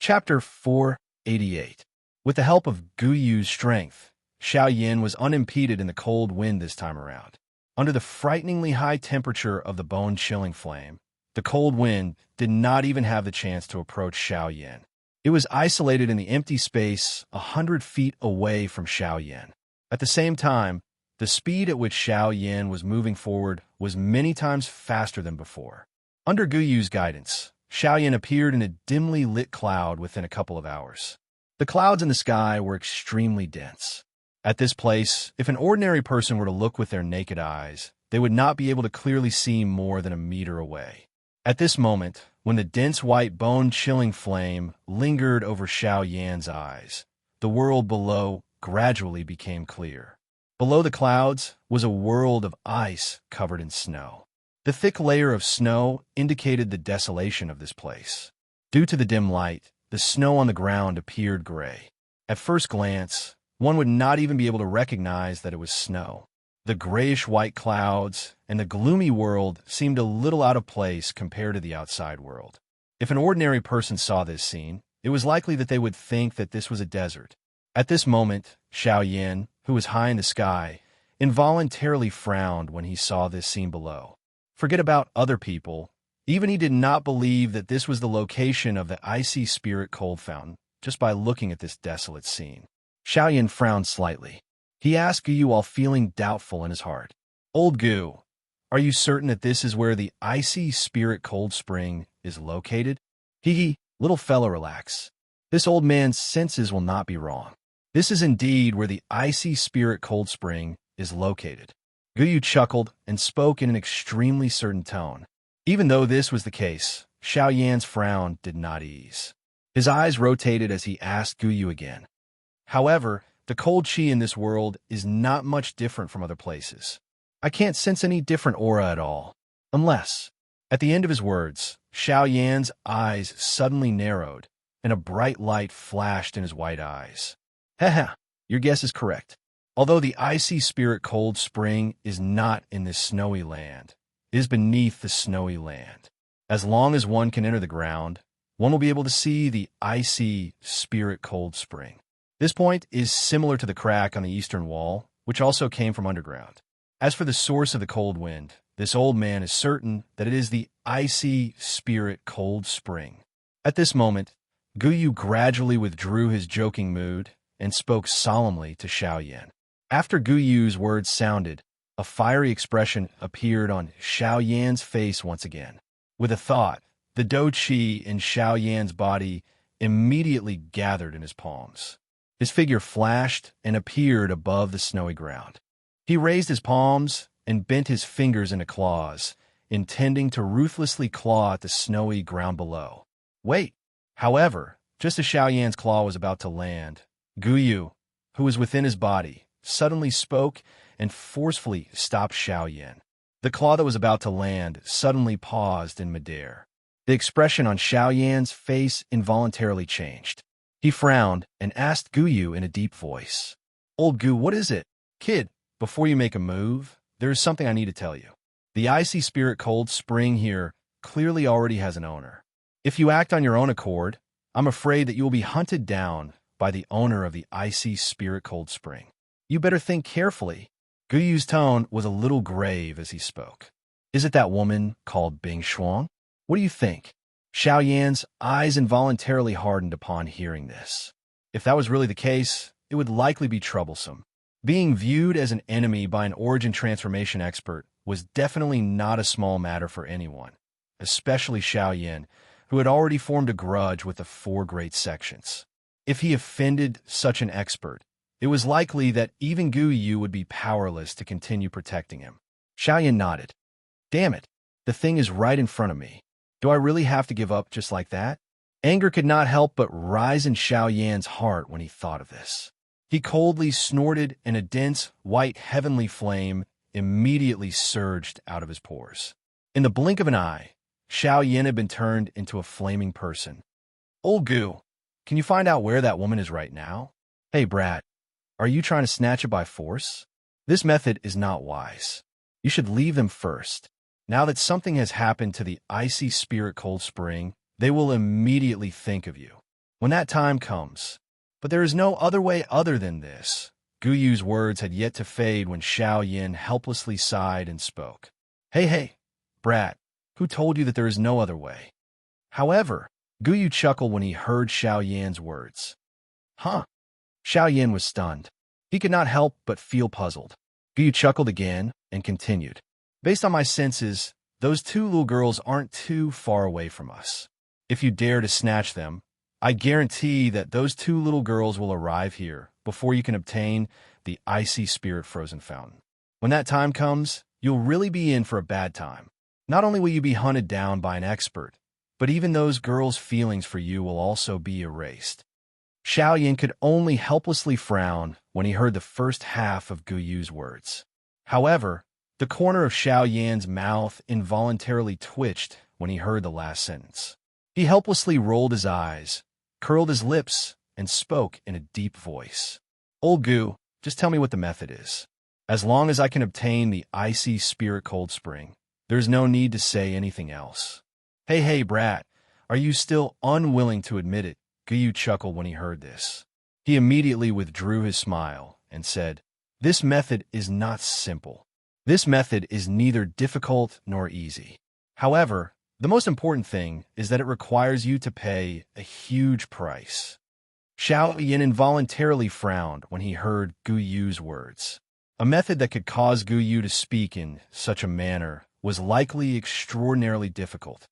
Chapter 488. With the help of Gu Yu's strength, Xiao Yin was unimpeded in the cold wind this time around. Under the frighteningly high temperature of the bone-chilling flame, the cold wind did not even have the chance to approach Xiao Yin. It was isolated in the empty space 100 feet away from Xiao Yin. At the same time, the speed at which Xiao Yin was moving forward was many times faster than before. Under Gu Yu's guidance, Xiao Yin appeared in a dimly lit cloud within a couple of hours. The clouds in the sky were extremely dense. At this place, if an ordinary person were to look with their naked eyes, they would not be able to clearly see more than a meter away. At this moment, when the dense white bone-chilling flame lingered over Xiao Yan's eyes, the world below gradually became clear. Below the clouds was a world of ice covered in snow. The thick layer of snow indicated the desolation of this place. Due to the dim light, the snow on the ground appeared gray. At first glance, one would not even be able to recognize that it was snow. The grayish-white clouds and the gloomy world seemed a little out of place compared to the outside world. If an ordinary person saw this scene, it was likely that they would think that this was a desert. At this moment, Xiao Yin, who was high in the sky, involuntarily frowned when he saw this scene below. Forget about other people. Even he did not believe that this was the location of the icy spirit cold fountain, just by looking at this desolate scene. Xiao Yin frowned slightly. He asked Gu Yu while feeling doubtful in his heart. "Old Gu, are you certain that this is where the icy spirit cold spring is located?" "Hee, little fella, relax. This old man's senses will not be wrong. This is indeed where the icy spirit cold spring is located." Gu Yu chuckled and spoke in an extremely certain tone. Even though this was the case, Xiao Yan's frown did not ease. His eyes rotated as he asked Gu Yu again. "However, the cold chi in this world is not much different from other places. I can't sense any different aura at all. Unless..." At the end of his words, Xiao Yan's eyes suddenly narrowed, and a bright light flashed in his white eyes. "Haha, your guess is correct. Although the icy spirit cold spring is not in this snowy land, it is beneath the snowy land. As long as one can enter the ground, one will be able to see the icy spirit cold spring. This point is similar to the crack on the eastern wall, which also came from underground. As for the source of the cold wind, this old man is certain that it is the icy spirit cold spring." At this moment, Gu Yu gradually withdrew his joking mood and spoke solemnly to Xiao Yin. After Gu Yu's words sounded, a fiery expression appeared on Xiao Yan's face once again. With a thought, the dou qi in Xiao Yan's body immediately gathered in his palms. His figure flashed and appeared above the snowy ground. He raised his palms and bent his fingers into claws, intending to ruthlessly claw at the snowy ground below. Wait! However, just as Xiao Yan's claw was about to land, Gu Yu, who was within his body, suddenly spoke and forcefully stopped Xiao Yin. The claw that was about to land suddenly paused in midair. The expression on Xiao Yan's face involuntarily changed. He frowned and asked Gu Yu in a deep voice. "Old Gu, what is it? Kid, before you make a move, there is something I need to tell you. The icy spirit cold spring here clearly already has an owner. If you act on your own accord, I'm afraid that you will be hunted down by the owner of the icy spirit cold spring. You better think carefully." Gu Yu's tone was a little grave as he spoke. "Is it that woman called Bing Shuang? What do you think?" Xiao Yan's eyes involuntarily hardened upon hearing this. If that was really the case, it would likely be troublesome. Being viewed as an enemy by an origin transformation expert was definitely not a small matter for anyone, especially Xiao Yan, who had already formed a grudge with the four great sections. If he offended such an expert, it was likely that even Gu Yu would be powerless to continue protecting him. Xiao Yan nodded. "Damn it, the thing is right in front of me. Do I really have to give up just like that?" Anger could not help but rise in Xiao Yan's heart when he thought of this. He coldly snorted, and a dense, white heavenly flame immediately surged out of his pores. In the blink of an eye, Xiao Yan had been turned into a flaming person. "Old Gu, can you find out where that woman is right now? Hey, brat, are you trying to snatch it by force? This method is not wise. You should leave them first. Now that something has happened to the icy spirit cold spring, they will immediately think of you. when that time comes. But there is no other way other than this. Gu Yu's words had yet to fade when Xiao Yin helplessly sighed and spoke. Hey, brat, who told you that there is no other way? However, Gu Yu chuckled when he heard Xiao Yan's words. Huh? Xiao Yin was stunned. He could not help but feel puzzled. Gu Yu chuckled again and continued. Based on my senses, those two little girls aren't too far away from us. If you dare to snatch them, I guarantee that those two little girls will arrive here before you can obtain the icy spirit frozen fountain. When that time comes, you'll really be in for a bad time. Not only will you be hunted down by an expert, but even those girls' feelings for you will also be erased. Xiao Yin could only helplessly frown when he heard the first half of Gu Yu's words. However, the corner of Xiao Yan's mouth involuntarily twitched when he heard the last sentence. He helplessly rolled his eyes, curled his lips, and spoke in a deep voice. Old Gu, just tell me what the method is. As long as I can obtain the icy spirit cold spring, there's no need to say anything else. Hey, brat, are you still unwilling to admit it? Gu Yu chuckled when he heard this. He immediately withdrew his smile and said, This method is not simple. This method is neither difficult nor easy. However, the most important thing is that it requires you to pay a huge price. Xiao Yin involuntarily frowned when he heard Gu Yu's words. A method that could cause Gu Yu to speak in such a manner was likely extraordinarily difficult.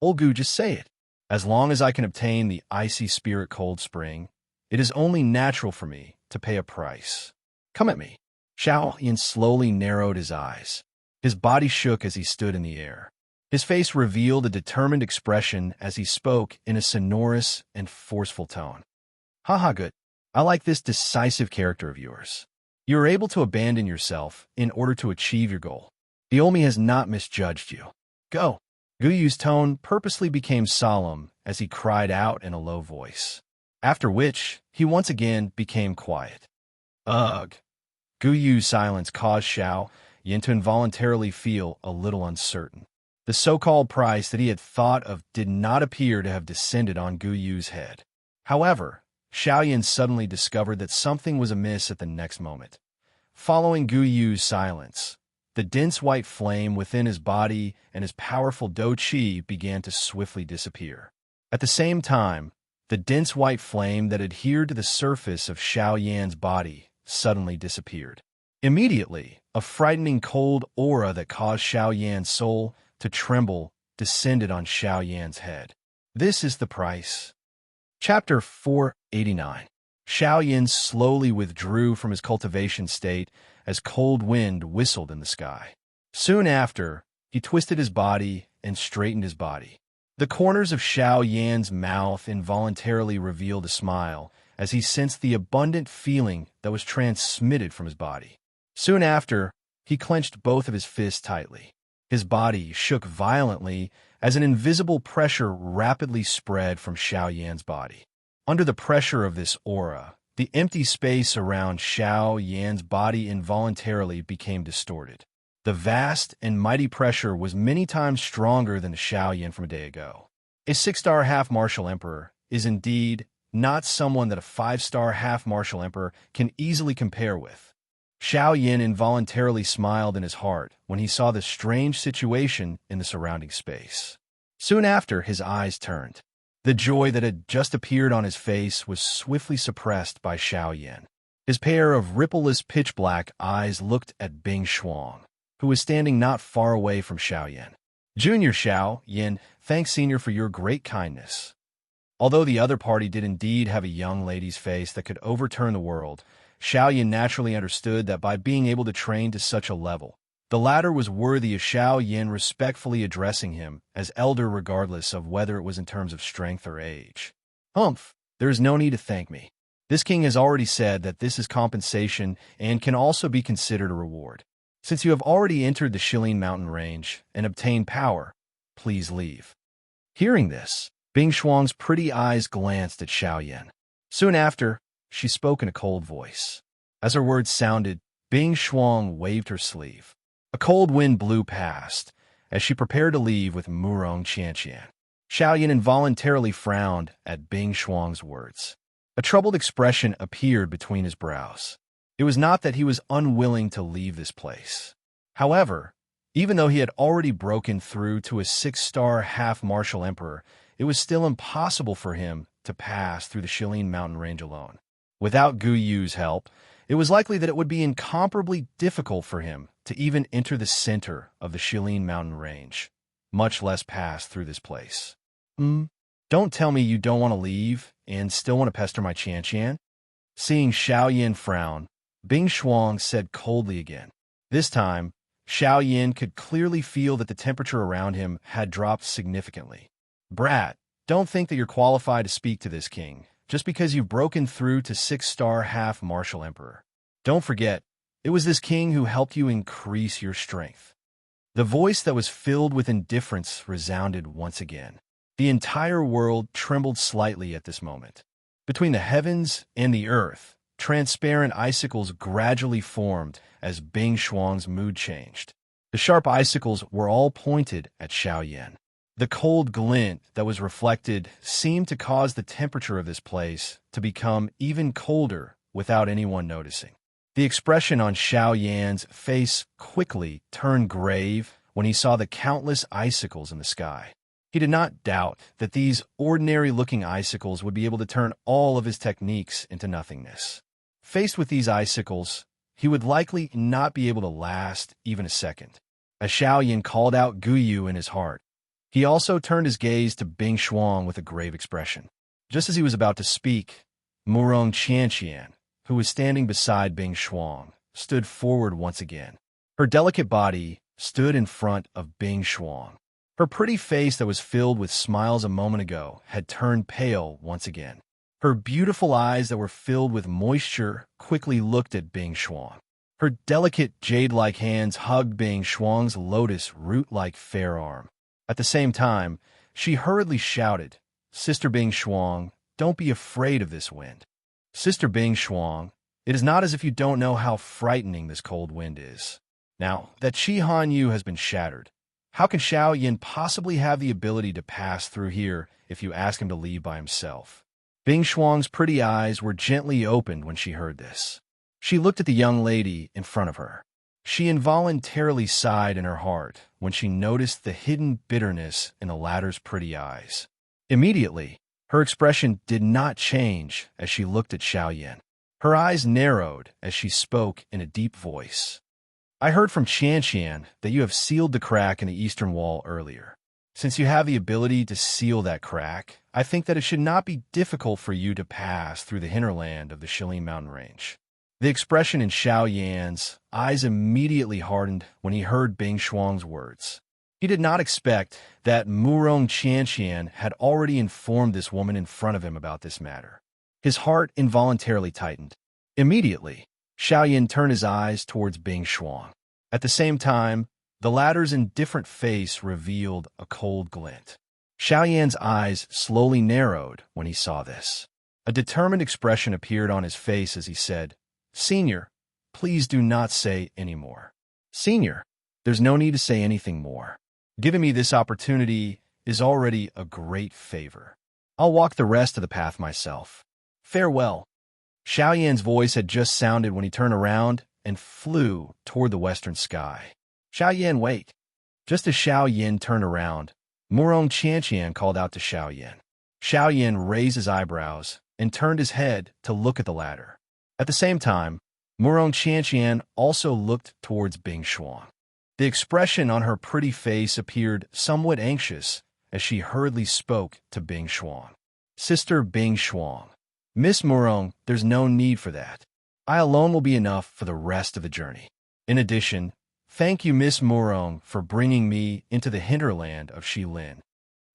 Old Gu, just say it. As long as I can obtain the icy spirit cold spring, it is only natural for me to pay a price. Come at me. Xiao Yin slowly narrowed his eyes. His body shook as he stood in the air. His face revealed a determined expression as he spoke in a sonorous and forceful tone. Haha, good. I like this decisive character of yours. You are able to abandon yourself in order to achieve your goal. The Omi has not misjudged you. Go. Gu Yu's tone purposely became solemn as he cried out in a low voice, after which he once again became quiet. Ugh. Gu Yu's silence caused Xiao Yin to involuntarily feel a little uncertain. The so-called price that he had thought of did not appear to have descended on Gu Yu's head. However, Xiao Yin suddenly discovered that something was amiss at the next moment. Following Gu Yu's silence, the dense white flame within his body and his powerful Do Qi began to swiftly disappear. At the same time, the dense white flame that adhered to the surface of Xiao Yan's body suddenly disappeared. Immediately, a frightening cold aura that caused Xiao Yan's soul to tremble descended on Xiao Yan's head. This is the price. Chapter 489. Xiao Yin slowly withdrew from his cultivation state as cold wind whistled in the sky. Soon after, he twisted his body and straightened his body. The corners of Xiao Yan's mouth involuntarily revealed a smile as he sensed the abundant feeling that was transmitted from his body. Soon after, he clenched both of his fists tightly. His body shook violently as an invisible pressure rapidly spread from Xiao Yan's body. Under the pressure of this aura, the empty space around Xiao Yan's body involuntarily became distorted. The vast and mighty pressure was many times stronger than the Xiao Yan from a day ago. A 6-star half-martial emperor is indeed not someone that a 5-star half-martial emperor can easily compare with. Xiao Yin involuntarily smiled in his heart when he saw the strange situation in the surrounding space. Soon after, his eyes turned. The joy that had just appeared on his face was swiftly suppressed by Xiao Yin. His pair of rippleless pitch-black eyes looked at Bing Shuang, who was standing not far away from Xiao Yin. Junior Xiao Yin, thanks Senior for your great kindness. Although the other party did indeed have a young lady's face that could overturn the world, Xiao Yin naturally understood that by being able to train to such a level, the latter was worthy of Xiao Yin respectfully addressing him as elder regardless of whether it was in terms of strength or age. Humph, there is no need to thank me. This king has already said that this is compensation and can also be considered a reward. Since you have already entered the Shilin mountain range and obtained power, please leave. Hearing this, Bing Shuang's pretty eyes glanced at Xiao Yin. Soon after, she spoke in a cold voice. As her words sounded, Bing Shuang waved her sleeve. A cold wind blew past as she prepared to leave with Murong Qianqian. Xiao Yin involuntarily frowned at Bing Shuang's words. A troubled expression appeared between his brows. It was not that he was unwilling to leave this place. However, even though he had already broken through to a 6-star half-martial emperor, it was still impossible for him to pass through the Shilin mountain range alone. Without Gu Yu's help, it was likely that it would be incomparably difficult for him to even enter the center of the Shilin mountain range, much less pass through this place. Don't tell me you don't want to leave and still want to pester my Qian. Seeing Xiao Yin frown, Bing Shuang said coldly again. This time, Xiao Yin could clearly feel that the temperature around him had dropped significantly. Brat, don't think that you're qualified to speak to this king, just because you've broken through to 6-star half-martial emperor. Don't forget, it was this king who helped you increase your strength. The voice that was filled with indifference resounded once again. The entire world trembled slightly at this moment. Between the heavens and the earth, transparent icicles gradually formed as Bing Shuang's mood changed. The sharp icicles were all pointed at Xiao Yin. The cold glint that was reflected seemed to cause the temperature of this place to become even colder without anyone noticing. The expression on Xiao Yan's face quickly turned grave when he saw the countless icicles in the sky. He did not doubt that these ordinary-looking icicles would be able to turn all of his techniques into nothingness. Faced with these icicles, he would likely not be able to last even a second. As Xiao Yin called out Gu Yu in his heart, he also turned his gaze to Bing Shuang with a grave expression. Just as he was about to speak, Murong Qianqian, who was standing beside Bing Shuang, stood forward once again. Her delicate body stood in front of Bing Shuang. Her pretty face that was filled with smiles a moment ago had turned pale once again. Her beautiful eyes that were filled with moisture quickly looked at Bing Shuang. Her delicate jade-like hands hugged Bing Shuang's lotus root-like fair arm. At the same time, she hurriedly shouted, "Sister Bing Shuang, don't be afraid of this wind. Sister Bing Shuang, it is not as if you don't know how frightening this cold wind is. Now that Shi Han Yu has been shattered, how can Xiao Yin possibly have the ability to pass through here if you ask him to leave by himself?" Bing Shuang's pretty eyes were gently opened when she heard this. She looked at the young lady in front of her. She involuntarily sighed in her heart when she noticed the hidden bitterness in the latter's pretty eyes. Immediately, her expression did not change as she looked at Xiao Yin. Her eyes narrowed as she spoke in a deep voice. "I heard from Qian that you have sealed the crack in the eastern wall earlier. Since you have the ability to seal that crack, I think that it should not be difficult for you to pass through the hinterland of the Shilin mountain range." The expression in Xiao Yan's eyes immediately hardened when he heard Bing Shuang's words. He did not expect that Murong Qianqian had already informed this woman in front of him about this matter. His heart involuntarily tightened. Immediately, Xiao Yin turned his eyes towards Bing Shuang. At the same time, the latter's indifferent face revealed a cold glint. Xiao Yan's eyes slowly narrowed when he saw this. A determined expression appeared on his face as he said, "Senior, please do not say any more." "Senior, there's no need to say anything more. Giving me this opportunity is already a great favor. I'll walk the rest of the path myself. Farewell." Xiao Yan's voice had just sounded when he turned around and flew toward the western sky. "Xiao Yan, wait." Just as Xiao Yin turned around, Murong Qianqian called out to Xiao Yin. Xiao Yin raised his eyebrows and turned his head to look at the latter. At the same time, Murong Qianqian also looked towards Bing Shuang. The expression on her pretty face appeared somewhat anxious as she hurriedly spoke to Bing Shuang. "Sister Bing Shuang, Miss Murong, there's no need for that. I alone will be enough for the rest of the journey. In addition, thank you, Miss Murong, for bringing me into the hinterland of Shilin."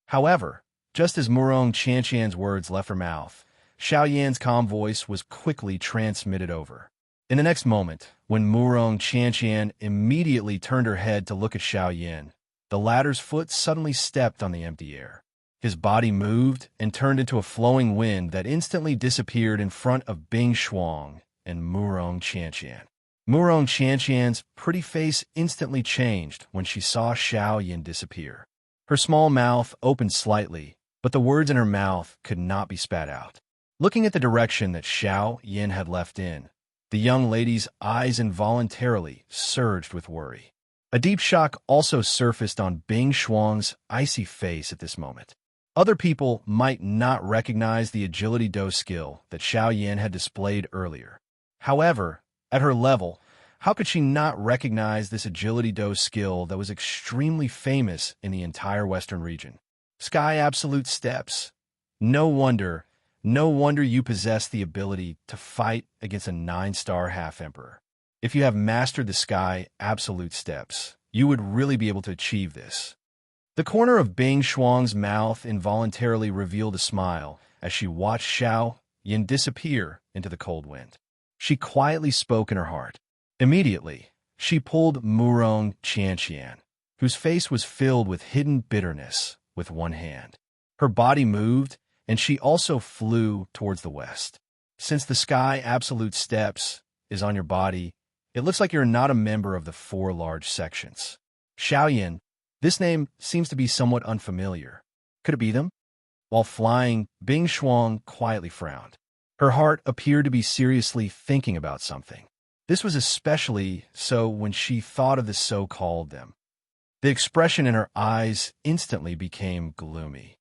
However, just as Murong Qianqian's words left her mouth, Xiao Yan's calm voice was quickly transmitted over. In the next moment, when Murong Qianqian immediately turned her head to look at Xiao Yin, the latter's foot suddenly stepped on the empty air. His body moved and turned into a flowing wind that instantly disappeared in front of Bing Shuang and Murong Qianqian. Murong Qianqian's pretty face instantly changed when she saw Xiao Yin disappear. Her small mouth opened slightly, but the words in her mouth could not be spat out. Looking at the direction that Xiao Yin had left in, the young lady's eyes involuntarily surged with worry. A deep shock also surfaced on Bing Shuang's icy face at this moment. Other people might not recognize the agility do skill that Xiao Yin had displayed earlier. However, at her level, how could she not recognize this agility do skill that was extremely famous in the entire Western region? Sky Absolute Steps. No wonder you possess the ability to fight against a 9-star half-emperor. If you have mastered the Sky Absolute Steps, you would really be able to achieve this. The corner of Bing Shuang's mouth involuntarily revealed a smile as she watched Xiao Yin disappear into the cold wind. She quietly spoke in her heart. Immediately, she pulled Murong Qianqian, whose face was filled with hidden bitterness, with one hand. Her body moved, and she also flew towards the west. Since the Sky Absolute Steps is on your body, it looks like you're not a member of the 4 large sections. Xiao Yin, this name seems to be somewhat unfamiliar. Could it be them? While flying, Bing Shuang quietly frowned. Her heart appeared to be seriously thinking about something. This was especially so when she thought of the so-called them. The expression in her eyes instantly became gloomy.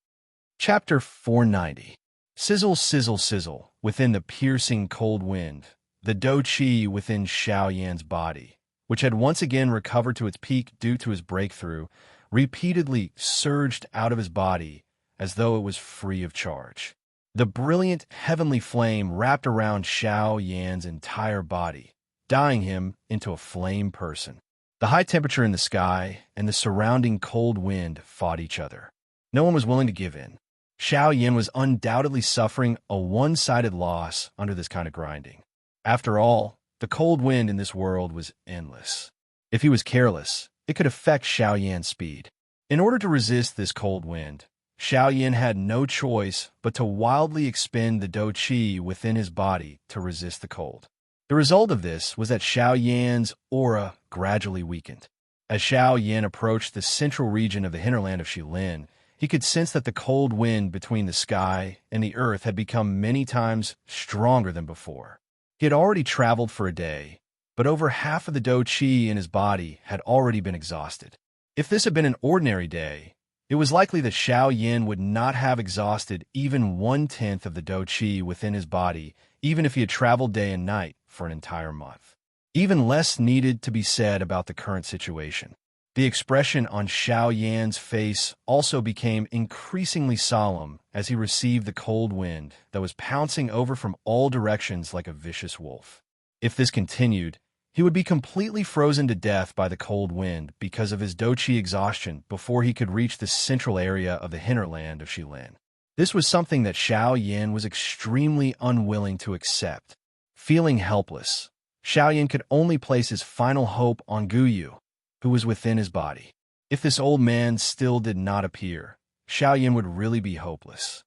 Chapter 490. Sizzle, sizzle, sizzle. Within the piercing cold wind, the do qi within Xiao Yan's body, which had once again recovered to its peak due to his breakthrough, repeatedly surged out of his body as though it was free of charge. The brilliant heavenly flame wrapped around Xiao Yan's entire body, dyeing him into a flame person. The high temperature in the sky and the surrounding cold wind fought each other. No one was willing to give in. Xiao Yin was undoubtedly suffering a one-sided loss under this kind of grinding. After all, the cold wind in this world was endless. If he was careless, it could affect Xiao Yan's speed. In order to resist this cold wind, Xiao Yin had no choice but to wildly expend the do qi within his body to resist the cold. The result of this was that Xiao Yan's aura gradually weakened. As Xiao Yin approached the central region of the hinterland of Shilin, he could sense that the cold wind between the sky and the earth had become many times stronger than before. He had already traveled for a day, but over half of the do qi in his body had already been exhausted. If this had been an ordinary day, it was likely that Xiao Yin would not have exhausted even 1/10 of the do qi within his body, even if he had traveled day and night for an entire month. Even less needed to be said about the current situation. The expression on Xiao Yan's face also became increasingly solemn as he received the cold wind that was pouncing over from all directions like a vicious wolf. If this continued, he would be completely frozen to death by the cold wind because of his do qi exhaustion before he could reach the central area of the hinterland of Shilin. This was something that Xiao Yin was extremely unwilling to accept. Feeling helpless, Xiao Yin could only place his final hope on Guyu, who was within his body. If this old man still did not appear, Xiao Yin would really be hopeless.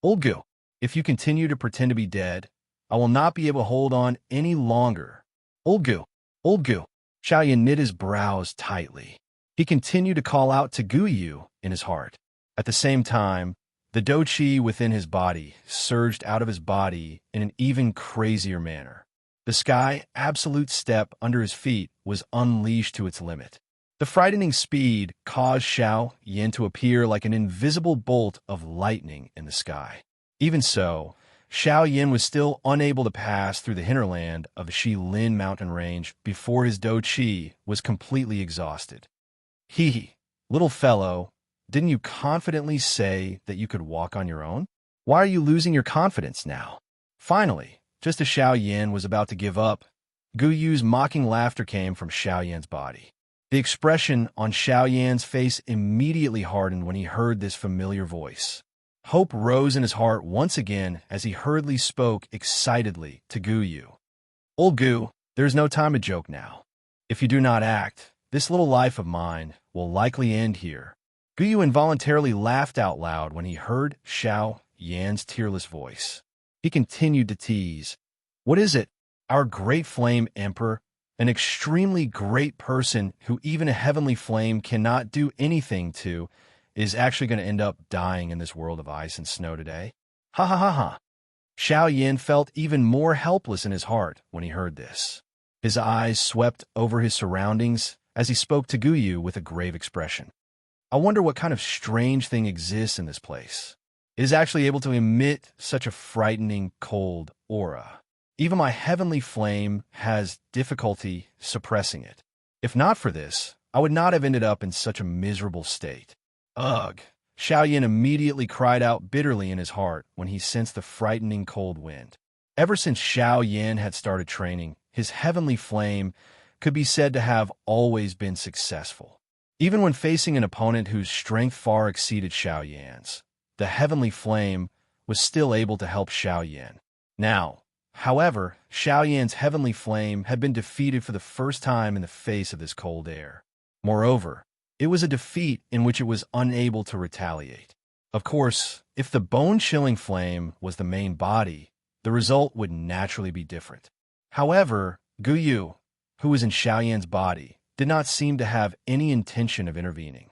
Old Gu, if you continue to pretend to be dead, I will not be able to hold on any longer. Old Gu, Old Gu. Xiao Yin knit his brows tightly. He continued to call out to Guyu in his heart. At the same time, the do qi within his body surged out of his body in an even crazier manner. The Sky Absolute Step under his feet was unleashed to its limit. The frightening speed caused Xiao Yin to appear like an invisible bolt of lightning in the sky. Even so, Xiao Yin was still unable to pass through the hinterland of the Shilin mountain range before his do qi was completely exhausted. Hee, little fellow, didn't you confidently say that you could walk on your own? Why are you losing your confidence now? Finally, just as Xiao Yin was about to give up, Guyu's mocking laughter came from Xiao Yan's body. The expression on Xiao Yan's face immediately hardened when he heard this familiar voice. Hope rose in his heart once again as he hurriedly spoke excitedly to Guyu. Old Gu, there is no time to joke now. If you do not act, this little life of mine will likely end here. Guyu involuntarily laughed out loud when he heard Xiao Yan's tearless voice. He continued to tease. What is it? Our great flame emperor, an extremely great person who even a heavenly flame cannot do anything to, is actually going to end up dying in this world of ice and snow today. Ha ha ha ha. Xiao Yin felt even more helpless in his heart when he heard this. His eyes swept over his surroundings as he spoke to Guyu with a grave expression. I wonder what kind of strange thing exists in this place. It is actually able to emit such a frightening, cold aura. Even my heavenly flame has difficulty suppressing it. If not for this, I would not have ended up in such a miserable state. Ugh! Xiao Yin immediately cried out bitterly in his heart when he sensed the frightening cold wind. Ever since Xiao Yin had started training, his heavenly flame could be said to have always been successful. Even when facing an opponent whose strength far exceeded Xiao Yan's, the heavenly flame was still able to help Xiao Yin. Now, however, Xiao Yan's heavenly flame had been defeated for the first time in the face of this cold air. Moreover, it was a defeat in which it was unable to retaliate. Of course, if the bone-chilling flame was the main body, the result would naturally be different. However, Guyu, who was in Xiao Yan's body, did not seem to have any intention of intervening.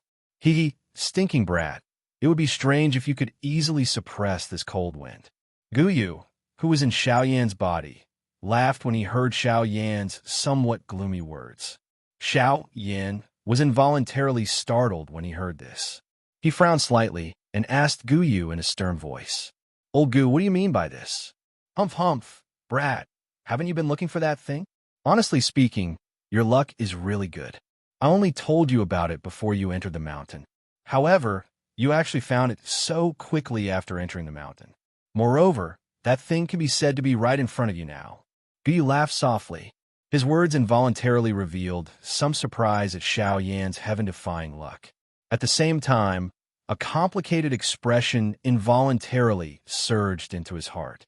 Stinking brat, it would be strange if you could easily suppress this cold wind. Guyu, who was in Xiao Yan's body, laughed when he heard Xiao Yan's somewhat gloomy words. Xiao Yan was involuntarily startled when he heard this. He frowned slightly and asked Guyu in a stern voice, "Old Gu, what do you mean by this?" "Humph humph, brat, haven't you been looking for that thing? Honestly speaking, your luck is really good. I only told you about it before you entered the mountain. However, you actually found it so quickly after entering the mountain. Moreover, that thing can be said to be right in front of you now." Guyu laughed softly. His words involuntarily revealed some surprise at Xiao Yan's heaven-defying luck. At the same time, a complicated expression involuntarily surged into his heart.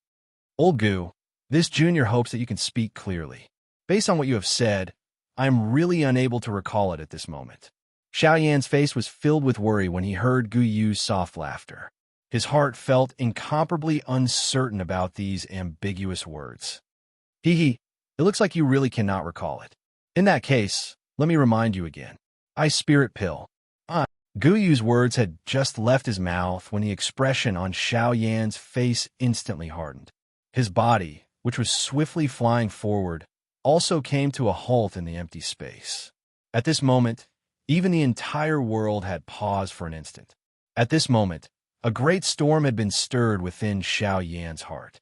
"Old Gu, this junior hopes that you can speak clearly. Based on what you have said, I am really unable to recall it at this moment." Xiao Yan's face was filled with worry when he heard Guyu's soft laughter. His heart felt incomparably uncertain about these ambiguous words. It looks like you really cannot recall it. In that case, let me remind you again. Ice Spirit Pill. Guyu's words had just left his mouth when the expression on Xiao Yan's face instantly hardened. His body, which was swiftly flying forward, also came to a halt in the empty space. At this moment, even the entire world had paused for an instant. At this moment, a great storm had been stirred within Xiao Yan's heart.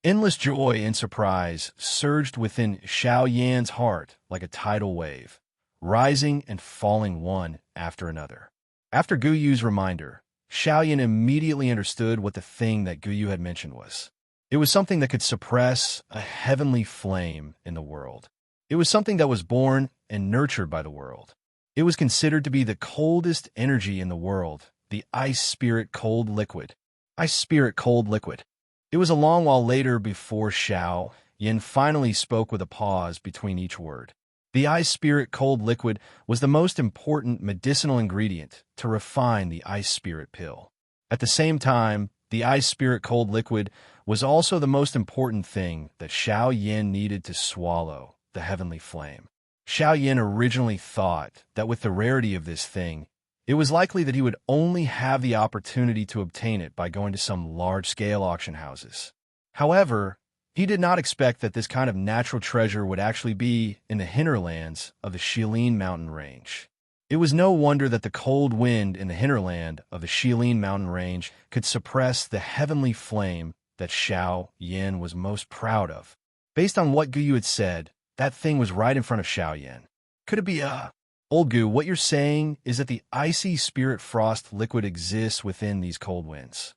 Endless joy and surprise surged within Xiao Yan's heart like a tidal wave, rising and falling one after another. After Guyu's reminder, Xiao Yan immediately understood what the thing that Guyu had mentioned was. It was something that could suppress a heavenly flame in the world. It was something that was born and nurtured by the world. It was considered to be the coldest energy in the world, the Ice Spirit Cold Liquid. Ice Spirit Cold Liquid. It was a long while later before Xiao Yan finally spoke with a pause between each word. The Ice Spirit Cold Liquid was the most important medicinal ingredient to refine the Ice Spirit Pill. At the same time, the Ice Spirit Cold Liquid was also the most important thing that Xiao Yan needed to swallow the heavenly flame. Xiao Yan originally thought that with the rarity of this thing, it was likely that he would only have the opportunity to obtain it by going to some large-scale auction houses. However, he did not expect that this kind of natural treasure would actually be in the hinterlands of the Shilin mountain range. It was no wonder that the cold wind in the hinterland of the Shilin mountain range could suppress the heavenly flame that Xiao Yan was most proud of. Based on what Guyu had said, that thing was right in front of Xiao Yan. Could it be Old Gu, what you're saying is that the icy spirit frost liquid exists within these cold winds.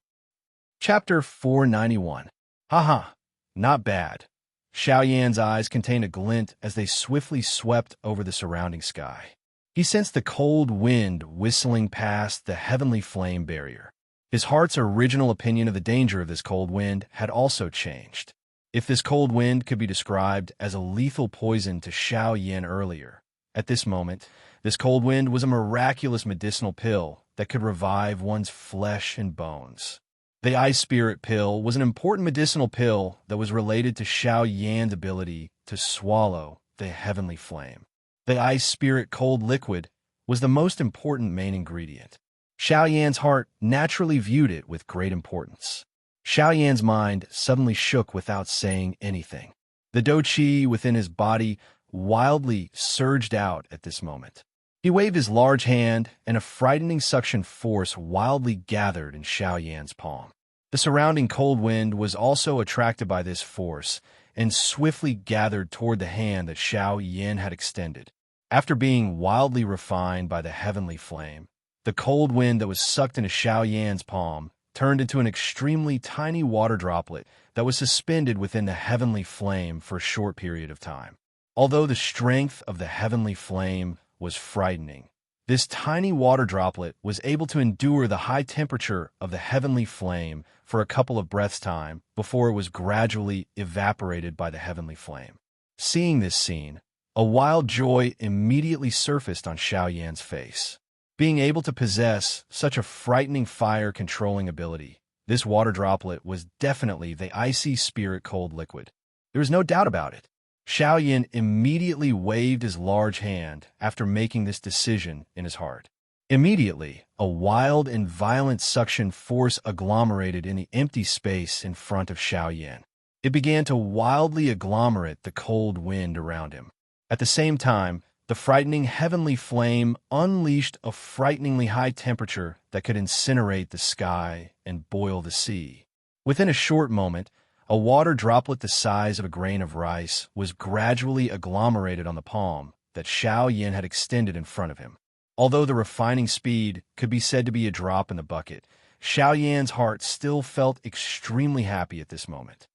Chapter 491. Haha, not bad. Xiao Yan's eyes contained a glint as they swiftly swept over the surrounding sky. He sensed the cold wind whistling past the heavenly flame barrier. His heart's original opinion of the danger of this cold wind had also changed. If this cold wind could be described as a lethal poison to Xiao Yan earlier, at this moment, this cold wind was a miraculous medicinal pill that could revive one's flesh and bones. The Ice Spirit Pill was an important medicinal pill that was related to Xiao Yan's ability to swallow the heavenly flame. The Ice Spirit Cold Liquid was the most important main ingredient. Xiao Yan's heart naturally viewed it with great importance. Xiao Yan's mind suddenly shook without saying anything. The dou qi within his body wildly surged out at this moment. He waved his large hand, and a frightening suction force wildly gathered in Xiao Yan's palm. The surrounding cold wind was also attracted by this force and swiftly gathered toward the hand that Xiao Yan had extended. After being wildly refined by the heavenly flame, the cold wind that was sucked into Xiao Yan's palm turned into an extremely tiny water droplet that was suspended within the heavenly flame for a short period of time. Although the strength of the heavenly flame was frightening, this tiny water droplet was able to endure the high temperature of the heavenly flame for a couple of breaths' time before it was gradually evaporated by the heavenly flame. Seeing this scene, a wild joy immediately surfaced on Xiao Yan's face. Being able to possess such a frightening fire-controlling ability, this water droplet was definitely the icy spirit cold liquid. There was no doubt about it. Xiao Yan immediately waved his large hand after making this decision in his heart. Immediately, a wild and violent suction force agglomerated in the empty space in front of Xiao Yan. It began to wildly agglomerate the cold wind around him. At the same time, the frightening heavenly flame unleashed a frighteningly high temperature that could incinerate the sky and boil the sea. Within a short moment, a water droplet the size of a grain of rice was gradually agglomerated on the palm that Xiao Yan had extended in front of him. Although the refining speed could be said to be a drop in the bucket, Xiao Yan's heart still felt extremely happy at this moment.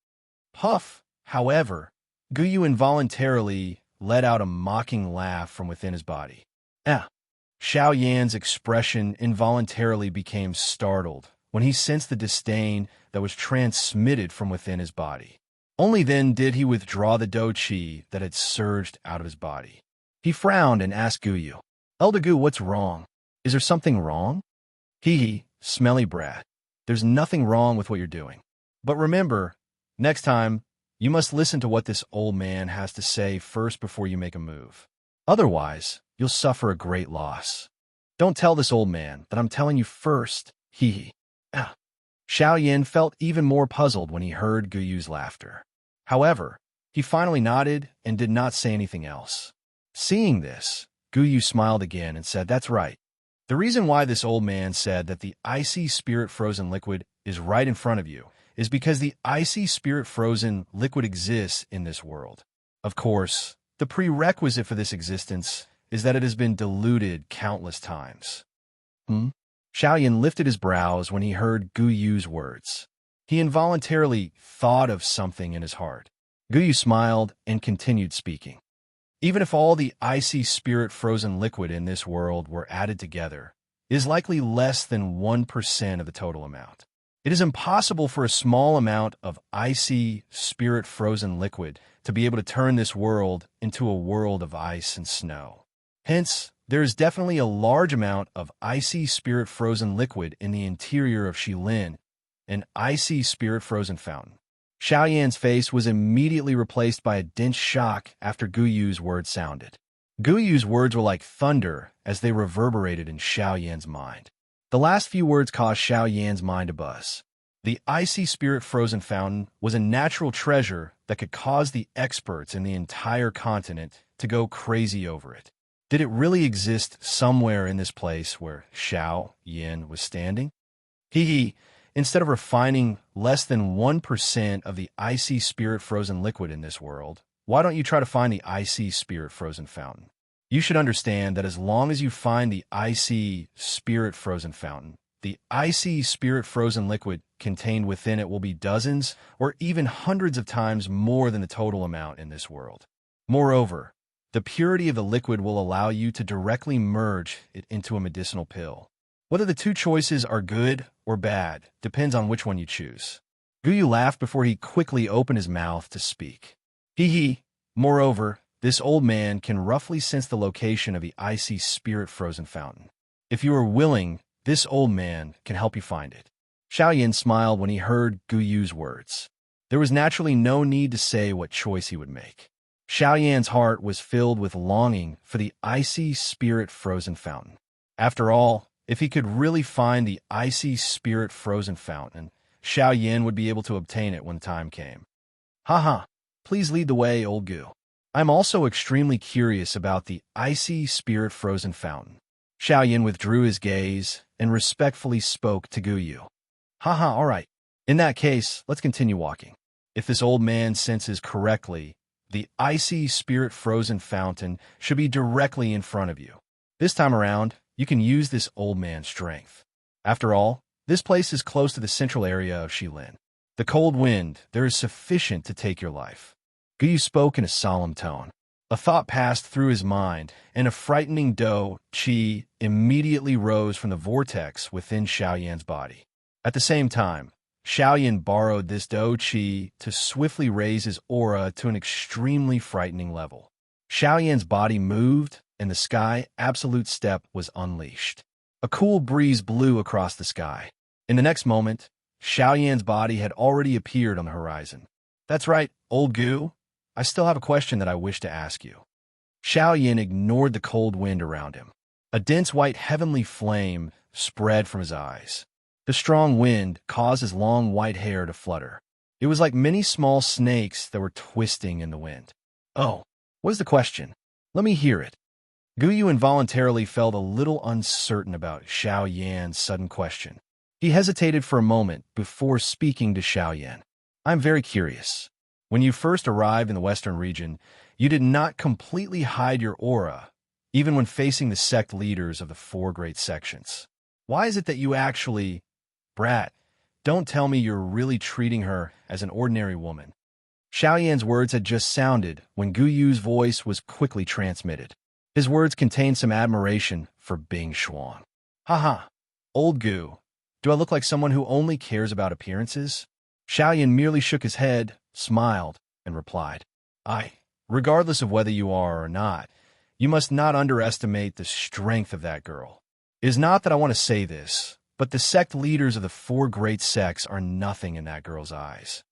Puff, however, Guyu involuntarily let out a mocking laugh from within his body. Xiao Yan's expression involuntarily became startled when he sensed the disdain that was transmitted from within his body. Only then did he withdraw the dou qi that had surged out of his body. He frowned and asked Guyu, "Elder Gu, what's wrong? Is there something wrong?" Hee, smelly brat. There's nothing wrong with what you're doing. But remember, next time, you must listen to what this old man has to say first before you make a move. Otherwise, you'll suffer a great loss. Don't tell this old man that I'm telling you first. Xiao Yan felt even more puzzled when he heard Guyu's laughter. However, he finally nodded and did not say anything else. Seeing this, Guyu smiled again and said, "That's right. The reason why this old man said that the icy spirit frozen liquid is right in front of you is because the icy spirit frozen liquid exists in this world. Of course, the prerequisite for this existence is that it has been diluted countless times." Xiao Yan lifted his brows when he heard Guyu's words. He involuntarily thought of something in his heart. Guyu smiled and continued speaking. "Even if all the icy spirit frozen liquid in this world were added together, it is likely less than 1% of the total amount. It is impossible for a small amount of icy spirit frozen liquid to be able to turn this world into a world of ice and snow. Hence, there is definitely a large amount of icy spirit frozen liquid in the interior of Shilin, an icy spirit frozen fountain." Xiao Yan's face was immediately replaced by a dense shock after Guyu's words sounded. Guyu's words were like thunder as they reverberated in Xiao Yan's mind. The last few words caused Xiao Yan's mind to buzz. The icy spirit frozen fountain was a natural treasure that could cause the experts in the entire continent to go crazy over it. Did it really exist somewhere in this place where Xiao Yan was standing? Instead of refining less than 1% of the icy spirit frozen liquid in this world, why don't you try to find the icy spirit frozen fountain? You should understand that as long as you find the icy spirit frozen fountain, the icy spirit frozen liquid contained within it will be dozens or even hundreds of times more than the total amount in this world. Moreover, the purity of the liquid will allow you to directly merge it into a medicinal pill. Whether the two choices are good or bad depends on which one you choose." Guyu laughed before he quickly opened his mouth to speak. Moreover, this old man can roughly sense the location of the icy spirit frozen fountain. If you are willing, this old man can help you find it. Xiao Yan smiled when he heard Guyu's words. There was naturally no need to say what choice he would make. Xiao Yan's heart was filled with longing for the icy spirit frozen fountain. After all, If he could really find the icy spirit frozen fountain, Xiao Yin would be able to obtain it when the time came. Haha, please lead the way, old Gu. I'm also extremely curious about the icy spirit frozen fountain. Xiao Yin withdrew his gaze and respectfully spoke to Gu Yu. Haha, all right. In that case, let's continue walking. If this old man senses correctly, the icy spirit frozen fountain should be directly in front of you. This time around, you can use this old man's strength. After all, this place is close to the central area of Shilin. The cold wind, there is sufficient to take your life. Gu Yu spoke in a solemn tone. A thought passed through his mind, and a frightening dough qi immediately rose from the vortex within Xiao Yan's body. At the same time, Xiao Yan borrowed this dough qi to swiftly raise his aura to an extremely frightening level. Xiao Yan's body moved, and the sky absolute step was unleashed. A cool breeze blew across the sky. In the next moment, Xiao Yan's body had already appeared on the horizon. That's right, old Gu. I still have a question that I wish to ask you. Xiao Yan ignored the cold wind around him. A dense white heavenly flame spread from his eyes. The strong wind caused his long white hair to flutter. It was like many small snakes that were twisting in the wind. Oh, what is the question? Let me hear it. Gu Yu involuntarily felt a little uncertain about Xiao Yan's sudden question. He hesitated for a moment before speaking to Xiao Yan. I'm very curious. When you first arrived in the Western region, you did not completely hide your aura, even when facing the sect leaders of the 4 great sections. Why is it that you actually... Brat, don't tell me you're really treating her as an ordinary woman. Xiao Yan's words had just sounded when Gu Yu's voice was quickly transmitted. His words contained some admiration for Bing Xuan. Haha, old Gu, do I look like someone who only cares about appearances? Xiao Yan merely shook his head, smiled, and replied, regardless of whether you are or not, you must not underestimate the strength of that girl. It is not that I want to say this, but the sect leaders of the 4 great sects are nothing in that girl's eyes.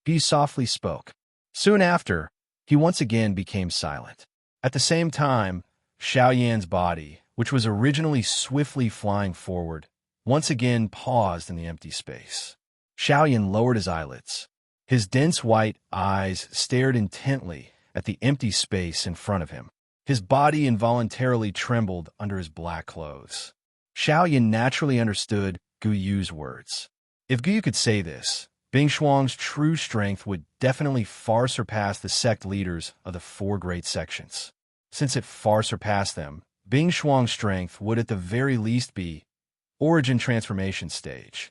He softly spoke. Soon after, he once again became silent. At the same time, Xiao Yan's body, which was originally swiftly flying forward, once again paused in the empty space. Xiao Yan lowered his eyelids. His dense white eyes stared intently at the empty space in front of him. His body involuntarily trembled under his black clothes. Xiao Yan naturally understood Gu Yu's words. If Gu Yu could say this, Bing Xuan's true strength would definitely far surpass the sect leaders of the 4 great sections. Since it far surpassed them, Bing Xuan's strength would at the very least be Origin Transformation Stage.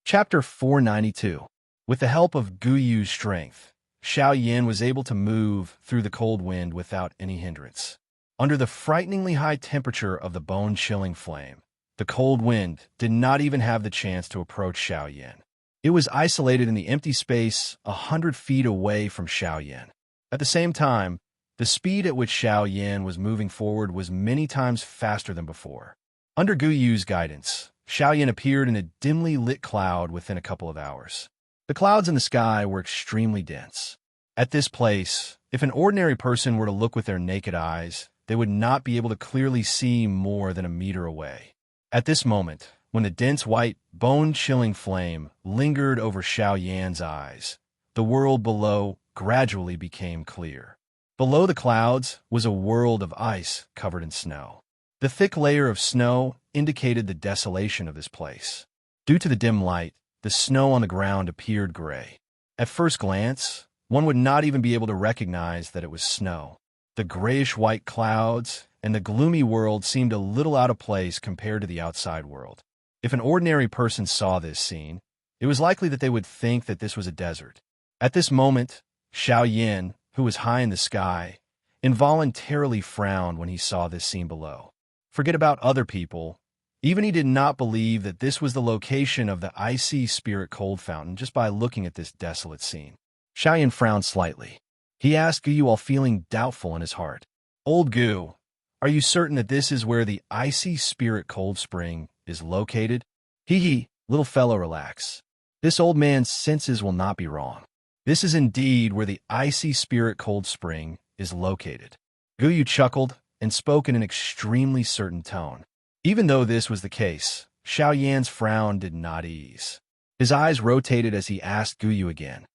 Chapter 492. With the help of Gu Yu's strength, Xiao Yan was able to move through the cold wind without any hindrance. Under the frighteningly high temperature of the bone-chilling flame, the cold wind did not even have the chance to approach Xiao Yan. It was isolated in the empty space 100 feet away from Xiao Yan. At the same time, the speed at which Xiao Yan was moving forward was many times faster than before. Under Gu Yu's guidance, Xiao Yan appeared in a dimly lit cloud within a couple of hours. The clouds in the sky were extremely dense. At this place, if an ordinary person were to look with their naked eyes, they would not be able to clearly see more than a meter away. At this moment, when the dense white, bone-chilling flame lingered over Xiao Yan's eyes, the world below gradually became clear. Below the clouds was a world of ice covered in snow. The thick layer of snow indicated the desolation of this place. Due to the dim light, the snow on the ground appeared gray. At first glance, one would not even be able to recognize that it was snow. The grayish-white clouds and the gloomy world seemed a little out of place compared to the outside world. If an ordinary person saw this scene, it was likely that they would think that this was a desert. At this moment, Xiao Yan, who was high in the sky, involuntarily frowned when he saw this scene below. Forget about other people. Even he did not believe that this was the location of the icy spirit cold fountain just by looking at this desolate scene. Xiao Yan frowned slightly. He asked Gu Yu while feeling doubtful in his heart. Old Gu, are you certain that this is where the icy spirit cold spring is located? Hee, little fellow, relax. This old man's senses will not be wrong. This is indeed where the icy spirit cold spring is located. Gu Yu chuckled and spoke in an extremely certain tone. Even though this was the case, Xiao Yan's frown did not ease. His eyes rotated as he asked Guyu again.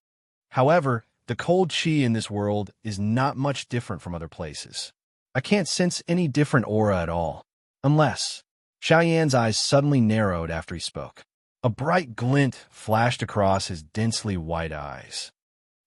However, the cold qi in this world is not much different from other places. I can't sense any different aura at all. Unless... Xiao Yan's eyes suddenly narrowed after he spoke. A bright glint flashed across his densely white eyes.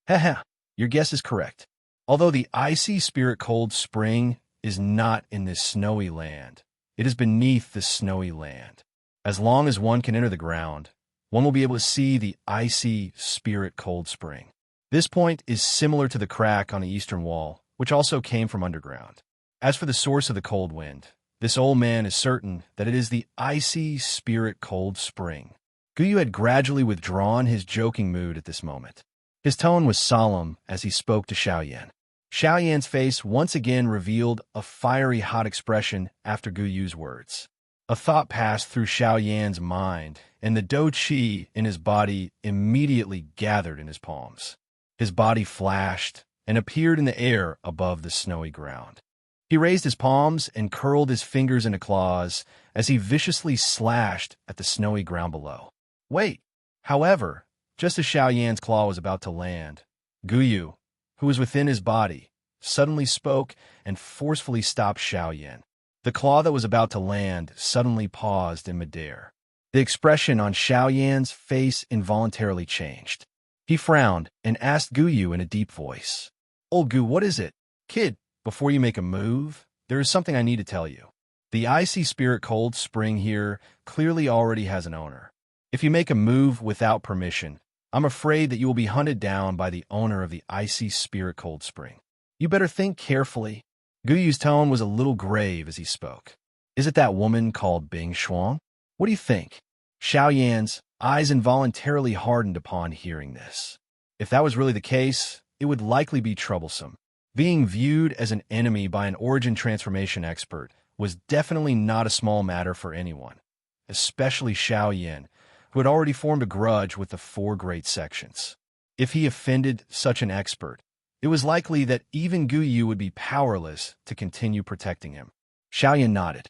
Haha, your guess is correct. Although the icy spirit cold spring is not in this snowy land, it is beneath this snowy land. As long as one can enter the ground, one will be able to see the icy spirit cold spring. This point is similar to the crack on the eastern wall, which also came from underground. As for the source of the cold wind, this old man is certain that it is the icy spirit cold spring. Guyu had gradually withdrawn his joking mood at this moment. His tone was solemn as he spoke to Xiao Yan. Xiao Yan's face once again revealed a fiery hot expression after Guyu's words. A thought passed through Xiao Yan's mind, and the dou qi in his body immediately gathered in his palms. His body flashed and appeared in the air above the snowy ground. He raised his palms and curled his fingers into claws as he viciously slashed at the snowy ground below. Wait! However, just as Xiao Yan's claw was about to land, Guyu, who was within his body, suddenly spoke and forcefully stopped Xiao Yan. The claw that was about to land suddenly paused in midair. The expression on Xiao Yan's face involuntarily changed. He frowned and asked Guyu in a deep voice, "Old Gu, what is it? Kid, before you make a move, there is something I need to tell you. The icy spirit cold spring here clearly already has an owner. If you make a move without permission, I'm afraid that you will be hunted down by the owner of the icy spirit cold spring. You better think carefully." Guyu's tone was a little grave as he spoke. "Is it that woman called Bing Shuang? What do you think?" Xiao Yan's eyes involuntarily hardened upon hearing this. If that was really the case, it would likely be troublesome. Being viewed as an enemy by an origin transformation expert was definitely not a small matter for anyone, especially Xiao Yan, who had already formed a grudge with the four great sections. If he offended such an expert, it was likely that even Guyu would be powerless to continue protecting him. Xiao Yan nodded.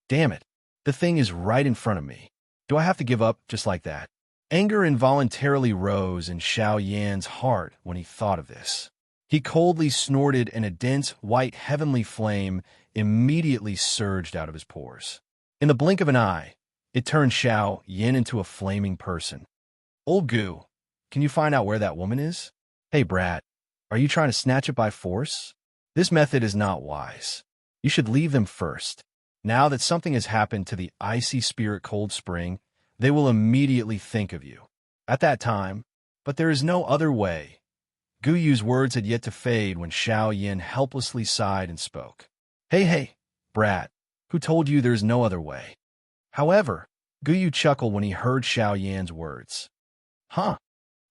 Damn it, the thing is right in front of me. Do I have to give up just like that? Anger involuntarily rose in Xiao Yan's heart when he thought of this. He coldly snorted and a dense white heavenly flame immediately surged out of his pores. In the blink of an eye, it turned Xiao Yan into a flaming person. Old Gu, can you find out where that woman is? Hey, brat, are you trying to snatch it by force? This method is not wise. You should leave them first. Now that something has happened to the icy spirit cold spring, they will immediately think of you. At that time, but there is no other way. Guyu's words had yet to fade when Xiao Yan helplessly sighed and spoke. Hey, brat, who told you there's no other way? However, Guyu chuckled when he heard Xiao Yan's words. Huh?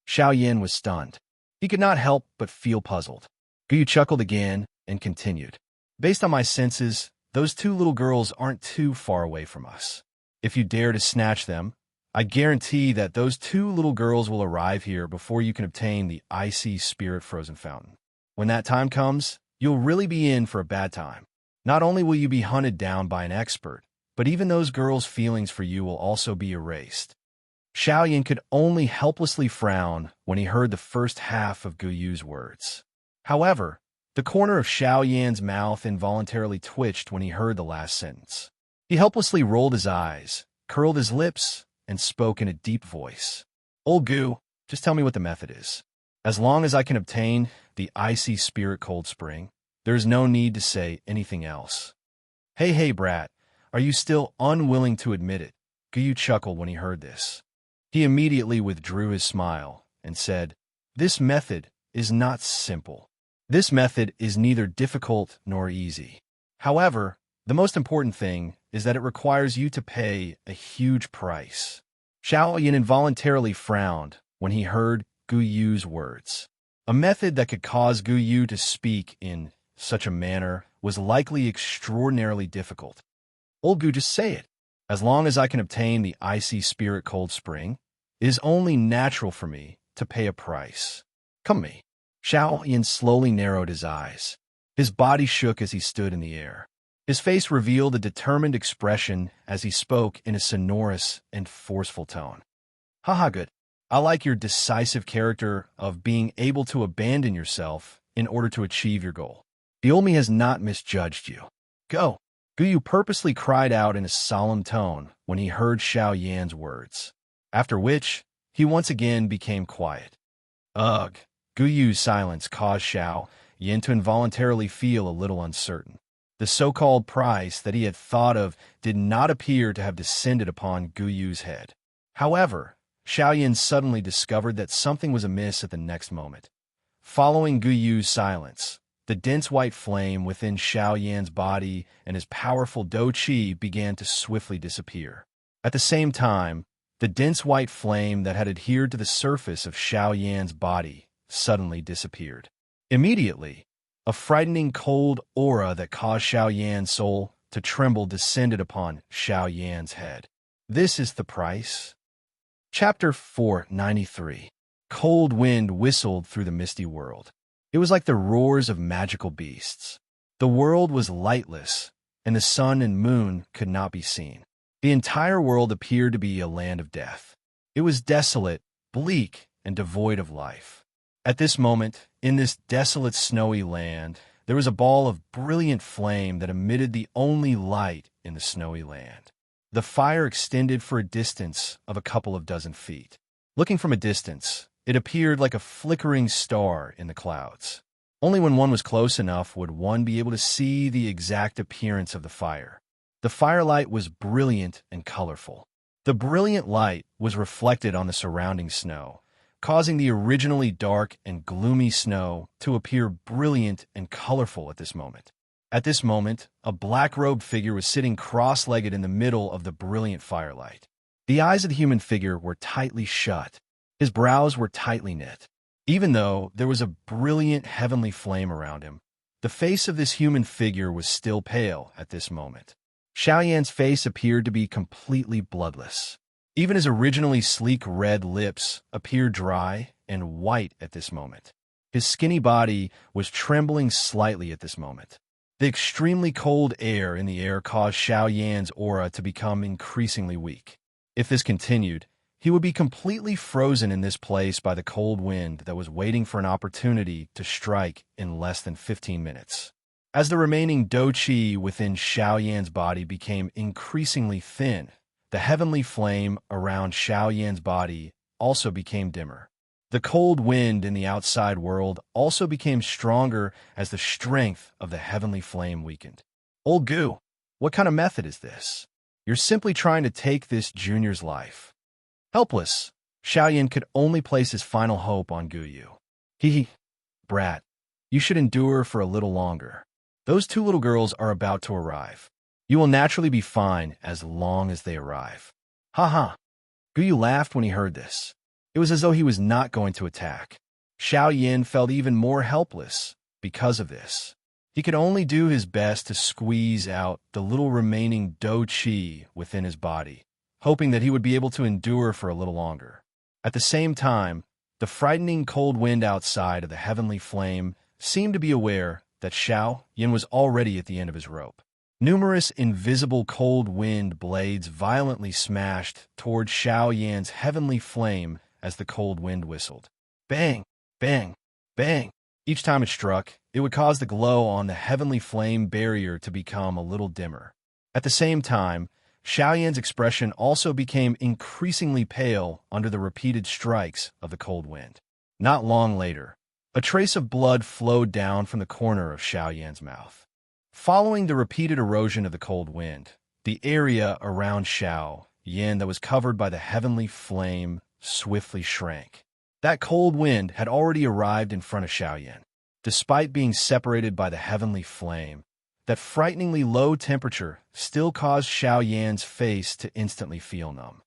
Xiao Yan was stunned. He could not help but feel puzzled. Guyu chuckled again and continued. Based on my senses, those two little girls aren't too far away from us. If you dare to snatch them, I guarantee that those two little girls will arrive here before you can obtain the icy spirit frozen fountain. When that time comes, you'll really be in for a bad time. Not only will you be hunted down by an expert, but even those girls' feelings for you will also be erased. Xiao Yan could only helplessly frown when he heard the first half of Guyu's words. However, the corner of Xiao Yan's mouth involuntarily twitched when he heard the last sentence. He helplessly rolled his eyes, curled his lips, and spoke in a deep voice. Old Gu, just tell me what the method is. As long as I can obtain the icy spirit cold spring, there's no need to say anything else. Hey, brat, are you still unwilling to admit it? Guyu chuckled when he heard this. He immediately withdrew his smile and said, This method is not simple. This method is neither difficult nor easy. However, the most important thing is that it requires you to pay a huge price. Xiao Yan involuntarily frowned when he heard Guyu's words. A method that could cause Guyu to speak in such a manner was likely extraordinarily difficult. Old Gu, just say it. As long as I can obtain the icy spirit cold spring, it is only natural for me to pay a price. Come me. Xiao Yan slowly narrowed his eyes. His body shook as he stood in the air. His face revealed a determined expression as he spoke in a sonorous and forceful tone. Haha, good. I like your decisive character of being able to abandon yourself in order to achieve your goal. The old me has not misjudged you. Go. Guyu purposely cried out in a solemn tone when he heard Xiao Yan's words, after which he once again became quiet. Ugh. Guyu's silence caused Xiao Yan to involuntarily feel a little uncertain. The so-called price that he had thought of did not appear to have descended upon Guyu's head. However, Xiao Yan suddenly discovered that something was amiss at the next moment. Following Guyu's silence, the dense white flame within Xiao Yan's body and his powerful Do Qi began to swiftly disappear. At the same time, the dense white flame that had adhered to the surface of Xiao Yan's body suddenly disappeared. Immediately, a frightening cold aura that caused Xiao Yan's soul to tremble descended upon Xiao Yan's head. This is the price. Chapter 493. Cold wind whistled through the misty world. It was like the roars of magical beasts. The world was lightless, and the sun and moon could not be seen. The entire world appeared to be a land of death. It was desolate, bleak, and devoid of life. At this moment, in this desolate snowy land, there was a ball of brilliant flame that emitted the only light in the snowy land. The fire extended for a distance of a couple of dozen feet. Looking from a distance, it appeared like a flickering star in the clouds. Only when one was close enough would one be able to see the exact appearance of the fire. The firelight was brilliant and colorful. The brilliant light was reflected on the surrounding snow, causing the originally dark and gloomy snow to appear brilliant and colorful at this moment. At this moment, a black-robed figure was sitting cross-legged in the middle of the brilliant firelight. The eyes of the human figure were tightly shut. His brows were tightly knit. Even though there was a brilliant heavenly flame around him, the face of this human figure was still pale at this moment. Xiao Yan's face appeared to be completely bloodless. Even his originally sleek red lips appeared dry and white at this moment. His skinny body was trembling slightly at this moment. The extremely cold air in the air caused Xiao Yan's aura to become increasingly weak. If this continued, he would be completely frozen in this place by the cold wind that was waiting for an opportunity to strike in less than 15 minutes. As the remaining Do Qi within Xiao Yan's body became increasingly thin, the heavenly flame around Xiao Yan's body also became dimmer. The cold wind in the outside world also became stronger as the strength of the heavenly flame weakened. Old Gu, what kind of method is this? You're simply trying to take this junior's life. Helpless, Xiao Yan could only place his final hope on Guyu. Brat, you should endure for a little longer. Those two little girls are about to arrive. You will naturally be fine as long as they arrive. Ha. Guyu laughed when he heard this. It was as though he was not going to attack. Xiao Yan felt even more helpless because of this. He could only do his best to squeeze out the little remaining Do Qi within his body, hoping that he would be able to endure for a little longer. At the same time, the frightening cold wind outside of the heavenly flame seemed to be aware that Xiao Yan was already at the end of his rope. Numerous invisible cold wind blades violently smashed toward Xiao Yan's heavenly flame as the cold wind whistled. Bang, bang, bang. Each time it struck, it would cause the glow on the heavenly flame barrier to become a little dimmer. At the same time, Xiao Yan's expression also became increasingly pale under the repeated strikes of the cold wind. Not long later, a trace of blood flowed down from the corner of Xiao Yan's mouth. Following the repeated erosion of the cold wind, the area around Xiao Yan that was covered by the heavenly flame swiftly shrank. That cold wind had already arrived in front of Xiao Yan. Despite being separated by the heavenly flame, that frighteningly low temperature still caused Xiao Yan's face to instantly feel numb.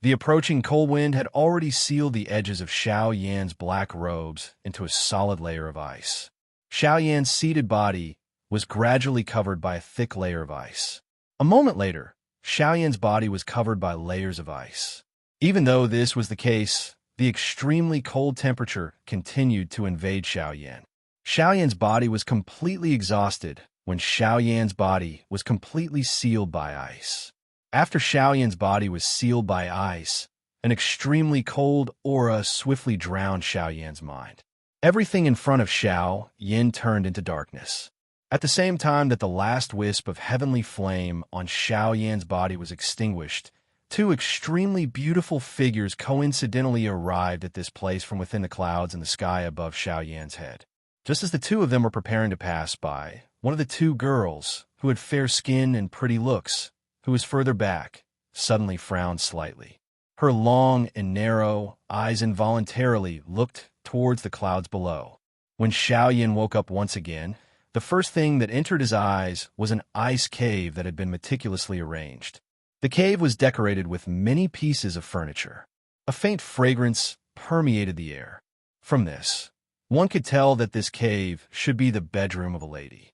The approaching cold wind had already sealed the edges of Xiao Yan's black robes into a solid layer of ice. Xiao Yan's seated body was gradually covered by a thick layer of ice. A moment later, Xiao Yan's body was covered by layers of ice. Even though this was the case, the extremely cold temperature continued to invade Xiao Yan. Xiao Yan's body was completely exhausted when Xiao Yan's body was completely sealed by ice. After Xiao Yan's body was sealed by ice, an extremely cold aura swiftly drowned Xiao Yan's mind. Everything in front of Xiao Yan turned into darkness. At the same time that the last wisp of heavenly flame on Xiao Yan's body was extinguished, two extremely beautiful figures coincidentally arrived at this place from within the clouds in the sky above Xiao Yan's head. Just as the two of them were preparing to pass by, one of the two girls, who had fair skin and pretty looks, who was further back, suddenly frowned slightly. Her long and narrow eyes involuntarily looked towards the clouds below. When Xiao Yan woke up once again, the first thing that entered his eyes was an ice cave that had been meticulously arranged. The cave was decorated with many pieces of furniture. A faint fragrance permeated the air. From this, one could tell that this cave should be the bedroom of a lady.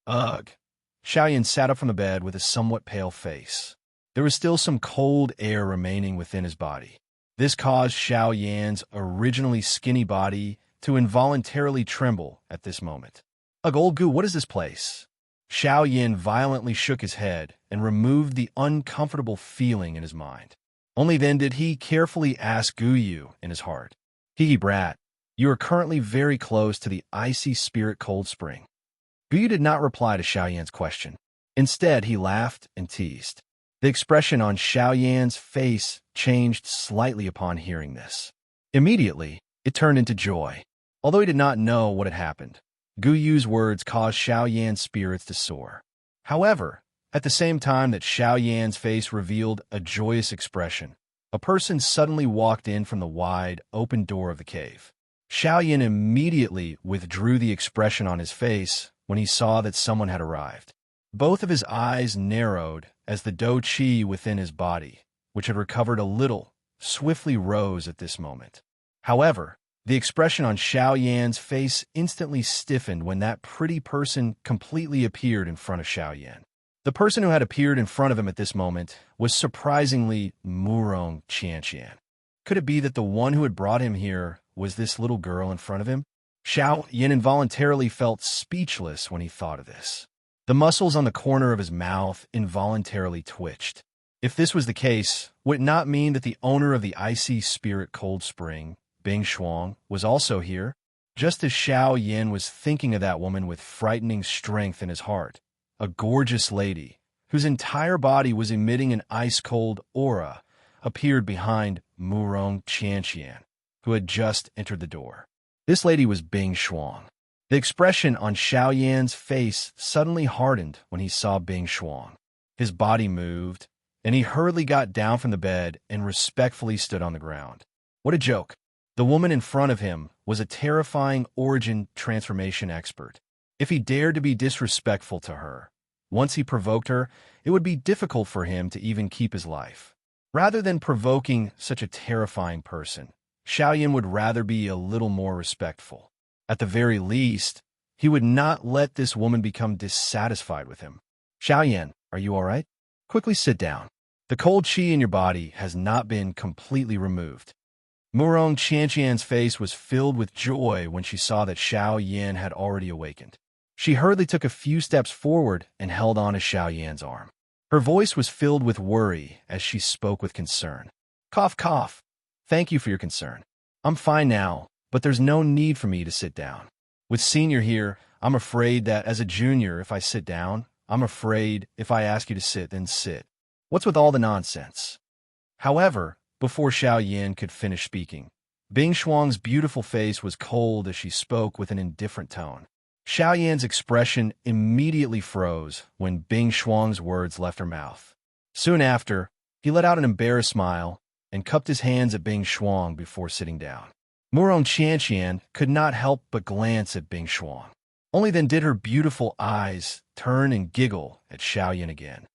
Ugh! Xiao Yan sat up from the bed with a somewhat pale face. There was still some cold air remaining within his body. This caused Xiao Yan's originally skinny body to involuntarily tremble at this moment. Ugh, old goo, what is this place? Xiao Yan violently shook his head and removed the uncomfortable feeling in his mind. Only then did he carefully ask Gu Yu in his heart, "Hee brat, you are currently very close to the icy spirit cold spring." Gu Yu did not reply to Xiao Yan's question. Instead, he laughed and teased. The expression on Xiao Yan's face changed slightly upon hearing this. Immediately, it turned into joy. Although he did not know what had happened, Gu Yu's words caused Xiao Yan's spirits to soar. However, at the same time that Xiao Yan's face revealed a joyous expression, a person suddenly walked in from the wide, open door of the cave. Xiao Yan immediately withdrew the expression on his face when he saw that someone had arrived. Both of his eyes narrowed as the dou qi within his body, which had recovered a little, swiftly rose at this moment. However, the expression on Xiao Yan's face instantly stiffened when that pretty person completely appeared in front of Xiao Yan. The person who had appeared in front of him at this moment was surprisingly Murong Qianqian. Could it be that the one who had brought him here was this little girl in front of him? Xiao Yan involuntarily felt speechless when he thought of this. The muscles on the corner of his mouth involuntarily twitched. If this was the case, would it not mean that the owner of the icy spirit cold spring, Bing Shuang, was also here? Just as Xiao Yan was thinking of that woman with frightening strength in his heart, a gorgeous lady, whose entire body was emitting an ice-cold aura, appeared behind Murong Qianqian, who had just entered the door. This lady was Bing Shuang. The expression on Xiao Yan's face suddenly hardened when he saw Bing Shuang. His body moved, and he hurriedly got down from the bed and respectfully stood on the ground. What a joke! The woman in front of him was a terrifying origin transformation expert. If he dared to be disrespectful to her, once he provoked her, it would be difficult for him to even keep his life. Rather than provoking such a terrifying person, Xiao Yan would rather be a little more respectful. At the very least, he would not let this woman become dissatisfied with him. Xiao Yan, are you all right? Quickly sit down. The cold qi in your body has not been completely removed. Murong Qianqian's face was filled with joy when she saw that Xiao Yan had already awakened. She hurriedly took a few steps forward and held on to Xiao Yan's arm. Her voice was filled with worry as she spoke with concern. Cough, cough. Thank you for your concern. I'm fine now, but there's no need for me to sit down. With Senior here, I'm afraid that as a junior, if I sit down, I'm afraid if I ask you to sit, then sit. What's with all the nonsense? However, before Xiao Yan could finish speaking, Bing Shuang's beautiful face was cold as she spoke with an indifferent tone. Xiao Yan's expression immediately froze when Bing Shuang's words left her mouth. Soon after, he let out an embarrassed smile and cupped his hands at Bing Shuang before sitting down. Murong Qianqian could not help but glance at Bing Shuang. Only then did her beautiful eyes turn and giggle at Xiao Yan again.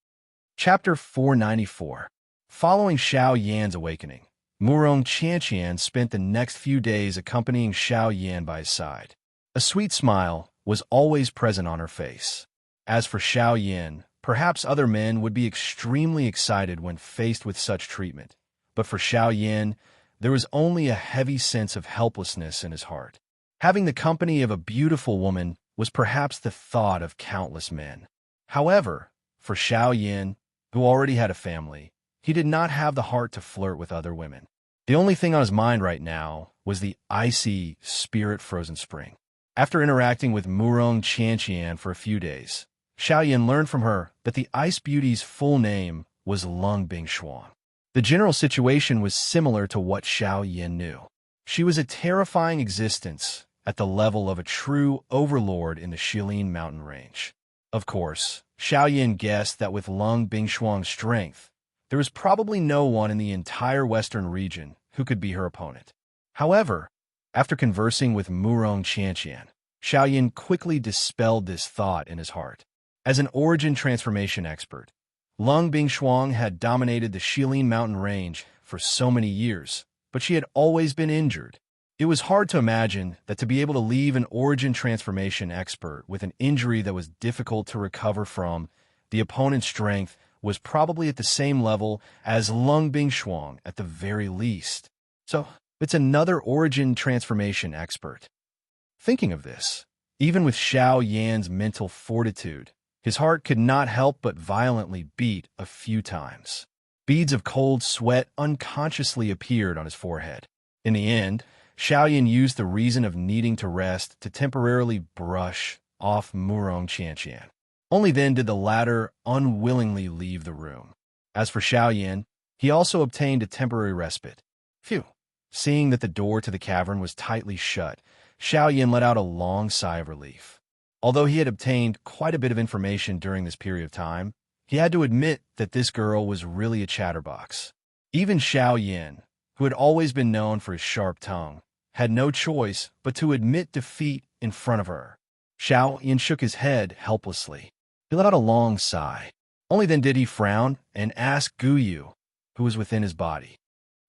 Chapter 494. Following Xiao Yan's awakening, Murong Qianqian spent the next few days accompanying Xiao Yan by his side. A sweet smile was always present on her face. As for Xiao Yan, perhaps other men would be extremely excited when faced with such treatment, but for Xiao Yan, there was only a heavy sense of helplessness in his heart. Having the company of a beautiful woman was perhaps the thought of countless men. However, for Xiao Yin, who already had a family, he did not have the heart to flirt with other women. The only thing on his mind right now was the icy, spirit-frozen spring. After interacting with Murong Qianqian for a few days, Xiao Yin learned from her that the Ice Beauty's full name was Lung Bingshuang. The general situation was similar to what Xiao Yin knew. She was a terrifying existence at the level of a true overlord in the Shilin mountain range. Of course, Xiao Yin guessed that with Lung Bingshuang's strength, there was probably no one in the entire western region who could be her opponent. However, after conversing with Murong Qianqian, Xiao Yin quickly dispelled this thought in his heart. As an origin transformation expert, Lung Bingshuang had dominated the Shilin mountain range for so many years, but she had always been injured. It was hard to imagine that to be able to leave an origin transformation expert with an injury that was difficult to recover from, the opponent's strength was probably at the same level as Lung Bingshuang at the very least. So, it's another origin transformation expert. Thinking of this, even with Xiao Yan's mental fortitude, his heart could not help but violently beat a few times. Beads of cold sweat unconsciously appeared on his forehead. In the end, Xiao Yan used the reason of needing to rest to temporarily brush off Murong Qianqian. Only then did the latter unwillingly leave the room. As for Xiao Yan, he also obtained a temporary respite. Phew! Seeing that the door to the cavern was tightly shut, Xiao Yan let out a long sigh of relief. Although he had obtained quite a bit of information during this period of time, he had to admit that this girl was really a chatterbox. Even Xiao Yan, who had always been known for his sharp tongue, had no choice but to admit defeat in front of her. Xiao Yan shook his head helplessly. He let out a long sigh. Only then did he frown and ask Gu Yu, who was within his body.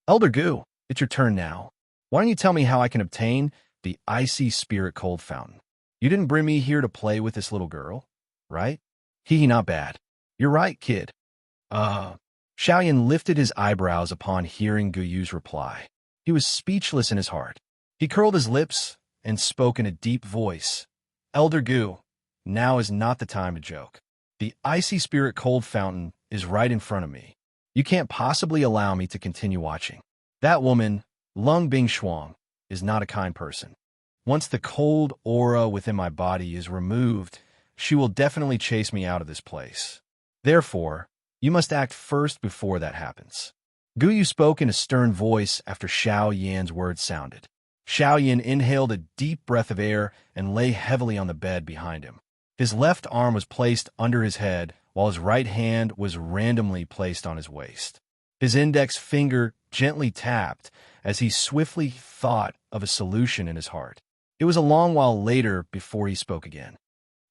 "Elder Gu, it's your turn now. Why don't you tell me how I can obtain the icy spirit cold fountain? You didn't bring me here to play with this little girl, right?" "Hee, not bad. You're right, kid." Xiao Yan lifted his eyebrows upon hearing Gu Yu's reply. He was speechless in his heart. He curled his lips and spoke in a deep voice. "Elder Gu, now is not the time to joke. The icy spirit cold fountain is right in front of me. You can't possibly allow me to continue watching. That woman, Lung Bingshuang, is not a kind person. Once the cold aura within my body is removed, she will definitely chase me out of this place. Therefore, you must act first before that happens." Gu Yu spoke in a stern voice after Xiao Yan's words sounded. Xiao Yan inhaled a deep breath of air and lay heavily on the bed behind him. His left arm was placed under his head, while his right hand was randomly placed on his waist. His index finger gently tapped as he swiftly thought of a solution in his heart. It was a long while later before he spoke again.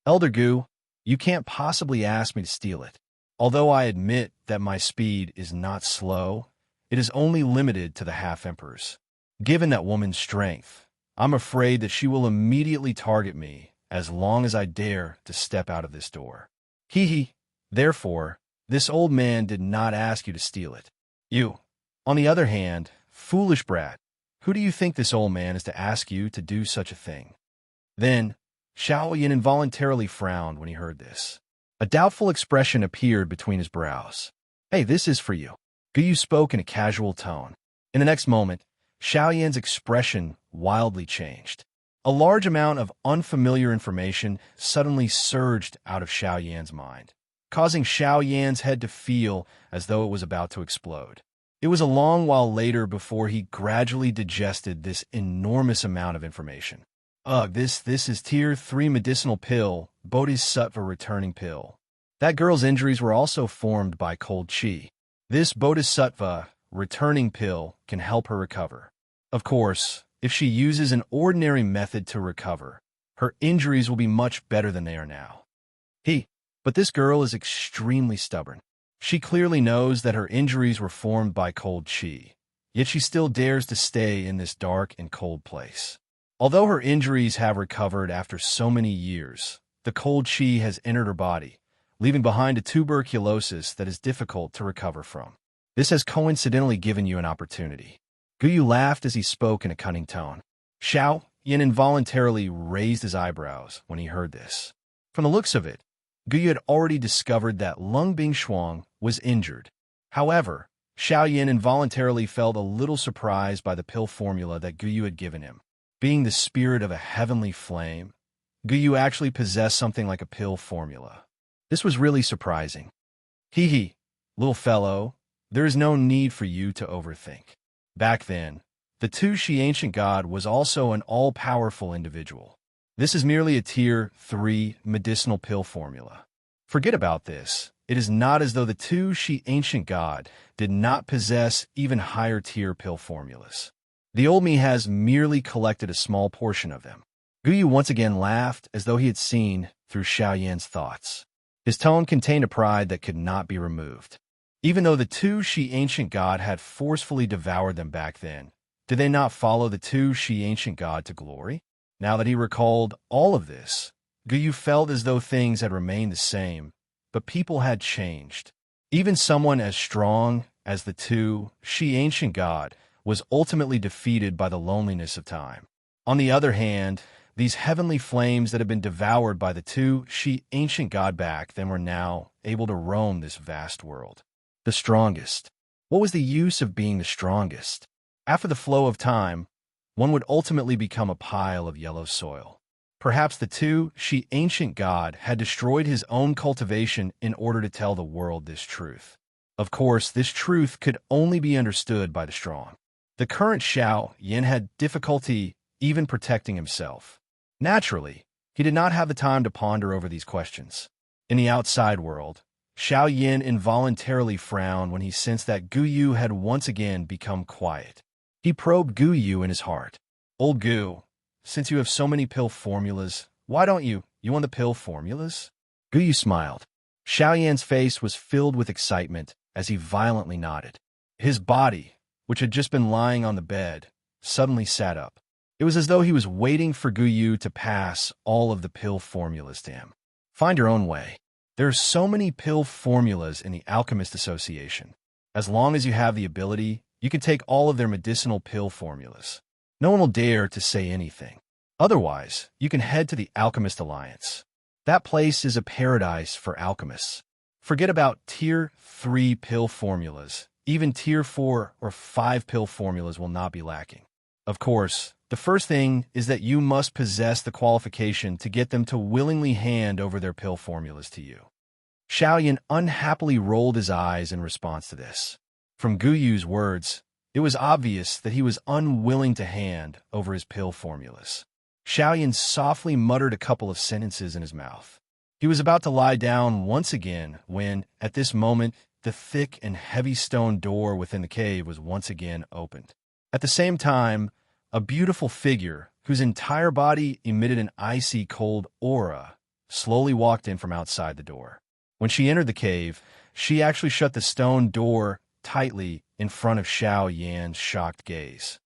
"Elder Gu, you can't possibly ask me to steal it. Although I admit that my speed is not slow, it is only limited to the half-emperors. Given that woman's strength, I'm afraid that she will immediately target me as long as I dare to step out of this door. Hee hee. Therefore, this old man did not ask you to steal it. You, on the other hand, foolish brat, who do you think this old man is to ask you to do such a thing?" Then, Xiao Yan involuntarily frowned when he heard this. A doubtful expression appeared between his brows. "Hey, this is for you." Gu Yu spoke in a casual tone. In the next moment, Xiao Yan's expression wildly changed. A large amount of unfamiliar information suddenly surged out of Xiao Yan's mind, causing Xiao Yan's head to feel as though it was about to explode. It was a long while later before he gradually digested this enormous amount of information. Ugh, this is Tier 3 medicinal pill, Bodhisattva returning pill. That girl's injuries were also formed by cold chi. This Bodhisattva returning pill can help her recover. Of course, if she uses an ordinary method to recover, her injuries will be much better than they are now. But this girl is extremely stubborn. She clearly knows that her injuries were formed by cold chi, yet she still dares to stay in this dark and cold place. Although her injuries have recovered after so many years, the cold chi has entered her body, leaving behind a tuberculosis that is difficult to recover from. This has coincidentally given you an opportunity. Gu Yu laughed as he spoke in a cunning tone. Xiao Yin involuntarily raised his eyebrows when he heard this. From the looks of it, Guyu had already discovered that Lung Bingshuang was injured. However, Xiao Yin involuntarily felt a little surprised by the pill formula that Guyu had given him. Being the spirit of a heavenly flame, Guyu actually possessed something like a pill formula. This was really surprising. Hee hee, little fellow, there is no need for you to overthink. Back then, the Tu-Shi ancient god was also an all-powerful individual. This is merely a Tier 3 medicinal pill formula. Forget about this. It is not as though the Tu-Shi ancient god did not possess even higher tier pill formulas. The old me has merely collected a small portion of them. Guyu once again laughed as though he had seen through Xiao Yan's thoughts. His tone contained a pride that could not be removed. Even though the Tu-Shi ancient god had forcefully devoured them back then, did they not follow the Tu-Shi ancient god to glory? Now that he recalled all of this, Guyu felt as though things had remained the same, but people had changed. Even someone as strong as the Tu-Shi ancient god was ultimately defeated by the loneliness of time. On the other hand, these heavenly flames that had been devoured by the Tu-Shi ancient god back then were now able to roam this vast world. The strongest. What was the use of being the strongest? After the flow of time, one would ultimately become a pile of yellow soil. Perhaps the Tu-Shi ancient god had destroyed his own cultivation in order to tell the world this truth. Of course, this truth could only be understood by the strong. The current Xiao Yin had difficulty even protecting himself. Naturally, he did not have the time to ponder over these questions. In the outside world, Xiao Yin involuntarily frowned when he sensed that Guyu had once again become quiet. He probed Guyu in his heart. Old Gu, since you have so many pill formulas, why don't you want the pill formulas? Guyu smiled. Xiao Yan's face was filled with excitement as he violently nodded. His body, which had just been lying on the bed, suddenly sat up. It was as though he was waiting for Guyu to pass all of the pill formulas to him. Find your own way. There are so many pill formulas in the Alchemist Association. As long as you have the ability, you can take all of their medicinal pill formulas. No one will dare to say anything. Otherwise, you can head to the Alchemist Alliance. That place is a paradise for alchemists. Forget about Tier 3 pill formulas. Even Tier 4 or 5 pill formulas will not be lacking. Of course, the first thing is that you must possess the qualification to get them to willingly hand over their pill formulas to you. Xiao Yin unhappily rolled his eyes in response to this. From Guyu's words, it was obvious that he was unwilling to hand over his pill formulas. Xiao Yin softly muttered a couple of sentences in his mouth. He was about to lie down once again when, at this moment, the thick and heavy stone door within the cave was once again opened. At the same time, a beautiful figure, whose entire body emitted an icy cold aura, slowly walked in from outside the door. When she entered the cave, she actually shut the stone door tightly in front of Xiao Yan's shocked gaze.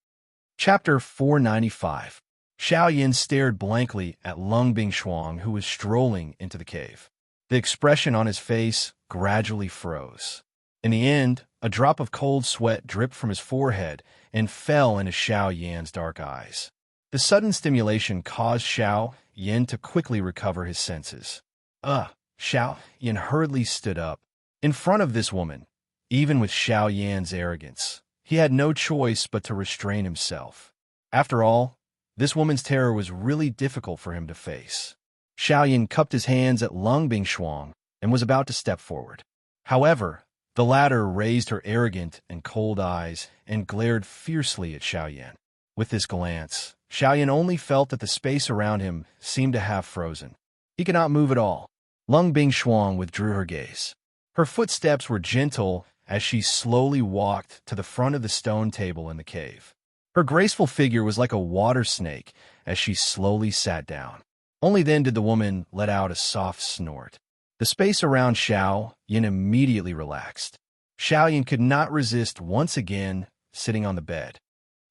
Chapter 495. Xiao Yan stared blankly at Lung Bingshuang, who was strolling into the cave. The expression on his face gradually froze. In the end, a drop of cold sweat dripped from his forehead and fell into Xiao Yan's dark eyes. The sudden stimulation caused Xiao Yan to quickly recover his senses. Xiao Yan hurriedly stood up. In front of this woman, even with Xiao Yan's arrogance, he had no choice but to restrain himself. After all, this woman's terror was really difficult for him to face. Xiao Yan cupped his hands at Lung Bingshuang and was about to step forward. However, the latter raised her arrogant and cold eyes and glared fiercely at Xiao Yan. With this glance, Xiao Yan only felt that the space around him seemed to have frozen. He could not move at all. Lung Bingshuang withdrew her gaze. Her footsteps were gentle as she slowly walked to the front of the stone table in the cave. Her graceful figure was like a water snake as she slowly sat down. Only then did the woman let out a soft snort. The space around Xiao Yan immediately relaxed. Xiao Yan could not resist once again sitting on the bed.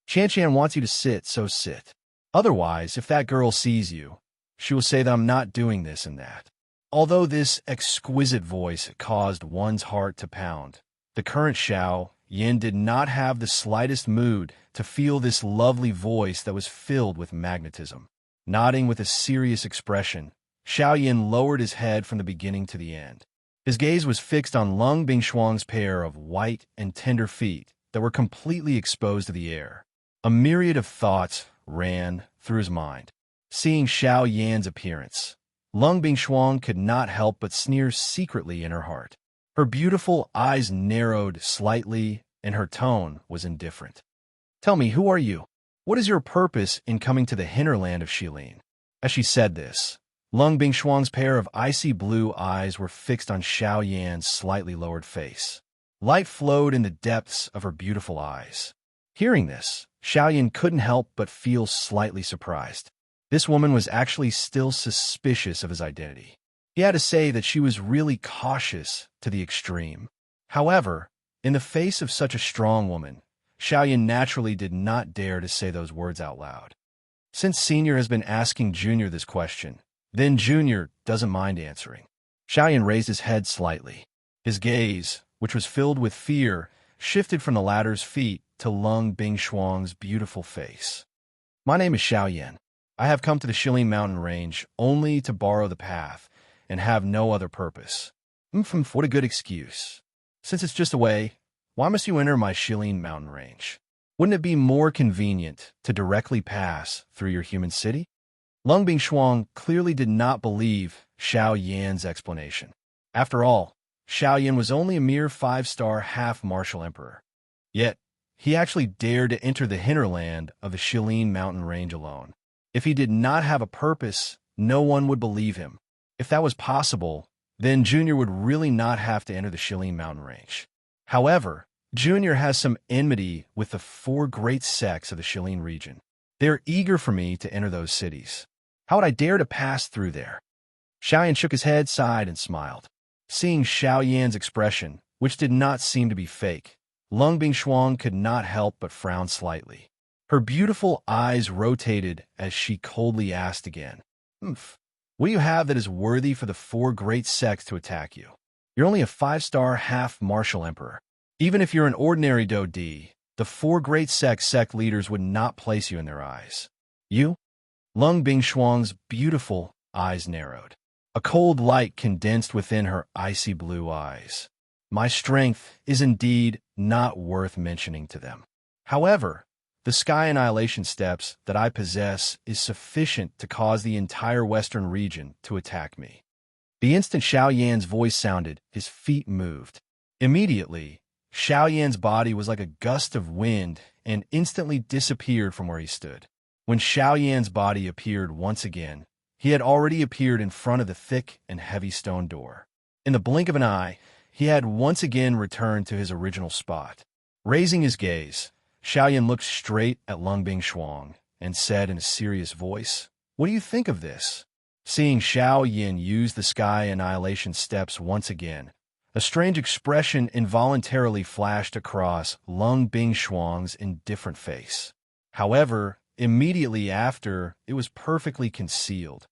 Qian wants you to sit, so sit. Otherwise, if that girl sees you, she will say that I'm not doing this and that. Although this exquisite voice caused one's heart to pound, the current Xiao Yan did not have the slightest mood to feel this lovely voice that was filled with magnetism. Nodding with a serious expression, Xiao Yin lowered his head from the beginning to the end. His gaze was fixed on Lung Bingshuang's pair of white and tender feet that were completely exposed to the air. A myriad of thoughts ran through his mind. Seeing Xiao Yan's appearance, Lung Bingshuang could not help but sneer secretly in her heart. Her beautiful eyes narrowed slightly, and her tone was indifferent. "Tell me, who are you? What is your purpose in coming to the hinterland of Xilin?" As she said this, Lung Bingshuang's pair of icy blue eyes were fixed on Xiao Yan's slightly lowered face. Light flowed in the depths of her beautiful eyes. Hearing this, Xiao Yan couldn't help but feel slightly surprised. This woman was actually still suspicious of his identity. He had to say that she was really cautious to the extreme. However, in the face of such a strong woman, Xiao Yan naturally did not dare to say those words out loud. Since Senior has been asking Junior this question, then Junior doesn't mind answering. Xiao Yan raised his head slightly. His gaze, which was filled with fear, shifted from the latter's feet to Lung Bingshuang's beautiful face. "My name is Xiao Yan. I have come to the Xilin mountain range only to borrow the path and have no other purpose." What a good excuse. Since it's just a way, why must you enter my Xilin mountain range? Wouldn't it be more convenient to directly pass through your human city? Lung Bingshuang clearly did not believe Xiao Yan's explanation. After all, Xiao Yan was only a mere 5-star half-martial emperor. Yet, he actually dared to enter the hinterland of the Xilin mountain range alone. If he did not have a purpose, no one would believe him. If that was possible, then Junior would really not have to enter the Xilin mountain range. However, Junior has some enmity with the 4 great sects of the Xilin region. They are eager for me to enter those cities. How would I dare to pass through there? Xiao Yan shook his head, sighed, and smiled. Seeing Xiao Yan's expression, which did not seem to be fake, Lung Bingshuang could not help but frown slightly. Her beautiful eyes rotated as she coldly asked again, "What do you have that is worthy for the 4 great sects to attack you? You're only a 5-star half-martial emperor. Even if you're an ordinary Dodi, the 4 great sect leaders would not place you in their eyes." "You?" Lung Bingshuang's beautiful eyes narrowed. A cold light condensed within her icy blue eyes. "My strength is indeed not worth mentioning to them. However, the Sky Annihilation Steps that I possess is sufficient to cause the entire western region to attack me." The instant Xiao Yan's voice sounded, his feet moved. Immediately, Xiao Yan's body was like a gust of wind and instantly disappeared from where he stood. When Xiao Yan's body appeared once again, he had already appeared in front of the thick and heavy stone door. In the blink of an eye, he had once again returned to his original spot. Raising his gaze, Xiao Yan looked straight at Lung Bingshuang and said in a serious voice, "What do you think of this?" Seeing Xiao Yan use the Sky Annihilation Steps once again, a strange expression involuntarily flashed across Lung Bingshuang's indifferent face. However, immediately after, it was perfectly concealed.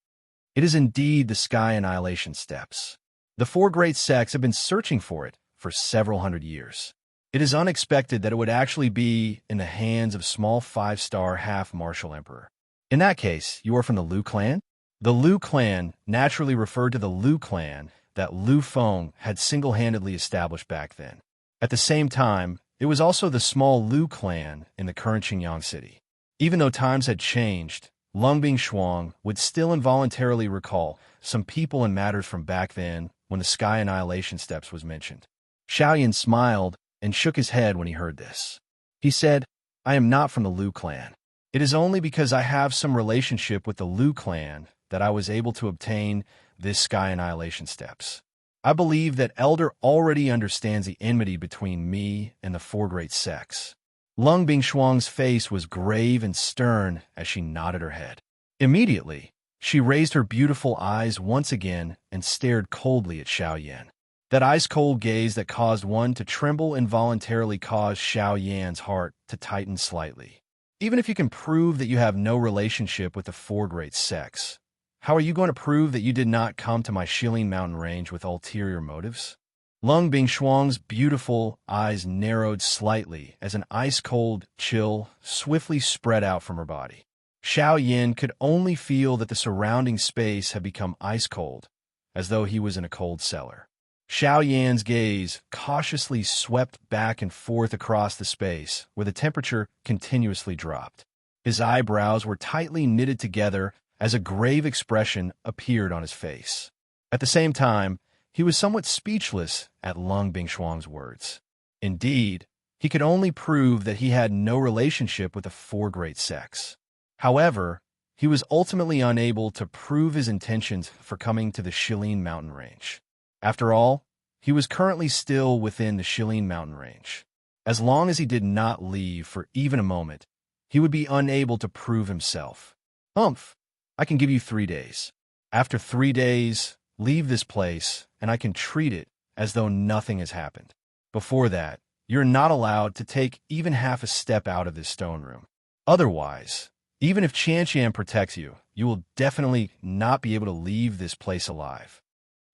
It is indeed the Sky Annihilation Steps. The 4 great sects have been searching for it for several hundred years. It is unexpected that it would actually be in the hands of small 5-star half-martial emperor. In that case, you are from the Liu clan? The Liu clan naturally referred to the Liu clan that Liu Feng had single-handedly established back then. At the same time, it was also the small Liu clan in the current Qingyang city. Even though times had changed, Lung Bingshuang would still involuntarily recall some people and matters from back then when the Sky Annihilation Steps was mentioned. Xiao Yan smiled and shook his head when he heard this. He said, "I am not from the Liu clan. It is only because I have some relationship with the Liu clan that I was able to obtain this Sky Annihilation Steps. I believe that Elder already understands the enmity between me and the 4 great sects." Lung Bingshuang's face was grave and stern as she nodded her head. Immediately, she raised her beautiful eyes once again and stared coldly at Xiao Yan. That ice-cold gaze that caused one to tremble involuntarily caused Xiao Yan's heart to tighten slightly. Even if you can prove that you have no relationship with the 4 great sects, how are you going to prove that you did not come to my Xilin mountain range with ulterior motives? Lung Bingshuang's beautiful eyes narrowed slightly as an ice-cold chill swiftly spread out from her body. Xiao Yin could only feel that the surrounding space had become ice-cold, as though he was in a cold cellar. Xiao Yan's gaze cautiously swept back and forth across the space, where the temperature continuously dropped. His eyebrows were tightly knitted together as a grave expression appeared on his face. At the same time, he was somewhat speechless at Lung Bingshuang's words. Indeed, he could only prove that he had no relationship with the four great sects. However, he was ultimately unable to prove his intentions for coming to the Shilin mountain range. After all, he was currently still within the Shilin mountain range. As long as he did not leave for even a moment, he would be unable to prove himself. I can give you 3 days. After 3 days, leave this place, and I can treat it as though nothing has happened. Before that, you're not allowed to take even half a step out of this stone room. Otherwise, even if Qianqian protects you, you will definitely not be able to leave this place alive.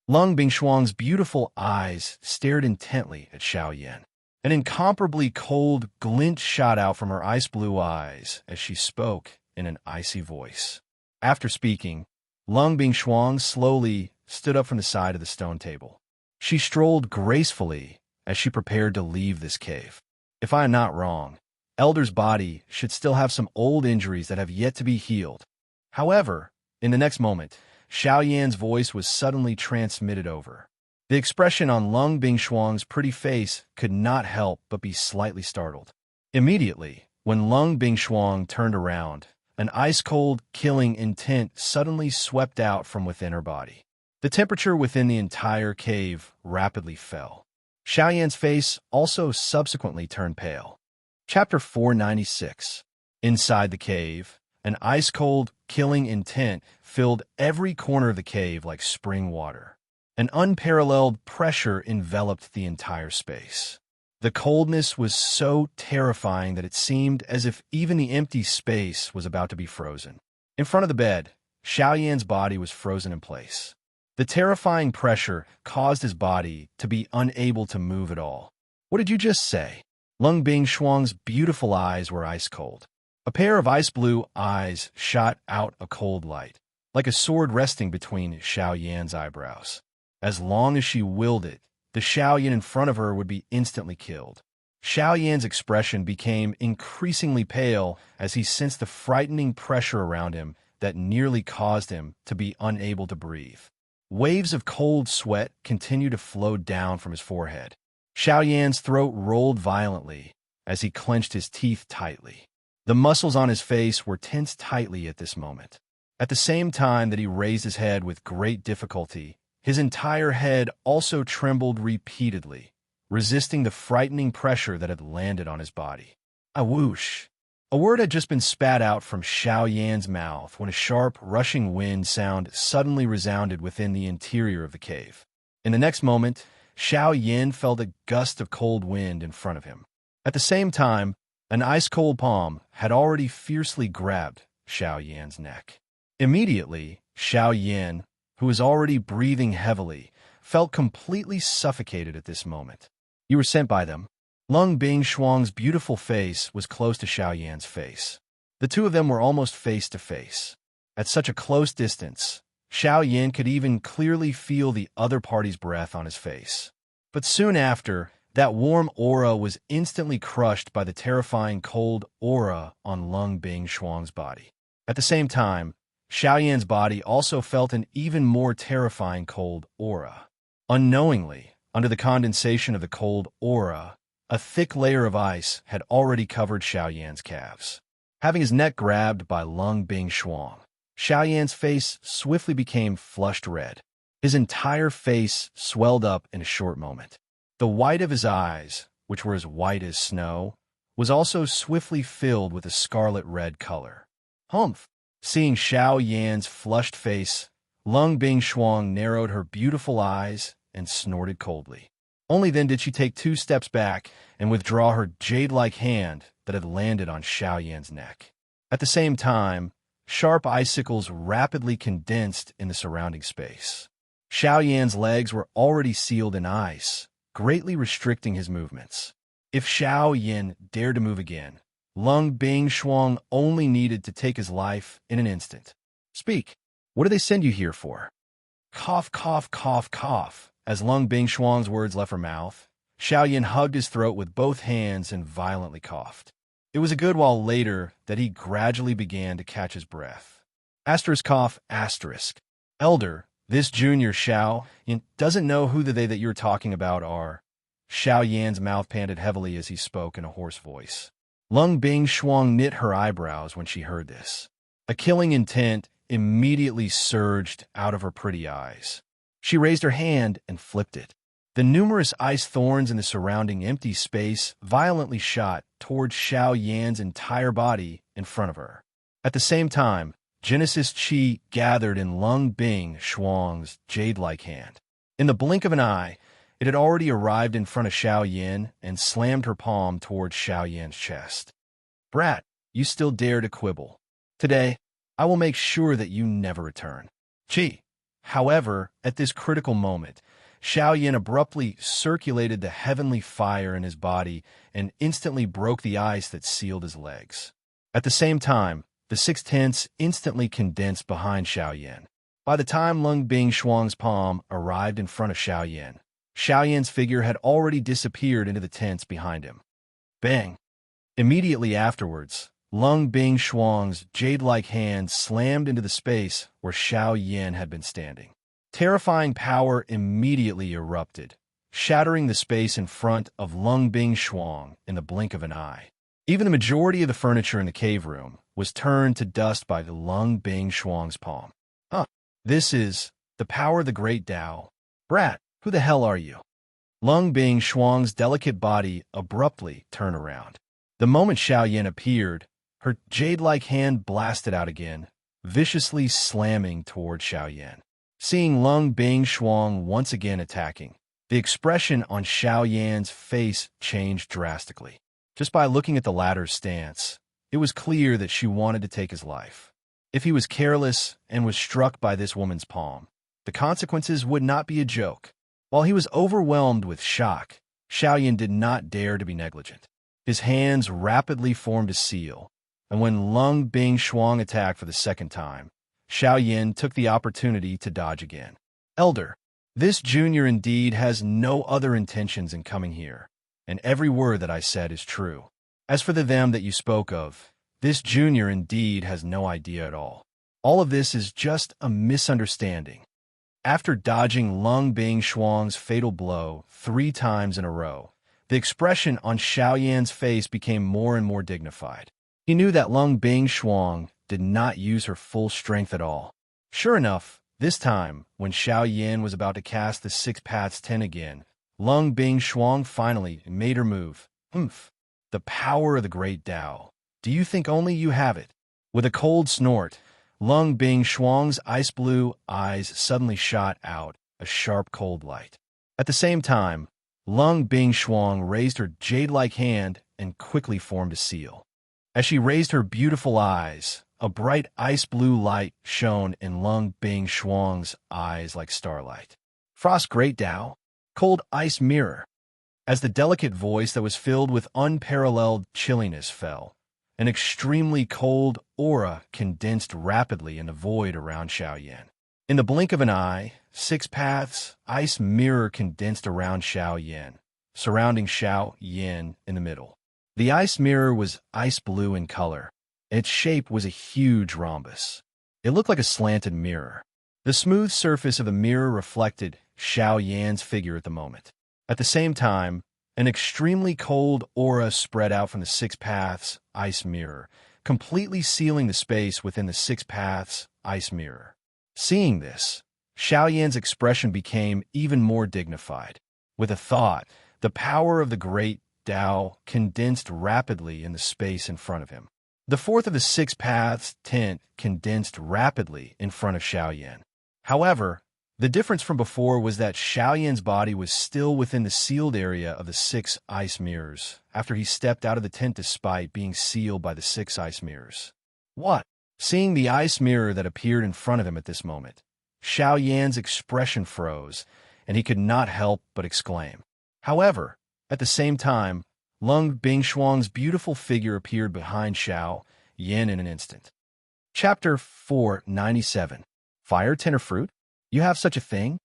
Lung Bingshuang's beautiful eyes stared intently at Xiao Yan. An incomparably cold glint shot out from her ice-blue eyes as she spoke in an icy voice. After speaking, Lung Bingshuang slowly stood up from the side of the stone table. She strolled gracefully as she prepared to leave this cave. If I am not wrong, Elder's body should still have some old injuries that have yet to be healed. However, in the next moment, Xiao Yan's voice was suddenly transmitted over. The expression on Lung Bingshuang's pretty face could not help but be slightly startled. Immediately, when Lung Bingshuang turned around, an ice-cold, killing intent suddenly swept out from within her body. The temperature within the entire cave rapidly fell. Xiao Yan's face also subsequently turned pale. Chapter 496. Inside the cave, an ice-cold, killing intent filled every corner of the cave like spring water. An unparalleled pressure enveloped the entire space. The coldness was so terrifying that it seemed as if even the empty space was about to be frozen. In front of the bed, Xiao Yan's body was frozen in place. The terrifying pressure caused his body to be unable to move at all. What did you just say? Lung Bingshuang's beautiful eyes were ice-cold. A pair of ice-blue eyes shot out a cold light, like a sword resting between Xiao Yan's eyebrows. As long as she willed it, the Xiao Yan in front of her would be instantly killed. Xiao Yan's expression became increasingly pale as he sensed the frightening pressure around him that nearly caused him to be unable to breathe. Waves of cold sweat continued to flow down from his forehead. Xiao Yan's throat rolled violently as he clenched his teeth tightly. The muscles on his face were tensed tightly at this moment. At the same time that he raised his head with great difficulty, his entire head also trembled repeatedly, resisting the frightening pressure that had landed on his body. Whoosh! A word had just been spat out from Xiao Yan's mouth when a sharp, rushing wind sound suddenly resounded within the interior of the cave. In the next moment, Xiao Yan felt a gust of cold wind in front of him. At the same time, an ice-cold palm had already fiercely grabbed Xiao Yan's neck. Immediately, Xiao Yan, who was already breathing heavily, felt completely suffocated at this moment. You were sent by them. Lung Bingshuang's beautiful face was close to Xiao Yan's face. The two of them were almost face to face. At such a close distance, Xiao Yan could even clearly feel the other party's breath on his face. But soon after, that warm aura was instantly crushed by the terrifying cold aura on Lung Bingshuang's body. At the same time, Xiao Yan's body also felt an even more terrifying cold aura. Unknowingly, under the condensation of the cold aura, a thick layer of ice had already covered Xiao Yan's calves. Having his neck grabbed by Lung Bingshuang, Xiao Yan's face swiftly became flushed red. His entire face swelled up in a short moment. The white of his eyes, which were as white as snow, was also swiftly filled with a scarlet red color. Humph! Seeing Xiao Yan's flushed face, Lung Bingshuang narrowed her beautiful eyes and snorted coldly. Only then did she take 2 steps back and withdraw her jade-like hand that had landed on Xiao Yan's neck. At the same time, sharp icicles rapidly condensed in the surrounding space. Xiao Yan's legs were already sealed in ice, greatly restricting his movements. If Xiao Yin dared to move again, Lung Bing Shuang only needed to take his life in an instant. Speak. What do they send you here for? Cough, cough, cough, cough. As Lung Bing Shuang's words left her mouth, Xiao Yin hugged his throat with both hands and violently coughed. It was a good while later that he gradually began to catch his breath. Asterisk cough, asterisk. Elder, this junior Xiao Yin doesn't know who the they that you're talking about are. Xiao Yan's mouth panted heavily as he spoke in a hoarse voice. Lung Bing Shuang knit her eyebrows when she heard this. A killing intent immediately surged out of her pretty eyes. She raised her hand and flipped it. The numerous ice thorns in the surrounding empty space violently shot towards Xiao Yan's entire body in front of her. At the same time, Genesis Qi gathered in Lung Bing Shuang's jade-like hand. In the blink of an eye, it had already arrived in front of Xiao Yan and slammed her palm towards Xiao Yan's chest. Brat, you still dare to quibble. Today, I will make sure that you never return. Qi. However, at this critical moment, Xiao Yan abruptly circulated the heavenly fire in his body and instantly broke the ice that sealed his legs. At the same time, the six tents instantly condensed behind Xiao Yan. By the time Lung Bing Shuang's palm arrived in front of Xiao Yan's figure had already disappeared into the tents behind him. Bang! Immediately afterwards, Lung Bing Shuang's jade-like hand slammed into the space where Xiao Yan had been standing. Terrifying power immediately erupted, shattering the space in front of Lung Bing Shuang in the blink of an eye. Even the majority of the furniture in the cave room was turned to dust by the Lung Bing Shuang's palm. This is the power of the great Tao. Brat, who the hell are you? Lung Bing Shuang's delicate body abruptly turned around. The moment Xiao Yan appeared, her jade-like hand blasted out again, viciously slamming toward Xiao Yan. Seeing Lung Bing Shuang once again attacking, the expression on Xiao Yan's face changed drastically. Just by looking at the latter's stance, it was clear that she wanted to take his life. If he was careless and was struck by this woman's palm, the consequences would not be a joke. While he was overwhelmed with shock, Xiao Yan did not dare to be negligent. His hands rapidly formed a seal, and when Lung Bing Shuang attacked for the second time, Xiao Yan took the opportunity to dodge again. Elder, this junior indeed has no other intentions in coming here, and every word that I said is true. As for the them that you spoke of, this junior indeed has no idea at all. All of this is just a misunderstanding. After dodging Lung Bing Shuang's fatal blow 3 times in a row, the expression on Xiao Yan's face became more and more dignified. He knew that Lung Bing Shuang did not use her full strength at all. Sure enough, this time, when Xiao Yan was about to cast the 6 paths 10 again, Lung Bing Shuang finally made her move. The power of the great Tao. Do you think only you have it? With a cold snort, Lung Bing Shuang's ice-blue eyes suddenly shot out a sharp cold light. At the same time, Lung Bing Shuang raised her jade-like hand and quickly formed a seal. As she raised her beautiful eyes, a bright ice-blue light shone in Lung Bing Shuang's eyes like starlight. Frost Great Tao, cold ice mirror. As the delicate voice that was filled with unparalleled chilliness fell, an extremely cold aura condensed rapidly in the void around Xiao Yan. In the blink of an eye, 6 paths ice mirror condensed around Xiao Yan, surrounding Xiao Yan in the middle. The ice mirror was ice blue in color. Its shape was a huge rhombus. It looked like a slanted mirror. The smooth surface of the mirror reflected Xiao Yan's figure at the moment. At the same time, an extremely cold aura spread out from the 6 paths ice mirror, completely sealing the space within the 6 paths ice mirror. Seeing this, Xiao Yan's expression became even more dignified. With a thought, the power of the great Tao condensed rapidly in the space in front of him. The 4th of the 6 paths tent condensed rapidly in front of Xiao Yan. However, the difference from before was that Xiao Yan's body was still within the sealed area of the 6 ice mirrors after he stepped out of the tent despite being sealed by the 6 ice mirrors. What? Seeing the ice mirror that appeared in front of him at this moment, Xiao Yan's expression froze, and he could not help but exclaim. However, at the same time, Lung Bingshuang's beautiful figure appeared behind Xiao Yin in an instant. Chapter 497. Fire Tenderfruit? You have such a thing?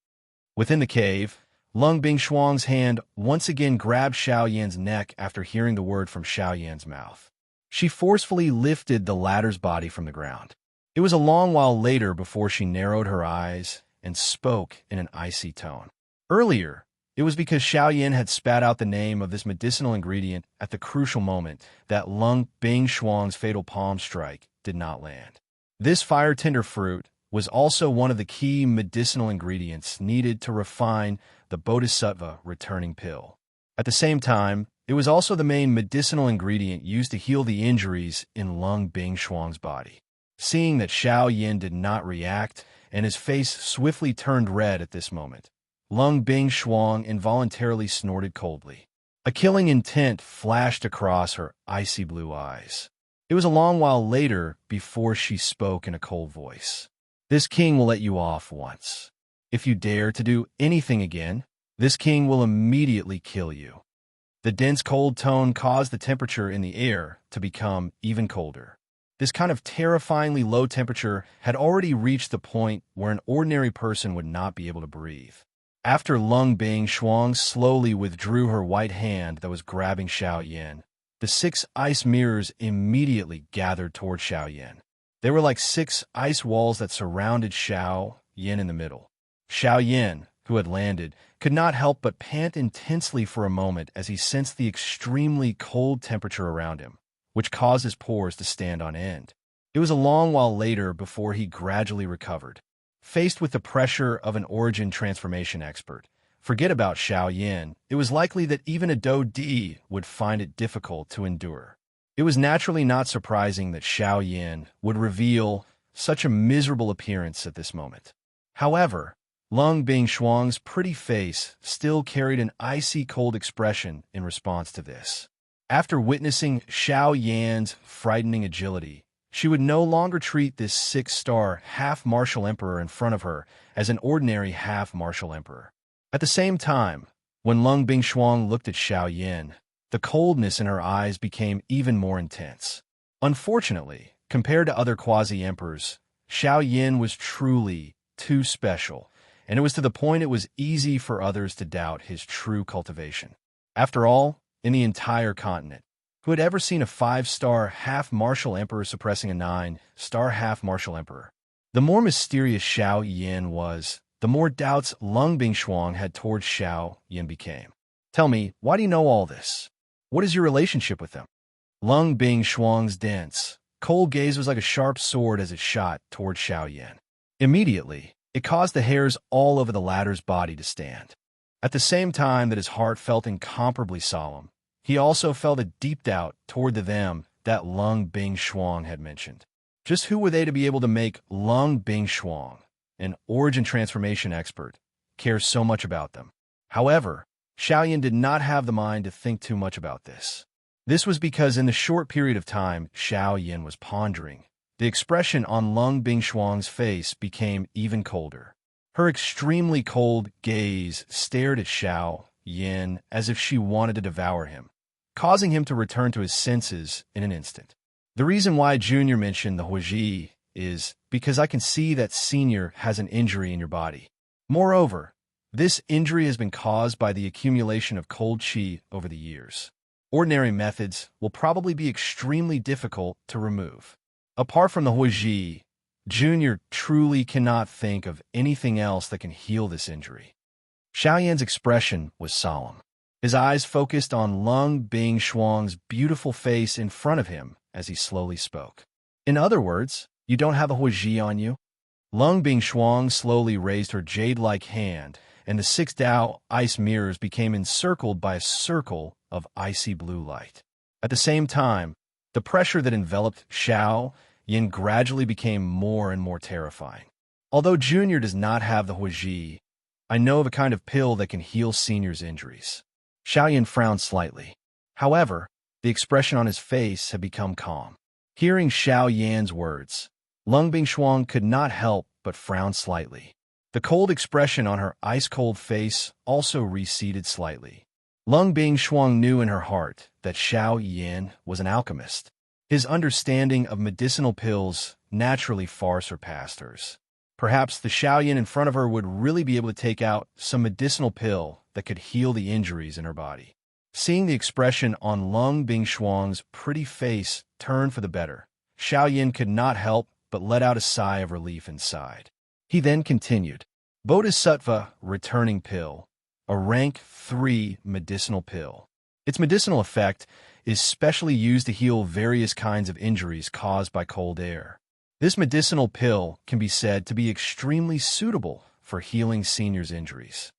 Within the cave, Lung Bingshuang's hand once again grabbed Xiao Yan's neck after hearing the word from Xiao Yan's mouth. She forcefully lifted the latter's body from the ground. It was a long while later before she narrowed her eyes and spoke in an icy tone. Earlier, it was because Xiao Yan had spat out the name of this medicinal ingredient at the crucial moment that Lung Bingshuang's fatal palm strike did not land. This fire tender fruit was also one of the key medicinal ingredients needed to refine the Bodhisattva returning pill. At the same time, it was also the main medicinal ingredient used to heal the injuries in Lung Bingshuang's body. Seeing that Xiao Yin did not react, and his face swiftly turned red at this moment, Lung Bingshuang involuntarily snorted coldly. A killing intent flashed across her icy blue eyes. It was a long while later before she spoke in a cold voice. This king will let you off once. If you dare to do anything again, this king will immediately kill you. The dense cold tone caused the temperature in the air to become even colder. This kind of terrifyingly low temperature had already reached the point where an ordinary person would not be able to breathe. After Lung Bingshuang slowly withdrew her white hand that was grabbing Xiao Yin, the 6 ice mirrors immediately gathered toward Xiao Yin. They were like 6 ice walls that surrounded Xiao Yin in the middle. Xiao Yin, who had landed, could not help but pant intensely for a moment as he sensed the extremely cold temperature around him, which caused his pores to stand on end. It was a long while later before he gradually recovered. Faced with the pressure of an origin transformation expert, forget about Xiao Yin, it was likely that even a Do Di would find it difficult to endure. It was naturally not surprising that Xiao Yin would reveal such a miserable appearance at this moment. However, Lung Bingshuang's pretty face still carried an icy cold expression in response to this. After witnessing Xiao Yan's frightening agility, she would no longer treat this 6-star half-martial emperor in front of her as an ordinary half-martial emperor. At the same time, when Lung Bingshuang looked at Xiao Yin, the coldness in her eyes became even more intense. Unfortunately, compared to other quasi-emperors, Xiao Yin was truly too special, and it was to the point it was easy for others to doubt his true cultivation. After all, in the entire continent, who had ever seen a 5-star half-martial emperor suppressing a 9-star half-martial emperor? The more mysterious Xiao Yin was, the more doubts Lung Bingshuang had towards Xiao Yin became. Tell me, why do you know all this? What is your relationship with them? Lung Bingshuang's dense, cold gaze was like a sharp sword as it shot toward Xiao Yin. Immediately, it caused the hairs all over the latter's body to stand. At the same time that his heart felt incomparably solemn, he also felt a deep doubt toward the them that Lung Bingshuang had mentioned. Just who were they to be able to make Lung Bingshuang, an origin transformation expert, care so much about them? However, Xiao Yin did not have the mind to think too much about this. This was because in the short period of time Xiao Yin was pondering, the expression on Lung Bingshuang's face became even colder. Her extremely cold gaze stared at Xiao Yin as if she wanted to devour him, causing him to return to his senses in an instant. The reason why Junior mentioned the Huiji is because I can see that Senior has an injury in your body. Moreover, this injury has been caused by the accumulation of cold qi over the years. Ordinary methods will probably be extremely difficult to remove. Apart from the Huiji, Junior truly cannot think of anything else that can heal this injury. Xiao Yan's expression was solemn. His eyes focused on Lung Bingshuang's beautiful face in front of him as he slowly spoke. In other words, you don't have a Huiji on you? Lung Bingshuang slowly raised her jade-like hand, and the 6 Dao ice mirrors became encircled by a circle of icy blue light. At the same time, the pressure that enveloped Xiao Yin gradually became more and more terrifying. Although Junior does not have the Huiji, I know of a kind of pill that can heal Senior's injuries. Xiao Yin frowned slightly. However, the expression on his face had become calm. Hearing Xiao Yan's words, Lung Bingshuang could not help but frown slightly. The cold expression on her ice-cold face also receded slightly. Lung Bingshuang knew in her heart that Xiao Yin was an alchemist. His understanding of medicinal pills naturally far surpassed hers. Perhaps the Xiao Yin in front of her would really be able to take out some medicinal pill that could heal the injuries in her body. Seeing the expression on Lung Bingshuang's pretty face turn for the better, Xiao Yin could not help but let out a sigh of relief inside. He then continued, Bodhisattva Returning Pill, a rank 3 medicinal pill. Its medicinal effect is specially used to heal various kinds of injuries caused by cold air. This medicinal pill can be said to be extremely suitable for healing seniors' injuries.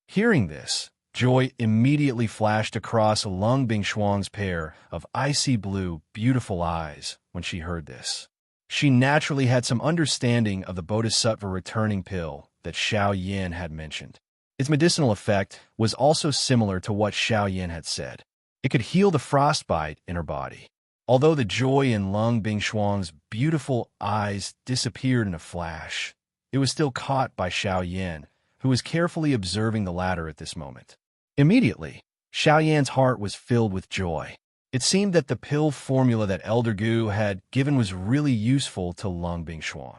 Hearing this, joy immediately flashed across Lung Bingshuang's pair of icy blue, beautiful eyes when she heard this. She naturally had some understanding of the Bodhisattva returning pill that Xiao Yin had mentioned. Its medicinal effect was also similar to what Xiao Yin had said. It could heal the frostbite in her body. Although the joy in Lung Bingshuang's beautiful eyes disappeared in a flash, it was still caught by Xiao Yin, who was carefully observing the latter at this moment. Immediately, Xiao Yan's heart was filled with joy. It seemed that the pill formula that Elder Gu had given was really useful to Lung Bingshuang.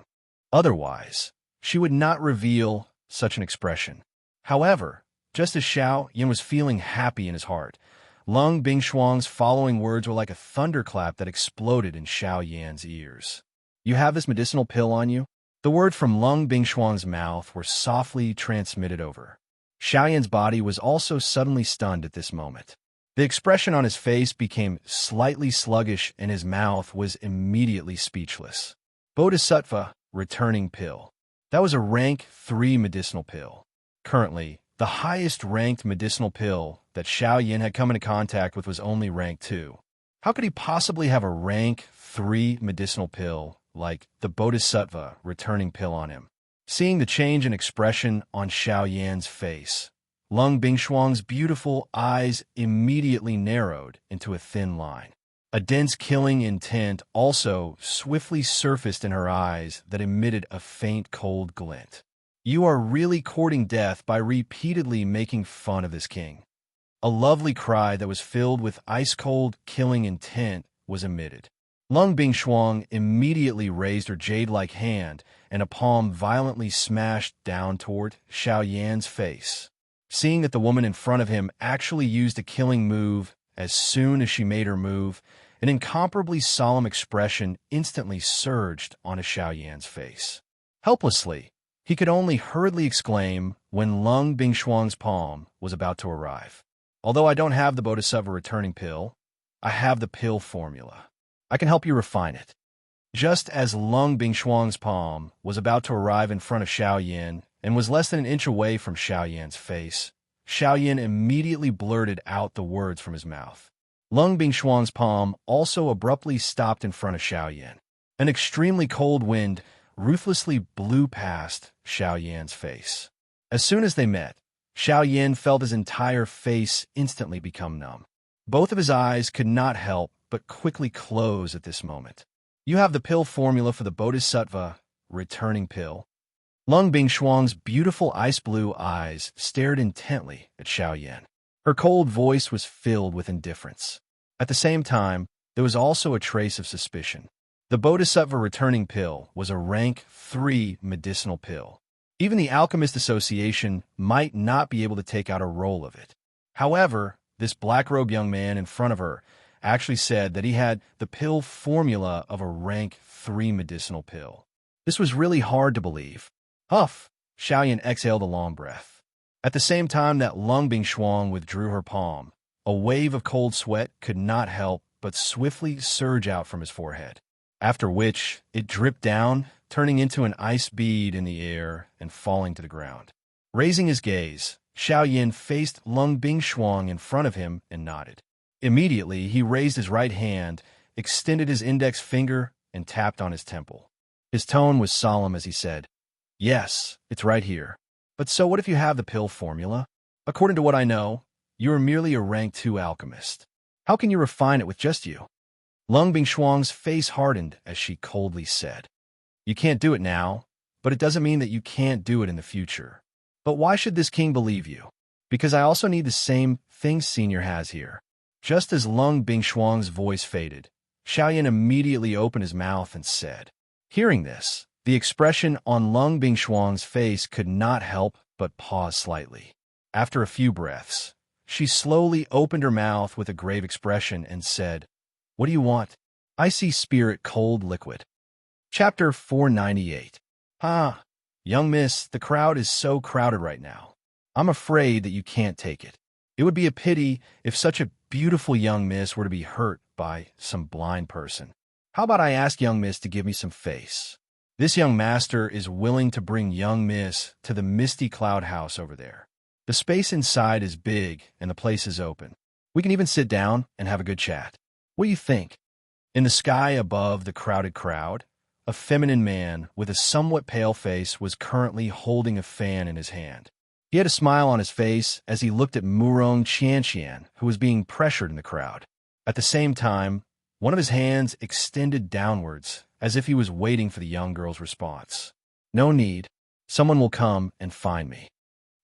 Otherwise, she would not reveal such an expression. However, just as Xiao Yin was feeling happy in his heart, Lung Bingshuang's following words were like a thunderclap that exploded in Xiao Yan's ears. You have this medicinal pill on you? The words from Lung Bingshuang's mouth were softly transmitted over. Xiao Yan's body was also suddenly stunned at this moment. The expression on his face became slightly sluggish and his mouth was immediately speechless. Bodhisattva Returning Pill. That was a rank 3 medicinal pill. Currently, the highest-ranked medicinal pill that Xiao Yin had come into contact with was only rank 2. How could he possibly have a rank 3 medicinal pill like the Bodhisattva Returning Pill on him? Seeing the change in expression on Xiao Yan's face, Lung Bingshuang's beautiful eyes immediately narrowed into a thin line. A dense killing intent also swiftly surfaced in her eyes that emitted a faint cold glint. You are really courting death by repeatedly making fun of this king. A lovely cry that was filled with ice-cold killing intent was emitted. Lung Bingshuang immediately raised her jade-like hand, and a palm violently smashed down toward Xiao Yan's face. Seeing that the woman in front of him actually used a killing move as soon as she made her move, an incomparably solemn expression instantly surged onto Xiao Yan's face. Helplessly, he could only hurriedly exclaim when Lung Bingshuang's palm was about to arrive. Although I don't have the Bodhisattva returning pill, I have the pill formula. I can help you refine it. Just as Lung Bingshuang's palm was about to arrive in front of Xiao Yin and was less than an inch away from Xiao Yan's face, Xiao Yin immediately blurted out the words from his mouth. Lung Bingshuang's palm also abruptly stopped in front of Xiao Yin. An extremely cold wind ruthlessly blew past Xiao Yan's face. As soon as they met, Xiao Yin felt his entire face instantly become numb. Both of his eyes could not help but quickly close at this moment. You have the pill formula for the Bodhisattva returning pill. Lung Bingshuang's beautiful ice blue eyes stared intently at Xiao Yin. Her cold voice was filled with indifference. At the same time, there was also a trace of suspicion. The Bodhisattva returning pill was a rank 3 medicinal pill. Even the Alchemist Association might not be able to take out a roll of it. However, this black-robed young man in front of her actually said that he had the pill formula of a rank 3 medicinal pill. This was really hard to believe. Huff! Xiao Yin exhaled a long breath. At the same time that Lung Bingshuang withdrew her palm, a wave of cold sweat could not help but swiftly surge out from his forehead. After which, it dripped down, turning into an ice bead in the air and falling to the ground. Raising his gaze, Xiao Yin faced Lung Bingshuang in front of him and nodded. Immediately, he raised his right hand, extended his index finger, and tapped on his temple. His tone was solemn as he said, "Yes, it's right here. But so what if you have the pill formula? According to what I know, you are merely a rank 2 alchemist. How can you refine it with just you?" Lung Bingshuang's face hardened as she coldly said, "You can't do it now, but it doesn't mean that you can't do it in the future. But why should this king believe you? Because I also need the same thing Senior has here. Just as Lung Bingshuang's voice faded, Xiaoyan immediately opened his mouth and said. Hearing this, the expression on Lung Bingshuang's face could not help but pause slightly. After a few breaths, she slowly opened her mouth with a grave expression and said, "What do you want?" Icy Spirit Cold Liquid. Chapter 498. Young miss, the crowd is so crowded right now. I'm afraid that you can't take it. It would be a pity if such a beautiful young miss were to be hurt by some blind person. How about I ask young miss to give me some face? This young master is willing to bring young miss to the misty cloud house over there. The space inside is big and the place is open. We can even sit down and have a good chat. What do you think? In the sky above the crowded crowd, a feminine man with a somewhat pale face was currently holding a fan in his hand. He had a smile on his face as he looked at Murong Qianqian, who was being pressured in the crowd. At the same time, one of his hands extended downwards, as if he was waiting for the young girl's response. No need. Someone will come and find me.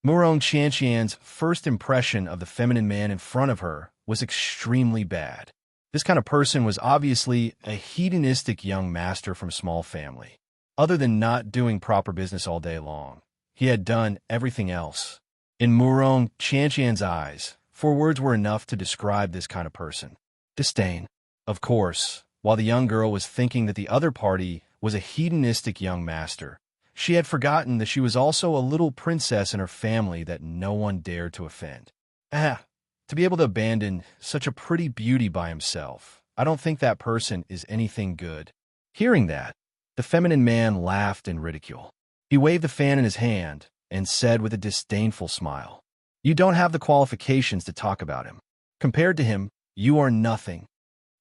Murong Qianqian's first impression of the feminine man in front of her was extremely bad. This kind of person was obviously a hedonistic young master from a small family. Other than not doing proper business all day long, he had done everything else. In Murong Qianqian's eyes, 4 words were enough to describe this kind of person. Disdain. Of course, while the young girl was thinking that the other party was a hedonistic young master, she had forgotten that she was also a little princess in her family that no one dared to offend. To be able to abandon such a pretty beauty by himself, I don't think that person is anything good. Hearing that, the feminine man laughed in ridicule. He waved the fan in his hand and said with a disdainful smile, "You don't have the qualifications to talk about him. Compared to him, you are nothing."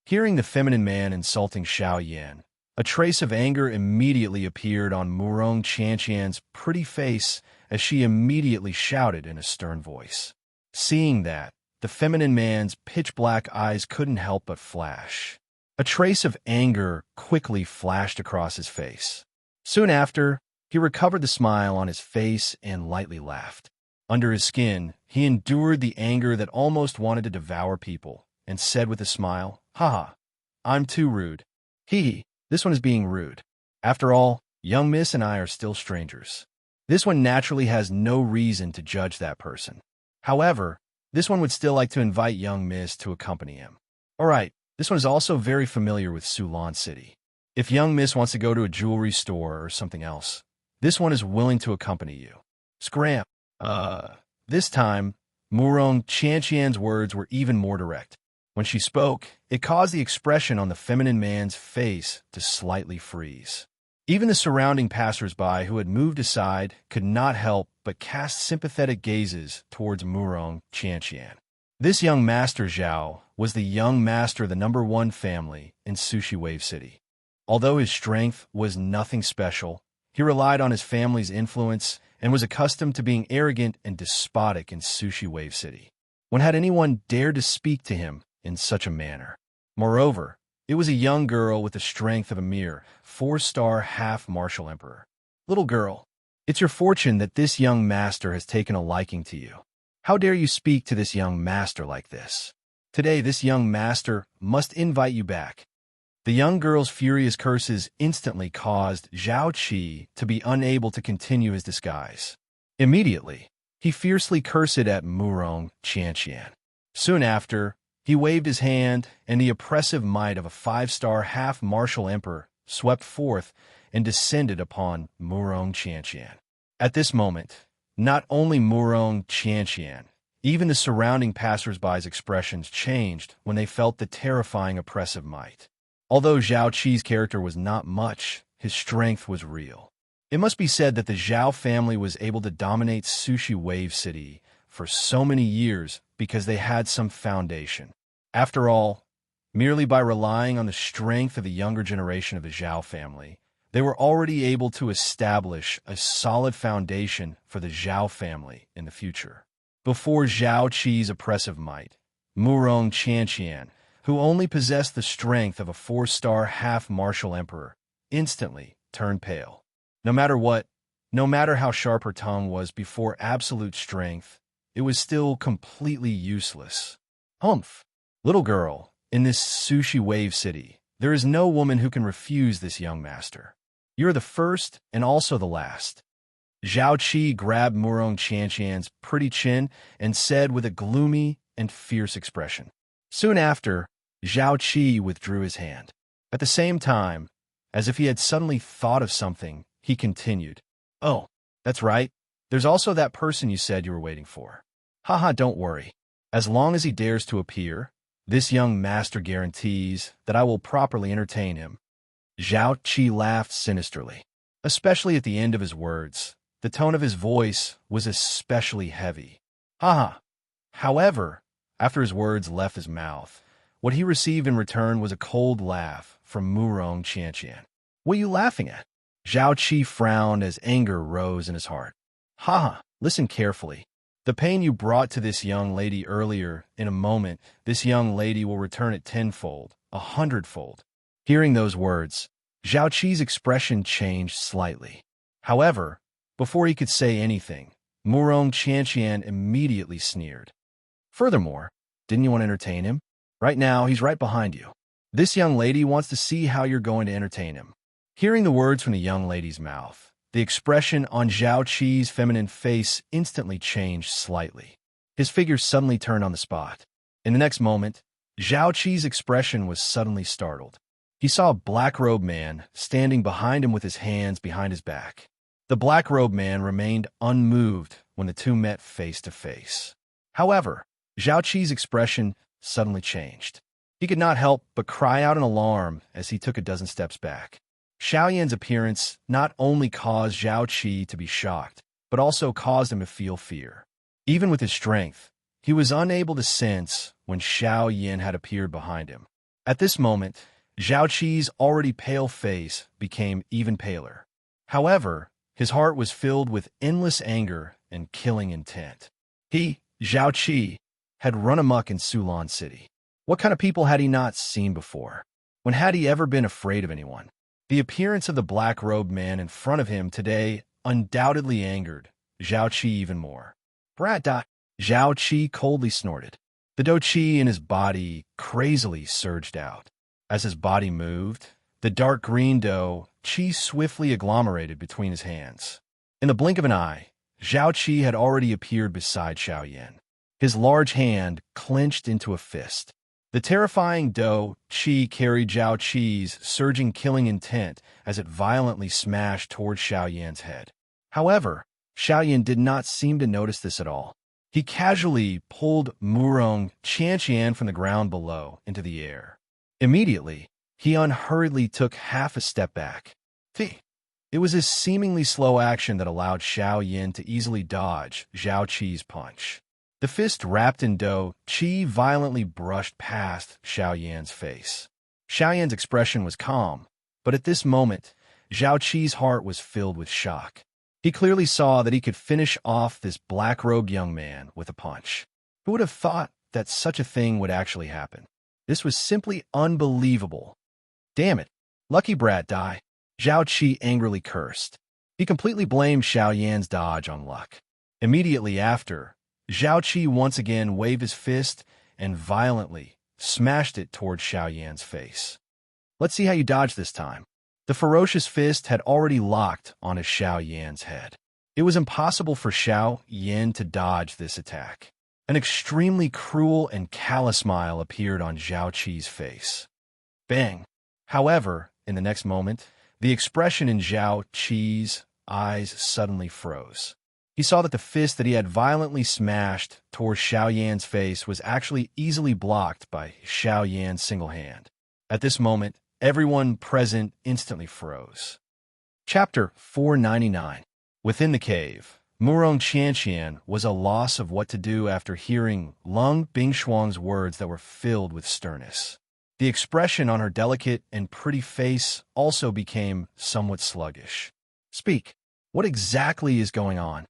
Hearing the feminine man insulting Xiaoyan, a trace of anger immediately appeared on Murong Qianqian's pretty face as she immediately shouted in a stern voice. Seeing that, the feminine man's pitch-black eyes couldn't help but flash. A trace of anger quickly flashed across his face. Soon after, he recovered the smile on his face and lightly laughed. Under his skin, he endured the anger that almost wanted to devour people, and said with a smile, "Haha, I'm too rude. This one is being rude. After all, young miss and I are still strangers. This one naturally has no reason to judge that person. However, this one would still like to invite young miss to accompany him. Alright, this one is also very familiar with Sulan City. If young miss wants to go to a jewelry store or something else, this one is willing to accompany you." Scram. This time, Murong Qianqian's words were even more direct. When she spoke, it caused the expression on the feminine man's face to slightly freeze. Even the surrounding passers-by who had moved aside could not help but cast sympathetic gazes towards Murong Qianqian. This young master Zhao was the young master of the #1 family in Sushi Wave City. Although his strength was nothing special, he relied on his family's influence and was accustomed to being arrogant and despotic in Sushi Wave City. When had anyone dared to speak to him in such a manner? Moreover, it was a young girl with the strength of a mere 4-star half-martial emperor. Little girl, it's your fortune that this young master has taken a liking to you. How dare you speak to this young master like this? Today, this young master must invite you back. The young girl's furious curses instantly caused Zhao Qi to be unable to continue his disguise. Immediately, he fiercely cursed at Murong Qianqian. Soon after, he waved his hand, and the oppressive might of a 5-star half-martial emperor swept forth and descended upon Murong Qianqian. At this moment, not only Murong Qianqian, even the surrounding passers-by's expressions changed when they felt the terrifying oppressive might. Although Zhao Qi's character was not much, his strength was real. It must be said that the Zhao family was able to dominate Sushi Wave City for so many years because they had some foundation. After all, merely by relying on the strength of the younger generation of the Zhao family, they were already able to establish a solid foundation for the Zhao family in the future. Before Zhao Qi's oppressive might, Murong Qianqian, who only possessed the strength of a 4-star half-martial emperor, instantly turned pale. No matter how sharp her tongue was before absolute strength, it was still completely useless. Humph. Little girl, in this sushi wave city, there is no woman who can refuse this young master. You're the first and also the last. Zhao Qi grabbed Murong Qianqian's pretty chin and said with a gloomy and fierce expression. Soon after, Zhao Qi withdrew his hand. At the same time, as if he had suddenly thought of something, he continued. Oh, that's right. There's also that person you said you were waiting for. Haha, don't worry. As long as he dares to appear, this young master guarantees that I will properly entertain him. Zhao Qi laughed sinisterly, especially at the end of his words. The tone of his voice was especially heavy. Haha. However, after his words left his mouth, what he received in return was a cold laugh from Murong Qianqian. What are you laughing at? Zhao Qi frowned as anger rose in his heart. Haha, listen carefully. The pain you brought to this young lady earlier, in a moment, this young lady will return it tenfold, 100-fold. Hearing those words, Zhao Qi's expression changed slightly. However, before he could say anything, Murong Qianqian immediately sneered. Furthermore, didn't you want to entertain him? Right now, he's right behind you. This young lady wants to see how you're going to entertain him. Hearing the words from the young lady's mouth, the expression on Zhao Qi's feminine face instantly changed slightly. His figure suddenly turned on the spot. In the next moment, Zhao Qi's expression was suddenly startled. He saw a black-robed man standing behind him with his hands behind his back. The black-robed man remained unmoved when the two met face to face. However, Zhao Qi's expression suddenly changed. He could not help but cry out in alarm as he took a dozen steps back. Xiao Yan's appearance not only caused Zhao Qi to be shocked, but also caused him to feel fear. Even with his strength, he was unable to sense when Xiao Yan had appeared behind him. At this moment, Zhao Qi's already pale face became even paler. However, his heart was filled with endless anger and killing intent. He, Zhao Qi, had run amok in Sulan City. What kind of people had he not seen before? When had he ever been afraid of anyone? The appearance of the black-robed man in front of him today undoubtedly angered Zhao Qi even more. Brat. Zhao Qi coldly snorted. The do qi in his body crazily surged out. As his body moved, the dark green dough qi swiftly agglomerated between his hands. In the blink of an eye, Zhao Qi had already appeared beside Xiao Yan. His large hand clenched into a fist. The terrifying dough qi carried Zhao Qi's surging killing intent as it violently smashed toward Xiao Yan's head. However, Xiao Yan did not seem to notice this at all. He casually pulled Murong Qianqian from the ground below into the air. Immediately, he unhurriedly took half a step back. It was his seemingly slow action that allowed Xiao Yan to easily dodge Zhao Qi's punch. The fist wrapped in dough qi violently brushed past Xiao Yan's face. Xiao Yan's expression was calm, but at this moment, Zhao Qi's heart was filled with shock. He clearly saw that he could finish off this black-robed young man with a punch. Who would have thought that such a thing would actually happen? This was simply unbelievable. Damn it, lucky brat die. Zhao Qi angrily cursed. He completely blamed Xiao Yan's dodge on luck. Immediately after, Zhao Qi once again waved his fist and violently smashed it toward Xiao Yan's face. Let's see how you dodge this time. The ferocious fist had already locked onto Xiao Yan's head. It was impossible for Xiao Yan to dodge this attack. An extremely cruel and callous smile appeared on Zhao Qi's face. Bang! However, in the next moment, the expression in Zhao Qi's eyes suddenly froze. He saw that the fist that he had violently smashed toward Xiao Yan's face was actually easily blocked by Xiao Yan's single hand. At this moment, everyone present instantly froze. Chapter 499. Within the cave, Murong Qianqian was a loss of what to do after hearing Lung Bingshuang's words that were filled with sternness. The expression on her delicate and pretty face also became somewhat sluggish. Speak. What exactly is going on?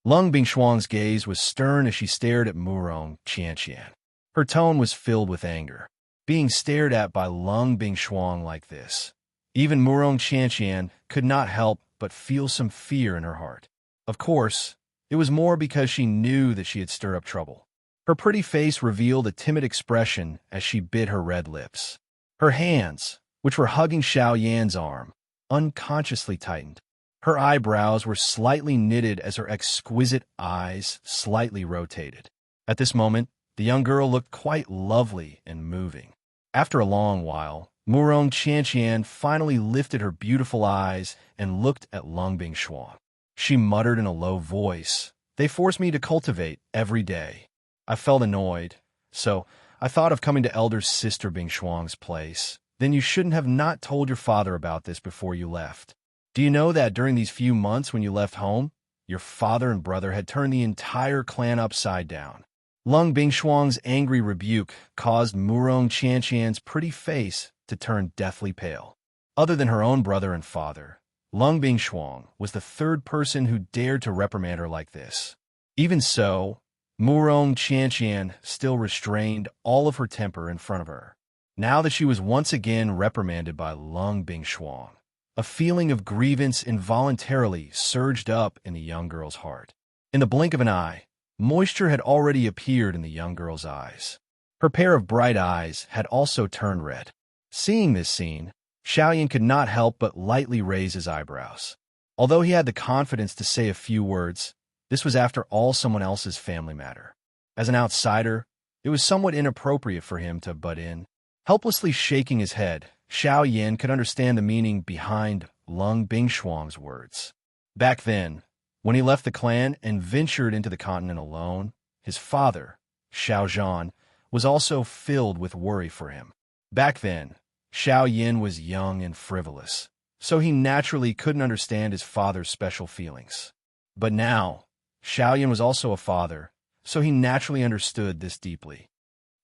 Lung Bingshuang's gaze was stern as she stared at Murong Qianqian. Her tone was filled with anger. Being stared at by Lung Bingshuang like this, even Murong Qianqian could not help but feel some fear in her heart. Of course, it was more because she knew that she had stirred up trouble. Her pretty face revealed a timid expression as she bit her red lips. Her hands, which were hugging Xiao Yan's arm, unconsciously tightened. Her eyebrows were slightly knitted as her exquisite eyes slightly rotated. At this moment, the young girl looked quite lovely and moving. After a long while, Murong Qianqian finally lifted her beautiful eyes and looked at Lung Bingshuang. She muttered in a low voice, "They force me to cultivate every day." I felt annoyed, so I thought of coming to elder sister Bingshuang's place. "Then you shouldn't have not told your father about this before you left. Do you know that during these few months when you left home, your father and brother had turned the entire clan upside down?" Lung Bingshuang's angry rebuke caused Murong Qianqian's pretty face to turn deathly pale. Other than her own brother and father, Lung Bingshuang was the third person who dared to reprimand her like this. Even so, Murong Qianqian still restrained all of her temper in front of her. Now that she was once again reprimanded by Lung Bingshuang, a feeling of grievance involuntarily surged up in the young girl's heart. In the blink of an eye, moisture had already appeared in the young girl's eyes. Her pair of bright eyes had also turned red. Seeing this scene, Xiaoyan could not help but lightly raise his eyebrows. Although he had the confidence to say a few words, this was after all someone else's family matter. As an outsider, it was somewhat inappropriate for him to butt in. Helplessly shaking his head, Xiaoyan could understand the meaning behind Lung Bingshuang's words. Back then, when he left the clan and ventured into the continent alone, his father, Xiao Zhan, was also filled with worry for him. Back then, Xiao Yin was young and frivolous, so he naturally couldn't understand his father's special feelings. But now, Xiao Yin was also a father, so he naturally understood this deeply.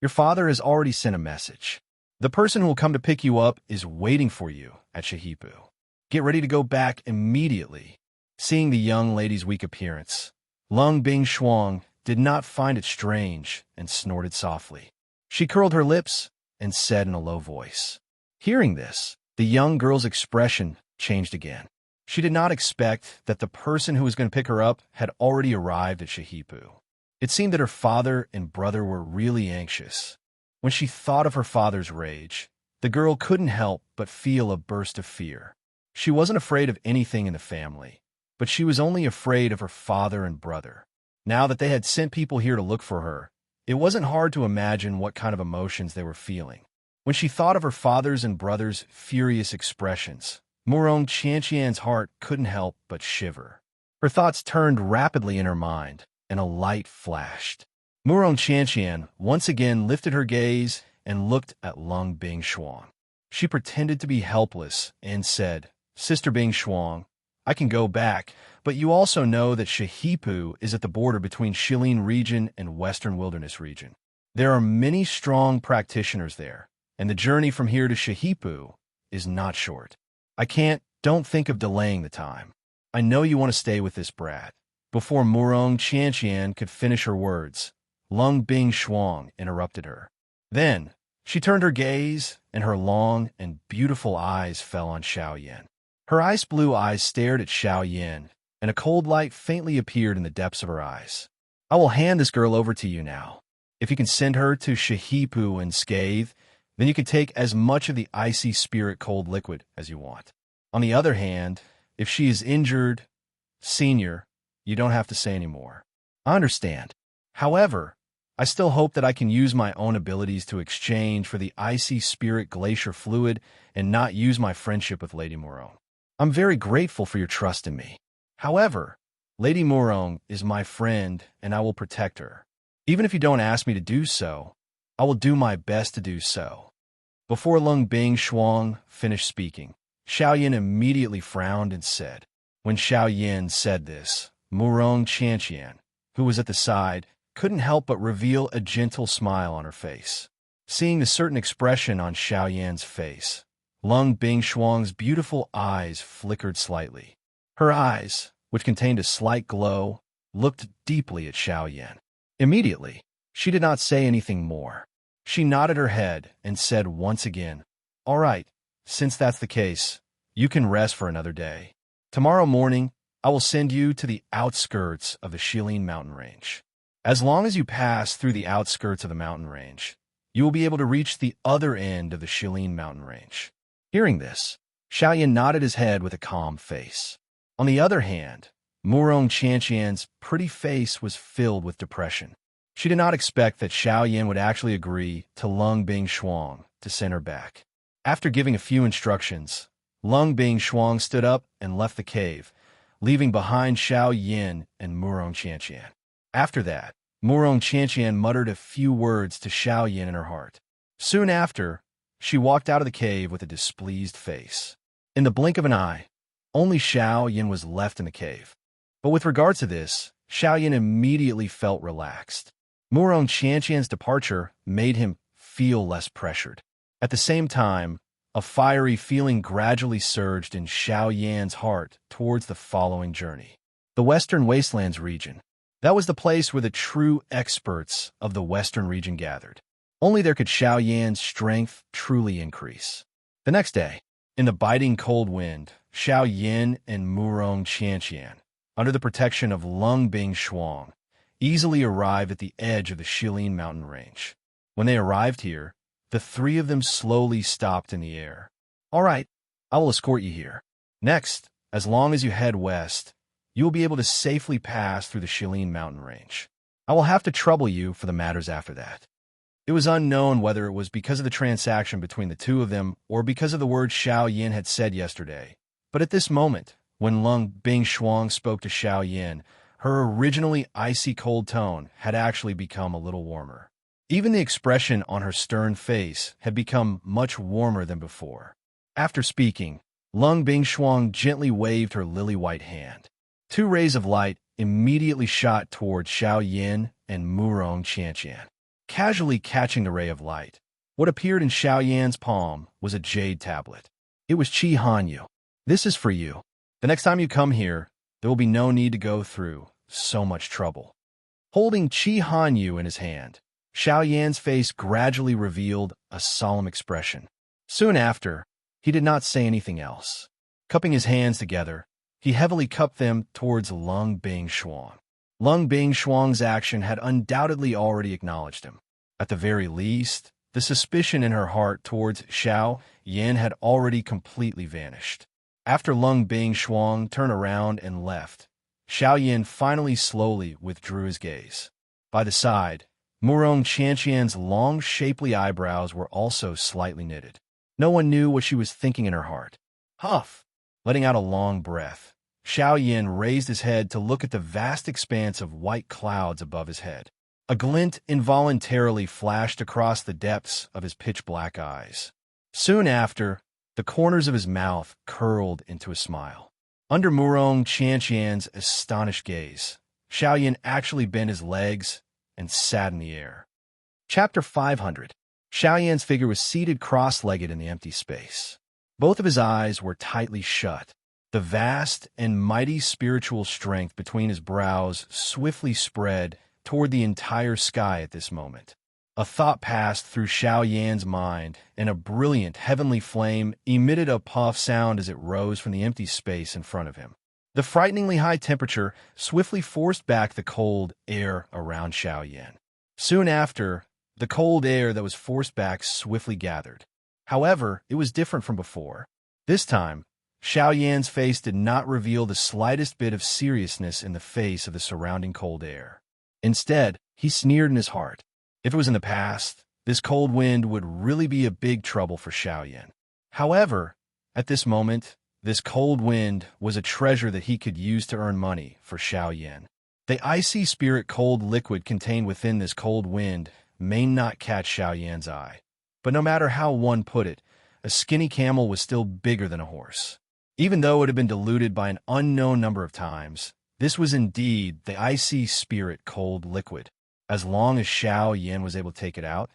Your father has already sent a message. The person who will come to pick you up is waiting for you at Shahipu. Get ready to go back immediately. Seeing the young lady's weak appearance, Lung Bingshuang did not find it strange and snorted softly. She curled her lips and said in a low voice. Hearing this, the young girl's expression changed again. She did not expect that the person who was going to pick her up had already arrived at Shahipu. It seemed that her father and brother were really anxious. When she thought of her father's rage, the girl couldn't help but feel a burst of fear. She wasn't afraid of anything in the family, but she was only afraid of her father and brother. Now that they had sent people here to look for her, it wasn't hard to imagine what kind of emotions they were feeling. When she thought of her father's and brother's furious expressions, Murong Qianqian's heart couldn't help but shiver. Her thoughts turned rapidly in her mind, and a light flashed. Murong Qianqian once again lifted her gaze and looked at Lung Bingshuang. She pretended to be helpless and said, "Sister Bingshuang, I can go back, but you also know that Shahipu is at the border between Shilin region and Western Wilderness region. There are many strong practitioners there, and the journey from here to Shahipu is not short. Don't think of delaying the time. I know you want to stay with this brat." Before Murong Qianqian could finish her words, Lung Bingshuang interrupted her. Then, she turned her gaze, and her long and beautiful eyes fell on Xiao Yan. Her ice blue eyes stared at Xiao Yan, and a cold light faintly appeared in the depths of her eyes. "I will hand this girl over to you now. If you can send her to Shahipu unscathed, then you can take as much of the icy spirit cold liquid as you want. On the other hand, if she is injured, senior, you don't have to say any more. I understand. However, I still hope that I can use my own abilities to exchange for the icy spirit glacier fluid and not use my friendship with Lady Murong. I'm very grateful for your trust in me. However, Lady Murong is my friend and I will protect her. Even if you don't ask me to do so, I will do my best to do so." Before Lung Bingshuang finished speaking, Xiao Yin immediately frowned and said. When Xiao Yin said this, Murong Qianqian, who was at the side, couldn't help but reveal a gentle smile on her face. Seeing the certain expression on Xiao Yan's face, Lung Bingshuang's beautiful eyes flickered slightly. Her eyes, which contained a slight glow, looked deeply at Xiao Yan. Immediately, she did not say anything more. She nodded her head and said once again, "All right, since that's the case, you can rest for another day. Tomorrow morning, I will send you to the outskirts of the Shilin mountain range. As long as you pass through the outskirts of the mountain range, you will be able to reach the other end of the Shilin mountain range. Hearing this, Xiaoyan nodded his head with a calm face. On the other hand, Murong Qianqian's pretty face was filled with depression. She did not expect that Xiaoyan would actually agree to Lung Bingshuang to send her back. After giving a few instructions, Lung Bingshuang stood up and left the cave, leaving behind Xiaoyan and Murong Qianqian. After that, Murong Qianqian muttered a few words to Xiaoyan in her heart. Soon after, she walked out of the cave with a displeased face. In the blink of an eye, only Xiaoyan was left in the cave. But with regards to this, Xiaoyan immediately felt relaxed. Murong Qianqian's departure made him feel less pressured. At the same time, a fiery feeling gradually surged in Xiaoyan's heart towards the following journey. The Western Wastelands region. That was the place where the true experts of the Western region gathered. Only there could Xiaoyan's strength truly increase. The next day, in the biting cold wind, Xiaoyan and Murong Qianqian, under the protection of Lung Bingshuang, easily arrived at the edge of the Shilin mountain range. When they arrived here, the three of them slowly stopped in the air. All right, I will escort you here. Next, as long as you head west, you will be able to safely pass through the Shilin mountain range. I will have to trouble you for the matters after that. It was unknown whether it was because of the transaction between the two of them or because of the words Xiaoyan had said yesterday. But at this moment, when Lung Bingshuang spoke to Xiaoyan, her originally icy cold tone had actually become a little warmer. Even the expression on her stern face had become much warmer than before. After speaking, Lung Bingshuang gently waved her lily-white hand. Two rays of light immediately shot towards Xiaoyan and Murong Qianqian. Casually catching the ray of light, what appeared in Xiaoyan's palm was a jade tablet. It was Qi Hanyu. This is for you. The next time you come here, there will be no need to go through so much trouble. Holding Qi Hanyu in his hand, Xiaoyan's face gradually revealed a solemn expression. Soon after, he did not say anything else. Cupping his hands together, he heavily cupped them towards Lung Bingshuang. Lung Bingshuang's action had undoubtedly already acknowledged him. At the very least, the suspicion in her heart towards Xiaoyan had already completely vanished. After Lung Bingshuang turned around and left, Xiaoyan finally slowly withdrew his gaze. By the side, Murong Qianqian's long, shapely eyebrows were also slightly knitted. No one knew what she was thinking in her heart. Huff! Letting out a long breath, Xiaoyan raised his head to look at the vast expanse of white clouds above his head. A glint involuntarily flashed across the depths of his pitch-black eyes. Soon after, the corners of his mouth curled into a smile. Under Murong Qianqian's astonished gaze, Xiaoyan actually bent his legs and sat in the air. Chapter 500. Xiaoyan's figure was seated cross-legged in the empty space. Both of his eyes were tightly shut. The vast and mighty spiritual strength between his brows swiftly spread toward the entire sky at this moment. A thought passed through Xiaoyan's mind, and a brilliant heavenly flame emitted a puff sound as it rose from the empty space in front of him. The frighteningly high temperature swiftly forced back the cold air around Xiaoyan. Soon after, the cold air that was forced back swiftly gathered. However, it was different from before. This time, Xiaoyan's face did not reveal the slightest bit of seriousness in the face of the surrounding cold air. Instead, he sneered in his heart. If it was in the past, this cold wind would really be a big trouble for Xiaoyan. However, at this moment, this cold wind was a treasure that he could use to earn money for Xiaoyan. The icy spirit cold liquid contained within this cold wind may not catch Xiaoyan's eye. But no matter how one put it, a skinny camel was still bigger than a horse. Even though it had been diluted by an unknown number of times, this was indeed the icy spirit cold liquid. As long as Xiaoyan was able to take it out,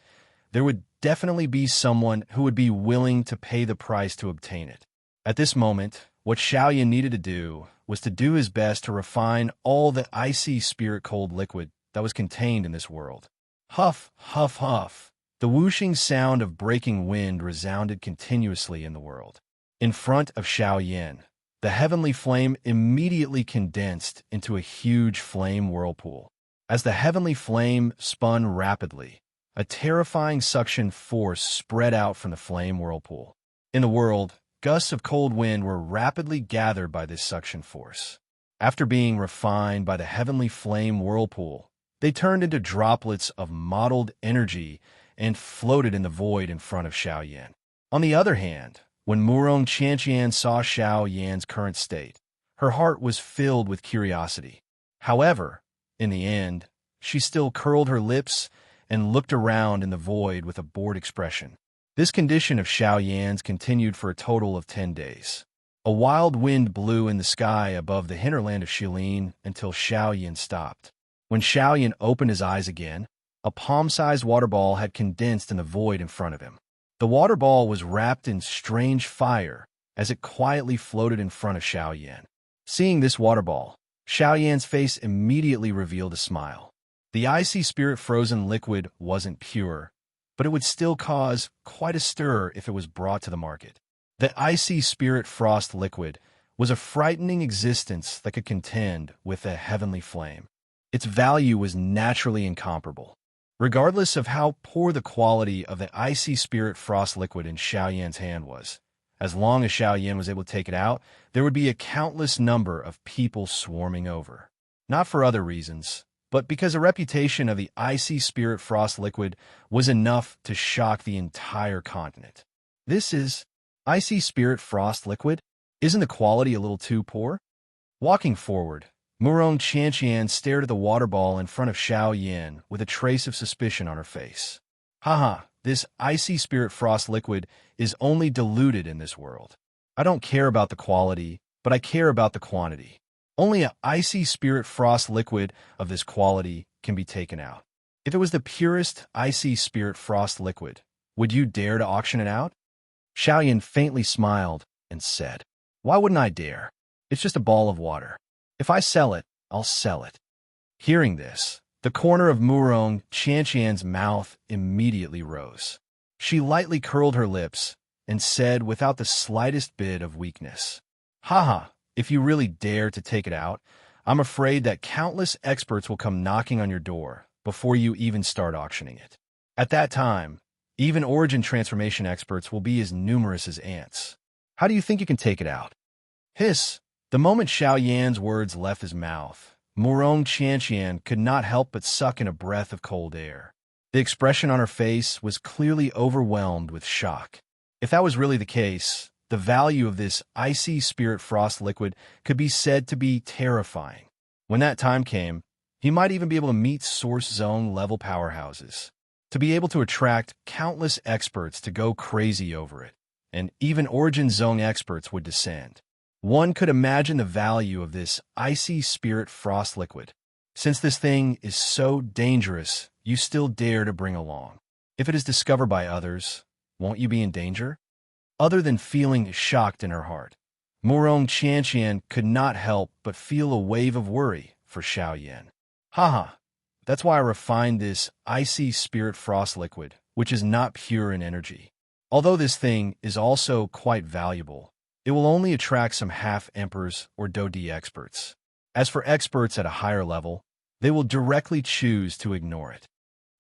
there would definitely be someone who would be willing to pay the price to obtain it. At this moment, what Xiaoyan needed to do was to do his best to refine all the icy spirit cold liquid that was contained in this world. Huff, huff, huff. The whooshing sound of breaking wind resounded continuously in the world. In front of Xiaoyan, The heavenly flame immediately condensed into a huge flame whirlpool. As the heavenly flame spun rapidly, a terrifying suction force spread out from the flame whirlpool. In the world, gusts of cold wind were rapidly gathered by this suction force. After being refined by the heavenly flame whirlpool, they turned into droplets of mottled energy and floated in the void in front of Xiao Yan. On the other hand, when Murong Qianqian saw Xiao Yan's current state, her heart was filled with curiosity. However, in the end, she still curled her lips and looked around in the void with a bored expression. This condition of Xiao Yan's continued for a total of 10 days. A wild wind blew in the sky above the hinterland of Shilin until Xiao Yan stopped. When Xiao Yan opened his eyes again, a palm-sized water ball had condensed in the void in front of him. The water ball was wrapped in strange fire as it quietly floated in front of Xiao Yan. Seeing this water ball, Xiao Yan's face immediately revealed a smile. The icy spirit-frozen liquid wasn't pure, but it would still cause quite a stir if it was brought to the market. The icy spirit frost liquid was a frightening existence that could contend with a heavenly flame. Its value was naturally incomparable. Regardless of how poor the quality of the icy spirit frost liquid in Xiao Yan's hand was, as long as Xiao Yan was able to take it out, there would be a countless number of people swarming over. Not for other reasons, but because the reputation of the icy spirit frost liquid was enough to shock the entire continent. This is icy spirit frost liquid? Isn't the quality a little too poor? Walking forward, Murong Qianqian stared at the water ball in front of Xiao Yan with a trace of suspicion on her face. Haha, this icy spirit frost liquid is only diluted in this world. I don't care about the quality, but I care about the quantity. Only an icy spirit frost liquid of this quality can be taken out. If it was the purest icy spirit frost liquid, would you dare to auction it out? Xiao Yan faintly smiled and said, "Why wouldn't I dare? It's just a ball of water. If I sell it, I'll sell it." Hearing this, the corner of Murong Qianqian's mouth immediately rose. She lightly curled her lips and said without the slightest bit of weakness, "Haha, if you really dare to take it out, I'm afraid that countless experts will come knocking on your door before you even start auctioning it. At that time, even origin transformation experts will be as numerous as ants. How do you think you can take it out?" Hiss! The moment Xiao Yan's words left his mouth, Murong Qianqian could not help but suck in a breath of cold air. The expression on her face was clearly overwhelmed with shock. If that was really the case, the value of this icy spirit frost liquid could be said to be terrifying. When that time came, he might even be able to meet Source Zone level powerhouses, to be able to attract countless experts to go crazy over it, and even Origin Zone experts would descend. One could imagine the value of this icy spirit frost liquid. Since this thing is so dangerous, you still dare to bring along. If it is discovered by others, won't you be in danger? Other than feeling shocked in her heart, Murong Qianqian could not help but feel a wave of worry for Xiao Yan. Haha, that's why I refined this icy spirit frost liquid, which is not pure in energy. Although this thing is also quite valuable, it will only attract some half-emperors or Dodi experts. As for experts at a higher level, they will directly choose to ignore it.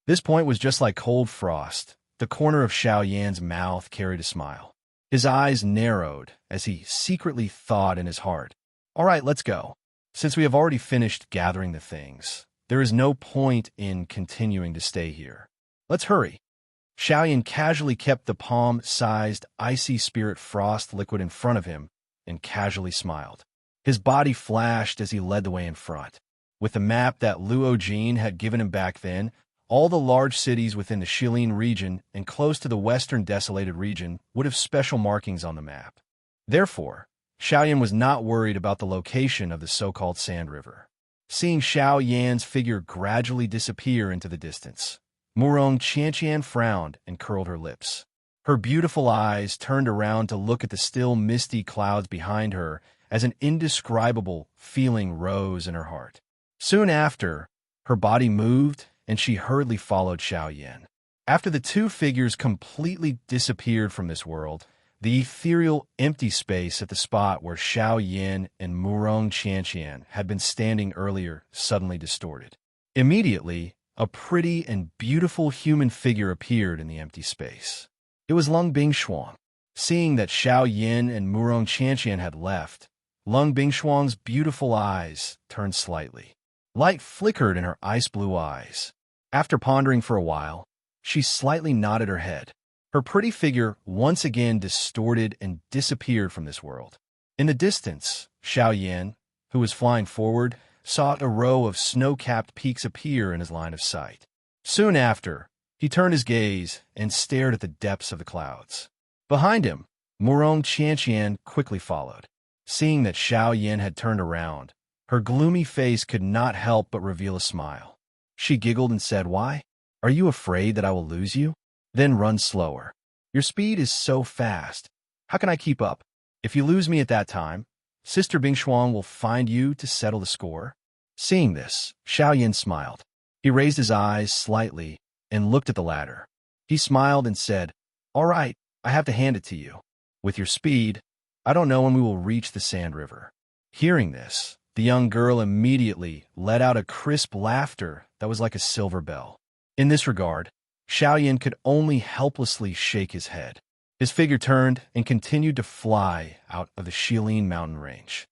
This point was just like cold frost. The corner of Xiao Yan's mouth carried a smile. His eyes narrowed as he secretly thought in his heart, "All right, let's go. Since we have already finished gathering the things, there is no point in continuing to stay here. Let's hurry." Xiao Yan casually kept the palm-sized icy spirit frost liquid in front of him and casually smiled. His body flashed as he led the way in front. With the map that Luo Jin had given him back then, all the large cities within the Shilin region and close to the western desolated region would have special markings on the map. Therefore, Xiao Yan was not worried about the location of the so-called Sand River. Seeing Xiao Yan's figure gradually disappear into the distance, Murong Qianqian frowned and curled her lips. Her beautiful eyes turned around to look at the still misty clouds behind her as an indescribable feeling rose in her heart. Soon after, her body moved and she hurriedly followed Xiao Yan. After the two figures completely disappeared from this world, The ethereal empty space at the spot where Xiao Yin and Murong Qianqian had been standing earlier suddenly distorted. Immediately, a pretty and beautiful human figure appeared in the empty space. It was Lung Bingshuang. Seeing that Xiao Yin and Murong Qianqian had left, Lung Bingshuang's beautiful eyes turned slightly. Light flickered in her ice-blue eyes. After pondering for a while, she slightly nodded her head. Her pretty figure once again distorted and disappeared from this world. In the distance, Xiao Yin, who was flying forward, saw a row of snow-capped peaks appear in his line of sight. Soon after, he turned his gaze and stared at the depths of the clouds. Behind him, Murong Qianqian quickly followed. Seeing that Xiao Yin had turned around, her gloomy face could not help but reveal a smile. She giggled and said, "Why? Are you afraid that I will lose you? Then run slower. Your speed is so fast. How can I keep up? If you lose me at that time, Sister Bingshuang will find you to settle the score." Seeing this, Xiao Yin smiled. He raised his eyes slightly and looked at the ladder. He smiled and said, "All right, I have to hand it to you. With your speed, I don't know when we will reach the Sand River." Hearing this, the young girl immediately let out a crisp laughter that was like a silver bell. In this regard, Xiao Yin could only helplessly shake his head. His figure turned and continued to fly out of the Shilin mountain range.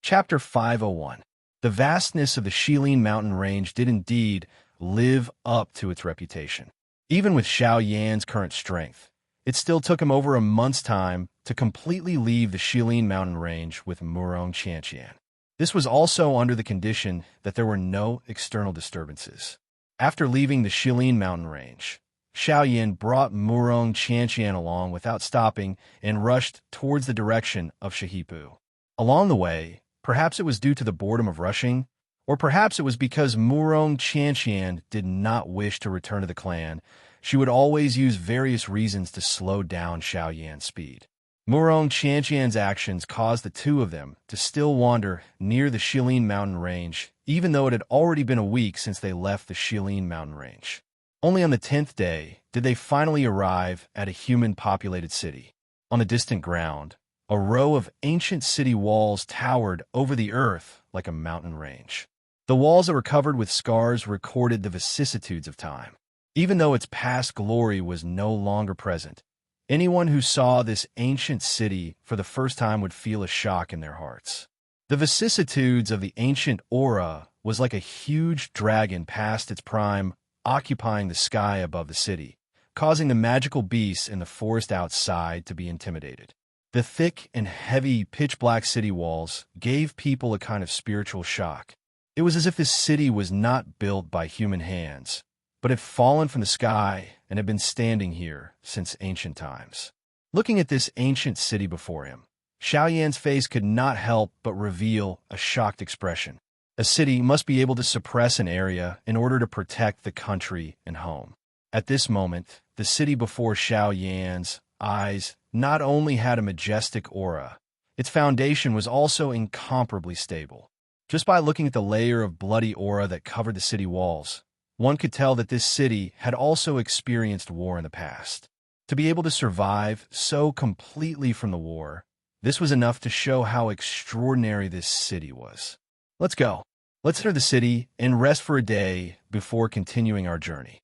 Chapter 501. The vastness of the Shilin mountain range did indeed live up to its reputation. Even with Xiao Yan's current strength, it still took him over a month's time to completely leave the Shilin mountain range with Murong Qianqian. This was also under the condition that there were no external disturbances. After leaving the Shilin mountain range, Xiao Yin brought Murong Qianqian along without stopping and rushed towards the direction of Shahipu. Along the way, perhaps it was due to the boredom of rushing, or perhaps it was because Murong Qianqian did not wish to return to the clan, she would always use various reasons to slow down Xiao Yan's speed. Murong Qianqian's actions caused the two of them to still wander near the Shilin mountain range, even though it had already been a week since they left the Shilin mountain range. Only on the 10th day did they finally arrive at a human-populated city. On the distant ground, a row of ancient city walls towered over the earth like a mountain range. The walls that were covered with scars recorded the vicissitudes of time. Even though its past glory was no longer present, anyone who saw this ancient city for the first time would feel a shock in their hearts. The vicissitudes of the ancient aura was like a huge dragon past its prime, occupying the sky above the city, causing the magical beasts in the forest outside to be intimidated. The thick and heavy pitch-black city walls gave people a kind of spiritual shock. It was as if this city was not built by human hands, but had fallen from the sky and had been standing here since ancient times. Looking at this ancient city before him, Xiao Yan's face could not help but reveal a shocked expression. A city must be able to suppress an area in order to protect the country and home. At this moment, the city before Xiao Yan's eyes not only had a majestic aura, its foundation was also incomparably stable. Just by looking at the layer of bloody aura that covered the city walls, one could tell that this city had also experienced war in the past. To be able to survive so completely from the war, this was enough to show how extraordinary this city was. Let's go. Let's enter the city and rest for a day before continuing our journey.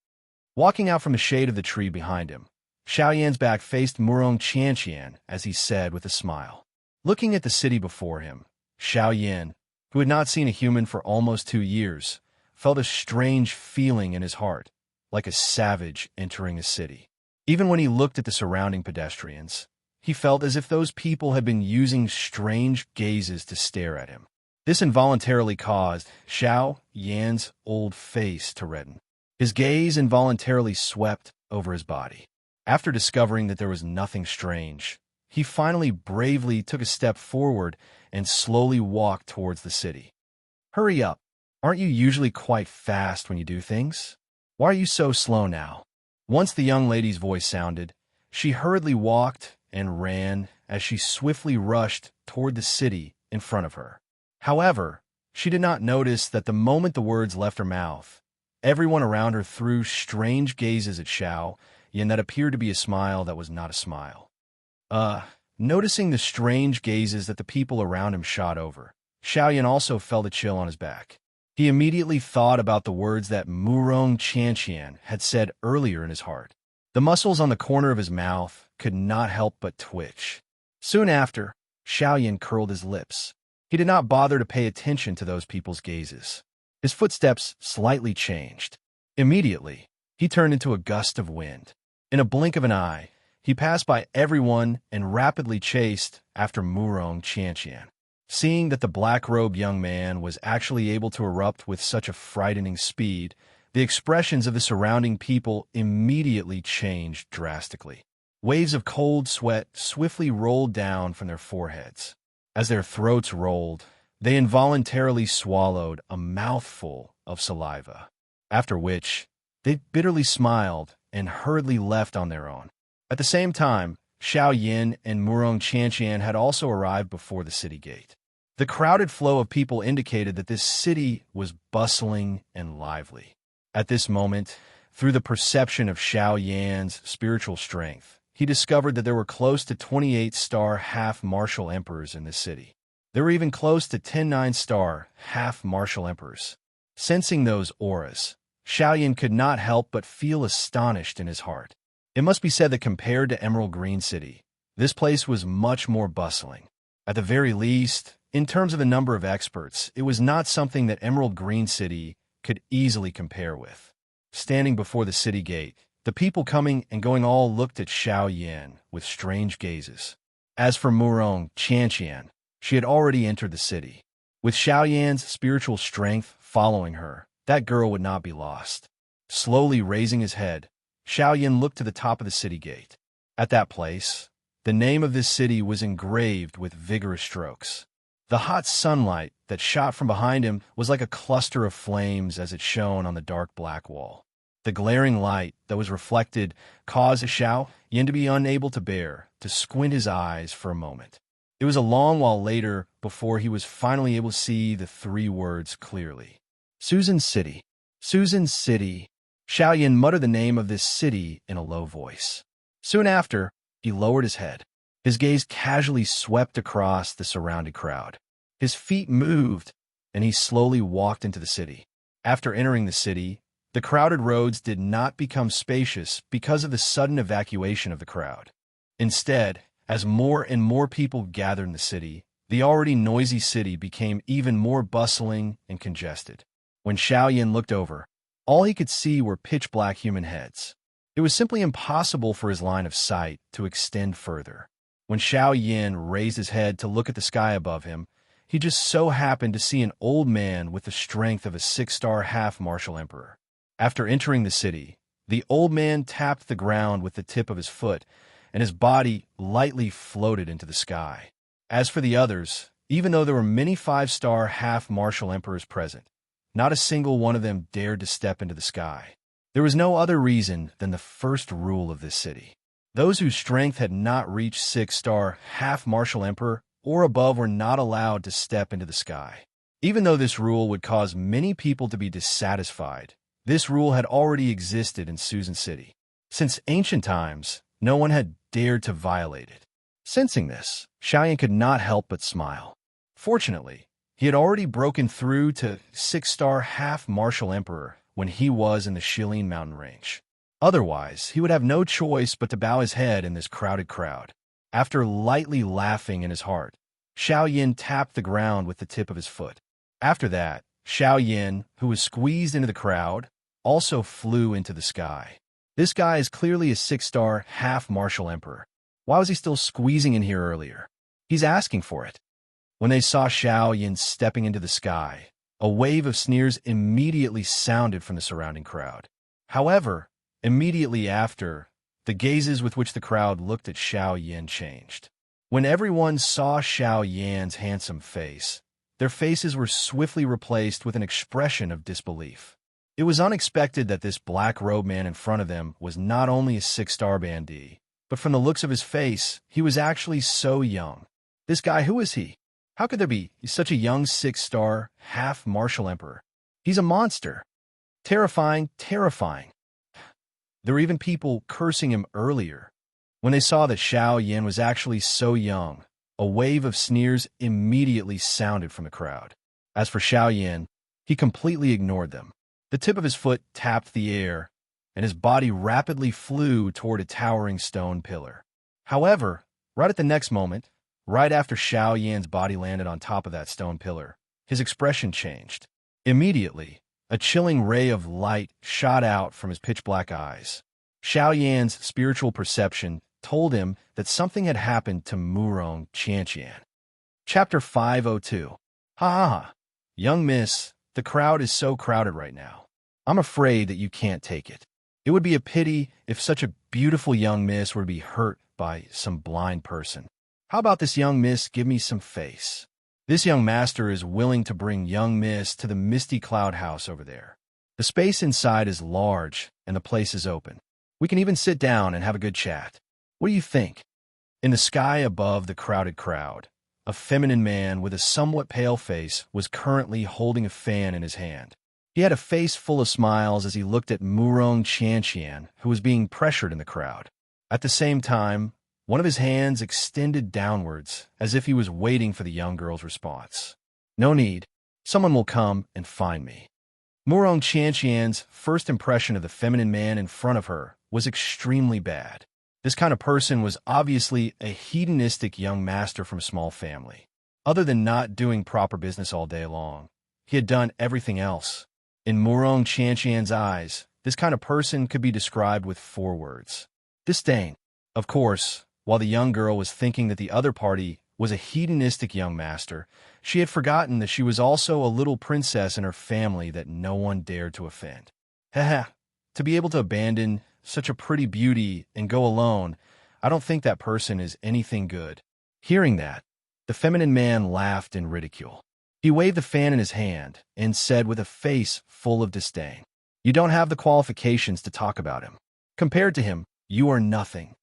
Walking out from the shade of the tree behind him, Xiao Yan's back faced Murong Qianqian as he said with a smile. Looking at the city before him, Xiao Yan, who had not seen a human for almost 2 years, felt a strange feeling in his heart, like a savage entering a city. Even when he looked at the surrounding pedestrians, he felt as if those people had been using strange gazes to stare at him. This involuntarily caused Xiao Yan's old face to redden. His gaze involuntarily swept over his body. After discovering that there was nothing strange, he finally bravely took a step forward and slowly walked towards the city. Hurry up. Aren't you usually quite fast when you do things? Why are you so slow now? Once the young lady's voice sounded, she hurriedly walked and ran as she swiftly rushed toward the city in front of her. However, she did not notice that the moment the words left her mouth, everyone around her threw strange gazes at Xiao Yan that appeared to be a smile that was not a smile. Uh, Noticing the strange gazes that the people around him shot over, Xiaoyan also felt a chill on his back. He immediately thought about the words that Murong Qianqian had said earlier in his heart. The muscles on the corner of his mouth could not help but twitch. Soon after, Xiaoyan curled his lips. He did not bother to pay attention to those people's gazes. His footsteps slightly changed. Immediately, he turned into a gust of wind. In a blink of an eye, he passed by everyone and rapidly chased after Murong Qianqian. Seeing that the black-robed young man was actually able to erupt with such a frightening speed, the expressions of the surrounding people immediately changed drastically. Waves of cold sweat swiftly rolled down from their foreheads. As their throats rolled, they involuntarily swallowed a mouthful of saliva, after which they bitterly smiled and hurriedly left on their own. At the same time, Xiao Yin and Murong Qianqian had also arrived before the city gate. The crowded flow of people indicated that this city was bustling and lively. At this moment, through the perception of Xiao Yan's spiritual strength, he discovered that there were close to 28-star half-martial emperors in this city. There were even close to 10 9-star half-martial emperors. Sensing those auras, Xiao Yan could not help but feel astonished in his heart. It must be said that compared to Emerald Green City, this place was much more bustling. At the very least, in terms of the number of experts, it was not something that Emerald Green City could easily compare with. Standing before the city gate, the people coming and going all looked at Xiao Yan with strange gazes. As for Murong Qianqian, she had already entered the city. With Xiao Yan's spiritual strength following her, that girl would not be lost. Slowly raising his head, Xiao Yan looked to the top of the city gate. At that place, the name of this city was engraved with vigorous strokes. The hot sunlight that shot from behind him was like a cluster of flames as it shone on the dark black wall. The glaring light that was reflected caused Xiao Yan to be unable to bear to squint his eyes for a moment. It was a long while later before he was finally able to see the 3 words clearly. Susan City. Susan City. Xiao Yan muttered the name of this city in a low voice. Soon after, he lowered his head. His gaze casually swept across the surrounding crowd. His feet moved, and he slowly walked into the city. After entering the city, the crowded roads did not become spacious because of the sudden evacuation of the crowd. Instead, as more and more people gathered in the city, the already noisy city became even more bustling and congested. When Xiao Yan looked over, all he could see were pitch-black human heads. It was simply impossible for his line of sight to extend further. When Xiao Yan raised his head to look at the sky above him, he just so happened to see an old man with the strength of a 6-star half-martial emperor. After entering the city, the old man tapped the ground with the tip of his foot, and his body lightly floated into the sky. As for the others, even though there were many 5-star half-martial emperors present, not a single one of them dared to step into the sky. There was no other reason than the first rule of this city. Those whose strength had not reached 6-star half-martial emperor or above were not allowed to step into the sky. Even though this rule would cause many people to be dissatisfied, this rule had already existed in Susan City. Since ancient times, no one had dared to violate it. Sensing this, Xiao Yan could not help but smile. Fortunately, he had already broken through to 6-star half-martial emperor when he was in the Shilin mountain range. Otherwise, he would have no choice but to bow his head in this crowded crowd. After lightly laughing in his heart, Xiao Yan tapped the ground with the tip of his foot. After that, Xiao Yan, who was squeezed into the crowd, also flew into the sky. This guy is clearly a 6-star half-martial emperor. Why was he still squeezing in here earlier? He's asking for it. When they saw Xiao Yan stepping into the sky, a wave of sneers immediately sounded from the surrounding crowd. However, immediately after, the gazes with which the crowd looked at Xiao Yan changed. When everyone saw Xiao Yan's handsome face, their faces were swiftly replaced with an expression of disbelief. It was unexpected that this black-robed man in front of them was not only a 6-star bandit, but from the looks of his face, he was actually so young. This guy, who is he? How could there be such a young 6-star half-martial emperor? He's a monster. Terrifying, terrifying. There were even people cursing him earlier. When they saw that Xiao Yan was actually so young, a wave of sneers immediately sounded from the crowd. As for Xiao Yan, he completely ignored them. The tip of his foot tapped the air, and his body rapidly flew toward a towering stone pillar. However, right at the next moment, right after Xiao Yan's body landed on top of that stone pillar, his expression changed. Immediately, a chilling ray of light shot out from his pitch-black eyes. Xiao Yan's spiritual perception told him that something had happened to Murong Qianqian. Chapter 502. Ha ha ha. Young miss, the crowd is so crowded right now. I'm afraid that you can't take it. It would be a pity if such a beautiful young miss were to be hurt by some blind person. How about this young miss give me some face? This young master is willing to bring young miss to the misty cloud house over there. The space inside is large and the place is open. We can even sit down and have a good chat. What do you think? In the sky above the crowded crowd, a feminine man with a somewhat pale face was currently holding a fan in his hand. He had a face full of smiles as he looked at Murong Qianqian, who was being pressured in the crowd. At the same time, one of his hands extended downwards, as if he was waiting for the young girl's response. No need. Someone will come and find me. Murong Qianqian's first impression of the feminine man in front of her was extremely bad. This kind of person was obviously a hedonistic young master from a small family. Other than not doing proper business all day long, he had done everything else. In Murong Qianqian's eyes, this kind of person could be described with 4 words. Disdain. Of course, while the young girl was thinking that the other party was a hedonistic young master, she had forgotten that she was also a little princess in her family that no one dared to offend. Haha, to be able to abandon such a pretty beauty and go alone, I don't think that person is anything good. Hearing that, the feminine man laughed in ridicule. He waved the fan in his hand and said with a face full of disdain, "You don't have the qualifications to talk about him. Compared to him, you are nothing."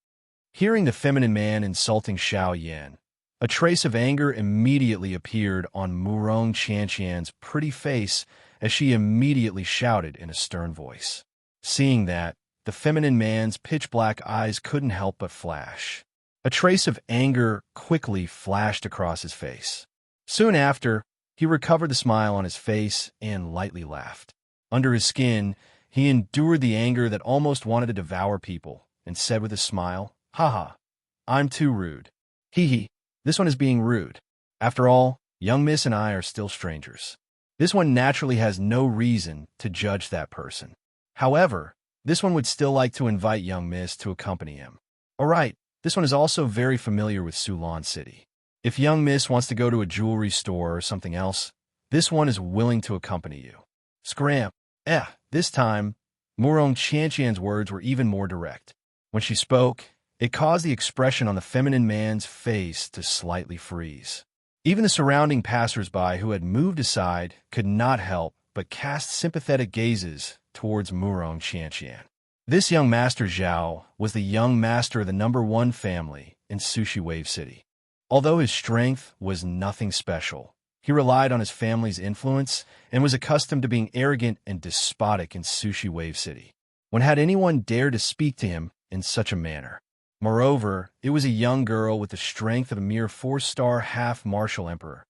Hearing the feminine man insulting Xiao Yan, a trace of anger immediately appeared on Murong Qianqian's pretty face as she immediately shouted in a stern voice. Seeing that, the feminine man's pitch-black eyes couldn't help but flash. A trace of anger quickly flashed across his face. Soon after, he recovered the smile on his face and lightly laughed. Under his skin, he endured the anger that almost wanted to devour people and said with a smile, "Haha, I'm too rude. Hee hee, this one is being rude. After all, young miss and I are still strangers. This one naturally has no reason to judge that person. However, this one would still like to invite young miss to accompany him. Alright, this one is also very familiar with Sulan City. If young miss wants to go to a jewelry store or something else, this one is willing to accompany you." Scram. This time, Murong Qianqian's words were even more direct. When she spoke, it caused the expression on the feminine man's face to slightly freeze. Even the surrounding passers-by who had moved aside could not help but cast sympathetic gazes towards Murong Qianqian. This young master Zhao was the young master of the #1 family in Sushi Wave City. Although his strength was nothing special, he relied on his family's influence and was accustomed to being arrogant and despotic in Sushi Wave City. When had anyone dared to speak to him in such a manner? Moreover, it was a young girl with the strength of a mere 4-star half-martial emperor.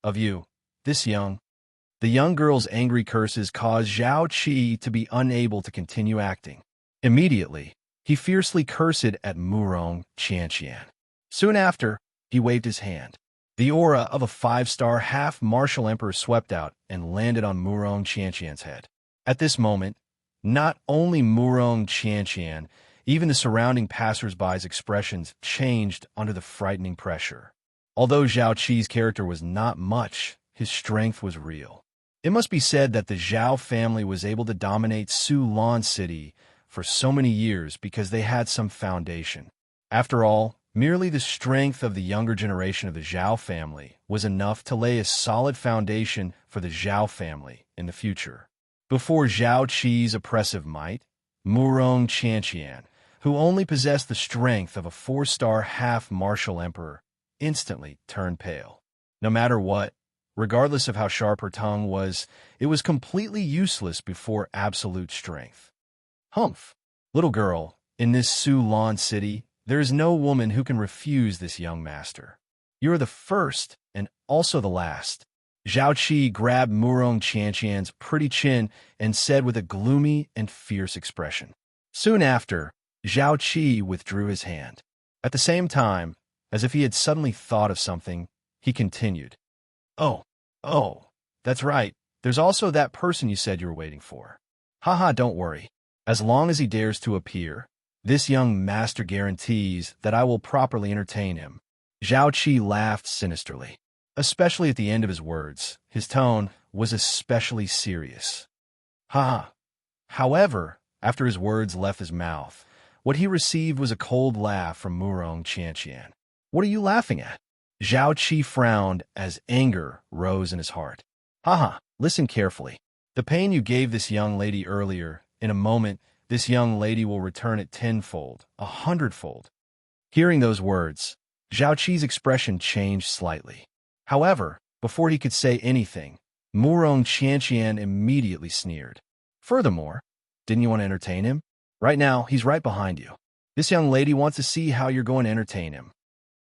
Of you, this young. The young girl's angry curses caused Zhao Qi to be unable to continue acting. Immediately, he fiercely cursed at Murong Qianqian. Soon after, he waved his hand. The aura of a 5-star half-martial emperor swept out and landed on Murong Qianqian's head. At this moment, not only Murong Qianqian, even the surrounding passers-by's expressions changed under the frightening pressure. Although Zhao Qi's character was not much, his strength was real. It must be said that the Zhao family was able to dominate Sulan City for so many years because they had some foundation. After all, merely the strength of the younger generation of the Zhao family was enough to lay a solid foundation for the Zhao family in the future. Before Zhao Qi's oppressive might, Murong Qianqian, who only possessed the strength of a 4-star half-martial emperor, instantly turned pale. No matter what, regardless of how sharp her tongue was, it was completely useless before absolute strength. Humph! Little girl, in this Sulan City, There is no woman who can refuse this young master. You are the first and also the last. Zhao Qi grabbed Murong Qianqian's pretty chin and said with a gloomy and fierce expression. Soon after, Zhao Qi withdrew his hand. At the same time, as if he had suddenly thought of something, he continued. Oh, that's right. There's also that person you said you were waiting for. Haha, don't worry. As long as he dares to appear, this young master guarantees that I will properly entertain him. Zhao Qi laughed sinisterly. Especially at the end of his words, his tone was especially serious. Haha. However, after his words left his mouth, what he received was a cold laugh from Murong Qianqian. What are you laughing at? Zhao Qi frowned as anger rose in his heart. Haha, listen carefully. The pain you gave this young lady earlier, in a moment, this young lady will return it tenfold, 100-fold. Hearing those words, Zhao Qi's expression changed slightly. However, before he could say anything, Murong Qianqian immediately sneered. Furthermore, didn't you want to entertain him? Right now, he's right behind you. This young lady wants to see how you're going to entertain him.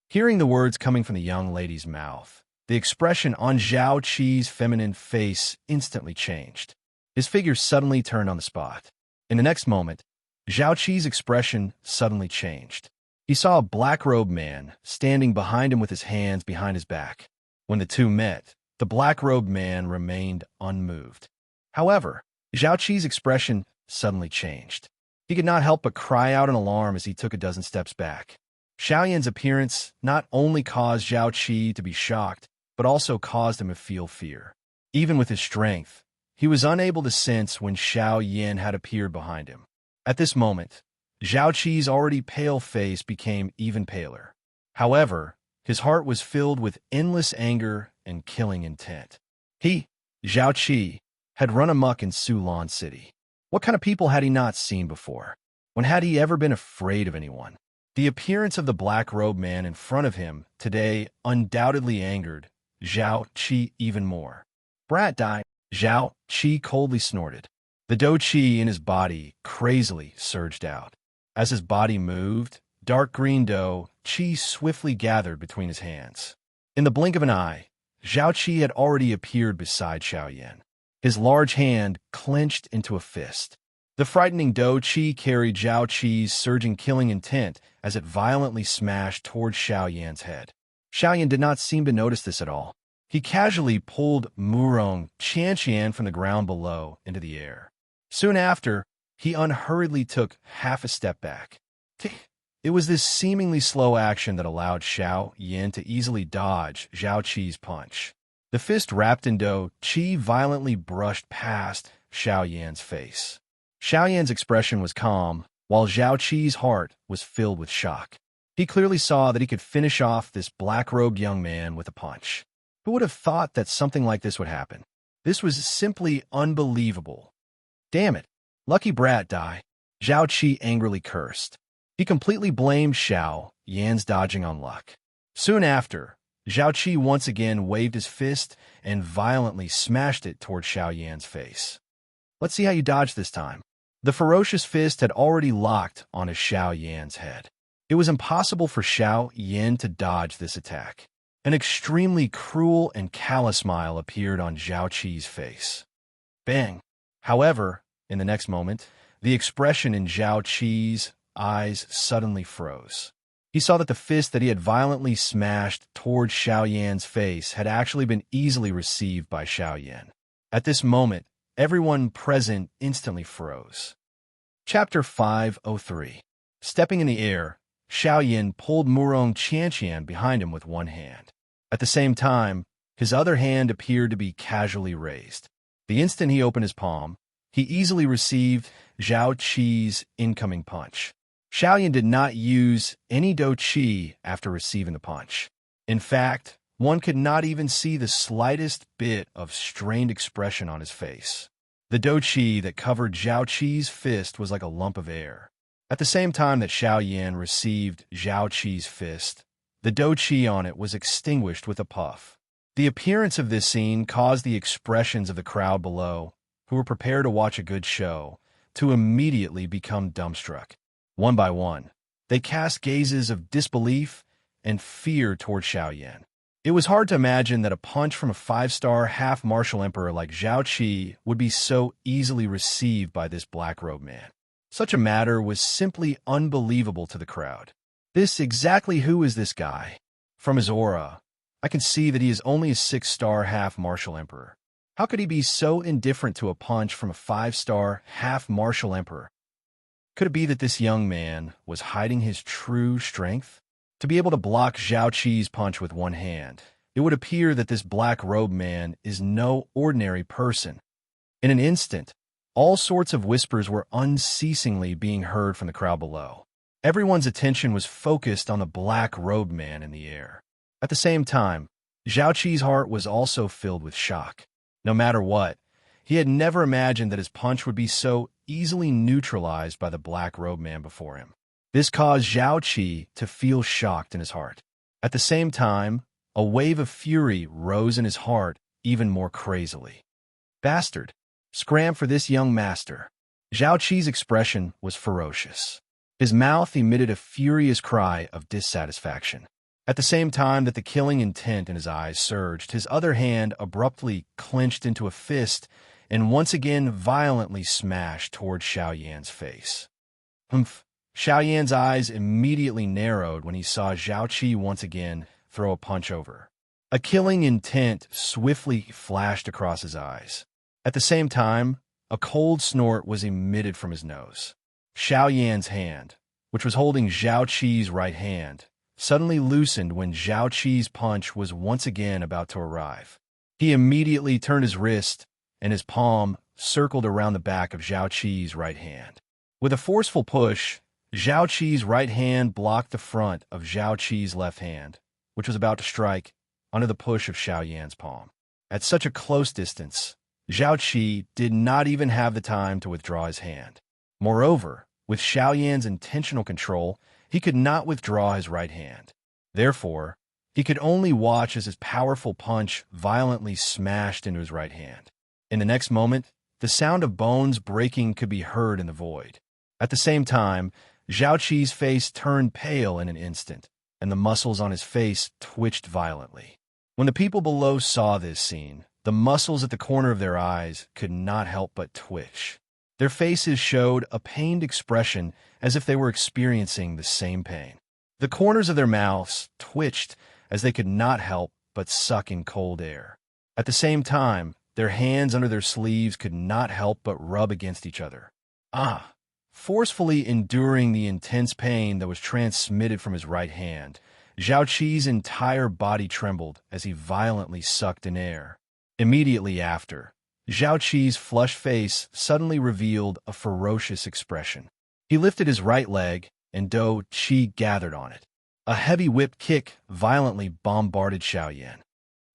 Hearing the words coming from the young lady's mouth, the expression on Zhao Qi's feminine face instantly changed. His figure suddenly turned on the spot. In the next moment, Zhao Qi's expression suddenly changed. He saw a black-robed man standing behind him with his hands behind his back. When the two met, the black-robed man remained unmoved. However, Zhao Qi's expression suddenly changed. He could not help but cry out in alarm as he took a dozen steps back. Xiaoyan's appearance not only caused Zhao Qi to be shocked, but also caused him to feel fear. Even with his strength, he was unable to sense when Xiaoyan had appeared behind him. At this moment, Zhao Qi's already pale face became even paler. However, his heart was filled with endless anger and killing intent. He, Zhao Qi, had run amok in Sulan City. What kind of people had he not seen before? When had he ever been afraid of anyone? The appearance of the black-robed man in front of him today undoubtedly angered Zhao Qi even more. Brat die, Zhao Qi coldly snorted. The dou qi in his body crazily surged out. As his body moved, dark green dou qi swiftly gathered between his hands. In the blink of an eye, Zhao Qi had already appeared beside Xiaoyan. His large hand clenched into a fist. The frightening dou qi carried Zhao Qi's surging killing intent as it violently smashed towards Xiaoyan's head. Xiaoyan did not seem to notice this at all. He casually pulled Murong Qianqian from the ground below into the air. Soon after, he unhurriedly took half a step back. It was this seemingly slow action that allowed Xiaoyan to easily dodge Zhao Qi's punch. The fist wrapped in dou qi violently brushed past Xiaoyan's face. Xiaoyan's expression was calm, while Zhao Qi's heart was filled with shock. He clearly saw that he could finish off this black-robed young man with a punch. Who would have thought that something like this would happen? This was simply unbelievable. Damn it. Lucky brat die. Zhao Qi angrily cursed. He completely blamed Xiao Yan's dodging on luck. Soon after, Zhao Qi once again waved his fist and violently smashed it toward Xiao Yan's face. Let's see how you dodge this time. The ferocious fist had already locked onto Xiao Yan's head. It was impossible for Xiao Yan to dodge this attack. An extremely cruel and callous smile appeared on Zhao Qi's face. Bang! However, in the next moment, the expression in Zhao Qi's eyes suddenly froze. He saw that the fist that he had violently smashed towards Xiao Yan's face had actually been easily received by Xiao Yan. At this moment, everyone present instantly froze. Chapter 503. Stepping in the air, Xiao Yan pulled Murong Qianqian behind him with one hand. At the same time, his other hand appeared to be casually raised. The instant he opened his palm, he easily received Zhao Qi's incoming punch. Xiao Yan did not use any dou qi after receiving the punch. In fact, one could not even see the slightest bit of strained expression on his face. The dou qi that covered Zhao Qi's fist was like a lump of air. At the same time that Xiao Yan received Zhao Qi's fist, the dou qi on it was extinguished with a puff. The appearance of this scene caused the expressions of the crowd below, who were prepared to watch a good show, to immediately become dumbstruck. One by one, They cast gazes of disbelief and fear toward Xiaoyan. It was hard to imagine that a punch from a five-star half-martial emperor like Zhao Qi would be so easily received by this black-robed man. Such a matter was simply unbelievable to the crowd. Exactly who is this guy? From his aura, I can see that he is only a six-star half-martial emperor. How could he be so indifferent to a punch from a five-star half-martial emperor? Could it be that this young man was hiding his true strength? To be able to block Zhao Qi's punch with one hand, it would appear that this black-robed man is no ordinary person. In an instant, all sorts of whispers were unceasingly being heard from the crowd below. Everyone's attention was focused on the black-robed man in the air. At the same time, Zhao Qi's heart was also filled with shock. No matter what, he had never imagined that his punch would be so easily neutralized by the black-robed man before him. This caused Zhao Qi to feel shocked in his heart. At the same time, a wave of fury rose in his heart even more crazily. Bastard! Scram for this young master! Zhao Qi's expression was ferocious. His mouth emitted a furious cry of dissatisfaction. At the same time that the killing intent in his eyes surged, his other hand abruptly clenched into a fist and once again violently smashed toward Xiaoyan's face. Humph! Xiaoyan's eyes immediately narrowed when he saw Zhao Qi once again throw a punch over. A killing intent swiftly flashed across his eyes. At the same time, a cold snort was emitted from his nose. Xiaoyan's hand, which was holding Zhao Qi's right hand, suddenly loosened when Zhao Qi's punch was once again about to arrive. He immediately turned his wrist, and his palm circled around the back of Zhao Qi's right hand. With a forceful push, Zhao Qi's right hand blocked the front of Zhao Qi's left hand, which was about to strike under the push of Xiaoyan's palm. At such a close distance, Zhao Qi did not even have the time to withdraw his hand. Moreover, with Xiaoyan's intentional control, he could not withdraw his right hand. Therefore, he could only watch as his powerful punch violently smashed into his right hand. In the next moment, the sound of bones breaking could be heard in the void. At the same time, Zhao Qi's face turned pale in an instant, and the muscles on his face twitched violently. When the people below saw this scene, the muscles at the corner of their eyes could not help but twitch. Their faces showed a pained expression as if they were experiencing the same pain. The corners of their mouths twitched as they could not help but suck in cold air. At the same time, their hands under their sleeves could not help but rub against each other. Forcefully enduring the intense pain that was transmitted from his right hand, Zhao Qi's entire body trembled as he violently sucked in air. Immediately after, Zhao Qi's flushed face suddenly revealed a ferocious expression. He lifted his right leg, and Dou Qi gathered on it. A heavy whip kick violently bombarded Xiaoyan.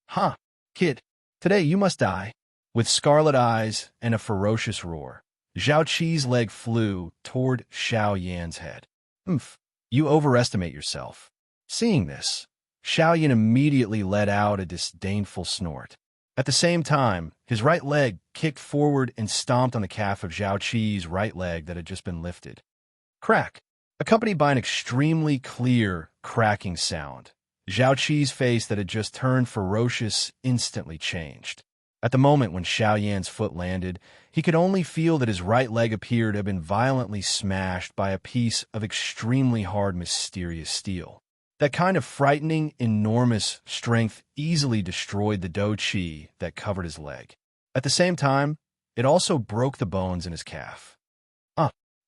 "Ha! Kid, today you must die." With scarlet eyes and a ferocious roar, Zhao Qi's leg flew toward Xiaoyan's head. "Humph, you overestimate yourself." Seeing this, Xiaoyan immediately let out a disdainful snort. At the same time, his right leg kicked forward and stomped on the calf of Zhao Qi's right leg that had just been lifted. Crack! Accompanied by an extremely clear, cracking sound, Zhao Qi's face that had just turned ferocious instantly changed. At the moment when Xiaoyan's foot landed, he could only feel that his right leg appeared to have been violently smashed by a piece of extremely hard, mysterious steel. That kind of frightening, enormous strength easily destroyed the Dou Qi that covered his leg. At the same time, it also broke the bones in his calf.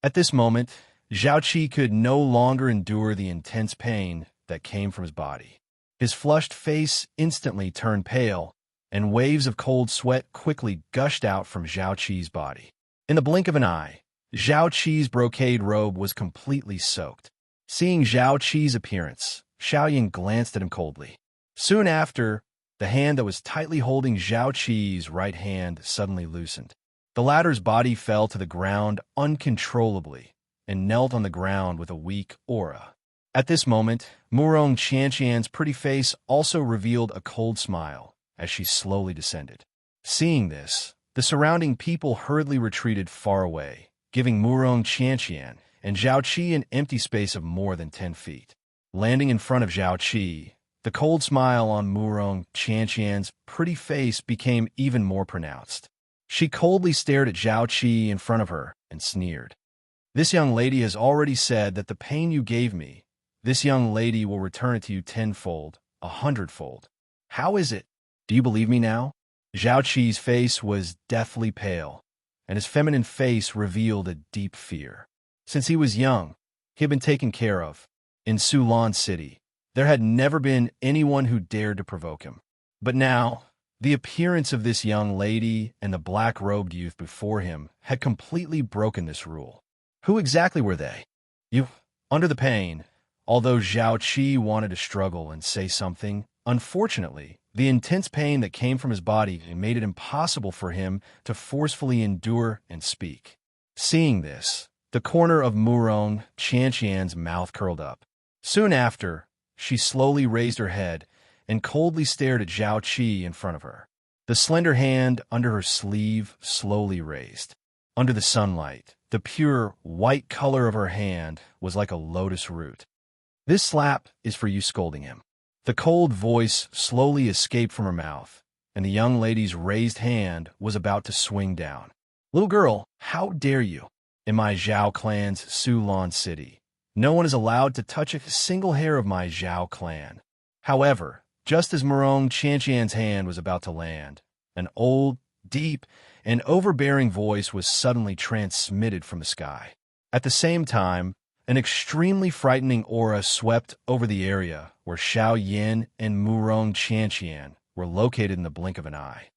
At this moment, Zhao Qi could no longer endure the intense pain that came from his body. His flushed face instantly turned pale, and waves of cold sweat quickly gushed out from Zhao Qi's body. In the blink of an eye, Zhao Qi's brocade robe was completely soaked. Seeing Zhao Qi's appearance, Xiaoyan glanced at him coldly. Soon after, the hand that was tightly holding Zhao Qi's right hand suddenly loosened. The latter's body fell to the ground uncontrollably and knelt on the ground with a weak aura. At this moment, Murong Qianqian's pretty face also revealed a cold smile as she slowly descended. Seeing this, the surrounding people hurriedly retreated far away, giving Murong Qianqian and Zhao Qi an empty space of more than 10 feet. Landing in front of Zhao Qi, the cold smile on Murong Qianqian's pretty face became even more pronounced. She coldly stared at Zhao Qi in front of her and sneered. "This young lady has already said that the pain you gave me, this young lady will return it to you tenfold, 100-fold. How is it? Do you believe me now?" Zhao Qi's face was deathly pale, and his feminine face revealed a deep fear. Since he was young, he had been taken care of. In Sulan City, there had never been anyone who dared to provoke him. But now, the appearance of this young lady and the black-robed youth before him had completely broken this rule. Who exactly were they? Under the pain, although Zhao Qi wanted to struggle and say something, unfortunately, the intense pain that came from his body made it impossible for him to forcefully endure and speak. Seeing this, the corner of Murong Qianqian's mouth curled up. Soon after, she slowly raised her head and coldly stared at Zhao Qi in front of her. The slender hand under her sleeve slowly raised. Under the sunlight, the pure white color of her hand was like a lotus root. "This slap is for you scolding him." The cold voice slowly escaped from her mouth, and the young lady's raised hand was about to swing down. "Little girl, how dare you? In my Zhao clan's Sulan City, no one is allowed to touch a single hair of my Zhao clan." However, just as Murong Qianqian's hand was about to land, an old, deep, and overbearing voice was suddenly transmitted from the sky. At the same time, an extremely frightening aura swept over the area where Xiao Yin and Murong Qianqian were located in the blink of an eye.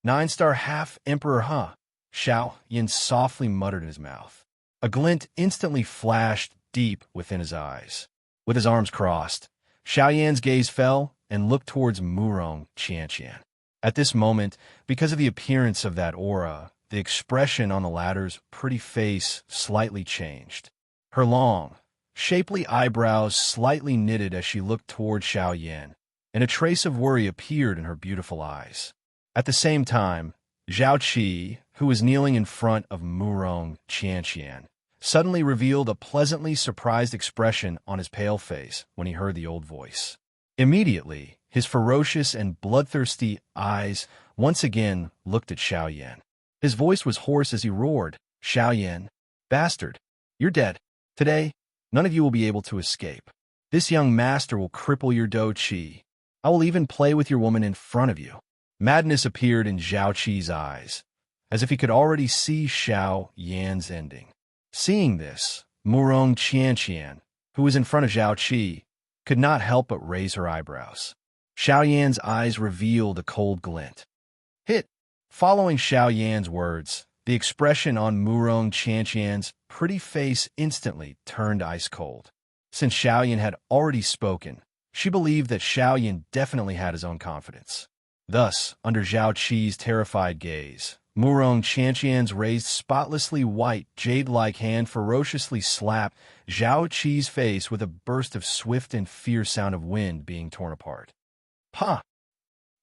"9-star half-emperor, huh?" Xiao Yin softly muttered in his mouth. A glint instantly flashed deep within his eyes. With his arms crossed, Xiao Yan's gaze fell and looked towards Murong Qianqian. At this moment, because of the appearance of that aura, the expression on the latter's pretty face slightly changed. Her long, shapely eyebrows slightly knitted as she looked toward Xiao Yan, and a trace of worry appeared in her beautiful eyes. At the same time, Zhao Qi, who was kneeling in front of Murong Qianqian, suddenly revealed a pleasantly surprised expression on his pale face when he heard the old voice. Immediately, his ferocious and bloodthirsty eyes once again looked at Xiao Yan. His voice was hoarse as he roared, "Xiao Yan, bastard, you're dead. Today, none of you will be able to escape. This young master will cripple your Do Qi. I will even play with your woman in front of you." Madness appeared in Zhao Qi's eyes, as if he could already see Xiao Yan's ending. Seeing this, Murong Qianqian, who was in front of Zhao Qi, could not help but raise her eyebrows. Xiao Yan's eyes revealed a cold glint. "Hit!" Following Xiao Yan's words, the expression on Murong Qianqian's pretty face instantly turned ice cold. Since Xiao Yan had already spoken, she believed that Xiao Yan definitely had his own confidence. Thus, under Zhao Qi's terrified gaze, Murong Qianqian's raised spotlessly white, jade-like hand ferociously slapped Zhao Qi's face with a burst of swift and fierce sound of wind being torn apart. "Ha!"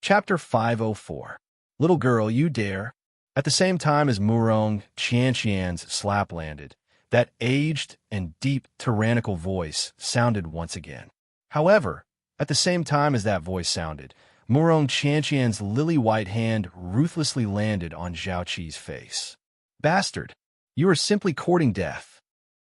Chapter 504. "Little girl, you dare." At the same time as Murong Qianqian's slap landed, that aged and deep tyrannical voice sounded once again. However, at the same time as that voice sounded, Murong Qianqian's lily-white hand ruthlessly landed on Zhao Qi's face. "Bastard, you are simply courting death."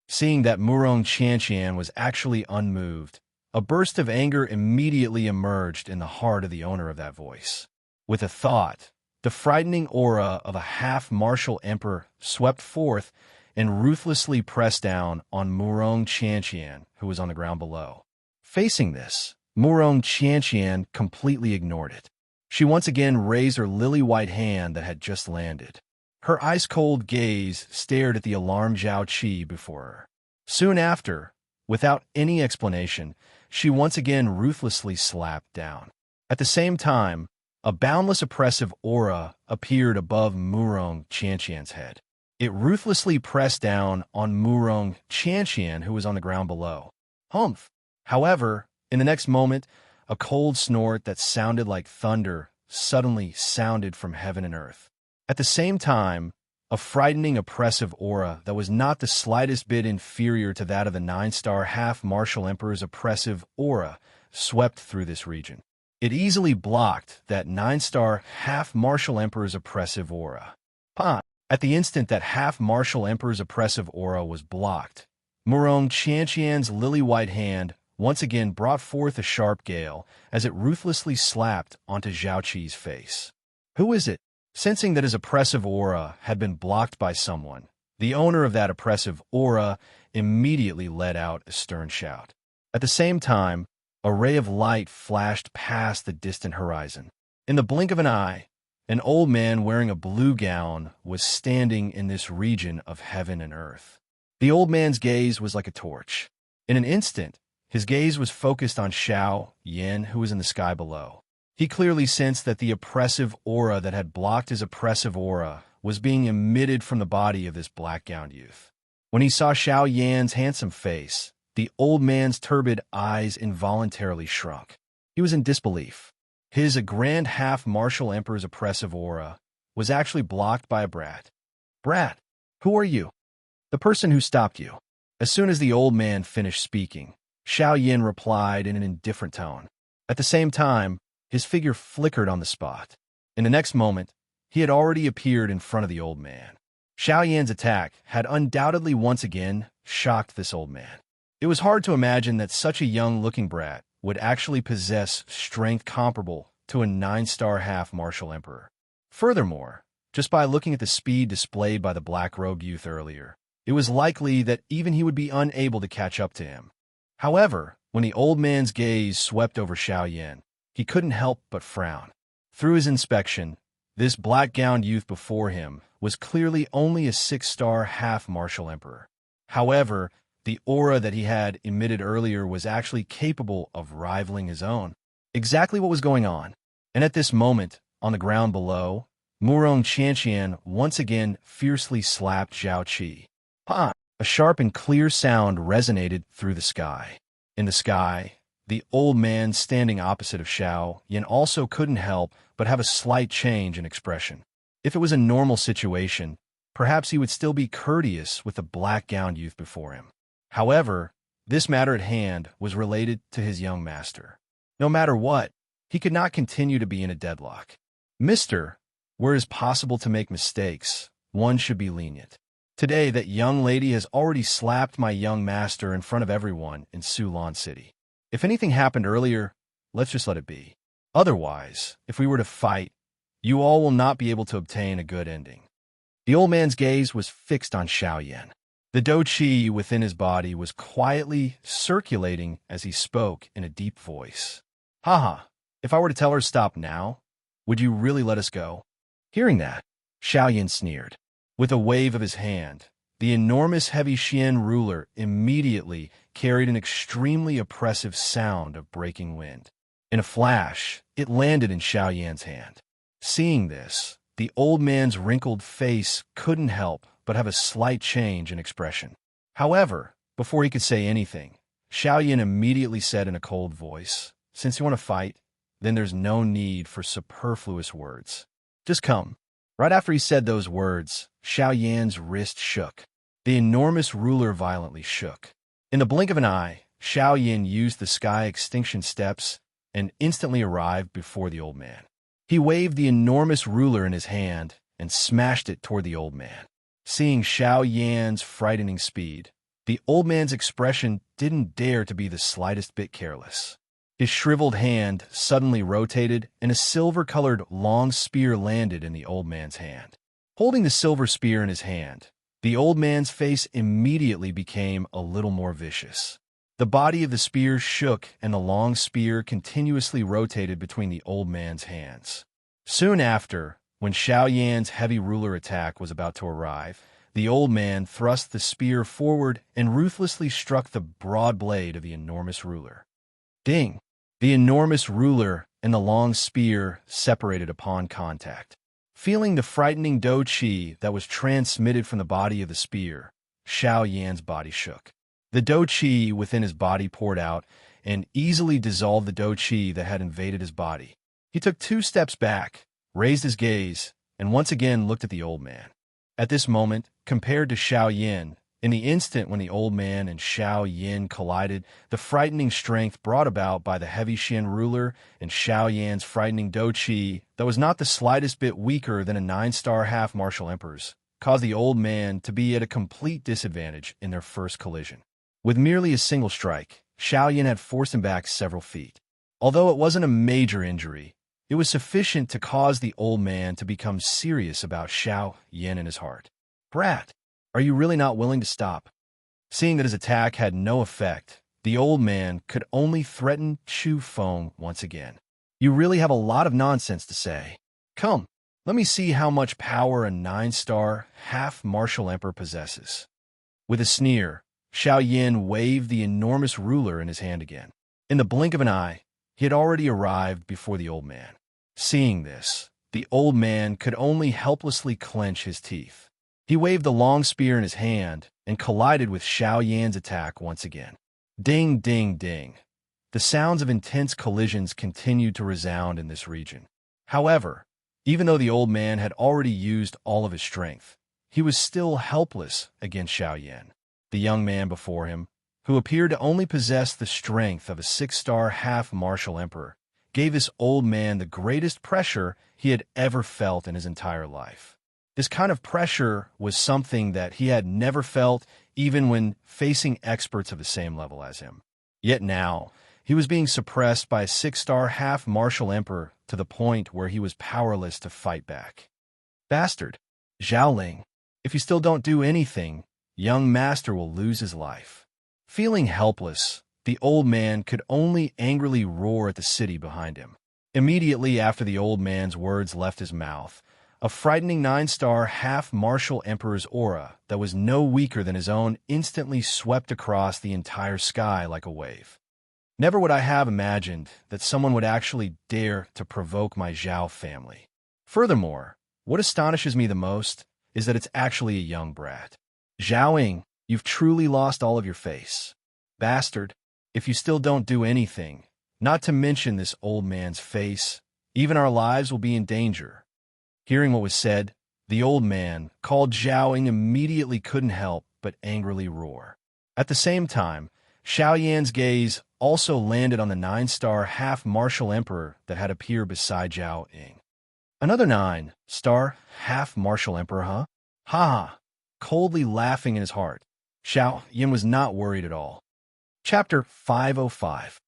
Seeing that Murong Qianqian was actually unmoved, a burst of anger immediately emerged in the heart of the owner of that voice. With a thought, the frightening aura of a half-martial emperor swept forth and ruthlessly pressed down on Murong Qianqian, who was on the ground below. Facing this, Murong Qianqian completely ignored it. She once again raised her lily-white hand that had just landed. Her ice-cold gaze stared at the alarmed Zhao Qi before her. Soon after, without any explanation, she once again ruthlessly slapped down. At the same time, a boundless oppressive aura appeared above Murong Qianqian's head. It ruthlessly pressed down on Murong Qianqian, who was on the ground below. Humph! However, in the next moment, a cold snort that sounded like thunder suddenly sounded from heaven and earth. At the same time, A frightening, oppressive aura that was not the slightest bit inferior to that of the 9-star half-martial emperor's oppressive aura swept through this region. It easily blocked that 9-star half-martial emperor's oppressive aura. At the instant that half-martial emperor's oppressive aura was blocked, Murong Qianqian's lily-white hand once again brought forth a sharp gale as it ruthlessly slapped onto Zhao Qi's face. Who is it? Sensing that his oppressive aura had been blocked by someone, the owner of that oppressive aura immediately let out a stern shout. At the same time, a ray of light flashed past the distant horizon. In the blink of an eye, an old man wearing a blue gown was standing in this region of heaven and earth. The old man's gaze was like a torch. In an instant, his gaze was focused on Xiao Yan, who was in the sky below. He clearly sensed that the oppressive aura that had blocked his oppressive aura was being emitted from the body of this black-gowned youth. When he saw Xiao Yan's handsome face, the old man's turbid eyes involuntarily shrunk. He was in disbelief. His grand half-martial emperor's oppressive aura was actually blocked by a brat. Brat, who are you? The person who stopped you. As soon as the old man finished speaking, Xiao Yan replied in an indifferent tone. At the same time, his figure flickered on the spot. In the next moment, he had already appeared in front of the old man. Xiao Yan's attack had undoubtedly once again shocked this old man. It was hard to imagine that such a young-looking brat would actually possess strength comparable to a 9-star half-martial emperor. Furthermore, just by looking at the speed displayed by the black-robed youth earlier, it was likely that even he would be unable to catch up to him. However, when the old man's gaze swept over Xiao Yan, he couldn't help but frown. Through his inspection, this black-gowned youth before him was clearly only a 6-star half-martial emperor. However, the aura that he had emitted earlier was actually capable of rivaling his own. Exactly what was going on? And at this moment, on the ground below, Murong Qianqian once again fiercely slapped Zhao Qi. A sharp and clear sound resonated through the sky. In the sky, the old man standing opposite of Xiao Yan also couldn't help but have a slight change in expression. If it was a normal situation, perhaps he would still be courteous with the black-gowned youth before him. However, this matter at hand was related to his young master. No matter what, he could not continue to be in a deadlock. Mister, where it is possible to make mistakes, one should be lenient. Today, that young lady has already slapped my young master in front of everyone in Sulan City. If anything happened earlier, let's just let it be. Otherwise, if we were to fight, you all will not be able to obtain a good ending. The old man's gaze was fixed on Xiao Yan. The dou qi within his body was quietly circulating as he spoke in a deep voice. Haha, if I were to tell her to stop now, would you really let us go? Hearing that, Xiao Yan sneered. With a wave of his hand, the enormous heavy Xian ruler immediately carried an extremely oppressive sound of breaking wind. In a flash, it landed in Xiao Yan's hand. Seeing this, the old man's wrinkled face couldn't help but have a slight change in expression. However, before he could say anything, Xiao Yan immediately said in a cold voice, "Since you want to fight, then there's no need for superfluous words. Just come." Right after he said those words, Xiao Yan's wrist shook. The enormous ruler violently shook. In the blink of an eye, Xiao Yan used the sky extinction steps and instantly arrived before the old man. He waved the enormous ruler in his hand and smashed it toward the old man. Seeing Xiao Yan's frightening speed, the old man's expression didn't dare to be the slightest bit careless. His shriveled hand suddenly rotated, and a silver-colored long spear landed in the old man's hand. Holding the silver spear in his hand, the old man's face immediately became a little more vicious. The body of the spear shook, and the long spear continuously rotated between the old man's hands. Soon after, when Xiao Yan's heavy ruler attack was about to arrive, the old man thrust the spear forward and ruthlessly struck the broad blade of the enormous ruler. Ding! The enormous ruler and the long spear separated upon contact. Feeling the frightening dou qi that was transmitted from the body of the spear, Xiao Yan's body shook. The dou qi within his body poured out and easily dissolved the dou qi that had invaded his body. He took 2 steps back, raised his gaze, and once again looked at the old man. At this moment, compared to Xiao Yin, in the instant when the old man and Xiao Yin collided, the frightening strength brought about by the heavy Xian ruler and Xiao Yan's frightening Do Qi, that was not the slightest bit weaker than a 9-star half-martial emperor's, caused the old man to be at a complete disadvantage in their first collision. With merely a single strike, Xiao Yin had forced him back several feet. Although it wasn't a major injury, it was sufficient to cause the old man to become serious about Xiao Yin in his heart. "Brat, are you really not willing to stop?" Seeing that his attack had no effect, the old man could only threaten Chu Feng once again. "You really have a lot of nonsense to say. Come, let me see how much power a 9-star half-martial emperor possesses." With a sneer, Xiao Yin waved the enormous ruler in his hand again. In the blink of an eye, he had already arrived before the old man. Seeing this, the old man could only helplessly clench his teeth. He waved the long spear in his hand and collided with Xiao Yan's attack once again. Ding, ding, ding. The sounds of intense collisions continued to resound in this region. However, even though the old man had already used all of his strength, he was still helpless against Xiao Yan. The young man before him, who appeared to only possess the strength of a 6-star half-martial emperor, gave this old man the greatest pressure he had ever felt in his entire life. This kind of pressure was something that he had never felt even when facing experts of the same level as him. Yet now, he was being suppressed by a 6-star half-martial emperor to the point where he was powerless to fight back. "Bastard, Zhaoling, if you still don't do anything, young master will lose his life." Feeling helpless, the old man could only angrily roar at the city behind him. Immediately after the old man's words left his mouth, a frightening 9-star half-martial emperor's aura that was no weaker than his own instantly swept across the entire sky like a wave. Never would I have imagined that someone would actually dare to provoke my Zhao family. Furthermore, what astonishes me the most is that it's actually a young brat. "Zhaoing, you've truly lost all of your face. Bastard, if you still don't do anything, not to mention this old man's face, even our lives will be in danger." Hearing what was said, the old man, called Zhaoing, immediately couldn't help but angrily roar. At the same time, Xiao Yan's gaze also landed on the 9-star half-martial emperor that had appeared beside Zhao Ying. "Another 9-star half-martial emperor, huh? Ha ha." Coldly laughing in his heart, Xiao Yin was not worried at all. Chapter 505.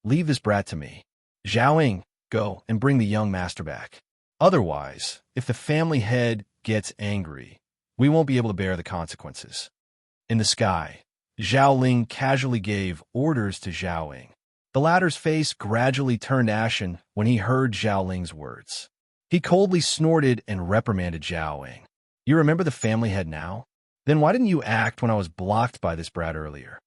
Leave this brat to me. Zhaoing, go and bring the young master back. Otherwise, if the family head gets angry, we won't be able to bear the consequences." In the sky, Zhao Ling casually gave orders to Zhao Ying. The latter's face gradually turned ashen when he heard Zhao Ling's words. He coldly snorted and reprimanded Zhao Ying. "You remember the family head now? Then why didn't you act when I was blocked by this brat earlier?"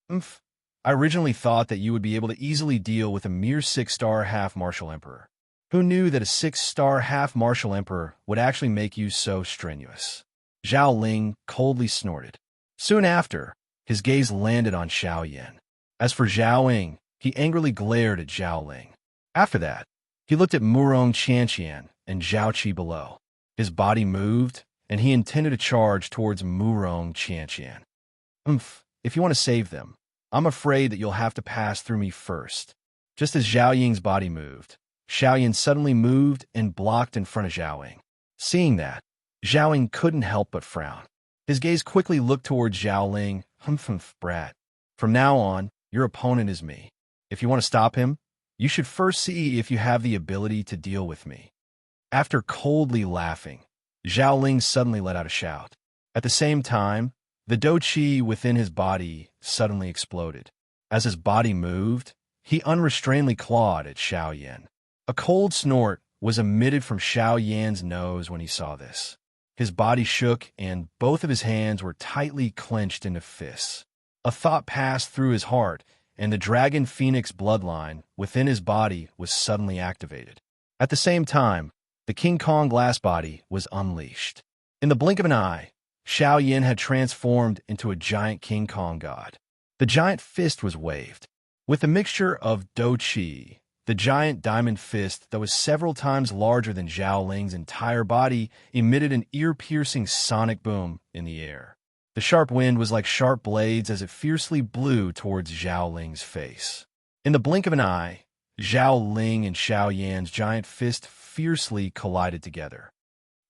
"I originally thought that you would be able to easily deal with a mere 6-star half-martial emperor. Who knew that a 6-star half-martial emperor would actually make you so strenuous?" Zhao Ling coldly snorted. Soon after, his gaze landed on Xiao Yan. As for Zhao Ying, he angrily glared at Zhao Ling. After that, he looked at Murong Qianqian and Zhao Qi below. His body moved, and he intended to charge towards Murong Qianqian. If you want to save them, I'm afraid that you'll have to pass through me first." Just as Zhao Ying's body moved, Xiao Yan suddenly moved and blocked in front of Zhao Ying. Seeing that, Zhao Ying couldn't help but frown. His gaze quickly looked towards Zhao Ling. "Brat, from now on, your opponent is me. If you want to stop him, you should first see if you have the ability to deal with me." After coldly laughing, Zhao Ling suddenly let out a shout. At the same time, the Do Qi within his body suddenly exploded. As his body moved, he unrestrainedly clawed at Xiao Yan. A cold snort was emitted from Xiao Yan's nose when he saw this. His body shook and both of his hands were tightly clenched into fists. A thought passed through his heart, and the Dragon Phoenix bloodline within his body was suddenly activated. At the same time, the King Kong glass body was unleashed. In the blink of an eye, Xiao Yan had transformed into a giant King Kong god. The giant fist was waved. With a mixture of Do Qi, The giant diamond fist that was several times larger than Zhao Ling's entire body emitted an ear-piercing sonic boom in the air. The sharp wind was like sharp blades as it fiercely blew towards Zhao Ling's face. In the blink of an eye, Zhao Ling and Xiao Yan's giant fist fiercely collided together.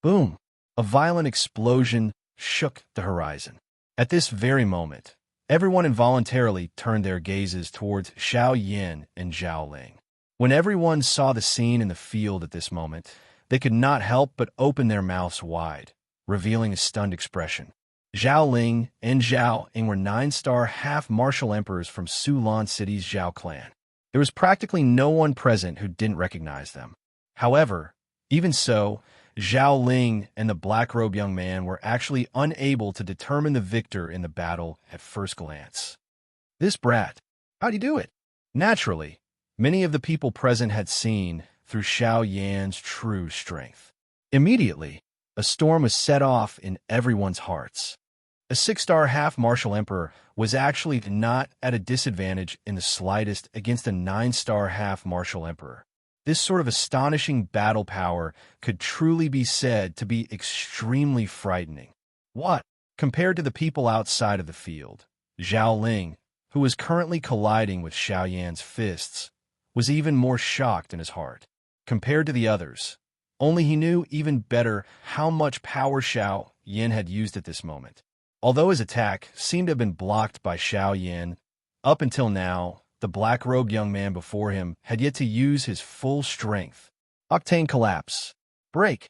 Boom! A violent explosion shook the horizon. At this very moment, everyone involuntarily turned their gazes towards Xiao Yan and Zhao Ling. When everyone saw the scene in the field at this moment, they could not help but open their mouths wide, revealing a stunned expression. Zhao Ling and Zhao Ying were 9-star half-martial emperors from Sulan City's Zhao clan. There was practically no one present who didn't recognize them. However, even so, Zhao Ling and the black-robed young man were actually unable to determine the victor in the battle at first glance. This brat, how'd he do it? Naturally, many of the people present had seen through Xiao Yan's true strength. Immediately, a storm was set off in everyone's hearts. A 6-star half-martial emperor was actually not at a disadvantage in the slightest against a 9-star half-martial emperor. This sort of astonishing battle power could truly be said to be extremely frightening. What? Compared to the people outside of the field, Zhao Ling, who was currently colliding with Xiao Yan's fists, was even more shocked in his heart. Compared to the others, only he knew even better how much power Xiao Yan had used at this moment. Although his attack seemed to have been blocked by Xiao Yan, up until now, the black-robed young man before him had yet to use his full strength. Octane collapse. Break.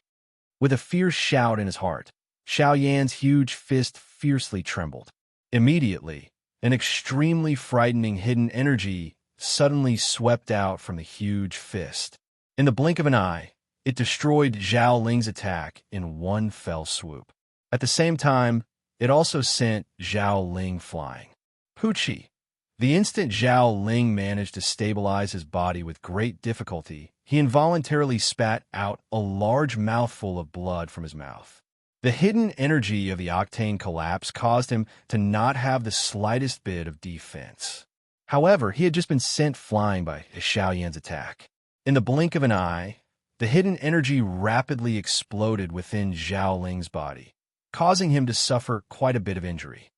With a fierce shout in his heart, Xiao Yan's huge fist fiercely trembled. Immediately, an extremely frightening hidden energy suddenly swept out from the huge fist. In the blink of an eye, it destroyed Zhao Ling's attack in one fell swoop. At the same time, it also sent Zhao Ling flying. Poochie. The instant Zhao Ling managed to stabilize his body with great difficulty, he involuntarily spat out a large mouthful of blood from his mouth. The hidden energy of the octane collapse caused him to not have the slightest bit of defense. However, he had just been sent flying by Xiao Yan's attack. In the blink of an eye, the hidden energy rapidly exploded within Zhao Ling's body, causing him to suffer quite a bit of injury.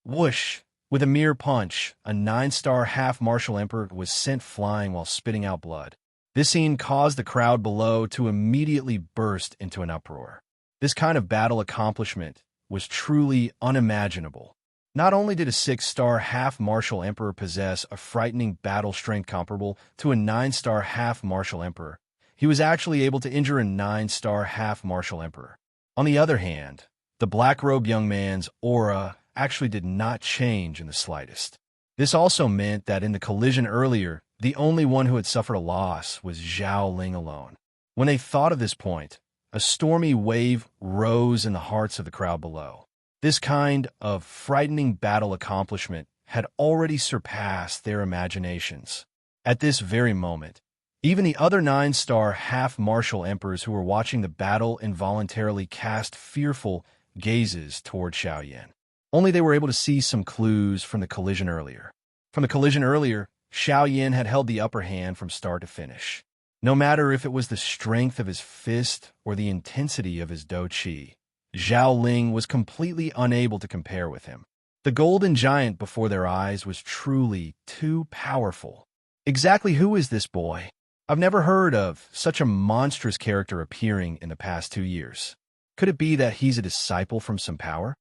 Whoosh! With a mere punch, a 9-star half-martial emperor was sent flying while spitting out blood. This scene caused the crowd below to immediately burst into an uproar. This kind of battle accomplishment was truly unimaginable. Not only did a 6-star half-martial emperor possess a frightening battle strength comparable to a 9-star half-martial emperor, he was actually able to injure a 9-star half-martial emperor. On the other hand, the black-robed young man's aura actually did not change in the slightest. This also meant that in the collision earlier, the only one who had suffered a loss was Zhao Ling alone. When they thought of this point, a stormy wave rose in the hearts of the crowd below. This kind of frightening battle accomplishment had already surpassed their imaginations. At this very moment, even the other 9-star half-martial emperors who were watching the battle involuntarily cast fearful gazes toward Xiao Yan. Only they were able to see some clues from the collision earlier. From the collision earlier, Xiao Yan had held the upper hand from start to finish. No matter if it was the strength of his fist or the intensity of his dou qi, Zhao Ling was completely unable to compare with him. The golden giant before their eyes was truly too powerful. Exactly who is this boy? I've never heard of such a monstrous character appearing in the past 2 years. Could it be that he's a disciple from some power?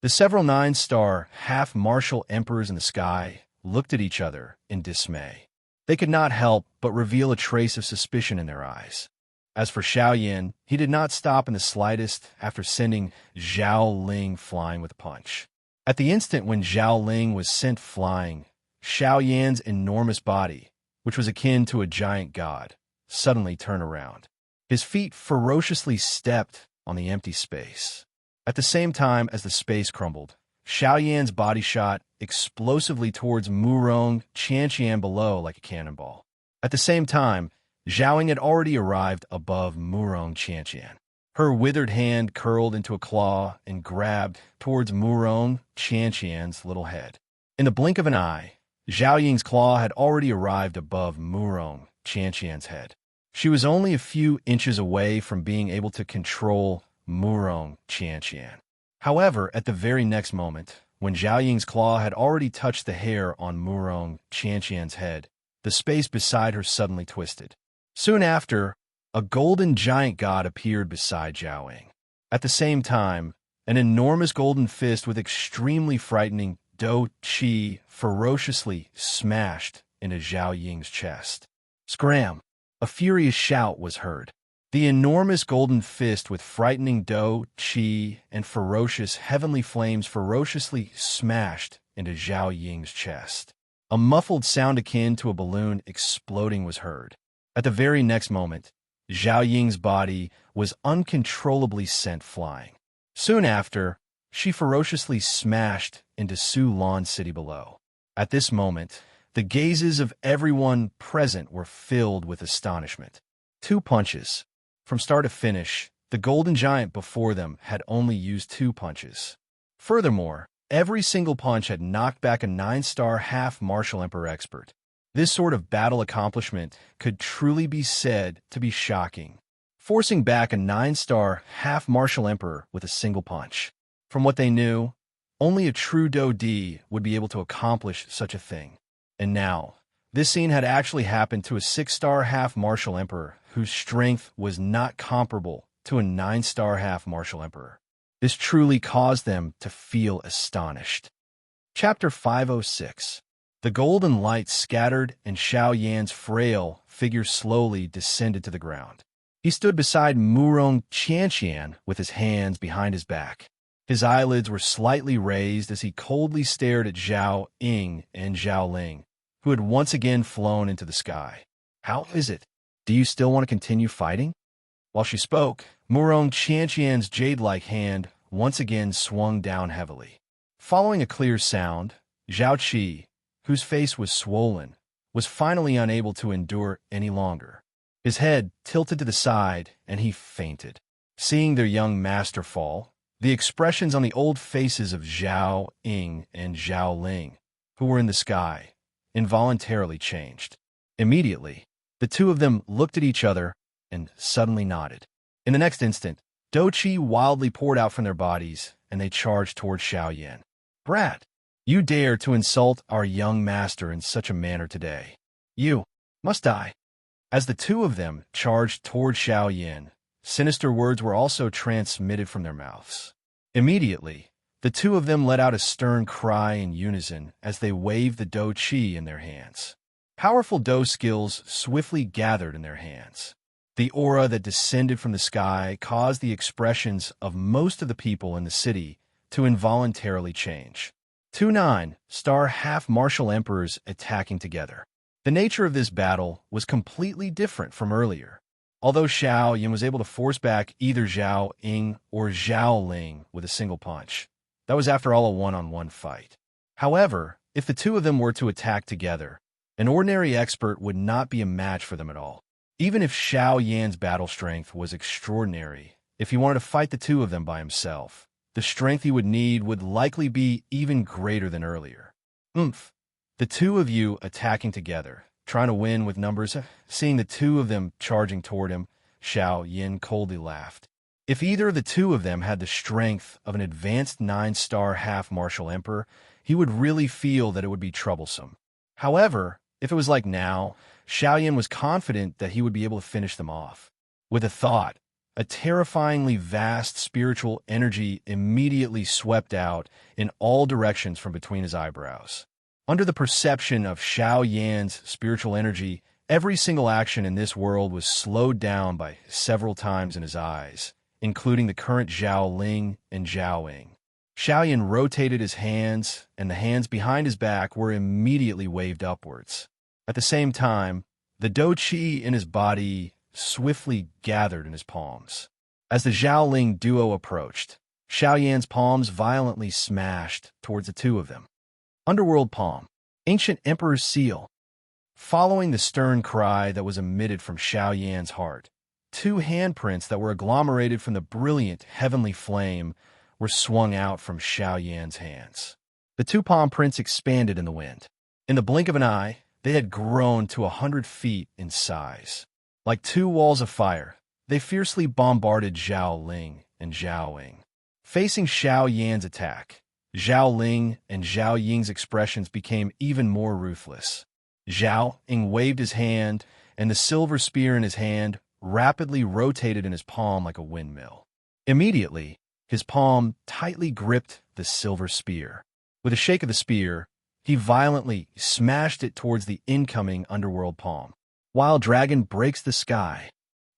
The several 9-star half-martial emperors in the sky looked at each other in dismay. They could not help but reveal a trace of suspicion in their eyes. As for Xiao Yan, he did not stop in the slightest after sending Zhao Ling flying with a punch. At the instant when Zhao Ling was sent flying, Xiao Yan's enormous body, which was akin to a giant god, suddenly turned around. His feet ferociously stepped on the empty space. At the same time as the space crumbled, Xiao Yan's body shot explosively towards Murong Qianqian below like a cannonball. At the same time, Zhao Ying had already arrived above Murong Qianqian. Her withered hand curled into a claw and grabbed towards Murong Qianqian's little head. In the blink of an eye, Zhao Ying's claw had already arrived above Murong Qianqian's head. She was only a few inches away from being able to control Murong Qianqian. However, at the very next moment, when Zhao Ying's claw had already touched the hair on Murong Qianqian's head, the space beside her suddenly twisted. Soon after, a golden giant god appeared beside Zhao Ying. At the same time, an enormous golden fist with extremely frightening Do Qi ferociously smashed into Zhao Ying's chest. Scram! A furious shout was heard. The enormous golden fist with frightening Do Qi and ferocious heavenly flames ferociously smashed into Zhao Ying's chest. A muffled sound akin to a balloon exploding was heard. At the very next moment, Zhao Ying's body was uncontrollably sent flying. Soon after, she ferociously smashed into Su Lan City below. At this moment, the gazes of everyone present were filled with astonishment. 2 punches. From start to finish, the golden giant before them had only used 2 punches. Furthermore, every single punch had knocked back a 9-star half martial emperor expert. This sort of battle accomplishment could truly be said to be shocking, forcing back a 9-star half martial emperor with a single punch. From what they knew, only a true Do Di would be able to accomplish such a thing. And now, this scene had actually happened to a 6-star half martial emperor whose strength was not comparable to a 9-star half martial emperor. This truly caused them to feel astonished. Chapter 506. The golden light scattered and Xiao Yan's frail figure slowly descended to the ground. He stood beside Murong Qianqian with his hands behind his back. His eyelids were slightly raised as he coldly stared at Zhao Ying and Zhao Ling, who had once again flown into the sky. "How is it? Do you still want to continue fighting?" While she spoke, Murong Qianqian's jade-like hand once again swung down heavily. Following a clear sound, Zhao Qi, whose face was swollen, was finally unable to endure any longer. His head tilted to the side, and he fainted. Seeing their young master fall, the expressions on the old faces of Zhao Ying and Zhao Ling, who were in the sky, involuntarily changed. Immediately, the two of them looked at each other and suddenly nodded. In the next instant, Do Qi wildly poured out from their bodies, and they charged toward Xiao Yan. "Brat, you dare to insult our young master in such a manner today. You must die." As the two of them charged toward Xiao Yan, sinister words were also transmitted from their mouths. Immediately, the two of them let out a stern cry in unison as they waved the Do Qi in their hands. Powerful Do skills swiftly gathered in their hands. The aura that descended from the sky caused the expressions of most of the people in the city to involuntarily change. 2 9-star half-martial emperors attacking together. The nature of this battle was completely different from earlier. Although Xiao Yan was able to force back either Zhao Ying or Zhao Ling with a single punch, that was after all a one-on-one fight. However, if the two of them were to attack together, an ordinary expert would not be a match for them at all. Even if Xiao Yan's battle strength was extraordinary, if he wanted to fight the two of them by himself, the strength he would need would likely be even greater than earlier. The two of you attacking together, trying to win with numbers. Seeing the two of them charging toward him, Xiao Yan coldly laughed. If either of the two of them had the strength of an advanced 9-star half-martial emperor, he would really feel that it would be troublesome. However, if it was like now, Xiao Yan was confident that he would be able to finish them off. With a thought, a terrifyingly vast spiritual energy immediately swept out in all directions from between his eyebrows. Under the perception of Xiao Yan's spiritual energy, every single action in this world was slowed down by several times in his eyes, including the current Zhao Ling and Zhao Ying. Xiao Yan rotated his hands, and the hands behind his back were immediately waved upwards. At the same time, the Do Qi in his body swiftly gathered in his palms. As the Zhao Ling duo approached, Xiao Yan's palms violently smashed towards the two of them. Underworld Palm, Ancient Emperor's Seal. Following the stern cry that was emitted from Xiao Yan's heart, 2 handprints that were agglomerated from the brilliant heavenly flame were swung out from Xiao Yan's hands. The 2 palm prints expanded in the wind. In the blink of an eye, they had grown to 100 feet in size. Like two walls of fire, they fiercely bombarded Zhao Ling and Zhao Ying. Facing Xiao Yan's attack, Zhao Ling and Zhao Ying's expressions became even more ruthless. Zhao Ying waved his hand, and the silver spear in his hand rapidly rotated in his palm like a windmill. Immediately, his palm tightly gripped the silver spear. With a shake of the spear, he violently smashed it towards the incoming underworld palm. Wild Dragon breaks the sky.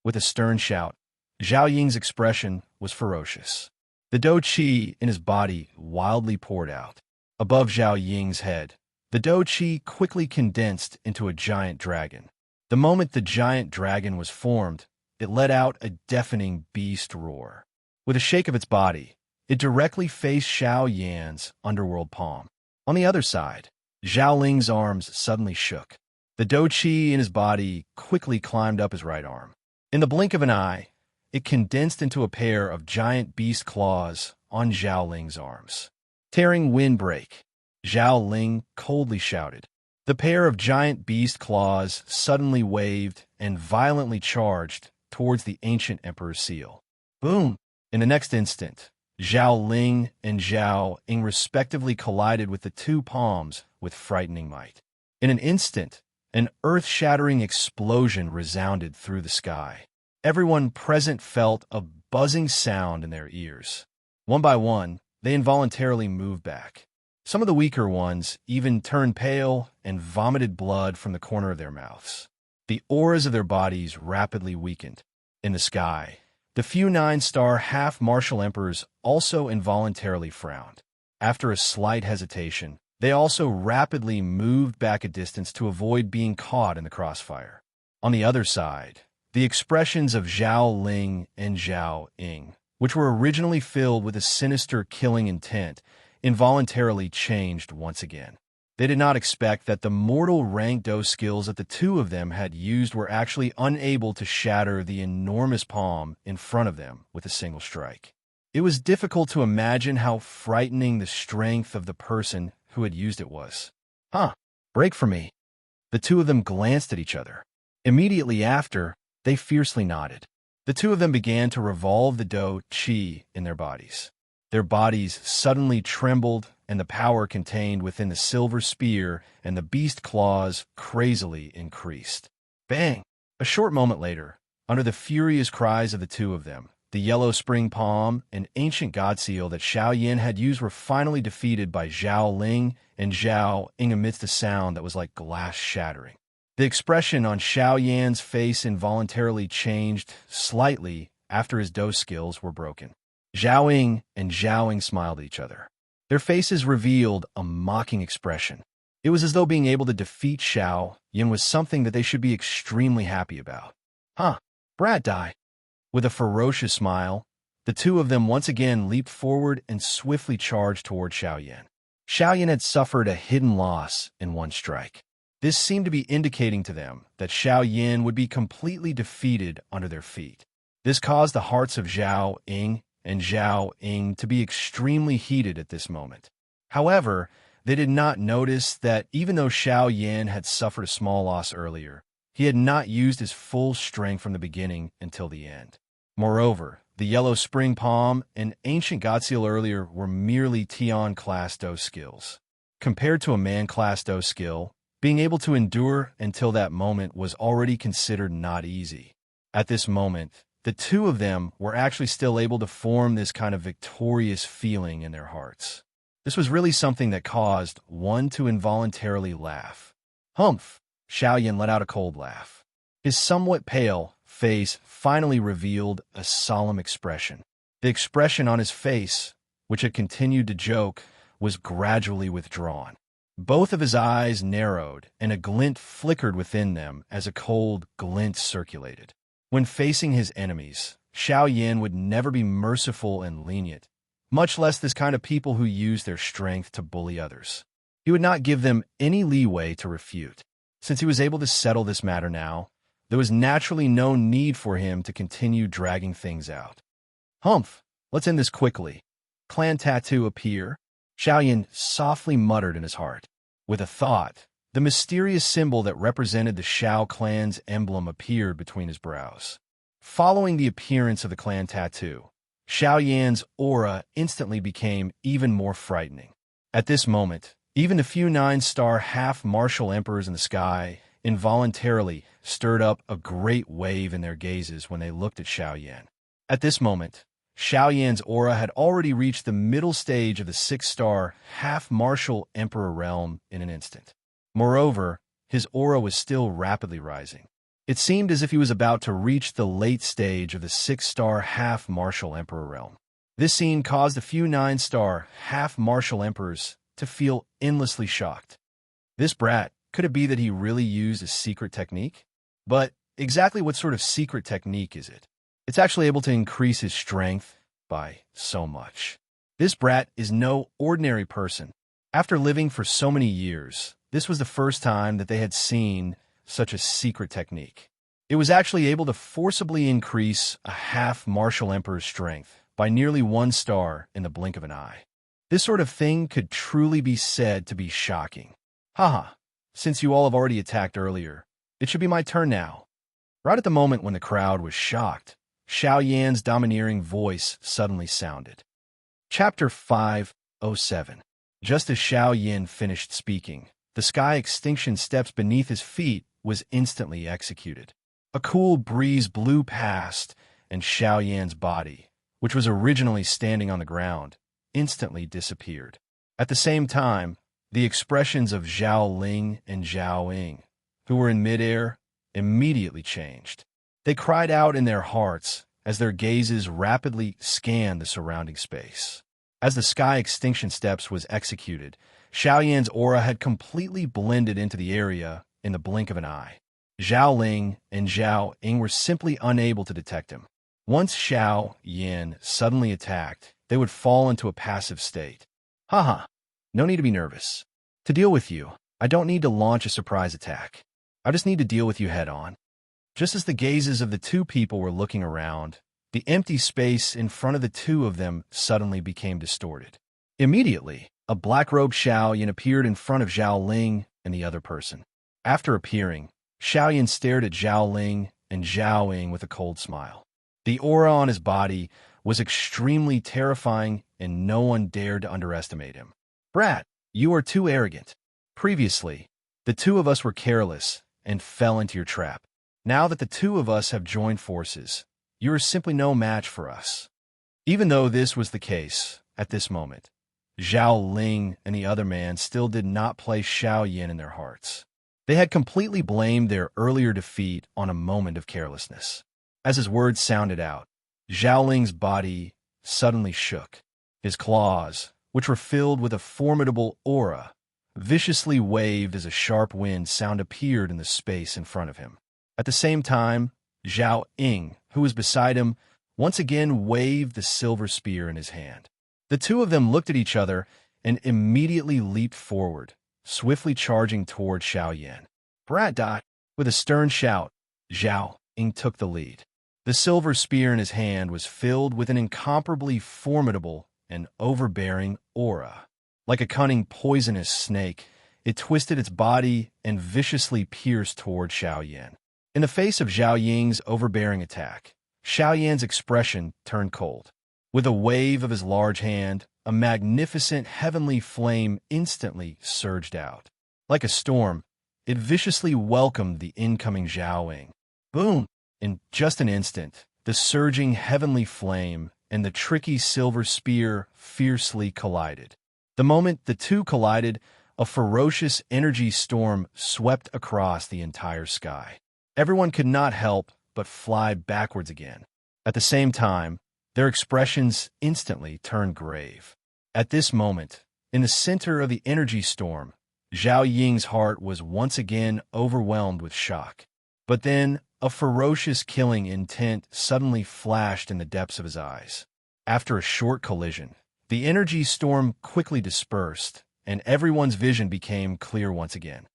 With a stern shout, Zhao Ying's expression was ferocious. The dou qi in his body wildly poured out. Above Zhao Ying's head, the dou qi quickly condensed into a giant dragon. The moment the giant dragon was formed, it let out a deafening beast roar. With a shake of its body, it directly faced Xiao Yan's underworld palm. On the other side, Zhao Ling's arms suddenly shook. The dou qi in his body quickly climbed up his right arm. In the blink of an eye, it condensed into a pair of giant beast claws on Zhao Ling's arms. Tearing windbreak, Zhao Ling coldly shouted. The pair of giant beast claws suddenly waved and violently charged towards the ancient emperor's seal. Boom! In the next instant, Zhao Ling and Zhao Ying respectively collided with the two palms with frightening might. In an instant, an earth-shattering explosion resounded through the sky. Everyone present felt a buzzing sound in their ears. One by one, they involuntarily moved back. Some of the weaker ones even turned pale and vomited blood from the corner of their mouths. The auras of their bodies rapidly weakened. In the sky, the few 9-star half-martial emperors also involuntarily frowned. After a slight hesitation, they also rapidly moved back a distance to avoid being caught in the crossfire. On the other side, the expressions of Zhao Ling and Zhao Ying, which were originally filled with a sinister killing intent, involuntarily changed once again. They did not expect that the mortal rank dou skills that the two of them had used were actually unable to shatter the enormous palm in front of them with a single strike. It was difficult to imagine how frightening the strength of the person who had used it was. Break for me. The two of them glanced at each other. Immediately after, they fiercely nodded. The two of them began to revolve the dou qi in their bodies. Their bodies suddenly trembled, and the power contained within the silver spear and the beast claws crazily increased. Bang! A short moment later, under the furious cries of the two of them, the yellow spring palm and ancient god seal that Xiao Yan had used were finally defeated by Zhao Ling and Zhao Ying amidst a sound that was like glass shattering. The expression on Xiao Yan's face involuntarily changed slightly after his dou skills were broken. Zhao Ying and Zhao Ying smiled at each other. Their faces revealed a mocking expression. It was as though being able to defeat Xiao Yan was something that they should be extremely happy about. Brat die. With a ferocious smile, the two of them once again leaped forward and swiftly charged toward Xiao Yan. Xiao Yan had suffered a hidden loss in one strike. This seemed to be indicating to them that Xiao Yan would be completely defeated under their feet. This caused the hearts of Zhao Ying and Zhao Ying to be extremely heated at this moment. However, they did not notice that even though Xiao Yan had suffered a small loss earlier, he had not used his full strength from the beginning until the end. Moreover, the yellow spring palm and ancient god seal earlier were merely Tian-class dou skills. Compared to a man-class dou skill, being able to endure until that moment was already considered not easy. At this moment, the two of them were actually still able to form this kind of victorious feeling in their hearts. This was really something that caused one to involuntarily laugh. Humph! Xiao Yan let out a cold laugh. His somewhat pale face finally revealed a solemn expression. The expression on his face, which had continued to joke, was gradually withdrawn. Both of his eyes narrowed, and a glint flickered within them as a cold glint circulated. When facing his enemies, Xiao Yan would never be merciful and lenient, much less this kind of people who use their strength to bully others. He would not give them any leeway to refute. Since he was able to settle this matter now, there was naturally no need for him to continue dragging things out. Humph! Let's end this quickly. Clan tattoo appear? Xiao Yan softly muttered in his heart. With a thought, The mysterious symbol that represented the Shao clan's emblem appeared between his brows. Following the appearance of the clan tattoo, Shao Yan's aura instantly became even more frightening. At this moment, even the few 9-star half-martial emperors in the sky involuntarily stirred up a great wave in their gazes when they looked at Shao Yan. At this moment, Shao Yan's aura had already reached the middle stage of the 6-star half-martial emperor realm in an instant. Moreover, his aura was still rapidly rising. It seemed as if he was about to reach the late stage of the 6-star half-martial emperor realm. This scene caused a few 9-star half-martial emperors to feel endlessly shocked. This brat, could it be that he really used a secret technique? But exactly what sort of secret technique is it? It's actually able to increase his strength by so much. This brat is no ordinary person. After living for so many years, this was the first time that they had seen such a secret technique. It was actually able to forcibly increase a half-martial emperor's strength by nearly 1 star in the blink of an eye. This sort of thing could truly be said to be shocking. Haha, since you all have already attacked earlier, it should be my turn now. Right at the moment when the crowd was shocked, Shao Yan's domineering voice suddenly sounded. Chapter 507. Just as Shao Yan finished speaking, the sky extinction steps beneath his feet was instantly executed. A cool breeze blew past, and Shao Yan's body, which was originally standing on the ground, instantly disappeared. At the same time, the expressions of Zhao Ling and Zhao Ying, who were in midair, immediately changed. They cried out in their hearts as their gazes rapidly scanned the surrounding space. As the sky extinction steps was executed, Shao Yan's aura had completely blended into the area in the blink of an eye. Zhao Ling and Zhao Ying were simply unable to detect him. Once Shao Yan suddenly attacked, they would fall into a passive state. Haha, no need to be nervous. To deal with you, I don't need to launch a surprise attack. I just need to deal with you head-on. Just as the gazes of the two people were looking around, the empty space in front of the two of them suddenly became distorted. Immediately, a black-robed Shao Yan appeared in front of Zhao Ling and the other person. After appearing, Shao Yan stared at Zhao Ling and Zhao Ying with a cold smile. The aura on his body was extremely terrifying, and no one dared to underestimate him. Brat, you are too arrogant. Previously, the two of us were careless and fell into your trap. Now that the two of us have joined forces, you are simply no match for us. Even though this was the case, at this moment, Zhao Ling and the other man still did not place Shao Yan in their hearts. They had completely blamed their earlier defeat on a moment of carelessness. As his words sounded out, Zhao Ling's body suddenly shook. His claws, which were filled with a formidable aura, viciously waved as a sharp wind sound appeared in the space in front of him. At the same time, Zhao Ying, who was beside him, once again waved the silver spear in his hand. The two of them looked at each other and immediately leaped forward, swiftly charging toward Shao Yan. Brat dot! With a stern shout, Zhao Ying took the lead. The silver spear in his hand was filled with an incomparably formidable and overbearing aura. Like a cunning poisonous snake, it twisted its body and viciously pierced toward Shao Yan. In the face of Zhao Ying's overbearing attack, Shao Yan's expression turned cold. With a wave of his large hand, a magnificent heavenly flame instantly surged out. Like a storm, it viciously welcomed the incoming Zhao Ying. Boom! In just an instant, the surging heavenly flame and the tricky silver spear fiercely collided. The moment the two collided, a ferocious energy storm swept across the entire sky. Everyone could not help but fly backwards again. At the same time, their expressions instantly turned grave. At this moment, in the center of the energy storm, Zhao Ying's heart was once again overwhelmed with shock. But then, a ferocious killing intent suddenly flashed in the depths of his eyes. After a short collision, the energy storm quickly dispersed, and everyone's vision became clear once again.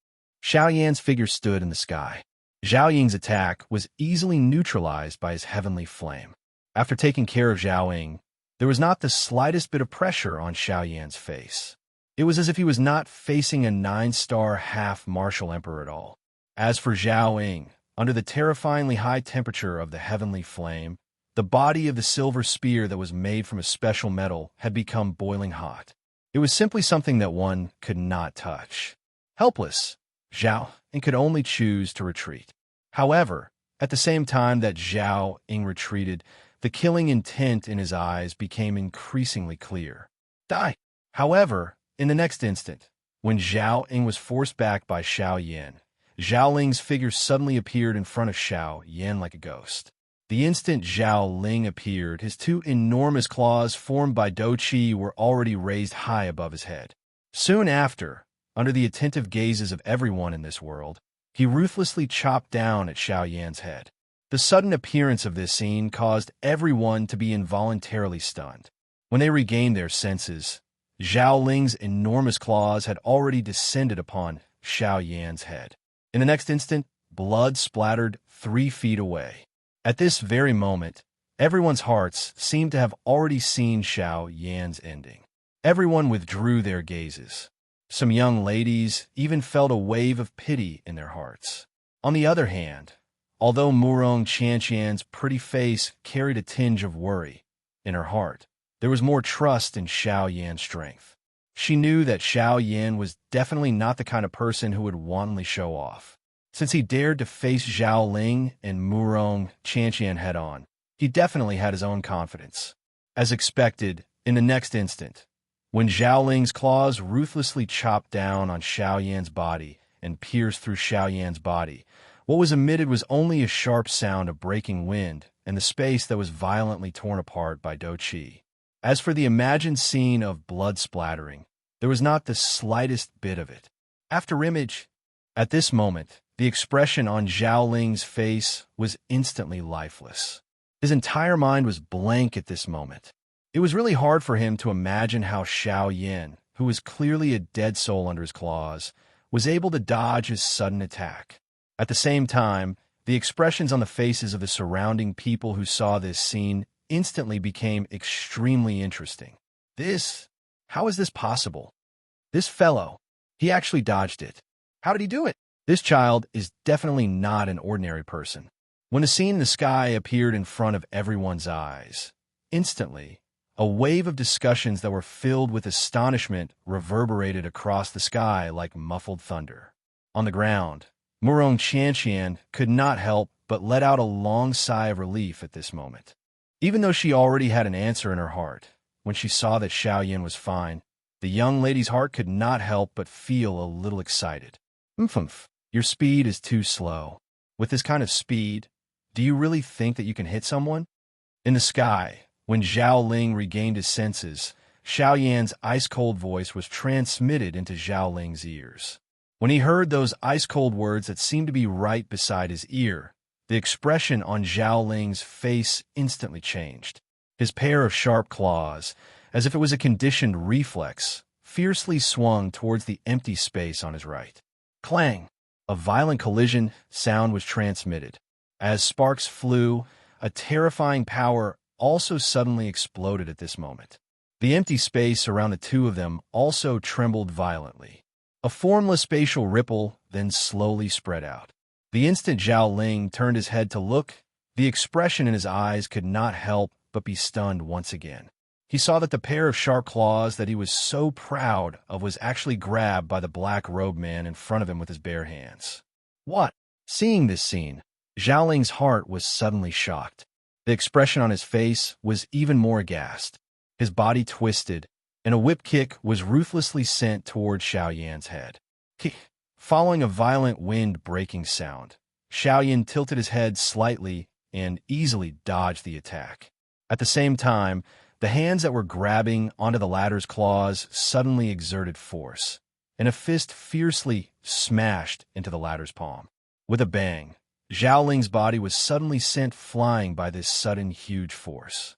Shao Yan's figure stood in the sky. Zhao Ying's attack was easily neutralized by his heavenly flame. After taking care of Zhao Ying, there was not the slightest bit of pressure on Shao Yan's face. It was as if he was not facing a 9-star half-martial emperor at all. As for Zhao Ying, under the terrifyingly high temperature of the heavenly flame, the body of the silver spear that was made from a special metal had become boiling hot. It was simply something that one could not touch. Helpless, Zhao Ying could only choose to retreat. However, at the same time that Zhao Ying retreated, the killing intent in his eyes became increasingly clear. Die! However, in the next instant, when Zhao Ying was forced back by Xiao Yan, Zhao Ling's figure suddenly appeared in front of Xiao Yan like a ghost. The instant Zhao Ling appeared, his two enormous claws formed by Do Qi were already raised high above his head. Soon after, under the attentive gazes of everyone in this world, he ruthlessly chopped down at Xiao Yan's head. The sudden appearance of this scene caused everyone to be involuntarily stunned. When they regained their senses, Zhao Ling's enormous claws had already descended upon Xiao Yan's head. In the next instant, blood splattered 3 feet away. At this very moment, everyone's hearts seemed to have already seen Xiao Yan's ending. Everyone withdrew their gazes. Some young ladies even felt a wave of pity in their hearts. On the other hand, although Murong Qianqian's pretty face carried a tinge of worry, in her heart, there was more trust in Xiao Yan's strength. She knew that Xiao Yan was definitely not the kind of person who would wantonly show off. Since he dared to face Zhao Ling and Murong Qianqian head-on, he definitely had his own confidence. As expected, in the next instant, when Zhao Ling's claws ruthlessly chopped down on Xiao Yan's body and pierced through Xiao Yan's body, what was emitted was only a sharp sound of breaking wind and the space that was violently torn apart by Do Qi. As for the imagined scene of blood splattering, there was not the slightest bit of it. After image, at this moment, the expression on Zhao Ling's face was instantly lifeless. His entire mind was blank at this moment. It was really hard for him to imagine how Xiao Yan, who was clearly a dead soul under his claws, was able to dodge his sudden attack. At the same time, the expressions on the faces of the surrounding people who saw this scene instantly became extremely interesting. How is this possible? This fellow, he actually dodged it. How did he do it? This child is definitely not an ordinary person. When the scene in the sky appeared in front of everyone's eyes, instantly, a wave of discussions that were filled with astonishment reverberated across the sky like muffled thunder. On the ground, Murong Qianqian could not help but let out a long sigh of relief at this moment. Even though she already had an answer in her heart, when she saw that Xiao Yan was fine, the young lady's heart could not help but feel a little excited. Umph, your speed is too slow. With this kind of speed, do you really think that you can hit someone? In the sky, when Zhao Ling regained his senses, Xiao Yan's ice-cold voice was transmitted into Zhao Ling's ears. When he heard those ice-cold words that seemed to be right beside his ear, the expression on Zhao Ling's face instantly changed. His pair of sharp claws, as if it was a conditioned reflex, fiercely swung towards the empty space on his right. Clang! A violent collision sound was transmitted. As sparks flew, a terrifying power also suddenly exploded at this moment. The empty space around the two of them also trembled violently. A formless spatial ripple then slowly spread out. The instant Zhao Ling turned his head to look, the expression in his eyes could not help but be stunned once again. He saw that the pair of sharp claws that he was so proud of was actually grabbed by the black-robed man in front of him with his bare hands. What? Seeing this scene, Zhao Ling's heart was suddenly shocked. The expression on his face was even more aghast. His body twisted, and a whip kick was ruthlessly sent toward Xiao Yan's head. Following a violent wind-breaking sound, Xiao Yan tilted his head slightly and easily dodged the attack. At the same time, the hands that were grabbing onto the latter's claws suddenly exerted force, and a fist fiercely smashed into the latter's palm. With a bang, Zhao Ling's body was suddenly sent flying by this sudden huge force.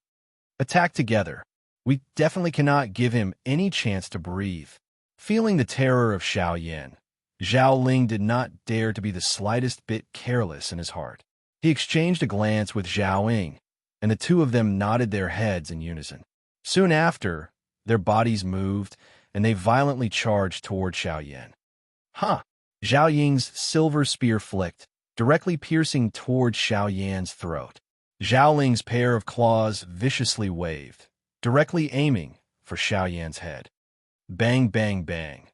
Attack together. We definitely cannot give him any chance to breathe. Feeling the terror of Xiao Yan, Zhao Ling did not dare to be the slightest bit careless in his heart. He exchanged a glance with Zhao Ying, and the two of them nodded their heads in unison. Soon after, their bodies moved, and they violently charged toward Xiao Yan. Huh! Zhao Ying's silver spear flicked, directly piercing toward Xiao Yan's throat. Zhao Ling's pair of claws viciously waved, directly aiming for Xiao Yan's head. Bang, bang, bang.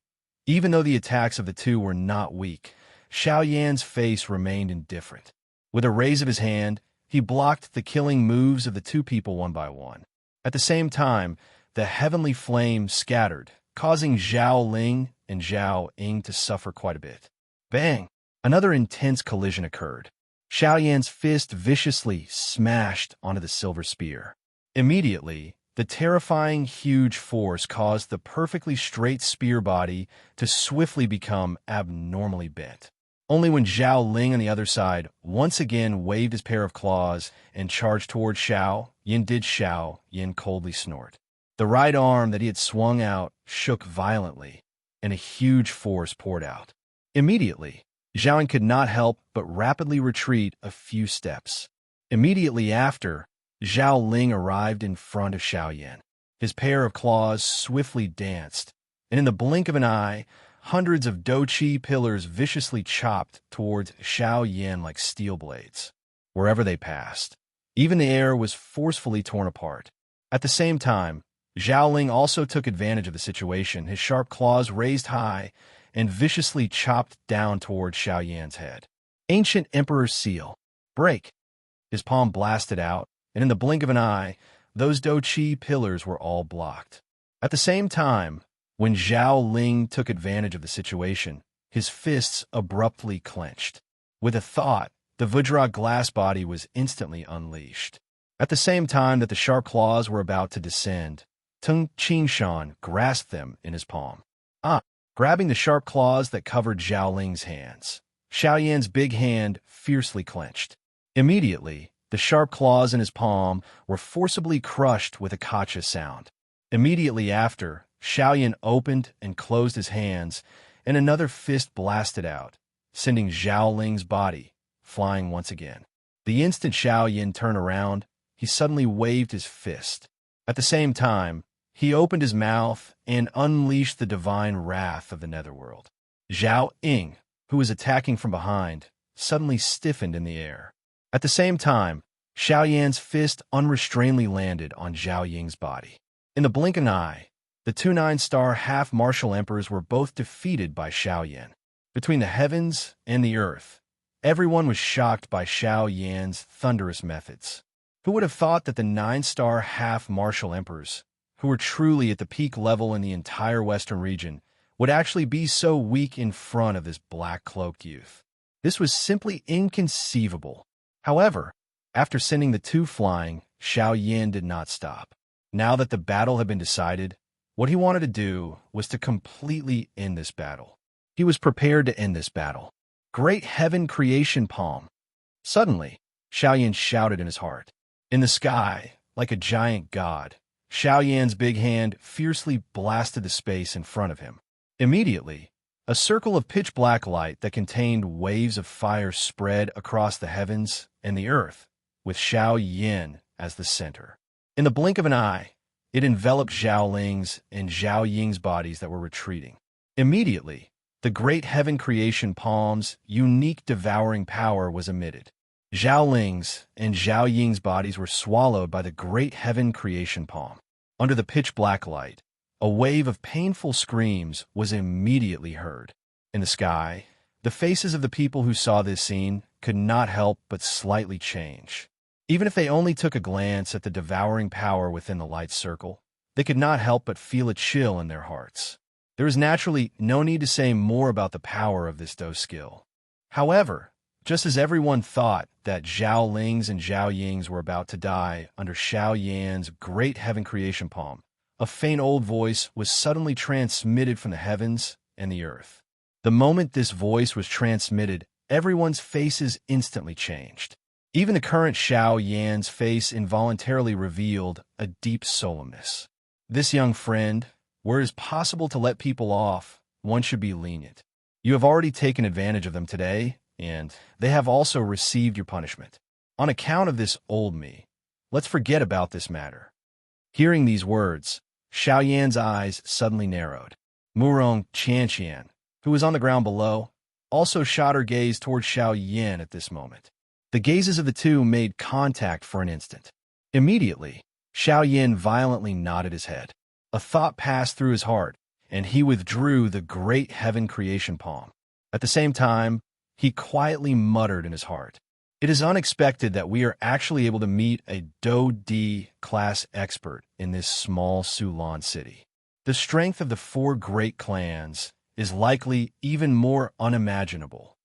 Even though the attacks of the two were not weak, Xiao Yan's face remained indifferent. With a raise of his hand, he blocked the killing moves of the two people one by one. At the same time, the heavenly flame scattered, causing Zhao Ling and Zhao Ying to suffer quite a bit. Bang! Another intense collision occurred. Xiao Yan's fist viciously smashed onto the silver spear. Immediately, the terrifying huge force caused the perfectly straight spear body to swiftly become abnormally bent. Only when Zhao Ling on the other side once again waved his pair of claws and charged toward Xiao Yan did Xiao Yan coldly snort. The right arm that he had swung out shook violently, and a huge force poured out. Immediately, Zhao Yan could not help but rapidly retreat a few steps. Immediately after, Zhao Ling arrived in front of Xiao Yan. His pair of claws swiftly danced, and in the blink of an eye, hundreds of douqi pillars viciously chopped towards Xiao Yan like steel blades. Wherever they passed, even the air was forcefully torn apart. At the same time, Zhao Ling also took advantage of the situation, his sharp claws raised high and viciously chopped down toward Xiao Yan's head. Ancient Emperor's Seal. Break! His palm blasted out, and in the blink of an eye, those douqi pillars were all blocked. At the same time, when Zhao Ling took advantage of the situation, his fists abruptly clenched. With a thought, the Vajra glass body was instantly unleashed. At the same time that the sharp claws were about to descend, Tung Qingshan grasped them in his palm. Grabbing the sharp claws that covered Zhao Ling's hands, Xiao Yan's big hand fiercely clenched. Immediately, the sharp claws in his palm were forcibly crushed with a kacha sound. Immediately after, Xiao Yan opened and closed his hands, and another fist blasted out, sending Zhao Ling's body flying once again. The instant Xiao Yan turned around, he suddenly waved his fist. At the same time, he opened his mouth and unleashed the divine wrath of the netherworld. Zhao Ying, who was attacking from behind, suddenly stiffened in the air. At the same time, Xiao Yan's fist unrestrainedly landed on Zhao Ying's body. In the blink of an eye, the two 9-star half-martial emperors were both defeated by Xiao Yan. Between the heavens and the earth, everyone was shocked by Xiao Yan's thunderous methods. Who would have thought that the 9-star half-martial emperors, who were truly at the peak level in the entire Western region, would actually be so weak in front of this black-cloaked youth? This was simply inconceivable. However, after sending the two flying, Xiao Yan did not stop. Now that the battle had been decided, what he wanted to do was to completely end this battle. He was prepared to end this battle. Great heaven creation palm. Suddenly, Xiao Yan shouted in his heart. In the sky, like a giant god, Xiao Yan's big hand fiercely blasted the space in front of him. Immediately, a circle of pitch-black light that contained waves of fire spread across the heavens and the earth, with Xiao Yan as the center. In the blink of an eye, it enveloped Zhao Ling's and Zhao Ying's bodies that were retreating. Immediately, the great heaven creation palm's unique devouring power was emitted. Zhao Ling's and Zhao Ying's bodies were swallowed by the great heaven creation palm. Under the pitch-black light, a wave of painful screams was immediately heard. In the sky, the faces of the people who saw this scene could not help but slightly change. Even if they only took a glance at the devouring power within the light circle, they could not help but feel a chill in their hearts. There is naturally no need to say more about the power of this Do skill. However, just as everyone thought that Zhao Ling's and Zhao Ying's were about to die under Xiao Yan's great heaven creation palm, a faint old voice was suddenly transmitted from the heavens and the earth. The moment this voice was transmitted, everyone's faces instantly changed. Even the current Xiao Yan's face involuntarily revealed a deep solemnness. This young friend, where it is possible to let people off, one should be lenient. You have already taken advantage of them today, and they have also received your punishment. On account of this old me, let's forget about this matter. Hearing these words, Xiao Yan's eyes suddenly narrowed. Murong Qianqian, who was on the ground below, also shot her gaze toward Xiao Yan at this moment. The gazes of the two made contact for an instant. Immediately, Xiao Yan violently nodded his head. A thought passed through his heart, and he withdrew the great heaven creation palm. At the same time, he quietly muttered in his heart, "It is unexpected that we are actually able to meet a Do D class expert in this small Sulan city. The strength of the four great clans is likely even more unimaginable."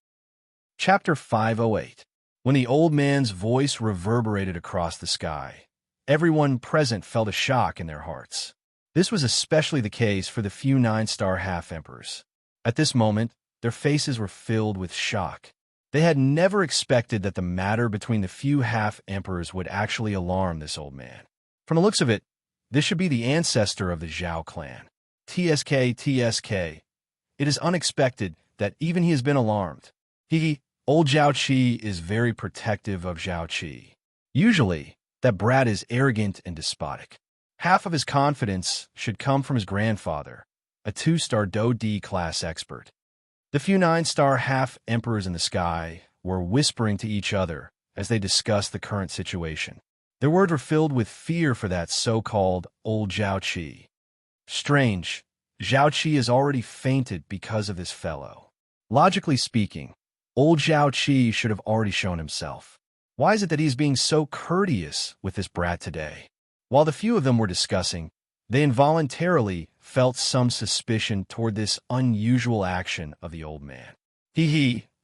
Chapter 508. When the old man's voice reverberated across the sky, everyone present felt a shock in their hearts. This was especially the case for the few 9-star half-emperors. At this moment, their faces were filled with shock. They had never expected that the matter between the few half-emperors would actually alarm this old man. From the looks of it, this should be the ancestor of the Zhao clan. TSK. It is unexpected that even he has been alarmed. Old Zhao Qi is very protective of Zhao Qi. Usually, that brat is arrogant and despotic. Half of his confidence should come from his grandfather, a 2-star Do D class expert. The few 9-star half-emperors in the sky were whispering to each other as they discussed the current situation. Their words were filled with fear for that so-called old Zhao Qi. Strange, Zhao Qi has already fainted because of this fellow. Logically speaking, old Zhao Qi should have already shown himself. Why is it that he's being so courteous with this brat today? While the few of them were discussing, they involuntarily felt some suspicion toward this unusual action of the old man.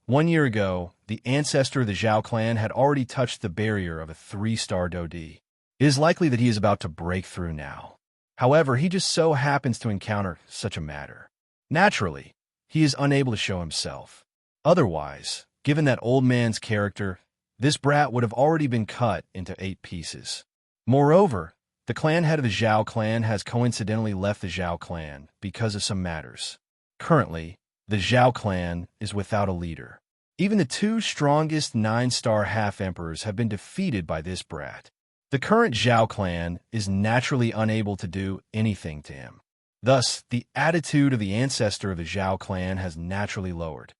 1 year ago, the ancestor of the Zhao clan had already touched the barrier of a 3-star Do D. It is likely that he is about to break through now. However, he just so happens to encounter such a matter. Naturally, he is unable to show himself. Otherwise, given that old man's character, this brat would have already been cut into 8 pieces. Moreover, the clan head of the Zhao clan has coincidentally left the Zhao clan because of some matters. Currently, the Zhao clan is without a leader. Even the 2 strongest 9-star half-emperors have been defeated by this brat. The current Zhao clan is naturally unable to do anything to him. Thus, the attitude of the ancestor of the Zhao clan has naturally lowered.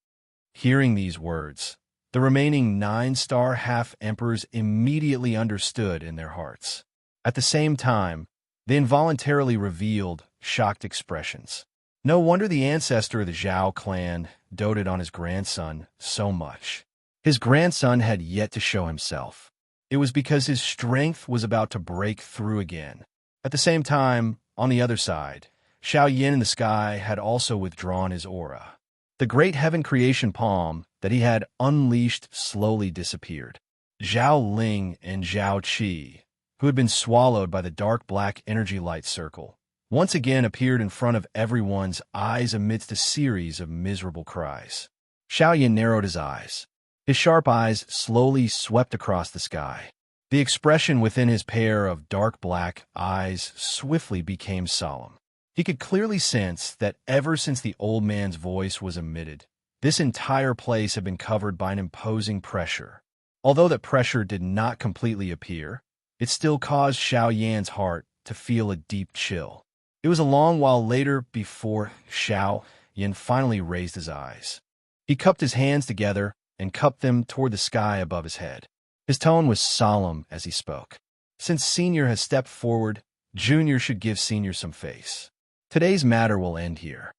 Hearing these words, the remaining 9-star half-emperors immediately understood in their hearts. At the same time, they involuntarily revealed shocked expressions. No wonder the ancestor of the Zhao clan doted on his grandson so much. His grandson had yet to show himself. It was because his strength was about to break through again. At the same time, on the other side, Xiao Yan in the sky had also withdrawn his aura. The great heaven creation palm that he had unleashed slowly disappeared. Zhao Ling and Zhao Qi, who had been swallowed by the dark black energy light circle, once again appeared in front of everyone's eyes amidst a series of miserable cries. Xiao Yan narrowed his eyes. His sharp eyes slowly swept across the sky. The expression within his pair of dark black eyes swiftly became solemn. He could clearly sense that ever since the old man's voice was emitted, this entire place had been covered by an imposing pressure. Although that pressure did not completely appear, it still caused Xiao Yan's heart to feel a deep chill. It was a long while later before Xiao Yan finally raised his eyes. He cupped his hands together and cupped them toward the sky above his head. His tone was solemn as he spoke. Since Senior has stepped forward, Junior should give Senior some face. Today's matter will end here.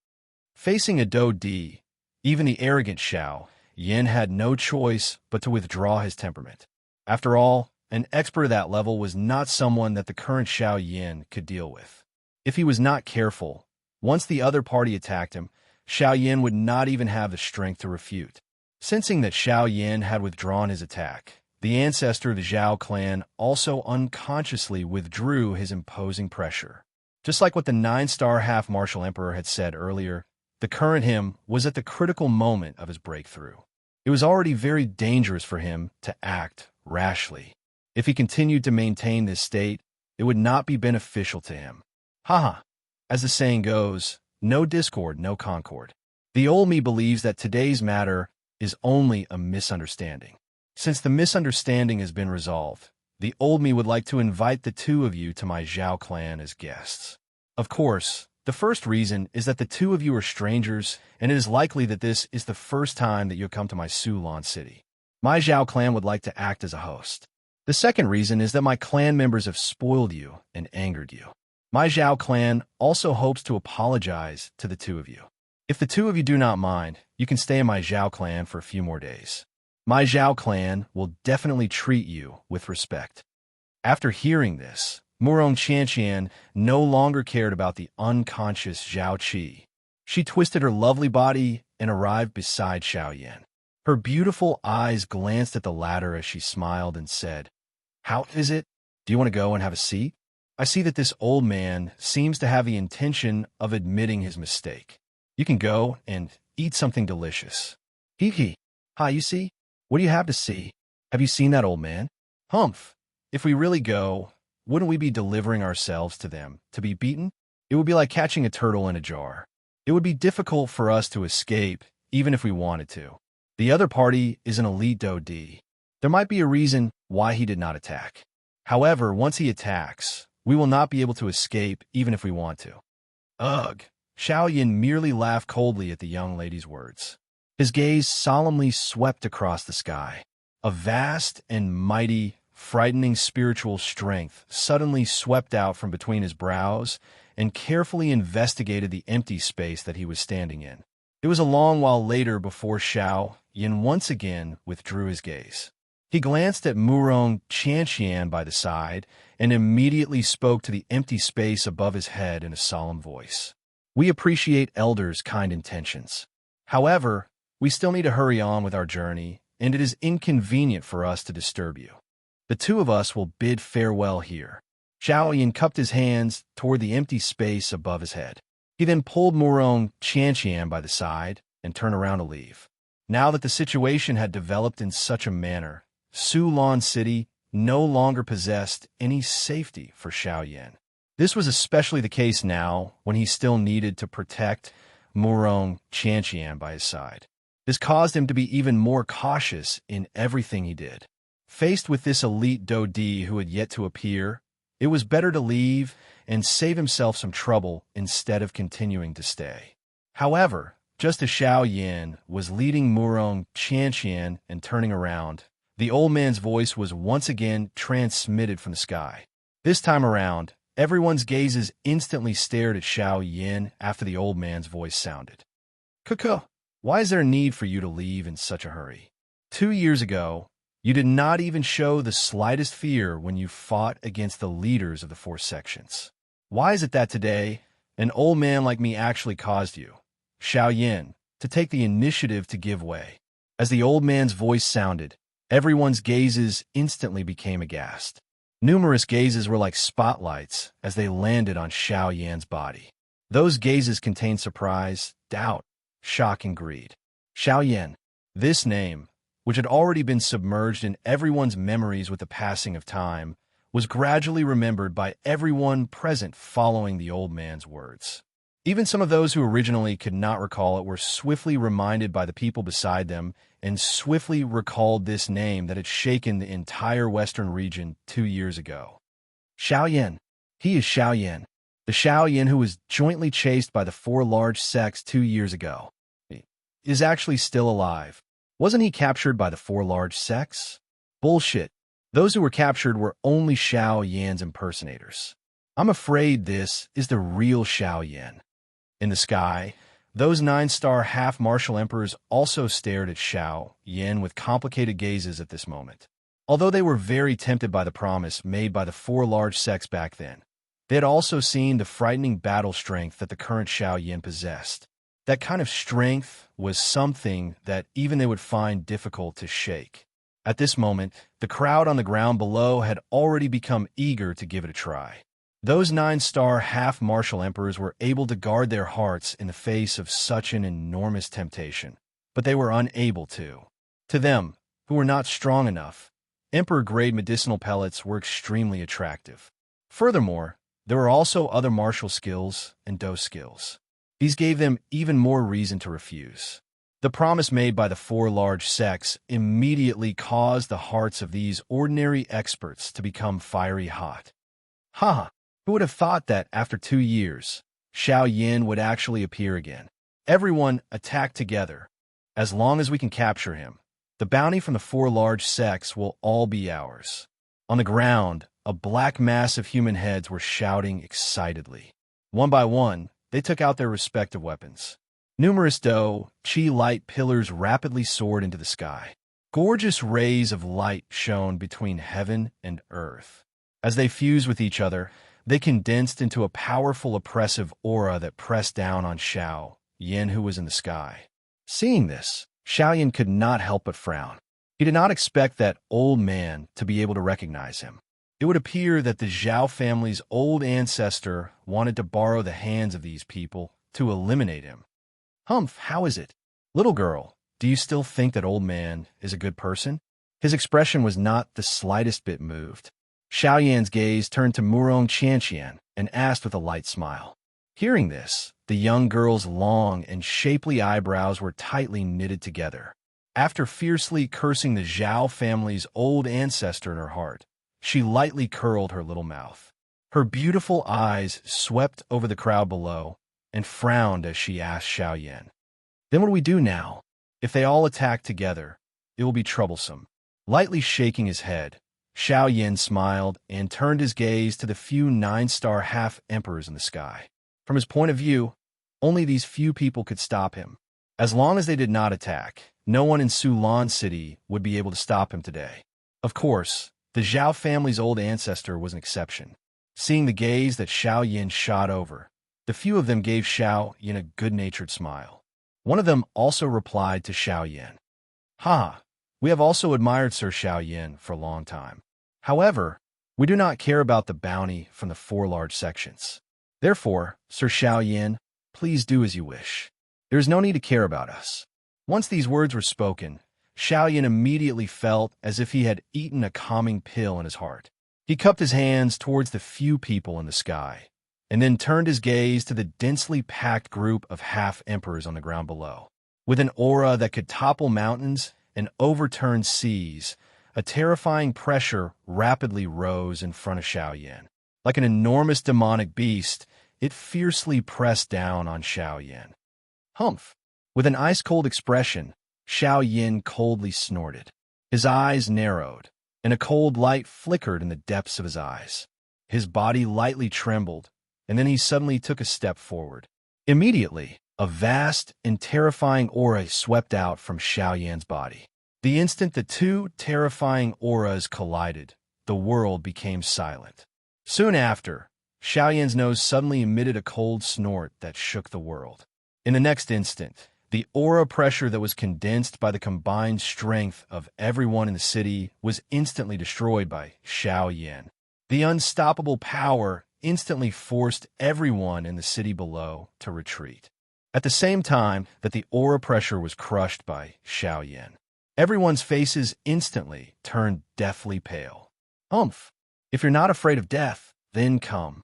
Facing a Do D, even the arrogant Xiao Yan had no choice but to withdraw his temperament. After all, an expert of that level was not someone that the current Xiao Yan could deal with. If he was not careful, once the other party attacked him, Xiao Yan would not even have the strength to refute. Sensing that Xiao Yan had withdrawn his attack, the ancestor of the Zhao clan also unconsciously withdrew his imposing pressure. Just like what the 9-star half-martial emperor had said earlier, the current him was at the critical moment of his breakthrough. It was already very dangerous for him to act rashly. If he continued to maintain this state, it would not be beneficial to him. As the saying goes, no discord, no concord. The old me believes that today's matter is only a misunderstanding. Since the misunderstanding has been resolved, the old me would like to invite the 2 of you to my Zhao clan as guests. Of course, the first reason is that the two of you are strangers, and it is likely that this is the first time that you come to my Sulon city. My Zhao clan would like to act as a host. The second reason is that my clan members have spoiled you and angered you. My Zhao clan also hopes to apologize to the two of you. If the two of you do not mind, you can stay in my Zhao clan for a few more days. My Zhao clan will definitely treat you with respect. After hearing this, Murong Qianqian no longer cared about the unconscious Zhao Qi. She twisted her lovely body and arrived beside Xiao Yan. Her beautiful eyes glanced at the latter as she smiled and said, "How is it? Do you want to go and have a seat? I see that this old man seems to have the intention of admitting his mistake. You can go and eat something delicious." "Hee hee. Hi, you see? What do you have to see? Have you seen that old man?" "Humph. If we really go, wouldn't we be delivering ourselves to them, to be beaten? It would be like catching a turtle in a jar. It would be difficult for us to escape, even if we wanted to. The other party is an elite Dodi. There might be a reason why he did not attack. However, once he attacks, we will not be able to escape, even if we want to." "Ugh." Xiao Yin merely laughed coldly at the young lady's words. His gaze solemnly swept across the sky. A vast and mighty, frightening spiritual strength suddenly swept out from between his brows and carefully investigated the empty space that he was standing in. It was a long while later before Xiao Yin once again withdrew his gaze. He glanced at Murong Qianqian by the side and immediately spoke to the empty space above his head in a solemn voice. "We appreciate elders' kind intentions. However, we still need to hurry on with our journey, and it is inconvenient for us to disturb you. The two of us will bid farewell here." Xiao Yin cupped his hands toward the empty space above his head. He then pulled Murong Qianqian by the side and turned around to leave. Now that the situation had developed in such a manner, Sulon City no longer possessed any safety for Xiao Yan. This was especially the case now when he still needed to protect Murong Qianqian by his side. This caused him to be even more cautious in everything he did. Faced with this elite Dodi who had yet to appear, it was better to leave and save himself some trouble instead of continuing to stay. However, just as Xiao Yan was leading Murong Qianqian and turning around, the old man's voice was once again transmitted from the sky. This time around, everyone's gazes instantly stared at Xiao Yan after the old man's voice sounded. "Kuku, why is there a need for you to leave in such a hurry? 2 years ago, you did not even show the slightest fear when you fought against the leaders of the 4 sections. Why is it that today, an old man like me actually caused you, Xiao Yan, to take the initiative to give way?" As the old man's voice sounded, everyone's gazes instantly became aghast. Numerous gazes were like spotlights as they landed on Xiao Yan's body. Those gazes contained surprise, doubt, shock, and greed. Xiao Yan, this name, which had already been submerged in everyone's memories with the passing of time, was gradually remembered by everyone present following the old man's words. Even some of those who originally could not recall it were swiftly reminded by the people beside them and swiftly recalled this name that had shaken the entire western region 2 years ago. Xiao Yan. He is Xiao Yan, the Xiao Yan who was jointly chased by the 4 large sects 2 years ago. He is actually still alive. Wasn't he captured by the 4 large sects? Bullshit. Those who were captured were only Xiao Yan's impersonators. I'm afraid this is the real Xiao Yan. In the sky, those 9-star half-martial emperors also stared at Xiao Yan with complicated gazes at this moment. Although they were very tempted by the promise made by the 4 large sects back then, they had also seen the frightening battle strength that the current Xiao Yan possessed. That kind of strength was something that even they would find difficult to shake. At this moment, the crowd on the ground below had already become eager to give it a try. Those 9-star half-martial emperors were able to guard their hearts in the face of such an enormous temptation, but they were unable to. To them, who were not strong enough, emperor-grade medicinal pellets were extremely attractive. Furthermore, there were also other martial skills and dose skills. These gave them even more reason to refuse. The promise made by the 4 large sects immediately caused the hearts of these ordinary experts to become fiery hot. Ha! Who would have thought that after 2 years, Xiao Yin would actually appear again? Everyone attack together. As long as we can capture him, the bounty from the 4 large sects will all be ours. On the ground, a black mass of human heads were shouting excitedly. One by one, they took out their respective weapons. Numerous qi light pillars rapidly soared into the sky. Gorgeous rays of light shone between heaven and earth. As they fused with each other, they condensed into a powerful oppressive aura that pressed down on Xiao Yin, who was in the sky. Seeing this, Xiao Yin could not help but frown. He did not expect that old man to be able to recognize him. It would appear that the Zhao family's old ancestor wanted to borrow the hands of these people to eliminate him. Humph, how is it? Little girl, do you still think that old man is a good person? His expression was not the slightest bit moved. Xiao Yan's gaze turned to Murong Qianqian and asked with a light smile. Hearing this, the young girl's long and shapely eyebrows were tightly knitted together. After fiercely cursing the Zhao family's old ancestor in her heart, she lightly curled her little mouth. Her beautiful eyes swept over the crowd below and frowned as she asked Xiao Yan. Then what do we do now? If they all attack together, it will be troublesome. Lightly shaking his head, Xiao Yan smiled and turned his gaze to the few 9-star half-emperors in the sky. From his point of view, only these few people could stop him. As long as they did not attack, no one in Sulan City would be able to stop him today. Of course, the Zhao family's old ancestor was an exception. Seeing the gaze that Xiao Yin shot over, the few of them gave Xiao Yin a good-natured smile. One of them also replied to Xiao Yin. Ha! We have also admired Sir Xiao Yin for a long time. However, we do not care about the bounty from the 4 large sections. Therefore, Sir Xiao Yin, please do as you wish. There is no need to care about us. Once these words were spoken, Xiao Yin immediately felt as if he had eaten a calming pill in his heart. He cupped his hands towards the few people in the sky, and then turned his gaze to the densely packed group of half-emperors on the ground below. With an aura that could topple mountains and overturn seas, a terrifying pressure rapidly rose in front of Xiao Yin. Like an enormous demonic beast, it fiercely pressed down on Xiao Yin. Humph! With an ice-cold expression, Xiao Yin coldly snorted. His eyes narrowed, and a cold light flickered in the depths of his eyes. His body lightly trembled, and then he suddenly took a step forward. Immediately, a vast and terrifying aura swept out from Xiao Yan's body. The instant the two terrifying auras collided, the world became silent. Soon after, Xiao Yan's nose suddenly emitted a cold snort that shook the world. In the next instant, the aura pressure that was condensed by the combined strength of everyone in the city was instantly destroyed by Xiao Yan. The unstoppable power instantly forced everyone in the city below to retreat. At the same time that the aura pressure was crushed by Xiao Yan, everyone's faces instantly turned deathly pale. Humph! If you're not afraid of death, then come.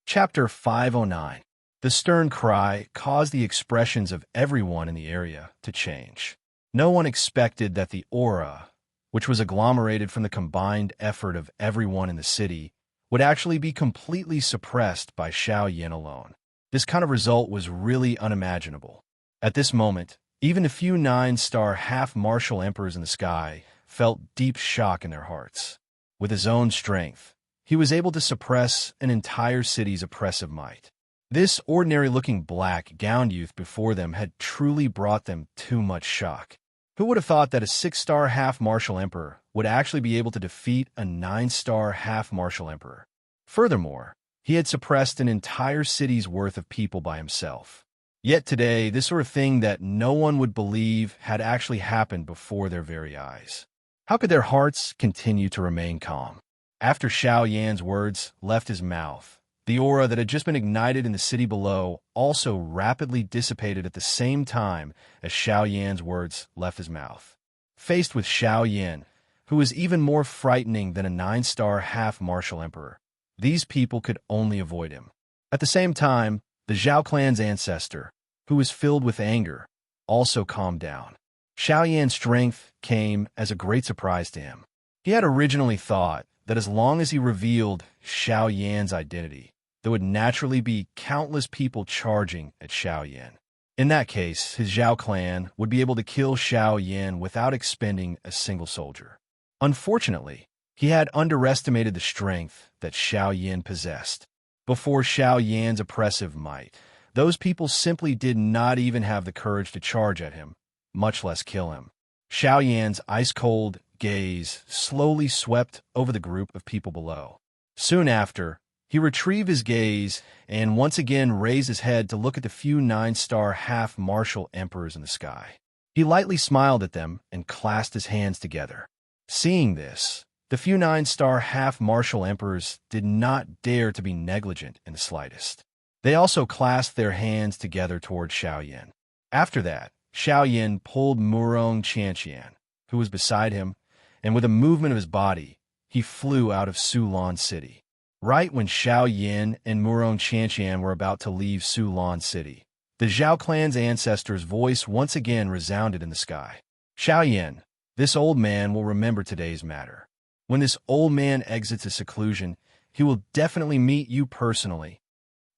Chapter 509. The stern cry caused the expressions of everyone in the area to change. No one expected that the aura, which was agglomerated from the combined effort of everyone in the city, would actually be completely suppressed by Xiao Yan alone. This kind of result was really unimaginable. At this moment, even the few 9-star half-martial emperors in the sky felt deep shock in their hearts. With his own strength, he was able to suppress an entire city's oppressive might. This ordinary-looking black-gowned youth before them had truly brought them too much shock. Who would have thought that a 6-star half-martial emperor would actually be able to defeat a 9-star half-martial emperor? Furthermore, he had suppressed an entire city's worth of people by himself. Yet today, this sort of thing that no one would believe had actually happened before their very eyes. How could their hearts continue to remain calm? After Xiao Yan's words left his mouth, the aura that had just been ignited in the city below also rapidly dissipated at the same time as Xiao Yan's words left his mouth. Faced with Xiao Yan, who was even more frightening than a 9-star half-martial emperor, these people could only avoid him. At the same time, the Zhao clan's ancestor, who was filled with anger, also calmed down. Xiao Yan's strength came as a great surprise to him. He had originally thought that as long as he revealed Xiao Yan's identity, there would naturally be countless people charging at Xiao Yan. In that case, his Zhao clan would be able to kill Xiao Yan without expending a single soldier. Unfortunately, he had underestimated the strength that Xiao Yan possessed. Before Xiao Yan's oppressive might, those people simply did not even have the courage to charge at him, much less kill him. Xiao Yan's ice-cold gaze slowly swept over the group of people below. Soon after, he retrieved his gaze and once again raised his head to look at the few 9-star half-martial emperors in the sky. He lightly smiled at them and clasped his hands together. Seeing this, the few 9-star half-martial emperors did not dare to be negligent in the slightest. They also clasped their hands together toward Xiao Yan. After that, Xiao Yan pulled Murong Qianqian, who was beside him, and with a movement of his body, he flew out of Sulan City. Right when Xiao Yan and Murong Qianqian were about to leave Sulan City, the Zhao clan's ancestor's voice once again resounded in the sky. Xiao Yan, this old man will remember today's matter. When this old man exits his seclusion, he will definitely meet you personally.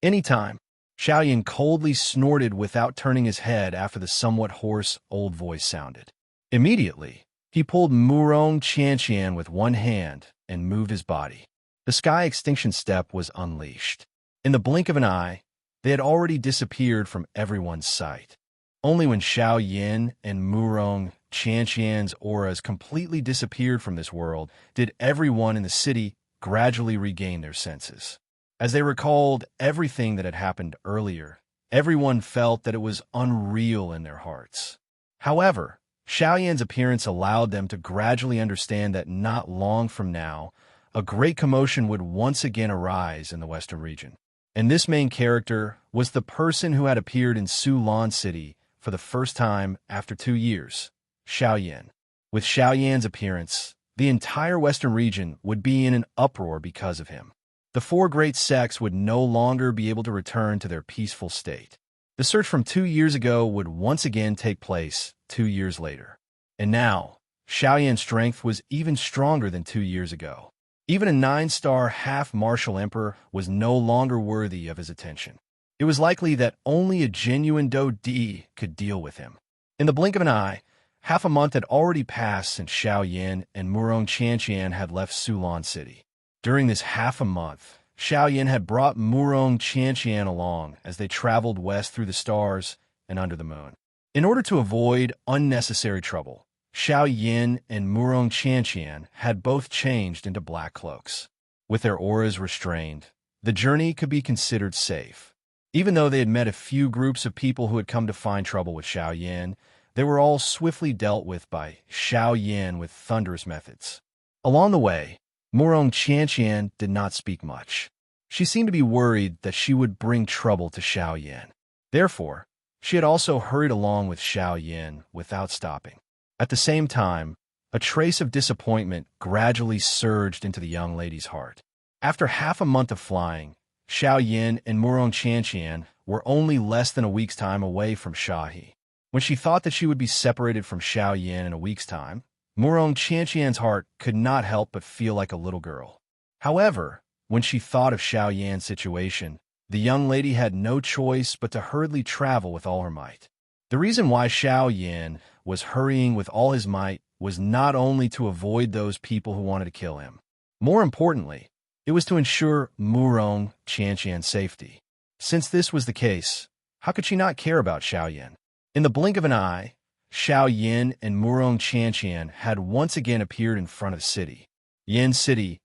Anytime. Xiao Yan coldly snorted without turning his head after the somewhat hoarse old voice sounded. Immediately, he pulled Murong Qianqian with one hand and moved his body. The sky extinction step was unleashed. In the blink of an eye, they had already disappeared from everyone's sight. Only when Xiao Yan and Murong Qianqian's auras completely disappeared from this world did everyone in the city gradually regain their senses. As they recalled everything that had happened earlier, everyone felt that it was unreal in their hearts. However, Xiao Yan's appearance allowed them to gradually understand that not long from now, a great commotion would once again arise in the Western region. And this main character was the person who had appeared in Sulan City for the first time after 2 years, Xiao Yan. With Xiao Yan's appearance, the entire Western region would be in an uproar because of him. The 4 great sects would no longer be able to return to their peaceful state. The search from 2 years ago would once again take place 2 years later. And now, Xiao Yan's strength was even stronger than 2 years ago. Even a 9-star half-martial emperor was no longer worthy of his attention. It was likely that only a genuine Do-Di could deal with him. In the blink of an eye, half a month had already passed since Xiao Yan and Murong Qianqian had left Sulan City. During this half a month, Xiao Yan had brought Murong Qianqian along as they traveled west through the stars and under the moon. In order to avoid unnecessary trouble, Xiao Yan and Murong Qianqian had both changed into black cloaks. With their auras restrained, the journey could be considered safe. Even though they had met a few groups of people who had come to find trouble with Xiao Yan, they were all swiftly dealt with by Xiao Yan with thunderous methods. Along the way, Murong Qianqian did not speak much. She seemed to be worried that she would bring trouble to Xiao Yan. Therefore, she had also hurried along with Xiao Yan without stopping. At the same time, a trace of disappointment gradually surged into the young lady's heart. After half a month of flying, Xiao Yan and Murong Qianqian were only less than a week's time away from Shahi. When she thought that she would be separated from Xiao Yan in a week's time, Murong Qianqian's heart could not help but feel like a little girl. However, when she thought of Xiao Yan's situation, the young lady had no choice but to hurriedly travel with all her might. The reason why Xiao Yan was hurrying with all his might was not only to avoid those people who wanted to kill him. More importantly, it was to ensure Murong Qianqian's safety. Since this was the case, how could she not care about Xiao Yan? In the blink of an eye, Xiao Yan and Murong Qianqian had once again appeared in front of the city. Yin City.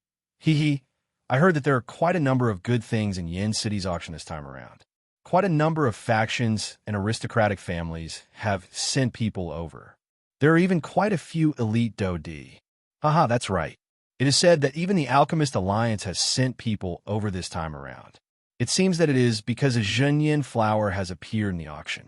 I heard that there are quite a number of good things in Yin City's auction this time around. Quite a number of factions and aristocratic families have sent people over. There are even quite a few elite Do-Di. Haha, that's right. It is said that even the Alchemist Alliance has sent people over this time around. It seems that it is because a Zhenyan flower has appeared in the auction.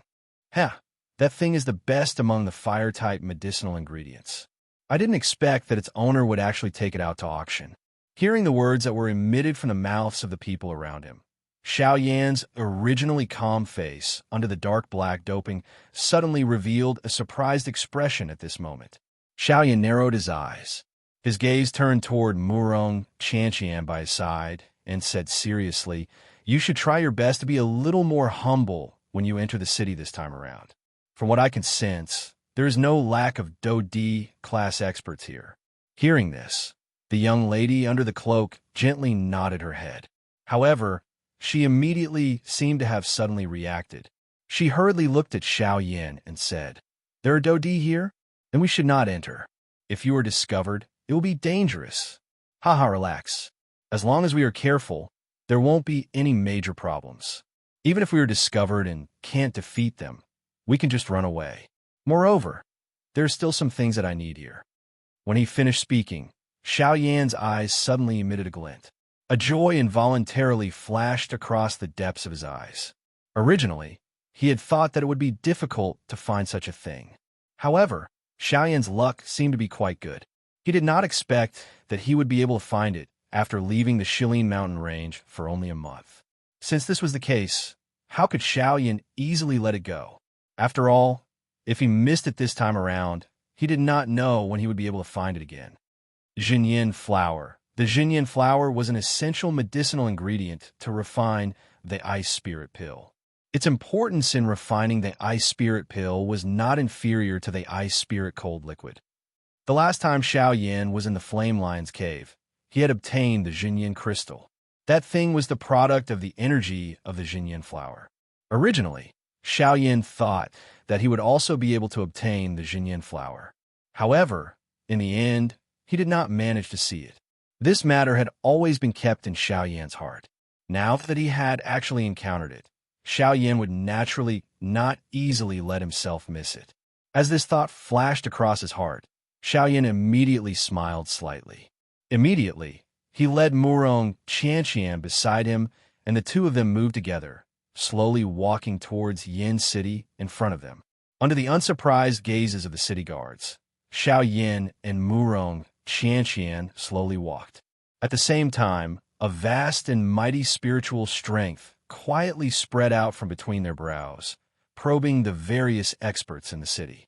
That thing is the best among the fire-type medicinal ingredients. I didn't expect that its owner would actually take it out to auction. Hearing the words that were emitted from the mouths of the people around him, Xiao Yan's originally calm face under the dark black doping suddenly revealed a surprised expression at this moment. Xiao Yan narrowed his eyes. His gaze turned toward Murong Chanchian by his side and said seriously, "You should try your best to be a little more humble when you enter the city this time around. From what I can sense, there is no lack of Do-D class experts here." Hearing this, the young lady under the cloak gently nodded her head. However, she immediately seemed to have suddenly reacted. She hurriedly looked at Xiao Yin and said, "There are Do-D here, and we should not enter. If you are discovered, it will be dangerous." Haha, relax. As long as we are careful, there won't be any major problems. Even if we are discovered and can't defeat them, we can just run away. Moreover, there are still some things that I need here. When he finished speaking, Xiao Yan's eyes suddenly emitted a glint. A joy involuntarily flashed across the depths of his eyes. Originally, he had thought that it would be difficult to find such a thing. However, Xiao Yan's luck seemed to be quite good. He did not expect that he would be able to find it after leaving the Shilin mountain range for only a month. Since this was the case, how could Xiao Yan easily let it go? After all, if he missed it this time around, he did not know when he would be able to find it again. Jinyin flower. The Jinyin flower was an essential medicinal ingredient to refine the ice spirit pill. Its importance in refining the ice spirit pill was not inferior to the ice spirit cold liquid. The last time Xiao Yan was in the Flame Lion's cave, he had obtained the Jinyin crystal. That thing was the product of the energy of the Jinyin flower. Originally, Xiao Yan thought that he would also be able to obtain the Jinyin flower. However, in the end, he did not manage to see it. This matter had always been kept in Xiao Yan's heart. Now that he had actually encountered it, Xiao Yan would naturally not easily let himself miss it. As this thought flashed across his heart, Xiao Yan immediately smiled slightly. Immediately, he led Murong Chanchian beside him, and the two of them moved together, slowly walking towards Yin City in front of them. Under the unsurprised gazes of the city guards, Xiao Yin and Murong Chanchian slowly walked. At the same time, a vast and mighty spiritual strength quietly spread out from between their brows, probing the various experts in the city.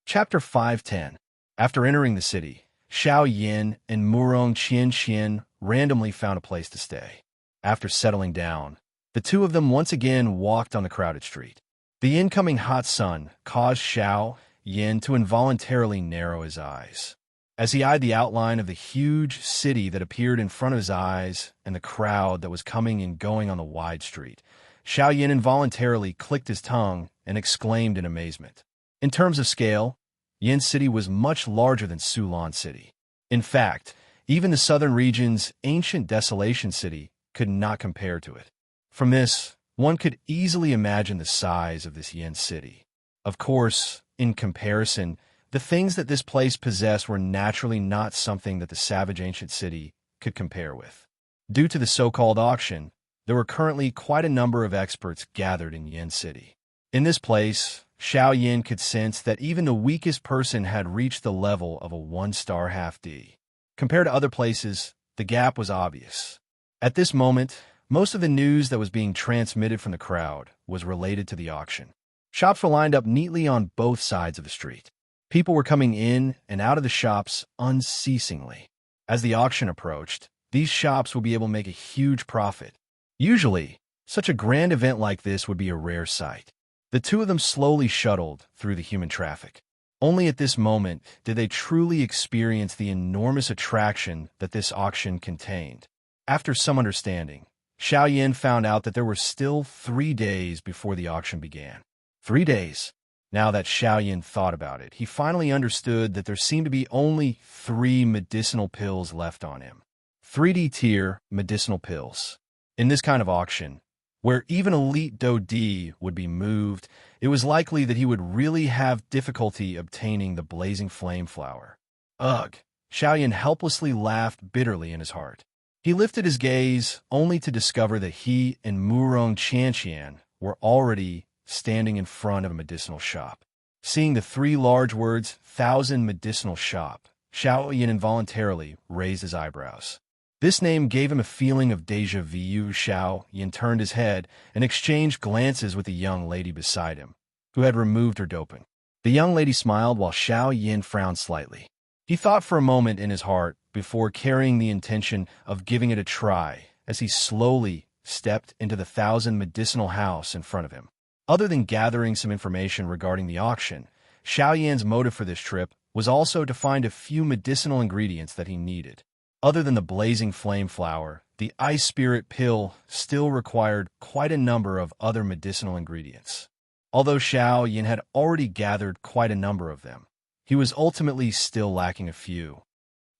Chapter 510. After entering the city, Xiao Yin and Murong Qianxian randomly found a place to stay. After settling down, the two of them once again walked on the crowded street. The incoming hot sun caused Xiao Yin to involuntarily narrow his eyes. As he eyed the outline of the huge city that appeared in front of his eyes and the crowd that was coming and going on the wide street, Xiao Yin involuntarily clicked his tongue and exclaimed in amazement. In terms of scale, Yin City was much larger than Sulan City. In fact, even the southern region's ancient Desolation City could not compare to it. From this, one could easily imagine the size of this Yin City. Of course, in comparison, the things that this place possessed were naturally not something that the savage ancient city could compare with. Due to the so-called auction, there were currently quite a number of experts gathered in Yin City. In this place, Xiao Yin could sense that even the weakest person had reached the level of a 1-star half-D. Compared to other places, the gap was obvious. At this moment, most of the news that was being transmitted from the crowd was related to the auction. Shops were lined up neatly on both sides of the street. People were coming in and out of the shops unceasingly. As the auction approached, these shops would be able to make a huge profit. Usually, such a grand event like this would be a rare sight. The two of them slowly shuttled through the human traffic. Only at this moment did they truly experience the enormous attraction that this auction contained. After some understanding, Xiao Yin found out that there were still 3 days before the auction began. 3 days. Now that Xiao Yin thought about it, he finally understood that there seemed to be only 3 medicinal pills left on him. 3D tier medicinal pills. In this kind of auction, where even elite Do-D would be moved, it was likely that he would really have difficulty obtaining the blazing flame flower. Ugh! Xiao Yin helplessly laughed bitterly in his heart. He lifted his gaze only to discover that he and Murong Chanchian were already standing in front of a medicinal shop. Seeing the 3 large words, 1,000 medicinal shop, Xiao Yin involuntarily raised his eyebrows. This name gave him a feeling of déjà vu. Xiao Yin turned his head and exchanged glances with the young lady beside him, who had removed her doping. The young lady smiled while Xiao Yin frowned slightly. He thought for a moment in his heart before carrying the intention of giving it a try as he slowly stepped into the 1,000 medicinal house in front of him. Other than gathering some information regarding the auction, Xiao Yan's motive for this trip was also to find a few medicinal ingredients that he needed. Other than the blazing flame flower, the ice spirit pill still required quite a number of other medicinal ingredients. Although Xiao Yan had already gathered quite a number of them, he was ultimately still lacking a few.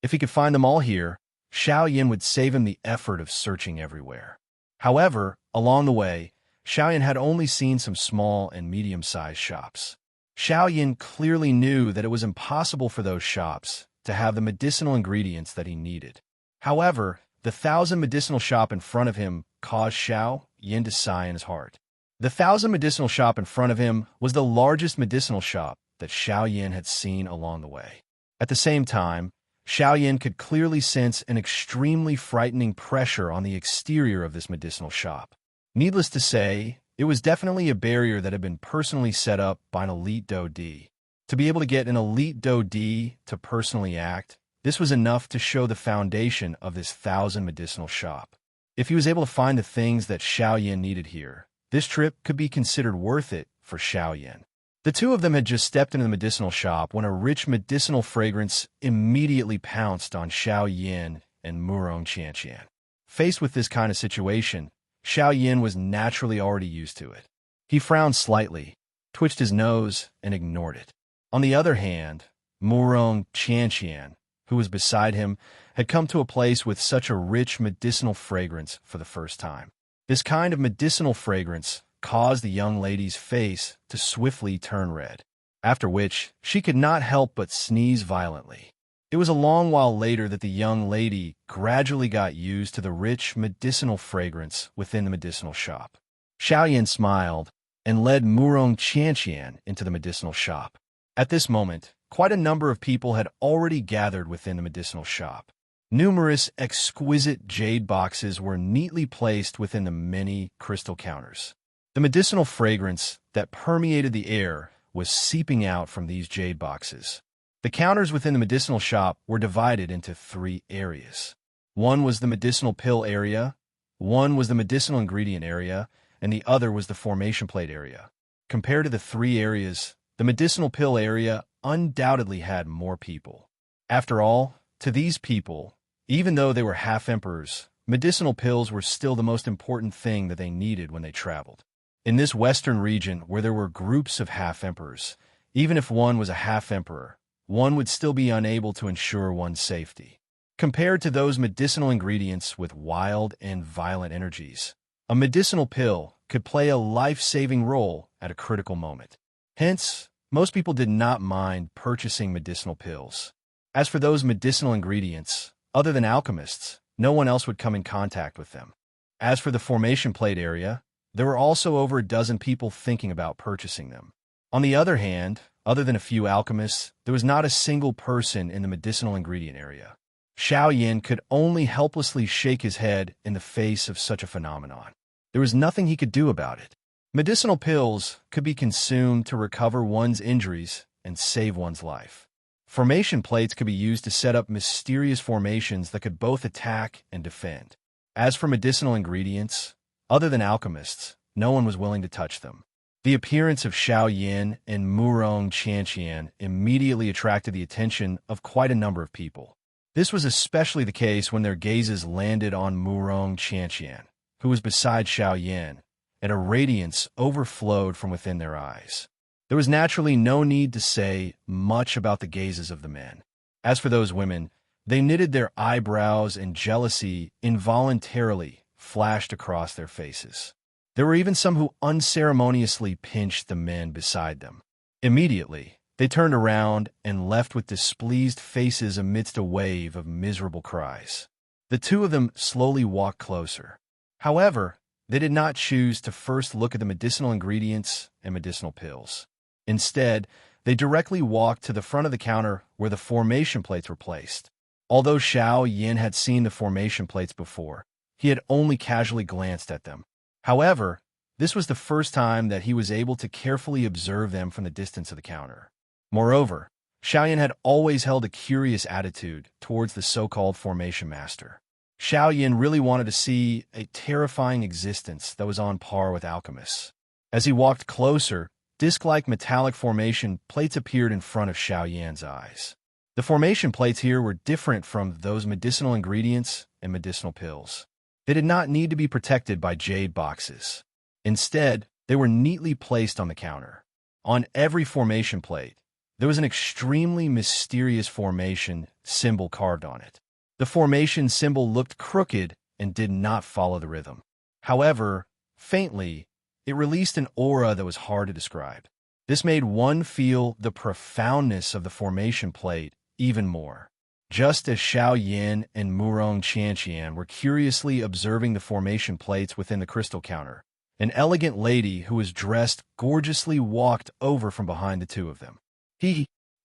If he could find them all here, Xiao Yan would save him the effort of searching everywhere. However, along the way, Xiao Yan had only seen some small and medium-sized shops. Xiao Yan clearly knew that it was impossible for those shops to have the medicinal ingredients that he needed. However, the 1,000 medicinal shop in front of him caused Xiao Yan to sigh in his heart. The 1,000 medicinal shop in front of him was the largest medicinal shop that Xiao Yan had seen along the way. At the same time, Xiao Yan could clearly sense an extremely frightening pressure on the exterior of this medicinal shop. Needless to say, it was definitely a barrier that had been personally set up by an elite Do-D. To be able to get an elite Do-D to personally act, this was enough to show the foundation of this 1,000 medicinal shop. If he was able to find the things that Xiao Yan needed here, this trip could be considered worth it for Xiao Yan. The two of them had just stepped into the medicinal shop when a rich medicinal fragrance immediately pounced on Xiao Yan and Murong Qianqian. Faced with this kind of situation, Xiao Yan was naturally already used to it. He frowned slightly, twitched his nose, and ignored it. On the other hand, Murong Qianqian, who was beside him, had come to a place with such a rich medicinal fragrance for the first time. This kind of medicinal fragrance caused the young lady's face to swiftly turn red, after which she could not help but sneeze violently. It was a long while later that the young lady gradually got used to the rich medicinal fragrance within the medicinal shop. Xiao Yan smiled and led Murong Qianqian into the medicinal shop. At this moment, quite a number of people had already gathered within the medicinal shop. Numerous exquisite jade boxes were neatly placed within the many crystal counters. The medicinal fragrance that permeated the air was seeping out from these jade boxes. The counters within the medicinal shop were divided into 3 areas. One was the medicinal pill area, one was the medicinal ingredient area, and the other was the formation plate area. Compared to the 3 areas, the medicinal pill area undoubtedly had more people. After all, to these people, even though they were half-emperors, medicinal pills were still the most important thing that they needed when they traveled. In this western region where there were groups of half-emperors, even if one was a half-emperor, one would still be unable to ensure one's safety. Compared to those medicinal ingredients with wild and violent energies, a medicinal pill could play a life-saving role at a critical moment. Hence, most people did not mind purchasing medicinal pills. As for those medicinal ingredients, other than alchemists, no one else would come in contact with them. As for the formation plate area, there were also over a dozen people thinking about purchasing them. On the other hand, other than a few alchemists, there was not a single person in the medicinal ingredient area. Xiao Yan could only helplessly shake his head in the face of such a phenomenon. There was nothing he could do about it. Medicinal pills could be consumed to recover one's injuries and save one's life. Formation plates could be used to set up mysterious formations that could both attack and defend. As for medicinal ingredients, other than alchemists, no one was willing to touch them. The appearance of Xiao Yan and Murong Qianqian immediately attracted the attention of quite a number of people. This was especially the case when their gazes landed on Murong Qianqian, who was beside Xiao Yan, and a radiance overflowed from within their eyes. There was naturally no need to say much about the gazes of the men. As for those women, they knitted their eyebrows and jealousy involuntarily flashed across their faces. There were even some who unceremoniously pinched the men beside them. Immediately, they turned around and left with displeased faces amidst a wave of miserable cries. The two of them slowly walked closer. However, they did not choose to first look at the medicinal ingredients and medicinal pills. Instead, they directly walked to the front of the counter where the formation plates were placed. Although Xiao Yan had seen the formation plates before, he had only casually glanced at them. However, this was the first time that he was able to carefully observe them from the distance of the counter. Moreover, Xiaoyan had always held a curious attitude towards the so-called formation master. Xiaoyan really wanted to see a terrifying existence that was on par with alchemists. As he walked closer, disc-like metallic formation plates appeared in front of Xiaoyan's eyes. The formation plates here were different from those medicinal ingredients and medicinal pills. They did not need to be protected by jade boxes. Instead, they were neatly placed on the counter. On every formation plate, there was an extremely mysterious formation symbol carved on it. The formation symbol looked crooked and did not follow the rhythm. However, faintly, it released an aura that was hard to describe. This made one feel the profoundness of the formation plate even more. Just as Xiaoyan and Murong Qianqian were curiously observing the formation plates within the crystal counter, an elegant lady who was dressed gorgeously walked over from behind the two of them.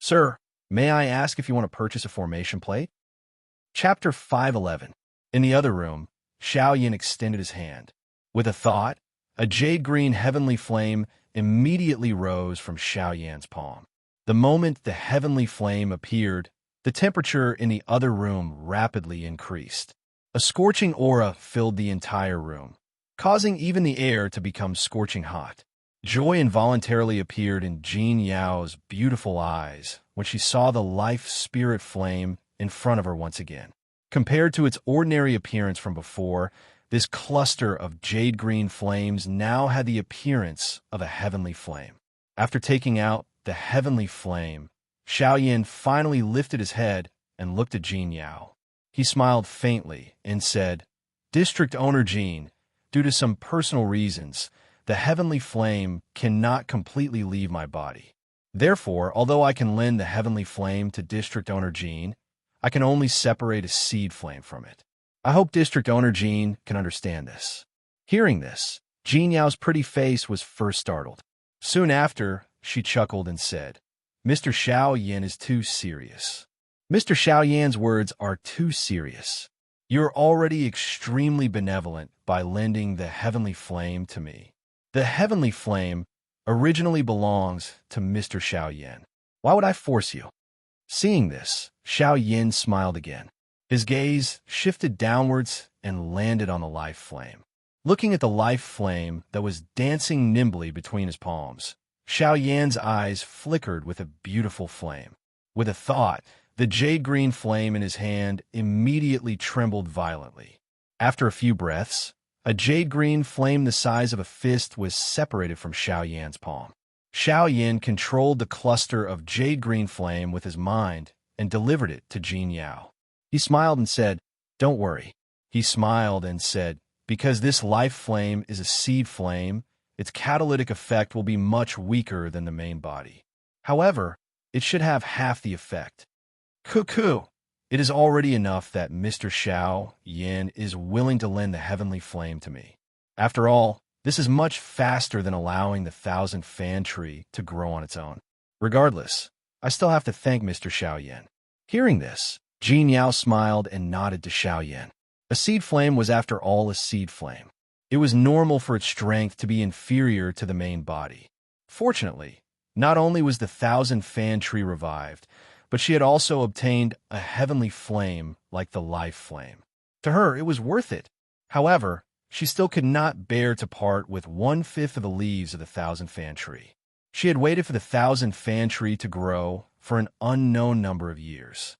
Sir, may I ask if you want to purchase a formation plate? Chapter 511. In the other room, Xiaoyan extended his hand. With a thought, a jade-green heavenly flame immediately rose from Xiaoyan's palm. The moment the heavenly flame appeared, the temperature in the other room rapidly increased. A scorching aura filled the entire room, causing even the air to become scorching hot. Joy involuntarily appeared in Jin Yao's beautiful eyes when she saw the life-spirit flame in front of her once again. Compared to its ordinary appearance from before, this cluster of jade-green flames now had the appearance of a heavenly flame. After taking out the heavenly flame, Xiaoyan finally lifted his head and looked at Jin Yao. He smiled faintly and said, "District Owner Jin, due to some personal reasons, the heavenly flame cannot completely leave my body. Therefore, although I can lend the heavenly flame to District Owner Jin, I can only separate a seed flame from it. I hope District Owner Jin can understand this." Hearing this, Jin Yao's pretty face was first startled. Soon after, she chuckled and said, "Mr. Xiaoyan is too serious." Mr. Xiaoyan's words are too serious. You're already extremely benevolent by lending the heavenly flame to me. The heavenly flame originally belongs to Mr. Xiaoyan. Why would I force you? Seeing this, Xiaoyan smiled again. His gaze shifted downwards and landed on the life flame. Looking at the life flame that was dancing nimbly between his palms, Xiaoyan's eyes flickered with a beautiful flame. With a thought, the jade-green flame in his hand immediately trembled violently. After a few breaths, a jade-green flame the size of a fist was separated from Xiaoyan's palm. Xiaoyan controlled the cluster of jade-green flame with his mind and delivered it to Jin Yao. He smiled and said, "Don't worry." He smiled and said, "Because this life flame is a seed flame, its catalytic effect will be much weaker than the main body. However, it should have half the effect. Cuckoo! It is already enough that Mr. Xiaoyan is willing to lend the heavenly flame to me. After all, this is much faster than allowing the 1,000-fan tree to grow on its own. Regardless, I still have to thank Mr. Xiaoyan." Hearing this, Jin Yao smiled and nodded to Xiaoyan. A seed flame was after all a seed flame. It was normal for its strength to be inferior to the main body. Fortunately, not only was the 1,000-fan tree revived, but she had also obtained a heavenly flame like the life flame. To her, it was worth it. However, she still could not bear to part with 1/5 of the leaves of the 1,000-fan tree. She had waited for the 1,000-fan tree to grow for an unknown number of years.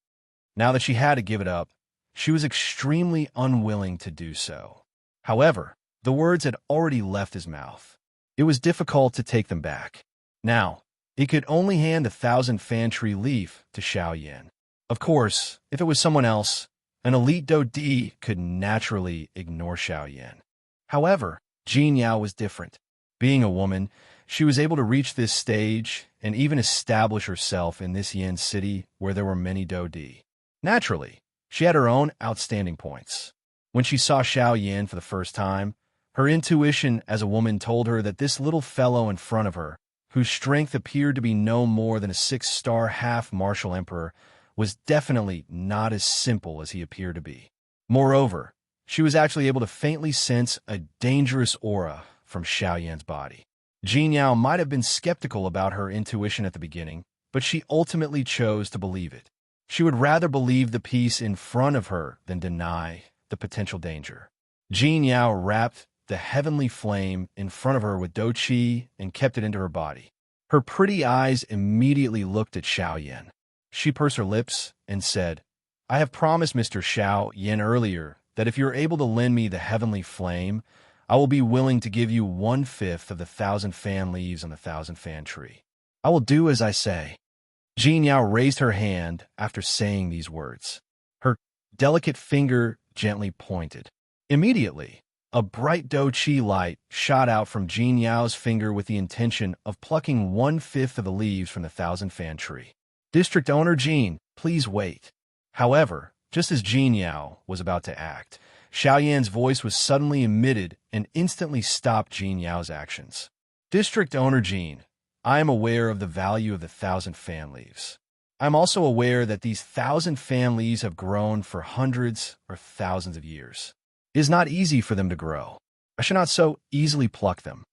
Now that she had to give it up, she was extremely unwilling to do so. However, the words had already left his mouth. It was difficult to take them back. Now, he could only hand the 1,000-fan tree leaf to Xiaoyan. Of course, if it was someone else, an elite Dodi could naturally ignore Xiaoyan. However, Jin Yao was different. Being a woman, she was able to reach this stage and even establish herself in this Yin city where there were many Dodi. Naturally, she had her own outstanding points. When she saw Xiaoyan for the first time, her intuition as a woman told her that this little fellow in front of her, whose strength appeared to be no more than a 6-star half-martial emperor, was definitely not as simple as he appeared to be. Moreover, she was actually able to faintly sense a dangerous aura from Xiaoyan's body. Jin Yao might have been skeptical about her intuition at the beginning, but she ultimately chose to believe it. She would rather believe the peace in front of her than deny the potential danger. Jin Yao wrapped the heavenly flame in front of her with dou qi and kept it into her body. Her pretty eyes immediately looked at Xiao Yan. She pursed her lips and said, "I have promised Mr. Xiao Yan earlier that if you are able to lend me the heavenly flame, I will be willing to give you 1/5 of the 1,000 fan leaves on the 1,000 fan tree. I will do as I say." Jin Yao raised her hand after saying these words. Her delicate finger gently pointed. Immediately, a bright dou qi light shot out from Jin Yao's finger with the intention of plucking 1/5 of the leaves from the 1,000 fan tree. "District Owner Jin, please wait." However, just as Jin Yao was about to act, Xiao Yan's voice was suddenly emitted and instantly stopped Jin Yao's actions. "District Owner Jin, I am aware of the value of the 1,000 fan leaves. I am also aware that these 1,000 fan leaves have grown for hundreds or thousands of years. It is not easy for them to grow. I should not so easily pluck them."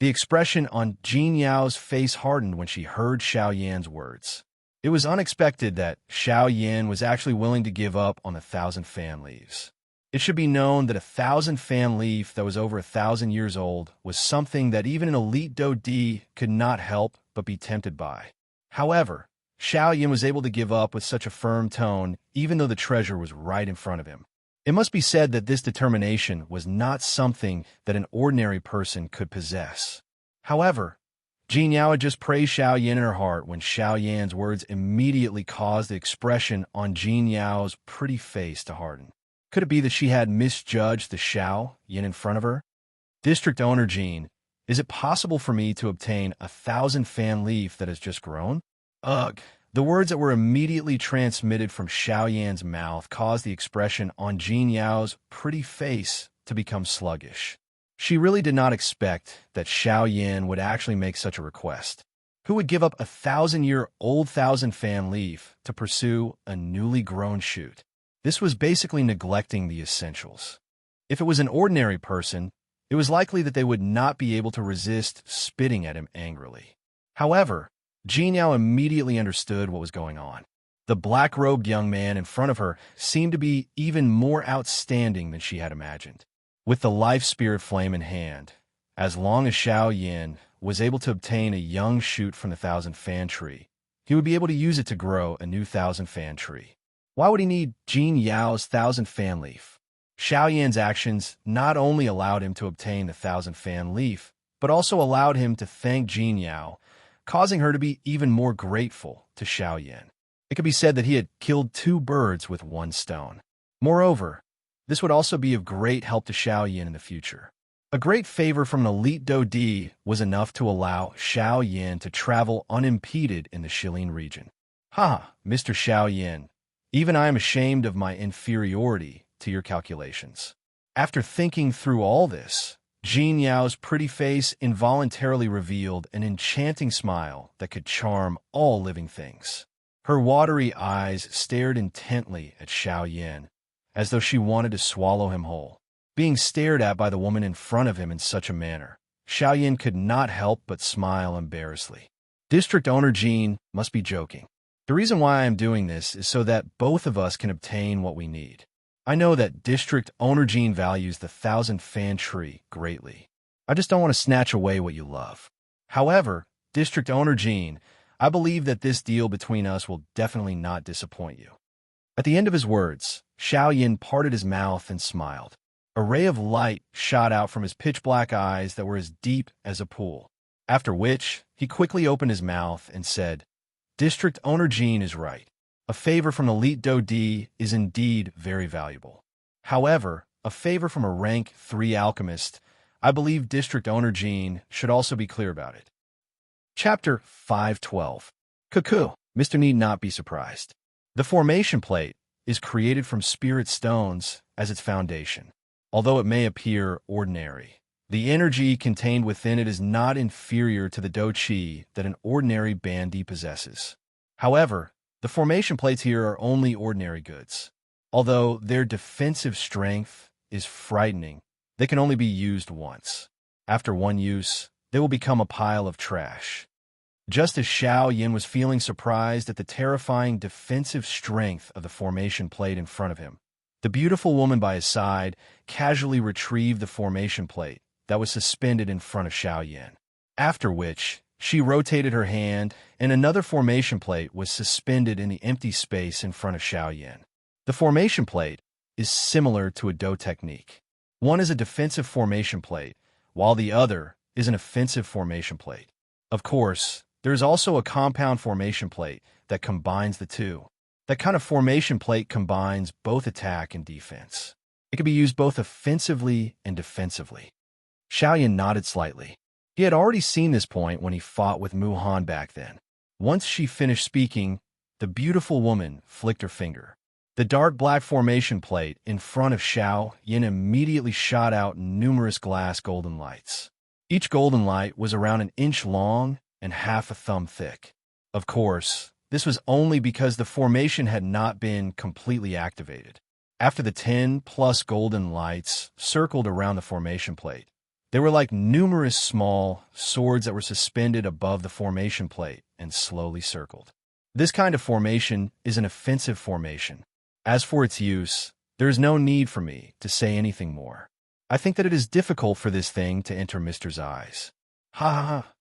The expression on Jin Yao's face hardened when she heard Xiao Yan's words. It was unexpected that Xiao Yan was actually willing to give up on the 1,000 fan leaves. It should be known that a 1,000 fan leaf that was over 1,000 years old was something that even an elite dou di could not help but be tempted by. However, Xiao Yan was able to give up with such a firm tone, even though the treasure was right in front of him. It must be said that this determination was not something that an ordinary person could possess. However, Jin Yao had just praised Xiao Yan in her heart when Xiao Yan's words immediately caused the expression on Jin Yao's pretty face to harden. Could it be that she had misjudged the Xiao Yan in front of her? "District Owner Jin, is it possible for me to obtain 1,000 fan leaf that has just grown?" Ugh! The words that were immediately transmitted from Xiao Yan's mouth caused the expression on Jin Yao's pretty face to become sluggish. She really did not expect that Xiao Yan would actually make such a request. Who would give up a 1,000-year-old 1,000 fan leaf to pursue a newly grown shoot? This was basically neglecting the essentials. If it was an ordinary person, it was likely that they would not be able to resist spitting at him angrily. However, Jin Yao immediately understood what was going on. The black-robed young man in front of her seemed to be even more outstanding than she had imagined. With the life spirit flame in hand, as long as Xiao Yan was able to obtain a young shoot from the 1,000 fan tree, he would be able to use it to grow a new 1,000 fan tree. Why would he need Jin Yao's 1,000 fan leaf? Xiao Yan's actions not only allowed him to obtain the 1,000 fan leaf, but also allowed him to thank Jin Yao, causing her to be even more grateful to Xiao Yan. It could be said that he had killed 2 birds with 1 stone. Moreover, this would also be of great help to Xiao Yan in the future. A great favor from an elite dou di was enough to allow Xiao Yan to travel unimpeded in the Shilin region. "Ha, Mr. Xiao Yan, even I am ashamed of my inferiority to your calculations." After thinking through all this, Jin Yao's pretty face involuntarily revealed an enchanting smile that could charm all living things. Her watery eyes stared intently at Xiao Yan, as though she wanted to swallow him whole. Being stared at by the woman in front of him in such a manner, Xiao Yan could not help but smile embarrassedly. "District Owner Jin must be joking. The reason why I am doing this is so that both of us can obtain what we need. I know that District Owner Jin values the 1,000 fan tree greatly. I just don't want to snatch away what you love. However, District Owner Jin, I believe that this deal between us will definitely not disappoint you." At the end of his words, Xiao Yan parted his mouth and smiled. A ray of light shot out from his pitch-black eyes that were as deep as a pool, after which he quickly opened his mouth and said, "District Owner Jin is right. A favor from elite dou di is indeed very valuable. However, a favor from a rank 3 alchemist, I believe District Owner Jin should also be clear about it." Chapter 512. Cuckoo. Mr. need not be surprised. The formation plate is created from spirit stones as its foundation. Although it may appear ordinary, the energy contained within it is not inferior to the dou qi that an ordinary bandi possesses. However, the formation plates here are only ordinary goods. Although their defensive strength is frightening, they can only be used once. After one use, they will become a pile of trash. Just as Xiao Yin was feeling surprised at the terrifying defensive strength of the formation plate in front of him, the beautiful woman by his side casually retrieved the formation plate that was suspended in front of Xiao Yin, after which she rotated her hand and another formation plate was suspended in the empty space in front of Xiao Yin. The formation plate is similar to a Do technique. One is a defensive formation plate, while the other is an offensive formation plate. Of course, there is also a compound formation plate that combines the two. That kind of formation plate combines both attack and defense. It can be used both offensively and defensively. Xiaoyan nodded slightly. He had already seen this point when he fought with Mu Han back then. Once she finished speaking, the beautiful woman flicked her finger. The dark black formation plate in front of Xiao Yin immediately shot out numerous glass golden lights. Each golden light was around an inch long and half a thumb thick. Of course, this was only because the formation had not been completely activated. After the 10+ golden lights circled around the formation plate, they were like numerous small swords that were suspended above the formation plate and slowly circled. This kind of formation is an offensive formation. As for its use, there is no need for me to say anything more. I think that it is difficult for this thing to enter Mister's eyes. Ha ha ha.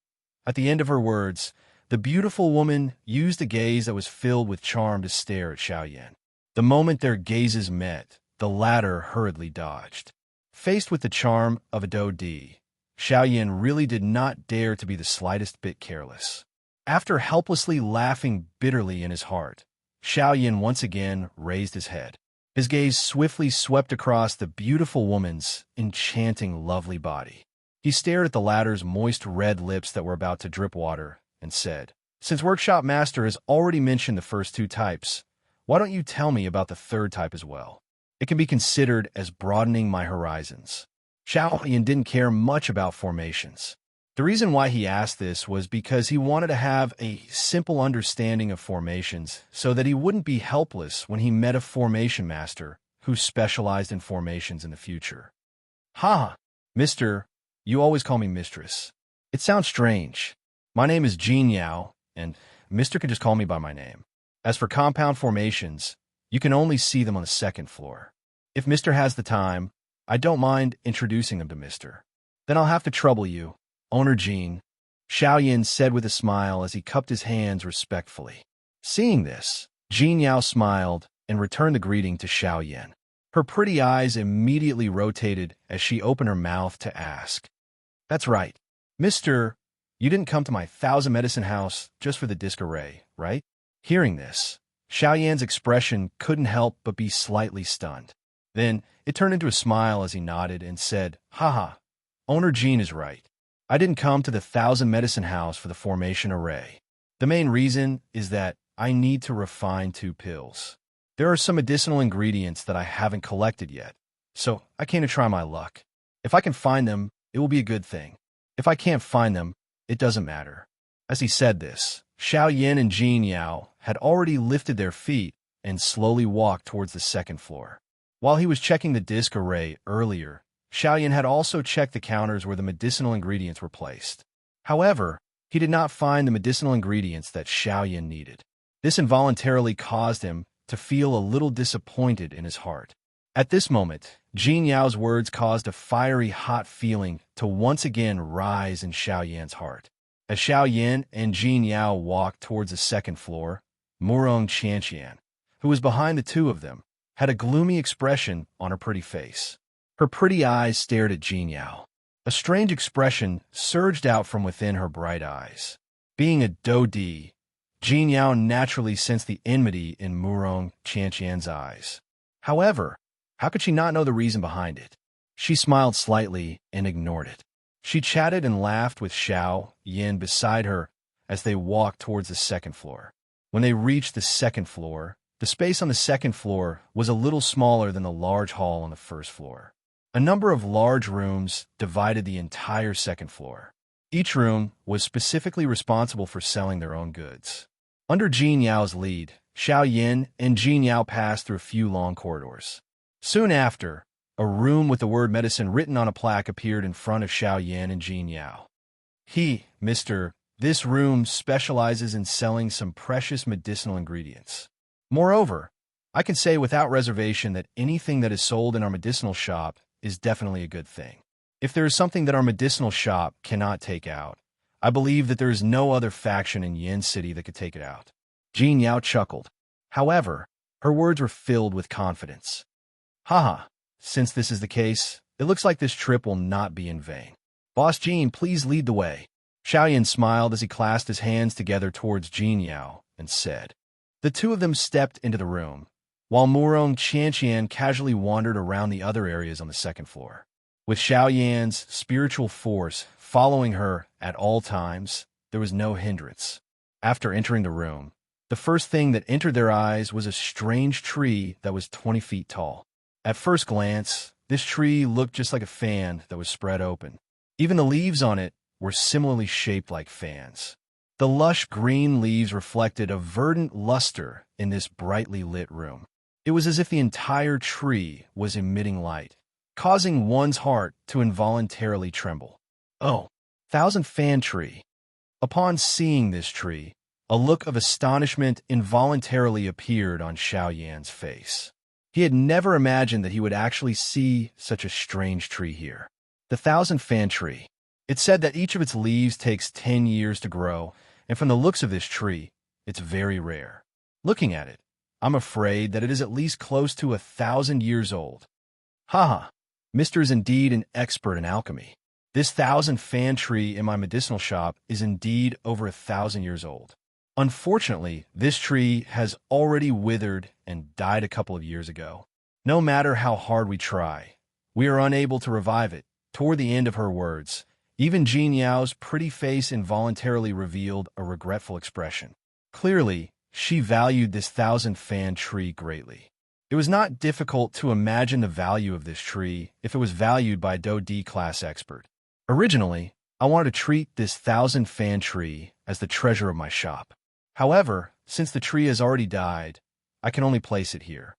At the end of her words, the beautiful woman used a gaze that was filled with charm to stare at Xiao Yan. The moment their gazes met, the latter hurriedly dodged. Faced with the charm of a Do Di, Xiao Yan really did not dare to be the slightest bit careless. After helplessly laughing bitterly in his heart, Xiao Yan once again raised his head. His gaze swiftly swept across the beautiful woman's enchanting, lovely body. He stared at the latter's moist red lips that were about to drip water and said, "Since Workshop Master has already mentioned the first two types, why don't you tell me about the third type as well? It can be considered as broadening my horizons." Xiao Yan didn't care much about formations. The reason why he asked this was because he wanted to have a simple understanding of formations so that he wouldn't be helpless when he met a formation master who specialized in formations in the future. "Ha, Mister, you always call me Mistress. It sounds strange. My name is Jean Yao, and Mister can just call me by my name. As for compound formations, you can only see them on the second floor. If Mister has the time, I don't mind introducing them to Mister. Then I'll have to trouble you. Owner Jean," Xiao Yin said with a smile as he cupped his hands respectfully. Seeing this, Jean Yao smiled and returned the greeting to Xiao Yin. Her pretty eyes immediately rotated as she opened her mouth to ask, "That's right. Mister, you didn't come to my 1,000 medicine house just for the disc array, right?" Hearing this, Xiao Yan's expression couldn't help but be slightly stunned. Then it turned into a smile as he nodded and said, "Haha, Owner Jean is right. I didn't come to the 1,000 medicine house for the formation array. The main reason is that I need to refine 2 pills. There are some medicinal ingredients that I haven't collected yet, so I came to try my luck. If I can find them, it will be a good thing. If I can't find them, it doesn't matter." As he said this, Xiao Yin and Jean Yao had already lifted their feet and slowly walked towards the second floor. While he was checking the disc array earlier, Xiao Yin had also checked the counters where the medicinal ingredients were placed. However, he did not find the medicinal ingredients that Xiao Yin needed. This involuntarily caused him to feel a little disappointed in his heart. At this moment, Jean Yao's words caused a fiery, hot feeling to once again rise in Xiao Yan's heart. As Xiao Yin and Jean Yao walked towards the second floor, Murong Qianqian, who was behind the two of them, had a gloomy expression on her pretty face. Her pretty eyes stared at Jean Yao. A strange expression surged out from within her bright eyes. Being a Do Di, Jean Yao naturally sensed the enmity in Murong Qianqian's eyes. However, how could she not know the reason behind it? She smiled slightly and ignored it. She chatted and laughed with Xiao Yin beside her as they walked towards the second floor. When they reached the second floor, the space on the second floor was a little smaller than the large hall on the first floor. A number of large rooms divided the entire second floor. Each room was specifically responsible for selling their own goods. Under Jean Yao's lead, Xiao Yin and Jean Yao passed through a few long corridors. Soon after, a room with the word medicine written on a plaque appeared in front of Xiao Yin and Jean Yao. "He, Mister, This room specializes in selling some precious medicinal ingredients. Moreover, I can say without reservation that anything that is sold in our medicinal shop is definitely a good thing. If there is something that our medicinal shop cannot take out, I believe that there is no other faction in Yin City that could take it out. Jean Yao chuckled. However, her words were filled with confidence. Haha, since this is the case, it looks like this trip will not be in vain. Boss Jean, please lead the way. Xiaoyan smiled as he clasped his hands together towards Jean Yao and said. The two of them stepped into the room, while Murong Qianqian casually wandered around the other areas on the second floor. With Xiaoyan's spiritual force following her at all times, there was no hindrance. After entering the room, the first thing that entered their eyes was a strange tree that was 20 feet tall. At first glance, this tree looked just like a fan that was spread open. Even the leaves on it were similarly shaped like fans. The lush green leaves reflected a verdant luster in this brightly lit room. It was as if the entire tree was emitting light, causing one's heart to involuntarily tremble. Oh, Thousand Fan Tree. Upon seeing this tree, a look of astonishment involuntarily appeared on Xiaoyan's face. He had never imagined that he would actually see such a strange tree here. The Thousand Fan Tree. It said that each of its leaves takes 10 years to grow, and from the looks of this tree, it's very rare. Looking at it, I'm afraid that it is at least close to 1,000 years old. Haha, Mr. is indeed an expert in alchemy. This Thousand Fan Tree in my medicinal shop is indeed over 1,000 years old. Unfortunately, this tree has already withered and died a couple of years ago. No matter how hard we try, we are unable to revive it. Toward the end of her words, even Jean Yao's pretty face involuntarily revealed a regretful expression. Clearly, she valued this Thousand Fan Tree greatly. It was not difficult to imagine the value of this tree if it was valued by a Do D class expert. Originally, I wanted to treat this Thousand Fan Tree as the treasure of my shop. However, since the tree has already died, I can only place it here.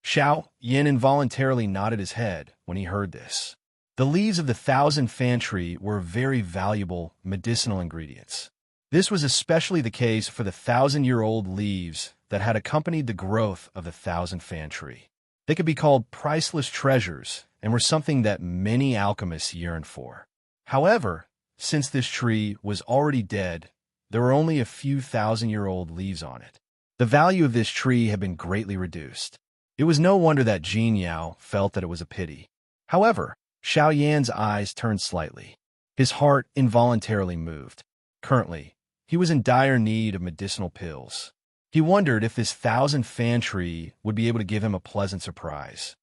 Xiao Yin involuntarily nodded his head when he heard this. The leaves of the Thousand Fan Tree were very valuable medicinal ingredients. This was especially the case for the 1,000-year-old leaves that had accompanied the growth of the Thousand Fan Tree. They could be called priceless treasures and were something that many alchemists yearned for. However, since this tree was already dead, there were only a few 1,000-year-old leaves on it. The value of this tree had been greatly reduced. It was no wonder that Jean Yao felt that it was a pity. However, Xiao Yan's eyes turned slightly. His heart involuntarily moved. Currently, he was in dire need of medicinal pills. He wondered if this Thousand Fan Tree would be able to give him a pleasant surprise.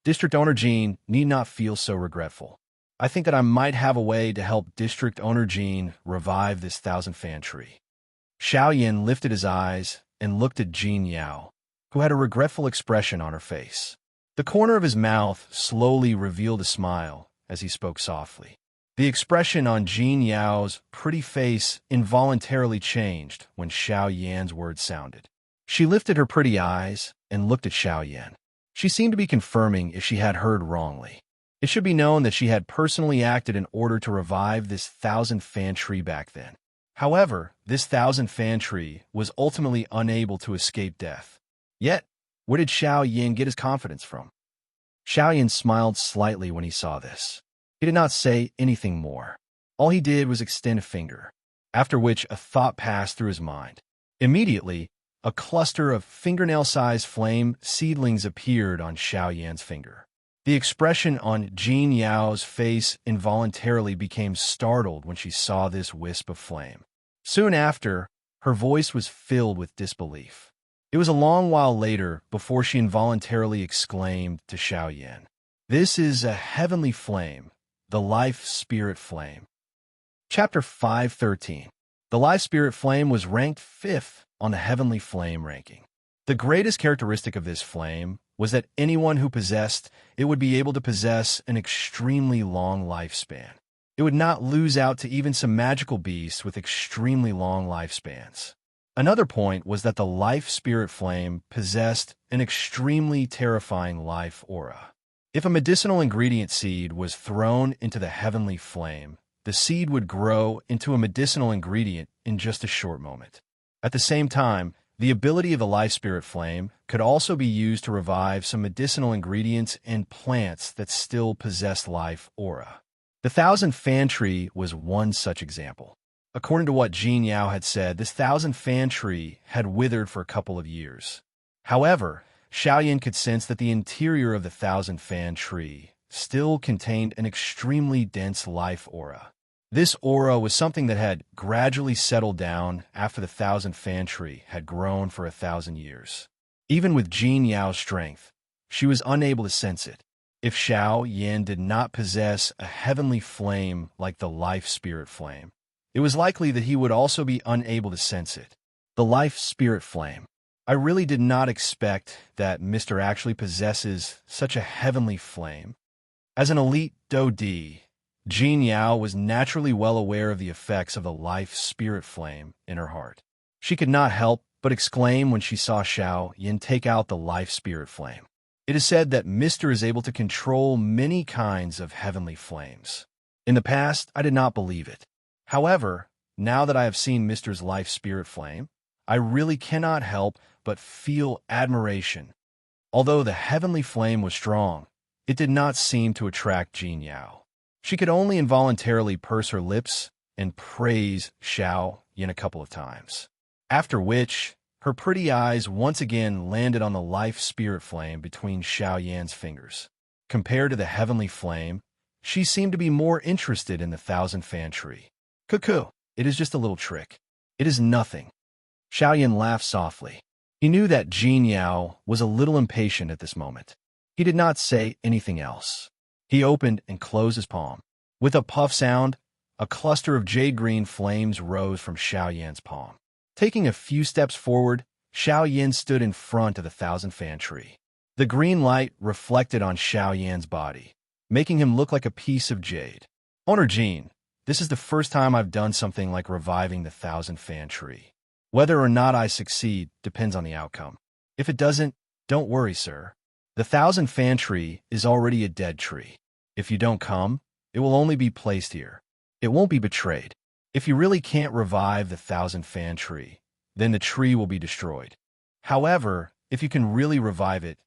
District Owner Jean need not feel so regretful. I think that I might have a way to help District Owner Jean revive this Thousand Fan Tree. Xiao Yan lifted his eyes and looked at Jean Yao, who had a regretful expression on her face. The corner of his mouth slowly revealed a smile as he spoke softly. The expression on Jean Yao's pretty face involuntarily changed when Xiao Yan's words sounded. She lifted her pretty eyes and looked at Xiao Yan. She seemed to be confirming if she had heard wrongly. It should be known that she had personally acted in order to revive this Thousand Fan Tree back then. However, this Thousand Fan Tree was ultimately unable to escape death. Yet, where did Xiao Yan get his confidence from? Xiao Yan smiled slightly when he saw this. He did not say anything more. All he did was extend a finger, after which a thought passed through his mind. Immediately, a cluster of fingernail-sized flame seedlings appeared on Xiao Yan's finger. The expression on Jean Yao's face involuntarily became startled when she saw this wisp of flame. Soon after, her voice was filled with disbelief. It was a long while later before she involuntarily exclaimed to Xiao Yan, "This is a heavenly flame, the life spirit flame." Chapter 513. The life spirit flame was ranked 5th on the heavenly flame ranking. The greatest characteristic of this flame was that anyone who possessed it would be able to possess an extremely long lifespan. It would not lose out to even some magical beasts with extremely long lifespans. Another point was that the life spirit flame possessed an extremely terrifying life aura. If a medicinal ingredient seed was thrown into the heavenly flame, the seed would grow into a medicinal ingredient in just a short moment. At the same time, the ability of the life spirit flame could also be used to revive some medicinal ingredients and plants that still possessed life aura. The Thousand Fan Tree was one such example. According to what Jin Yao had said, this Thousand Fan Tree had withered for a couple of years. However, Xiaoyan could sense that the interior of the Thousand Fan Tree still contained an extremely dense life aura. This aura was something that had gradually settled down after the Thousand Fan Tree had grown for 1,000 years. Even with Jin Yao's strength, she was unable to sense it. If Xiaoyan did not possess a heavenly flame like the life spirit flame, it was likely that he would also be unable to sense it. The life spirit flame. I really did not expect that Mr. actually possesses such a heavenly flame. As an elite Dou-Di, Jin Yao was naturally well aware of the effects of the life spirit flame in her heart. She could not help but exclaim when she saw Xiaoyan take out the life spirit flame. It is said that Mr. is able to control many kinds of heavenly flames. In the past, I did not believe it. However, now that I have seen Mr.'s life spirit flame, I really cannot help but feel admiration. Although the heavenly flame was strong, it did not seem to attract Jin Yao. She could only involuntarily purse her lips and praise Xiaoyan a couple of times, after which her pretty eyes once again landed on the life spirit flame between Xiaoyan's fingers. Compared to the heavenly flame, she seemed to be more interested in the Thousand Fan Tree. Cuckoo, it is just a little trick. It is nothing. Xiaoyan laughed softly. He knew that Jin Yao was a little impatient at this moment. He did not say anything else. He opened and closed his palm. With a puff sound, a cluster of jade-green flames rose from Xiaoyan's palm. Taking a few steps forward, Xiaoyan stood in front of the Thousand Fan Tree. The green light reflected on Xiaoyan's body, making him look like a piece of jade. Owner Jin, this is the first time I've done something like reviving the Thousand Fan Tree. Whether or not I succeed depends on the outcome. If it doesn't, don't worry, sir. The Thousand Fan Tree is already a dead tree. If you don't come, it will only be placed here. It won't be betrayed. If you really can't revive the Thousand Fan Tree, then the tree will be destroyed. However, if you can really revive it,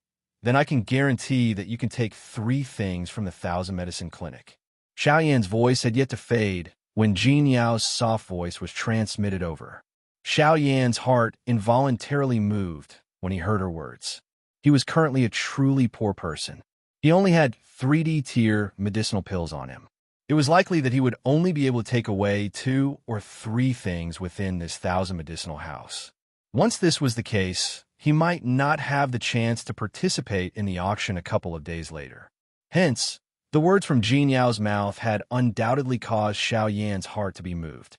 then I can guarantee that you can take 3 things from the Thousand Medicine Clinic. Xiaoyan's voice had yet to fade when Jin Yao's soft voice was transmitted over. Xiaoyan's heart involuntarily moved when he heard her words. He was currently a truly poor person. He only had 3D tier medicinal pills on him. It was likely that he would only be able to take away 2 or 3 things within this 1,000 medicinal house. Once this was the case, he might not have the chance to participate in the auction a couple of days later. Hence, the words from Jin Yao's mouth had undoubtedly caused Xiaoyan's heart to be moved.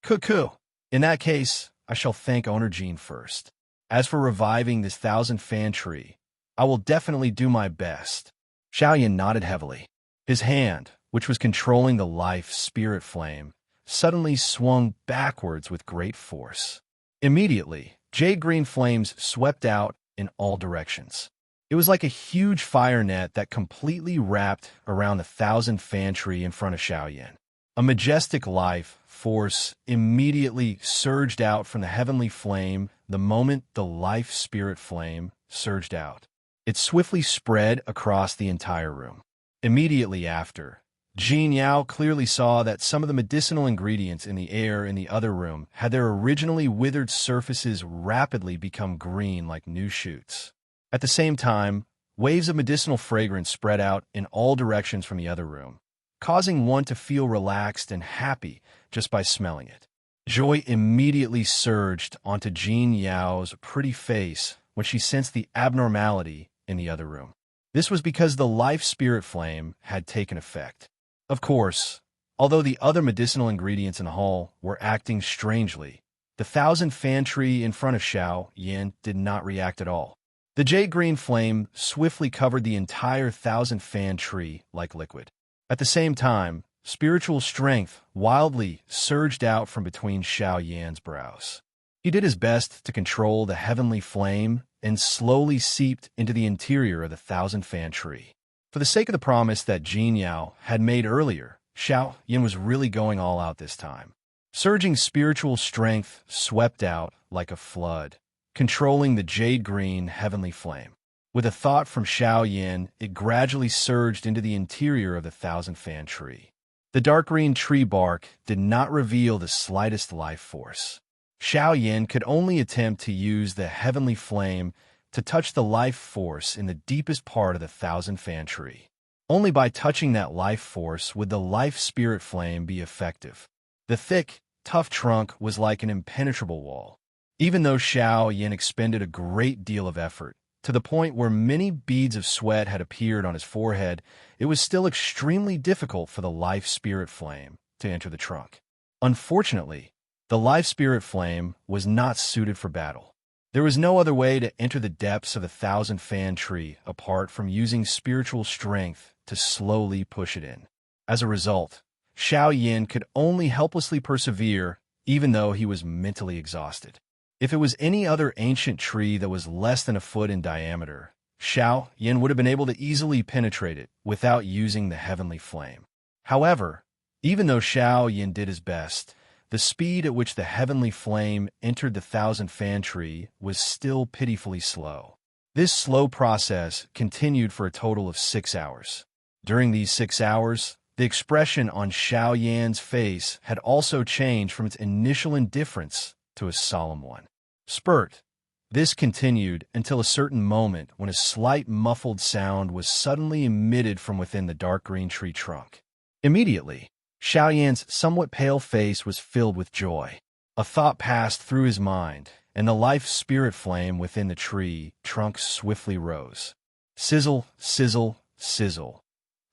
Cuckoo! In that case, I shall thank owner Jin first. As for reviving this Thousand Fan Tree, I will definitely do my best. Xiaoyan nodded heavily. His hand, which was controlling the life spirit flame, suddenly swung backwards with great force. Immediately, jade-green flames swept out in all directions. It was like a huge fire net that completely wrapped around the Thousand Fan Tree in front of Xiaoyan. A majestic life force immediately surged out from the heavenly flame the moment the life spirit flame surged out. It swiftly spread across the entire room. Immediately after, Jin Yao clearly saw that some of the medicinal ingredients in the air in the other room had their originally withered surfaces rapidly become green like new shoots. At the same time, waves of medicinal fragrance spread out in all directions from the other room, causing one to feel relaxed and happy just by smelling it. Joy immediately surged onto Jin Yao's pretty face when she sensed the abnormality in the other room. This was because the life spirit flame had taken effect. Of course, although the other medicinal ingredients in the hall were acting strangely, the Thousand Fan Tree in front of Xiaoyan did not react at all. The jade-green flame swiftly covered the entire Thousand Fan Tree like liquid. At the same time, spiritual strength wildly surged out from between Xiaoyan's brows. He did his best to control the heavenly flame and slowly seeped into the interior of the Thousand Fan Tree. For the sake of the promise that Jin Yao had made earlier, Xiao Yin was really going all out this time. Surging spiritual strength swept out like a flood, controlling the jade-green heavenly flame. With a thought from Xiao Yin, it gradually surged into the interior of the thousand-fan tree. The dark green tree bark did not reveal the slightest life force. Xiao Yin could only attempt to use the heavenly flame to touch the life force in the deepest part of the thousand-fan tree. Only by touching that life force would the life spirit flame be effective. The thick, tough trunk was like an impenetrable wall. Even though Xiao Yin expended a great deal of effort, to the point where many beads of sweat had appeared on his forehead, it was still extremely difficult for the life spirit flame to enter the trunk. Unfortunately, the life spirit flame was not suited for battle. There was no other way to enter the depths of the thousand-fan tree apart from using spiritual strength to slowly push it in. As a result, Xiao Yin could only helplessly persevere, even though he was mentally exhausted. If it was any other ancient tree that was less than a foot in diameter, Xiao Yin would have been able to easily penetrate it without using the heavenly flame. However, even though Xiao Yin did his best, the speed at which the heavenly flame entered the thousand-fan tree was still pitifully slow. This slow process continued for a total of 6 hours. During these 6 hours, the expression on Xiao Yan's face had also changed from its initial indifference to a solemn one. Spurt. This continued until a certain moment when a slight muffled sound was suddenly emitted from within the dark green tree trunk. Immediately, Xiao Yan's somewhat pale face was filled with joy. A thought passed through his mind, and the life spirit flame within the tree trunk swiftly rose. Sizzle, sizzle, sizzle.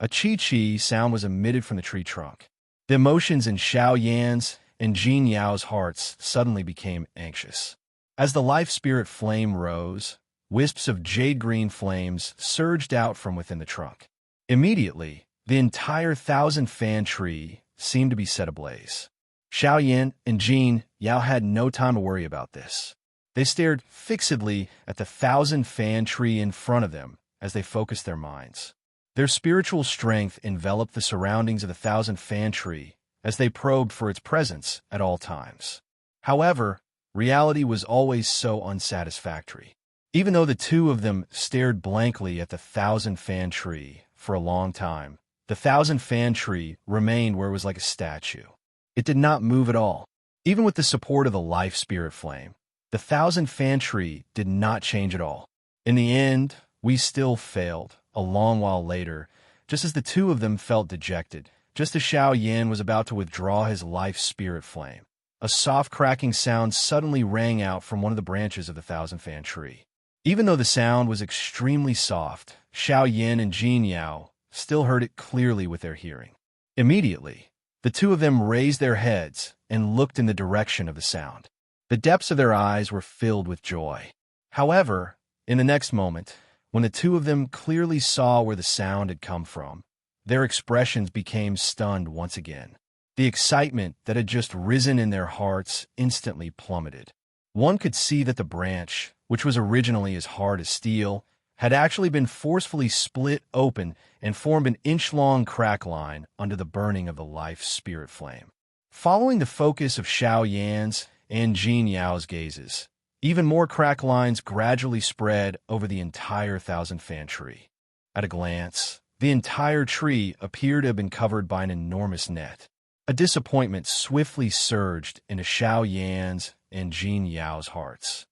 A chi-chi sound was emitted from the tree trunk. The emotions in Xiao Yan's and Jin Yao's hearts suddenly became anxious. As the life spirit flame rose, wisps of jade-green flames surged out from within the trunk. Immediately, the entire thousand-fan tree seemed to be set ablaze. Xiao Yin and Jin Yao had no time to worry about this. They stared fixedly at the thousand-fan tree in front of them as they focused their minds. Their spiritual strength enveloped the surroundings of the thousand-fan tree as they probed for its presence at all times. However, reality was always so unsatisfactory. Even though the two of them stared blankly at the thousand-fan tree for a long time, the thousand-fan tree remained where it was like a statue. It did not move at all. Even with the support of the life spirit flame, the thousand-fan tree did not change at all. In the end, we still failed, a long while later, just as the two of them felt dejected, just as Xiao Yin was about to withdraw his life spirit flame. A soft cracking sound suddenly rang out from one of the branches of the thousand-fan tree. Even though the sound was extremely soft, Xiao Yin and Jin Yao still heard it clearly with their hearing. Immediately, the two of them raised their heads and looked in the direction of the sound. The depths of their eyes were filled with joy. However, in the next moment, when the two of them clearly saw where the sound had come from, their expressions became stunned once again. The excitement that had just risen in their hearts instantly plummeted. One could see that the branch, which was originally as hard as steel, had actually been forcefully split open and formed an inch-long crack line under the burning of the life spirit flame. Following the focus of Xiao Yan's and Jin Yao's gazes, even more crack lines gradually spread over the entire thousand-fan tree. At a glance, the entire tree appeared to have been covered by an enormous net. A disappointment swiftly surged into Xiao Yan's and Jin Yao's hearts.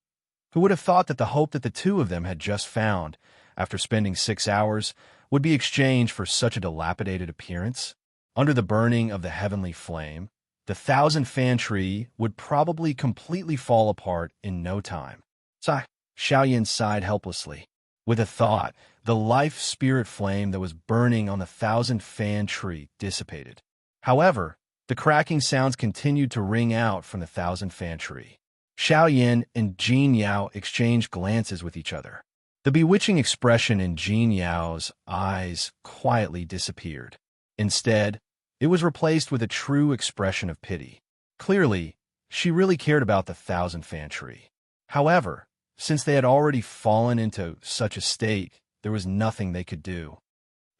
Who would have thought that the hope that the two of them had just found, after spending 6 hours, would be exchanged for such a dilapidated appearance? Under the burning of the heavenly flame, the thousand-fan tree would probably completely fall apart in no time. Sigh. Xiao Yin sighed helplessly. With a thought, the life spirit flame that was burning on the thousand-fan tree dissipated. However, the cracking sounds continued to ring out from the thousand-fan tree. Xiao Yin and Jin Yao exchanged glances with each other. The bewitching expression in Jin Yao's eyes quietly disappeared. Instead, it was replaced with a true expression of pity. Clearly, she really cared about the thousand-fan tree. However, since they had already fallen into such a state, there was nothing they could do.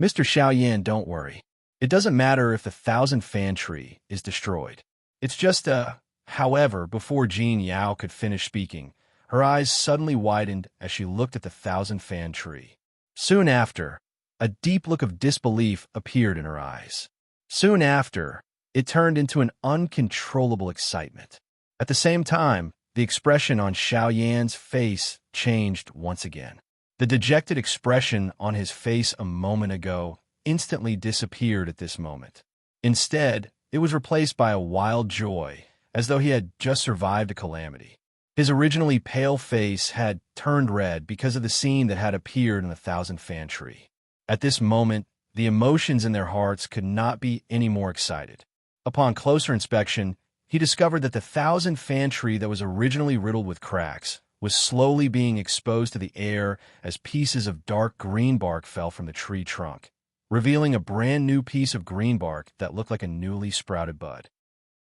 Mr. Xiao Yin, don't worry. It doesn't matter if the thousand fan tree is destroyed. It's just a... However, before Jean Yao could finish speaking, her eyes suddenly widened as she looked at the thousand fan tree. Soon after, a deep look of disbelief appeared in her eyes. Soon after, it turned into an uncontrollable excitement. At the same time, the expression on Xiao Yan's face changed once again. The dejected expression on his face a moment ago instantly disappeared at this moment. Instead, it was replaced by a wild joy, as though he had just survived a calamity. His originally pale face had turned red because of the scene that had appeared in the thousand fan tree. At this moment, the emotions in their hearts could not be any more excited. Upon closer inspection, he discovered that the thousand fan tree that was originally riddled with cracks was slowly being exposed to the air as pieces of dark green bark fell from the tree trunk, revealing a brand new piece of green bark that looked like a newly sprouted bud.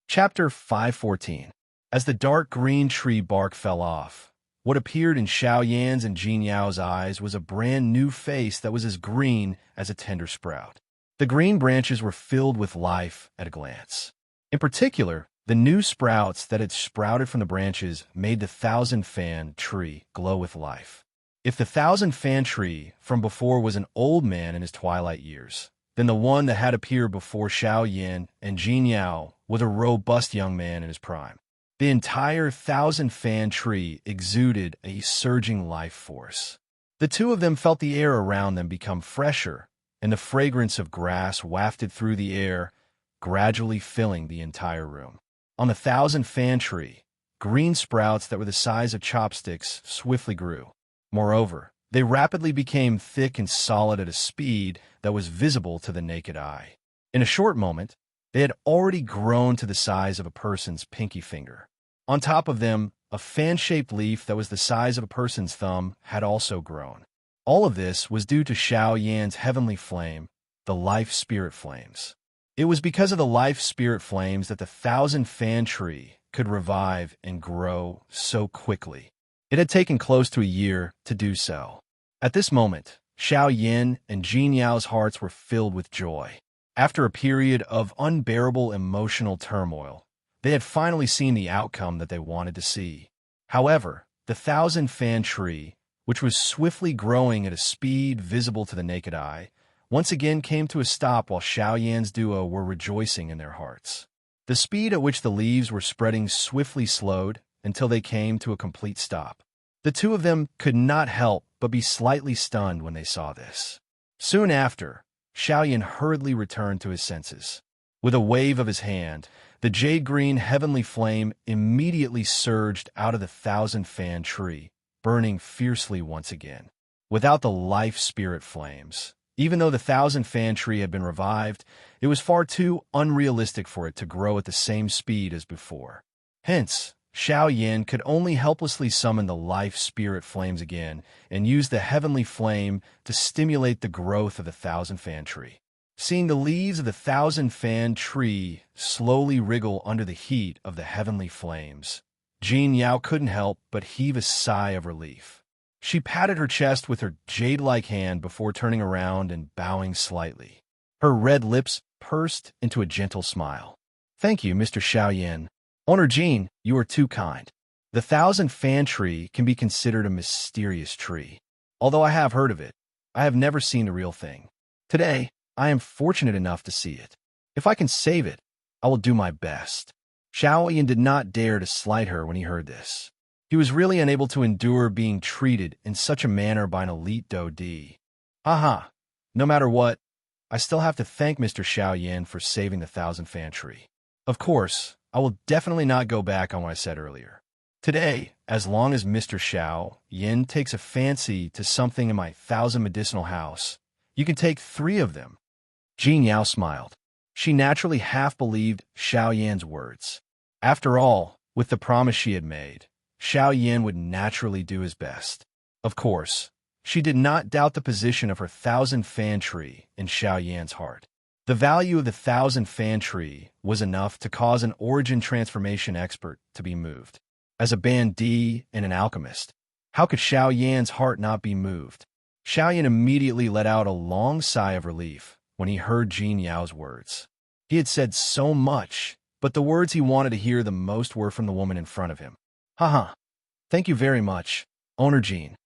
Chapter 514. As the dark green tree bark fell off, what appeared in Xiao Yan's and Jin Yao's eyes was a brand new face that was as green as a tender sprout. The green branches were filled with life at a glance. In particular, the new sprouts that had sprouted from the branches made the thousand fan tree glow with life. If the thousand fan tree from before was an old man in his twilight years, then the one that had appeared before Xiao Yan and Jin Yao was a robust young man in his prime. The entire thousand fan tree exuded a surging life force. The two of them felt the air around them become fresher, and the fragrance of grass wafted through the air, gradually filling the entire room. On the thousand fan tree, green sprouts that were the size of chopsticks swiftly grew. Moreover, they rapidly became thick and solid at a speed that was visible to the naked eye. In a short moment, they had already grown to the size of a person's pinky finger. On top of them, a fan-shaped leaf that was the size of a person's thumb had also grown. All of this was due to Xiao Yan's heavenly flame, the life spirit flames. It was because of the life spirit flames that the thousand fan tree could revive and grow so quickly. It had taken close to a year to do so. At this moment, Xiao Yan and Jin Yao's hearts were filled with joy. After a period of unbearable emotional turmoil, they had finally seen the outcome that they wanted to see. However, the thousand fan tree, which was swiftly growing at a speed visible to the naked eye, once again came to a stop while Xiao Yan's duo were rejoicing in their hearts. The speed at which the leaves were spreading swiftly slowed until they came to a complete stop. The two of them could not help but be slightly stunned when they saw this. Soon after, Xiao Yan hurriedly returned to his senses. With a wave of his hand, the jade-green heavenly flame immediately surged out of the thousand fan tree, burning fiercely once again. Without the life spirit flames, even though the thousand fan tree had been revived, it was far too unrealistic for it to grow at the same speed as before. Hence, Xiao Yan could only helplessly summon the life spirit flames again and use the heavenly flame to stimulate the growth of the thousand fan tree. Seeing the leaves of the thousand fan tree slowly wriggle under the heat of the heavenly flames, Jin Yao couldn't help but heave a sigh of relief. She patted her chest with her jade-like hand before turning around and bowing slightly. Her red lips pursed into a gentle smile. "Thank you, Mr. Xiao Yan. Owner Jin, you are too kind. The thousand fan tree can be considered a mysterious tree. Although I have heard of it, I have never seen the real thing. Today, I am fortunate enough to see it. If I can save it, I will do my best." Xiao Yan did not dare to slight her when he heard this. He was really unable to endure being treated in such a manner by an elite Dodi. Aha! No matter what, I still have to thank Mr. Xiao Yan for saving the thousand fan tree. Of course, I will definitely not go back on what I said earlier. Today, as long as Mr. Xiao Yan takes a fancy to something in my thousand medicinal house, you can take 3 of them. Jin Yao smiled. She naturally half believed Xiao Yan's words. After all, with the promise she had made, Xiao Yan would naturally do his best. Of course, she did not doubt the position of her thousand fan tree in Xiao Yan's heart. The value of the thousand fan tree was enough to cause an origin transformation expert to be moved. As a bandit and an alchemist, how could Xiao Yan's heart not be moved? Xiao Yan immediately let out a long sigh of relief when he heard Jin Yao's words. He had said so much, but the words he wanted to hear the most were from the woman in front of him. Haha, thank you very much, Owner Jin.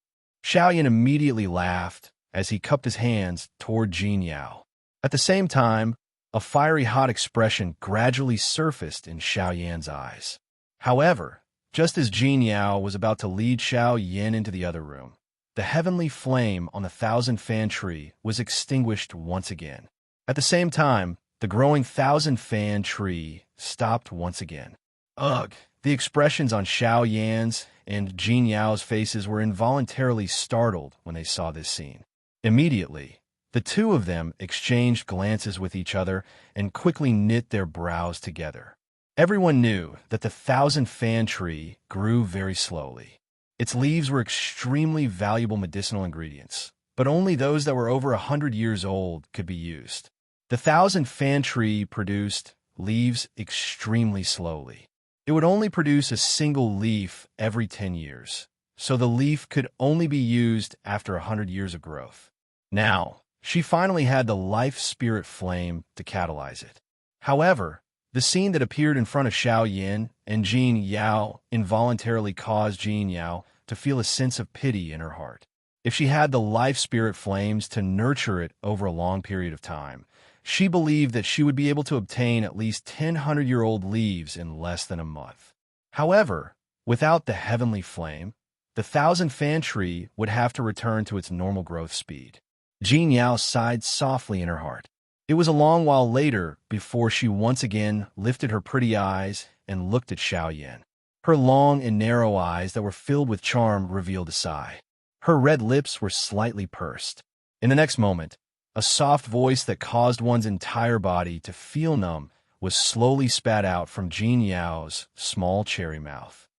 Xiaoyan immediately laughed as he cupped his hands toward Jin Yao. At the same time, a fiery hot expression gradually surfaced in Xiaoyan's eyes. However, just as Jin Yao was about to lead Xiaoyan into the other room, the heavenly flame on the 1,000-fan tree was extinguished once again. At the same time, the growing 1,000-fan tree stopped once again. Ugh! The expressions on Xiaoyan's and Jin Yao's faces were involuntarily startled when they saw this scene. Immediately, the two of them exchanged glances with each other and quickly knit their brows together. Everyone knew that the 1,000-fan tree grew very slowly. Its leaves were extremely valuable medicinal ingredients, but only those that were over 100 years old could be used. The 1,000-fan tree produced leaves extremely slowly. It would only produce a single leaf every 10 years, so the leaf could only be used after 100 years of growth. Now, she finally had the life spirit flame to catalyze it. However, the scene that appeared in front of Xiaoyan and Jin Yao involuntarily caused Jin Yao to feel a sense of pity in her heart. If she had the life spirit flames to nurture it over a long period of time, she believed that she would be able to obtain at least 100-year-old leaves in less than a month. However, without the heavenly flame, the 1,000-fan tree would have to return to its normal growth speed. Jin Yao sighed softly in her heart. It was a long while later before she once again lifted her pretty eyes and looked at Xiaoyan. Her long and narrow eyes that were filled with charm revealed a sigh. Her red lips were slightly pursed. In the next moment, a soft voice that caused one's entire body to feel numb was slowly spat out from Jin Yao's small cherry mouth.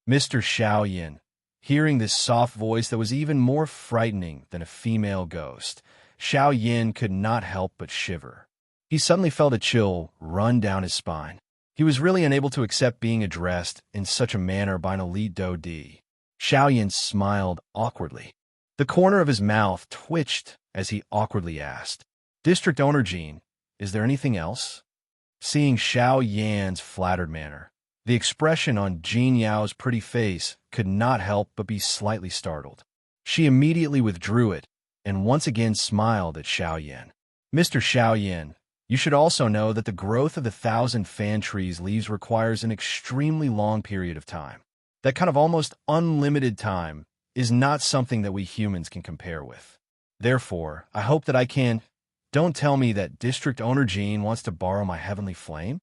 Mr. Xiaoyan, hearing this soft voice that was even more frightening than a female ghost, Xiaoyan could not help but shiver. He suddenly felt a chill run down his spine. He was really unable to accept being addressed in such a manner by an elite Dodi. Xiaoyan smiled awkwardly. The corner of his mouth twitched as he awkwardly asked, "District Owner Jin, is there anything else?" Seeing Xiaoyan's flattered manner, the expression on Jin Yao's pretty face could not help but be slightly startled. She immediately withdrew it and once again smiled at Xiaoyan. "Mr. Xiaoyan, you should also know that the growth of the 1,000-fan tree's leaves requires an extremely long period of time. That kind of almost unlimited time is not something that we humans can compare with. Therefore, I hope that I can—" "Don't tell me that District Owner Jin wants to borrow my heavenly flame?"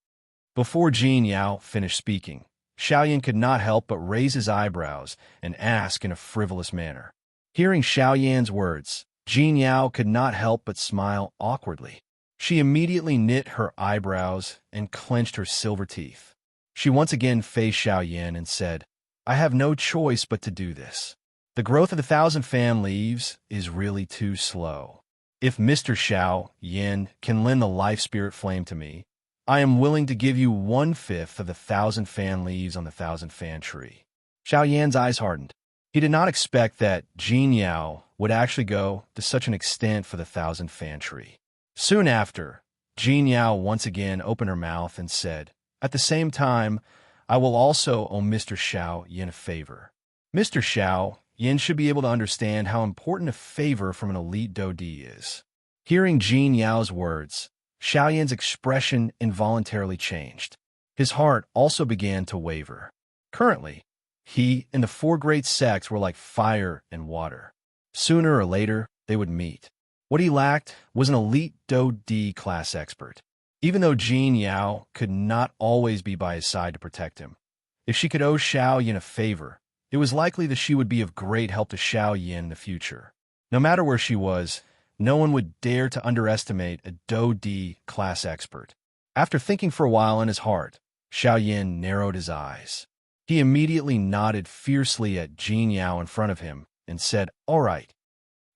Before Jin Yao finished speaking, Xiaoyan could not help but raise his eyebrows and ask in a frivolous manner. Hearing Xiaoyan's words, Jin Yao could not help but smile awkwardly. She immediately knit her eyebrows and clenched her silver teeth. She once again faced Xiaoyan and said, "I have no choice but to do this. The growth of the 1,000-fan leaves is really too slow. If Mr. Xiaoyan can lend the life spirit flame to me, I am willing to give you 1/5 of the 1,000-fan leaves on the 1,000-fan tree." Xiaoyan's eyes hardened. He did not expect that Jin Yao would actually go to such an extent for the 1,000-fan tree. Soon after, Jin Yao once again opened her mouth and said, "At the same time, I will also owe Mr. Xiaoyan a favor. Mr. Xiaoyan should be able to understand how important a favor from an elite Dodi is." Hearing Jin Yao's words, Xiaoyan's expression involuntarily changed. His heart also began to waver. Currently, he and the 4 great sects were like fire and water. Sooner or later, they would meet. What he lacked was an elite Dodi class expert. Even though Jin Yao could not always be by his side to protect him, if she could owe Xiaoyan a favor, it was likely that she would be of great help to Xiaoyan in the future. No matter where she was, no one would dare to underestimate a Dodi class expert. After thinking for a while in his heart, Xiaoyan narrowed his eyes. He immediately nodded fiercely at Jin Yao in front of him and said, "All right."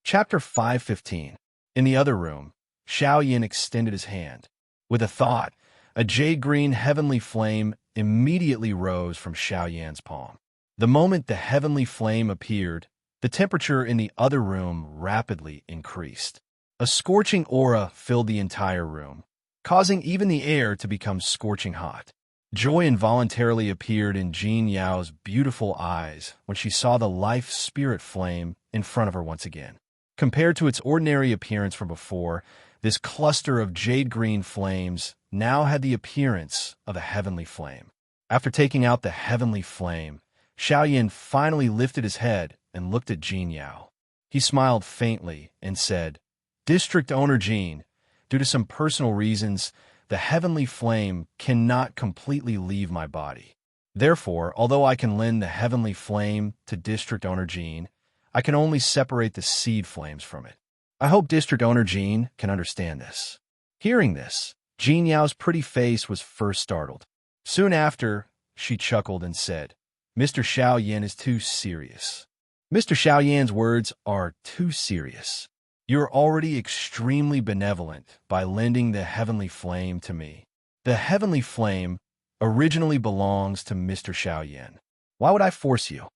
Chapter 515. In the other room, Xiaoyan extended his hand. With a thought, a jade-green heavenly flame immediately rose from Xiaoyan's palm. The moment the heavenly flame appeared, the temperature in the other room rapidly increased. A scorching aura filled the entire room, causing even the air to become scorching hot. Joy involuntarily appeared in Jean Yao's beautiful eyes when she saw the life spirit flame in front of her once again. Compared to its ordinary appearance from before, this cluster of jade-green flames now had the appearance of a heavenly flame. After taking out the heavenly flame, Xiaoyan finally lifted his head and looked at Jean Yao. He smiled faintly and said, "District Owner Jean, due to some personal reasons, the heavenly flame cannot completely leave my body. Therefore, although I can lend the heavenly flame to District Owner Jean, I can only separate the seed flames from it. I hope District Owner Jean can understand this." Hearing this, Jean Yao's pretty face was first startled. Soon after, she chuckled and said, "Mr. Xiaoyan is too serious." Mr. Xiaoyan's words are too serious. You're already extremely benevolent by lending the heavenly flame to me. The heavenly flame originally belongs to Mr. Xiaoyan. Why would I force you?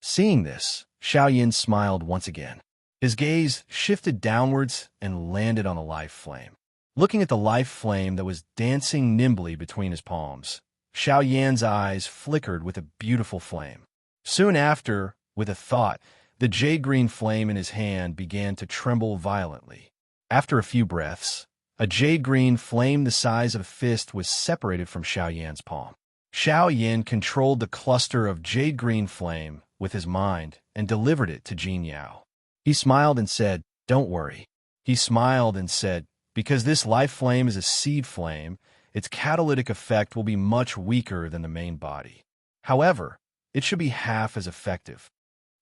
Seeing this, Xiaoyan smiled once again. His gaze shifted downwards and landed on the life flame. Looking at the life flame that was dancing nimbly between his palms, Xiaoyan's eyes flickered with a beautiful flame. Soon after, with a thought, the jade-green flame in his hand began to tremble violently. After a few breaths, a jade-green flame the size of a fist was separated from Xiaoyan's palm. Xiaoyan controlled the cluster of jade-green flame with his mind and delivered it to Jean Yao. He smiled and said, "Don't worry." He smiled and said, "Because this life flame is a seed flame, its catalytic effect will be much weaker than the main body. However, it should be half as effective.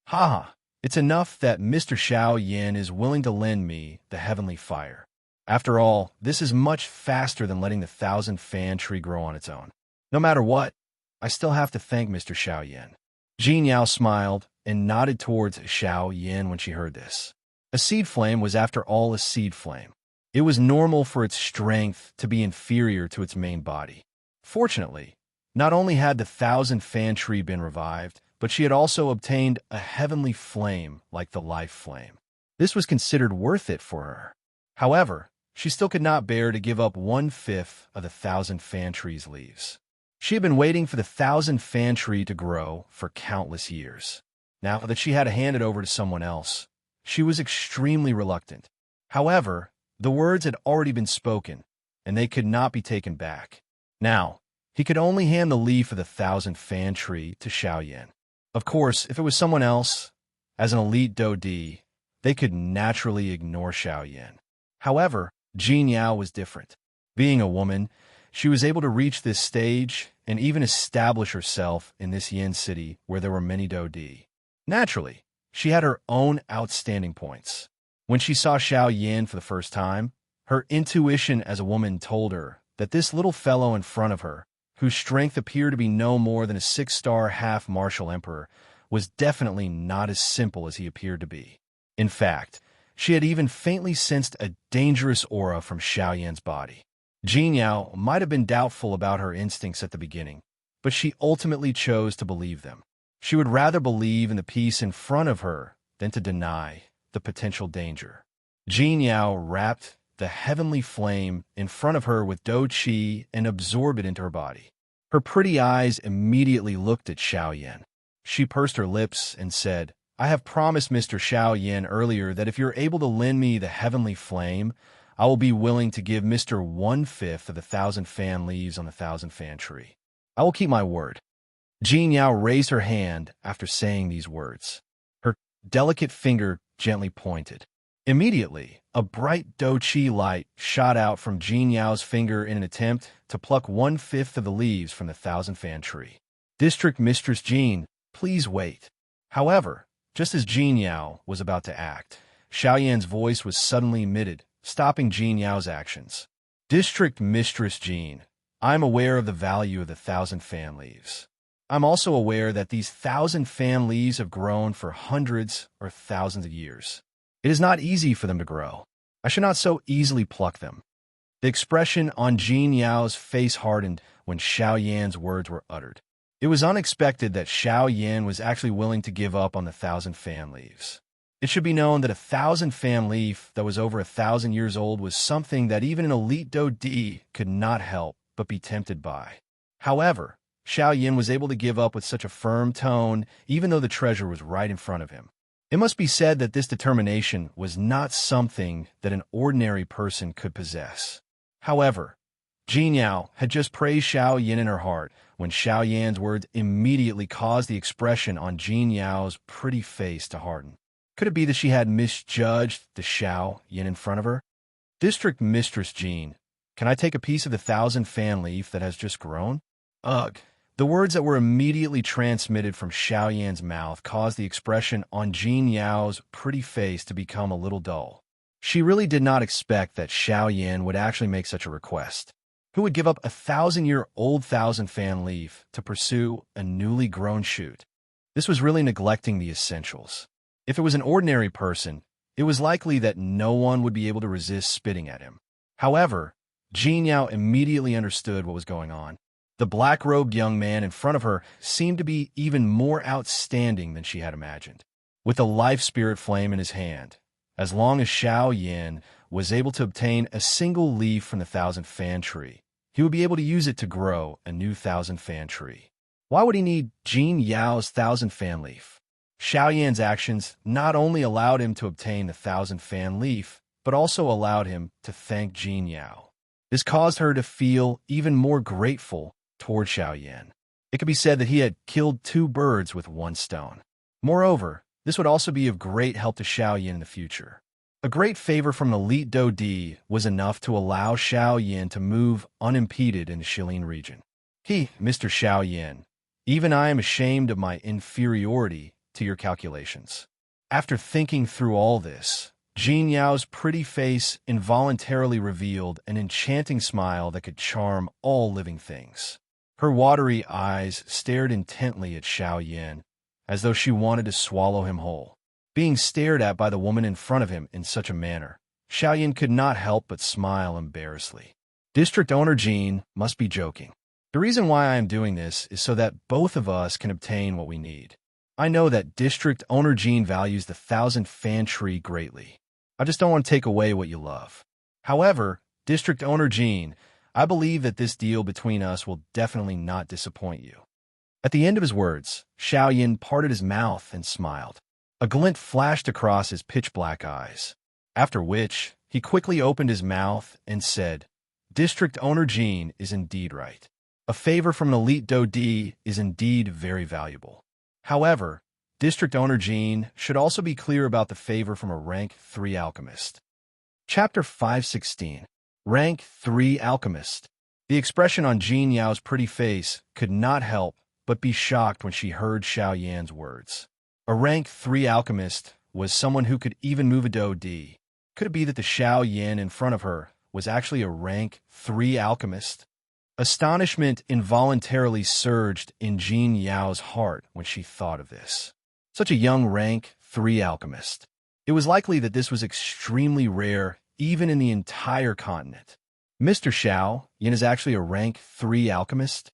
Haha, it's enough that Mr. Xiaoyan is willing to lend me the heavenly fire. After all, this is much faster than letting the 1,000-fan tree grow on its own. No matter what, I still have to thank Mr. Xiaoyan." Jean Yao smiled and nodded towards Xiaoyan when she heard this. A seed flame was after all a seed flame. It was normal for its strength to be inferior to its main body. Fortunately, not only had the 1,000-fan tree been revived, but she had also obtained a heavenly flame like the life flame. This was considered worth it for her. However, she still could not bear to give up 1/5 of the 1,000-fan tree's leaves. She had been waiting for the 1,000-fan tree to grow for countless years. Now that she had to hand it over to someone else, she was extremely reluctant. However, the words had already been spoken, and they could not be taken back. Now, he could only hand the leaf of the 1,000-fan tree to Xiaoyan. Of course, if it was someone else, as an elite Dodi, they could naturally ignore Xiaoyan. However, Jean Yao was different. Being a woman, she was able to reach this stage and even establish herself in this Yin city where there were many Dodi. Naturally, she had her own outstanding points. When she saw Xiaoyan for the first time, her intuition as a woman told her that this little fellow in front of her, whose strength appeared to be no more than a 6-star half-martial emperor, was definitely not as simple as he appeared to be. In fact, she had even faintly sensed a dangerous aura from Xiaoyan's body. Jean Yao might have been doubtful about her instincts at the beginning, but she ultimately chose to believe them. She would rather believe in the peace in front of her than to deny the potential danger. Jean Yao wrapped the heavenly flame in front of her with Do Qi and absorbed it into her body. Her pretty eyes immediately looked at Xiaoyan. She pursed her lips and said, "I have promised Mr. Xiaoyan earlier that if you're able to lend me the heavenly flame, I will be willing to give Mr. 1/5 of the 1,000-fan leaves on the 1,000-fan tree. I will keep my word." Jean Yao raised her hand after saying these words. Her delicate finger gently pointed. Immediately, a bright Do Qi light shot out from Jean Yao's finger in an attempt to pluck 1/5 of the leaves from the 1,000-fan tree. "District Mistress Jean, please wait." However, just as Jean Yao was about to act, Xiaoyan's voice was suddenly emitted, stopping Jean Yao's actions. "District Mistress Jean, I'm aware of the value of the 1,000-fan leaves. I'm also aware that these 1,000-fan leaves have grown for hundreds or thousands of years. It is not easy for them to grow. I should not so easily pluck them." The expression on Jean Yao's face hardened when Xiaoyan's words were uttered. It was unexpected that Xiaoyan was actually willing to give up on the 1,000-fan leaves. It should be known that 1,000-fan leaf that was over 1,000 years old was something that even an elite Dodi could not help but be tempted by. However, Xiao Yin was able to give up with such a firm tone, even though the treasure was right in front of him. It must be said that this determination was not something that an ordinary person could possess. However, Jin Yao had just praised Xiao Yin in her heart when Xiao Yan's words immediately caused the expression on Jin Yao's pretty face to harden. Could it be that she had misjudged the Xiao Yin in front of her? District Mistress Jean, can I take a piece of the 1,000-fan leaf that has just grown? Ugh. The words that were immediately transmitted from Xiao Yan's mouth caused the expression on Jin Yao's pretty face to become a little dull. She really did not expect that Xiao Yan would actually make such a request. Who would give up a 1,000-year-old 1,000-fan leaf to pursue a newly grown shoot? This was really neglecting the essentials. If it was an ordinary person, it was likely that no one would be able to resist spitting at him. However, Jin Yao immediately understood what was going on. The black-robed young man in front of her seemed to be even more outstanding than she had imagined. With the life spirit flame in his hand, as long as Xiao Yin was able to obtain a single leaf from the 1,000-fan tree, he would be able to use it to grow a new 1,000-fan tree. Why would he need Jin Yao's 1,000-fan leaf? Xiao Yan's actions not only allowed him to obtain the 1,000-fan leaf, but also allowed him to thank Jin Yao. This caused her to feel even more grateful toward Xiao Yan. It could be said that he had killed 2 birds with 1 stone. Moreover, this would also be of great help to Xiao Yan in the future. A great favor from an elite Dodi was enough to allow Xiao Yan to move unimpeded in the Shilin region. Mr. Xiao Yan, even I am ashamed of my inferiority to your calculations. After thinking through all this, Jin Yao's pretty face involuntarily revealed an enchanting smile that could charm all living things. Her watery eyes stared intently at Xiao Yan, as though she wanted to swallow him whole. Being stared at by the woman in front of him in such a manner, Xiao Yan could not help but smile embarrassedly. District Owner Jean must be joking. The reason why I am doing this is so that both of us can obtain what we need. I know that District Owner Jean values the 1,000-fan tree greatly. I just don't want to take away what you love. However, District Owner Jean, I believe that this deal between us will definitely not disappoint you. At the end of his words, Xiao Yan parted his mouth and smiled. A glint flashed across his pitch-black eyes, after which he quickly opened his mouth and said, District Owner Jean is indeed right. A favor from an elite Dodi is indeed very valuable. However, District Owner Jean should also be clear about the favor from a Rank 3 Alchemist. Chapter 516. Rank 3 Alchemist. The expression on Jin Yao's pretty face could not help but be shocked when she heard Xiao Yan's words. A Rank 3 Alchemist was someone who could even move a Dodi. Could it be that the Xiao Yan in front of her was actually a Rank 3 Alchemist? Astonishment involuntarily surged in Jin Yao's heart when she thought of this. Such a young Rank 3 Alchemist. It was likely that this was extremely rare even in the entire continent. Mr. Xiao Yan is actually a Rank 3 Alchemist?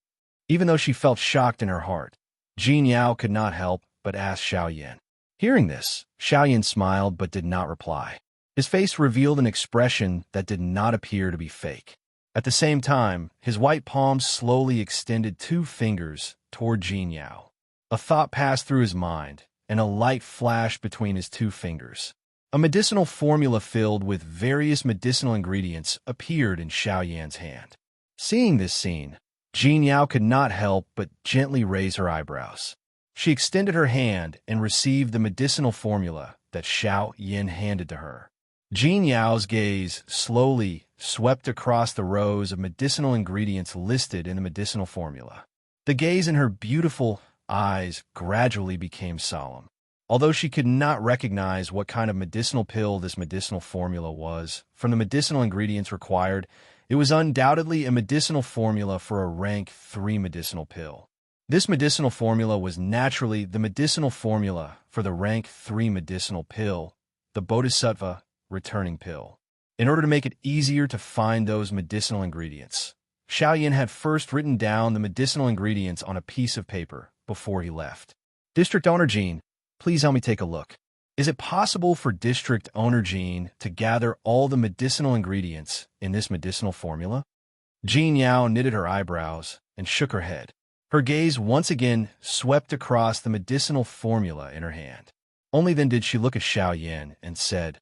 Even though she felt shocked in her heart, Jin Yao could not help but ask Xiao Yan. Hearing this, Xiao Yan smiled but did not reply. His face revealed an expression that did not appear to be fake. At the same time, his white palm slowly extended 2 fingers toward Jin Yao. A thought passed through his mind, and a light flashed between his 2 fingers. A medicinal formula filled with various medicinal ingredients appeared in Xiao Yan's hand. Seeing this scene, Jin Yao could not help but gently raise her eyebrows. She extended her hand and received the medicinal formula that Xiao Yan handed to her. Jin Yao's gaze slowly swept across the rows of medicinal ingredients listed in the medicinal formula. The gaze in her beautiful eyes gradually became solemn. Although she could not recognize what kind of medicinal pill this medicinal formula was, from the medicinal ingredients required, it was undoubtedly a medicinal formula for a Rank 3 medicinal pill. This medicinal formula was naturally the medicinal formula for the Rank 3 medicinal pill, the Bodhisattva returning pill. In order to make it easier to find those medicinal ingredients, Xiao Yan had first written down the medicinal ingredients on a piece of paper before he left. District Owner Jean, please help me take a look. Is it possible for District Owner Jean to gather all the medicinal ingredients in this medicinal formula? Jean Yao knitted her eyebrows and shook her head. Her gaze once again swept across the medicinal formula in her hand. Only then did she look at Xiao Yan and said,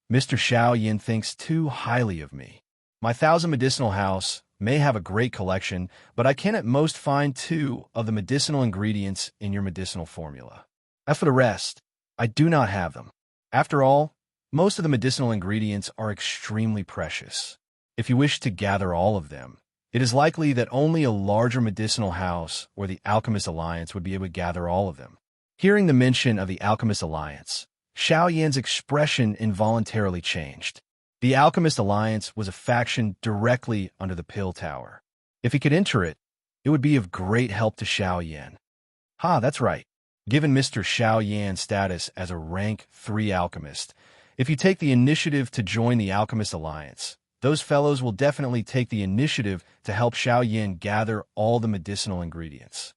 Mr. Xiao Yan thinks too highly of me. My 1,000 medicinal house may have a great collection, but I can at most find 2 of the medicinal ingredients in your medicinal formula. As for the rest, I do not have them. After all, most of the medicinal ingredients are extremely precious. If you wish to gather all of them, it is likely that only a larger medicinal house or the Alchemist Alliance would be able to gather all of them. Hearing the mention of the Alchemist Alliance, Xiao Yan's expression involuntarily changed. The Alchemist Alliance was a faction directly under the Pill Tower. If he could enter it, it would be of great help to Xiao Yan. That's right. Given Mr. Xiao Yan's status as a rank 3 alchemist, if you take the initiative to join the Alchemist Alliance, those fellows will definitely take the initiative to help Xiao Yan gather all the medicinal ingredients.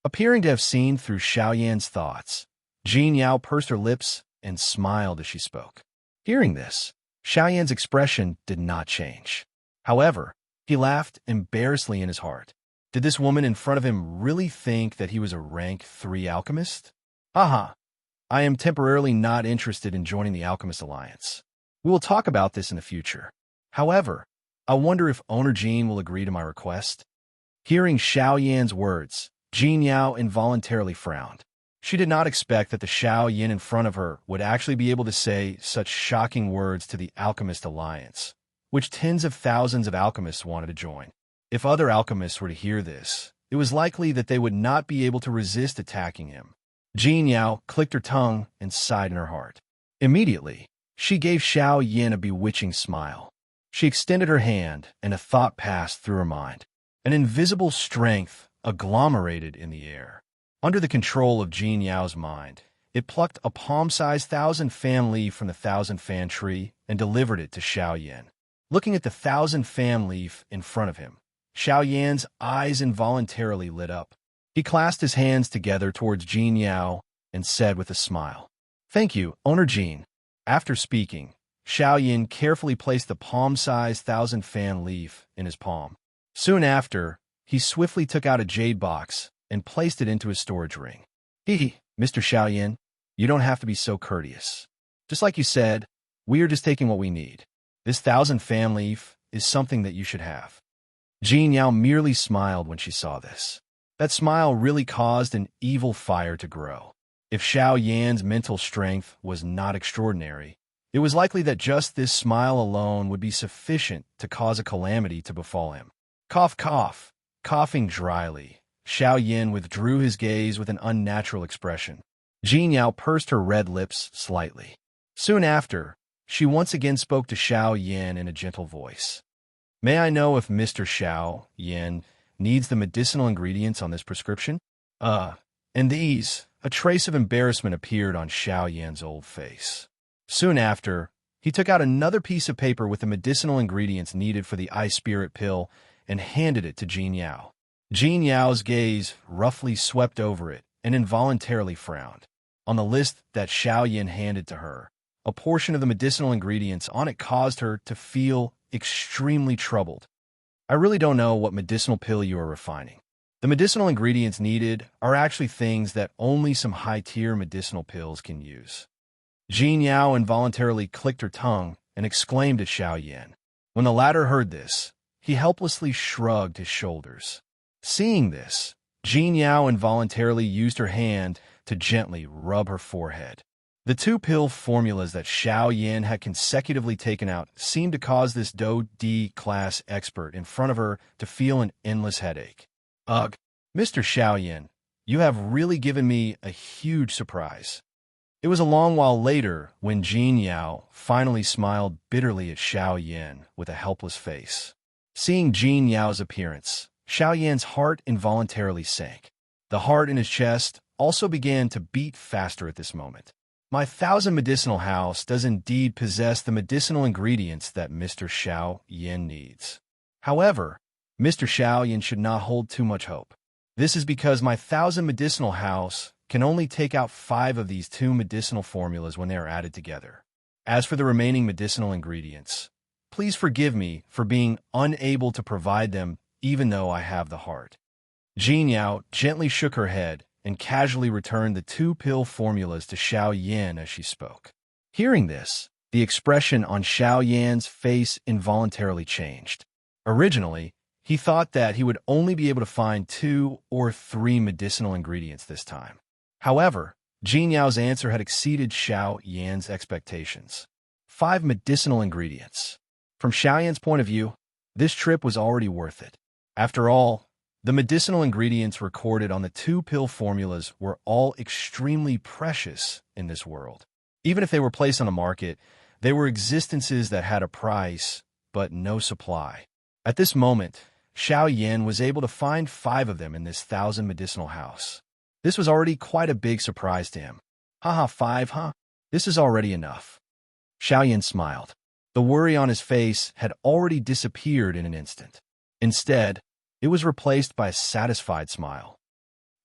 Appearing to have seen through Xiao Yan's thoughts, Jean Yao pursed her lips and smiled as she spoke. Hearing this, Xiao Yan's expression did not change. However, he laughed embarrassedly in his heart. Did this woman in front of him really think that he was a rank 3 alchemist? I am temporarily not interested in joining the Alchemist Alliance. We will talk about this in the future. However, I wonder if Owner Jean will agree to my request. Hearing Xiao Yan's words, Jean Yao involuntarily frowned. She did not expect that the Xiao Yan in front of her would actually be able to say such shocking words to the Alchemist Alliance, which tens of thousands of alchemists wanted to join. If other alchemists were to hear this, it was likely that they would not be able to resist attacking him. Jean Yao clicked her tongue and sighed in her heart. Immediately, she gave Xiao Yan a bewitching smile. She extended her hand, and a thought passed through her mind. An invisible strength agglomerated in the air. Under the control of Jean Yao's mind, it plucked a palm-sized 1,000-fan leaf from the 1,000-fan tree and delivered it to Xiao Yan. Looking at the 1,000-fan leaf in front of him, Xiao Yan's eyes involuntarily lit up. He clasped his hands together towards Jean Yao and said with a smile, "Thank you, Owner Jean." After speaking, Xiao Yan carefully placed the palm-sized 1,000-fan leaf in his palm. Soon after, he swiftly took out a jade box and placed it into his storage ring. Mr. Xiao Yan, you don't have to be so courteous. Just like you said, we are just taking what we need. This 1,000-fan leaf is something that you should have. Jean Yao merely smiled when she saw this. That smile really caused an evil fire to grow. If Xiao Yan's mental strength was not extraordinary, it was likely that just this smile alone would be sufficient to cause a calamity to befall him. Cough, cough. Coughing dryly, Xiao Yan withdrew his gaze with an unnatural expression. Jean Yao pursed her red lips slightly. Soon after, she once again spoke to Xiao Yan in a gentle voice. May I know if Mr. Xiao Yan needs the medicinal ingredients on this prescription? And these, a trace of embarrassment appeared on Xiao Yan's old face. Soon after, he took out another piece of paper with the medicinal ingredients needed for the ice spirit pill and handed it to Jean Yao. Jean Yao's gaze roughly swept over it and involuntarily frowned. On the list that Xiao Yan handed to her, a portion of the medicinal ingredients on it caused her to feel extremely troubled. I really don't know what medicinal pill you are refining. The medicinal ingredients needed are actually things that only some high-tier medicinal pills can use. Jean Yao involuntarily clicked her tongue and exclaimed at Xiao Yan. When the latter heard this, he helplessly shrugged his shoulders. Seeing this, Jean Yao involuntarily used her hand to gently rub her forehead. The 2 pill formulas that Xiao Yan had consecutively taken out seemed to cause this D-class expert in front of her to feel an endless headache. Ugh, Mr. Xiao Yan, you have really given me a huge surprise. It was a long while later when Jean Yao finally smiled bitterly at Xiao Yan with a helpless face. Seeing Jean Yao's appearance, Xiao Yan's heart involuntarily sank. The heart in his chest also began to beat faster at this moment. My 1,000 medicinal house does indeed possess the medicinal ingredients that Mr. Xiao Yan needs. However, Mr. Xiao Yan should not hold too much hope. This is because my 1,000 medicinal house can only take out 5 of these 2 medicinal formulas when they are added together. As for the remaining medicinal ingredients, please forgive me for being unable to provide them even though I have the heart. Jin Yao gently shook her head and casually returned the 2 pill formulas to Xiao Yan as she spoke. Hearing this, the expression on Xiao Yan's face involuntarily changed. Originally, he thought that he would only be able to find 2 or 3 medicinal ingredients this time. However, Jin Yao's answer had exceeded Xiao Yan's expectations. 5 medicinal ingredients. From Xiao Yan's point of view, this trip was already worth it. After all, the medicinal ingredients recorded on the 2 pill formulas were all extremely precious in this world. Even if they were placed on the market, they were existences that had a price, but no supply. At this moment, Xiao Yan was able to find 5 of them in this 1,000 medicinal house. This was already quite a big surprise to him. Haha, 5, huh? This is already enough. Xiao Yan smiled. The worry on his face had already disappeared in an instant. Instead, it was replaced by a satisfied smile.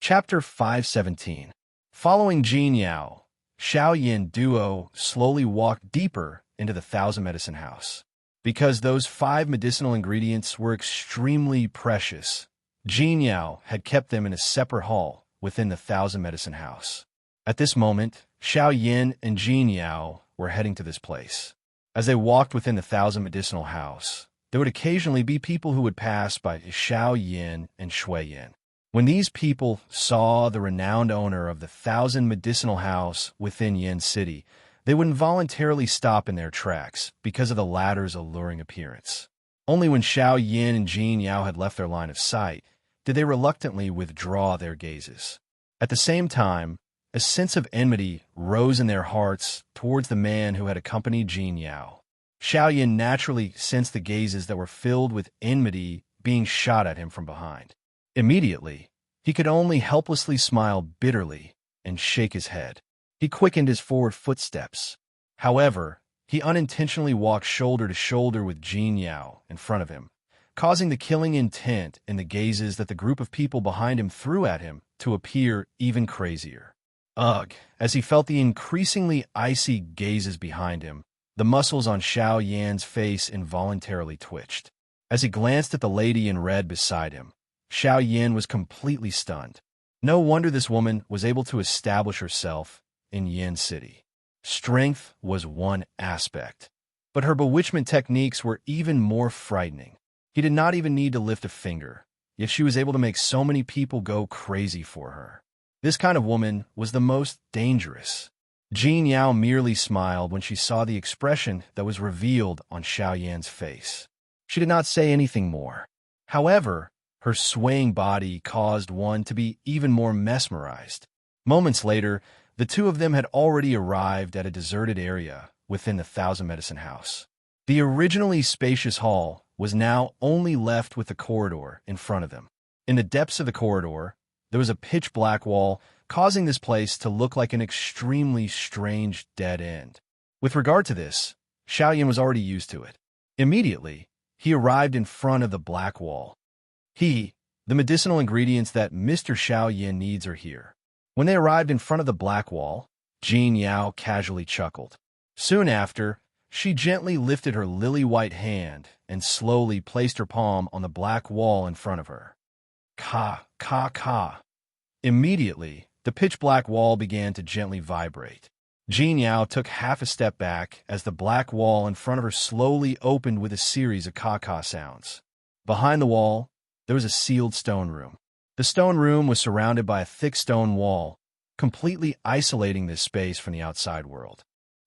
Chapter 517. Following Jin Yao, Xiao Yan duo slowly walked deeper into the 1,000 medicine house. Because those 5 medicinal ingredients were extremely precious, Jin Yao had kept them in a separate hall within the 1,000 medicine house. At this moment, Xiao Yan and Jin Yao were heading to this place. As they walked within the 1,000 medicinal house, there would occasionally be people who would pass by Xiao Yan and Shui Yan. When these people saw the renowned owner of the 1,000 medicinal house within Yin City, they would involuntarily stop in their tracks because of the latter's alluring appearance. Only when Xiao Yan and Jin Yao had left their line of sight did they reluctantly withdraw their gazes. At the same time, a sense of enmity rose in their hearts towards the man who had accompanied Jin Yao. Xiao Yan naturally sensed the gazes that were filled with enmity being shot at him from behind. Immediately, he could only helplessly smile bitterly and shake his head. He quickened his forward footsteps. However, he unintentionally walked shoulder to shoulder with Jin Yao in front of him, causing the killing intent in the gazes that the group of people behind him threw at him to appear even crazier. Ugh! As he felt the increasingly icy gazes behind him, the muscles on Xiao Yan's face involuntarily twitched. As he glanced at the lady in red beside him, Xiao Yan was completely stunned. No wonder this woman was able to establish herself in Yin City. Strength was one aspect, but her bewitchment techniques were even more frightening. He did not even need to lift a finger, yet she was able to make so many people go crazy for her. This kind of woman was the most dangerous. Jin Yao merely smiled when she saw the expression that was revealed on Xiao Yan's face. She did not say anything more. However, her swaying body caused one to be even more mesmerized. Moments later, the 2 of them had already arrived at a deserted area within the 1,000 medicine house. The originally spacious hall was now only left with the corridor in front of them. In the depths of the corridor, there was a pitch-black wall, causing this place to look like an extremely strange dead end. With regard to this, Xiao Yan was already used to it. Immediately, he arrived in front of the black wall. The medicinal ingredients that Mr. Xiao Yan needs are here. When they arrived in front of the black wall, Jin Yao casually chuckled. Soon after, she gently lifted her lily-white hand and slowly placed her palm on the black wall in front of her. Ka, ka, ka. Immediately, the pitch-black wall began to gently vibrate. Jin Yao took half a step back as the black wall in front of her slowly opened with a series of ka-ka sounds. Behind the wall, there was a sealed stone room. The stone room was surrounded by a thick stone wall, completely isolating this space from the outside world.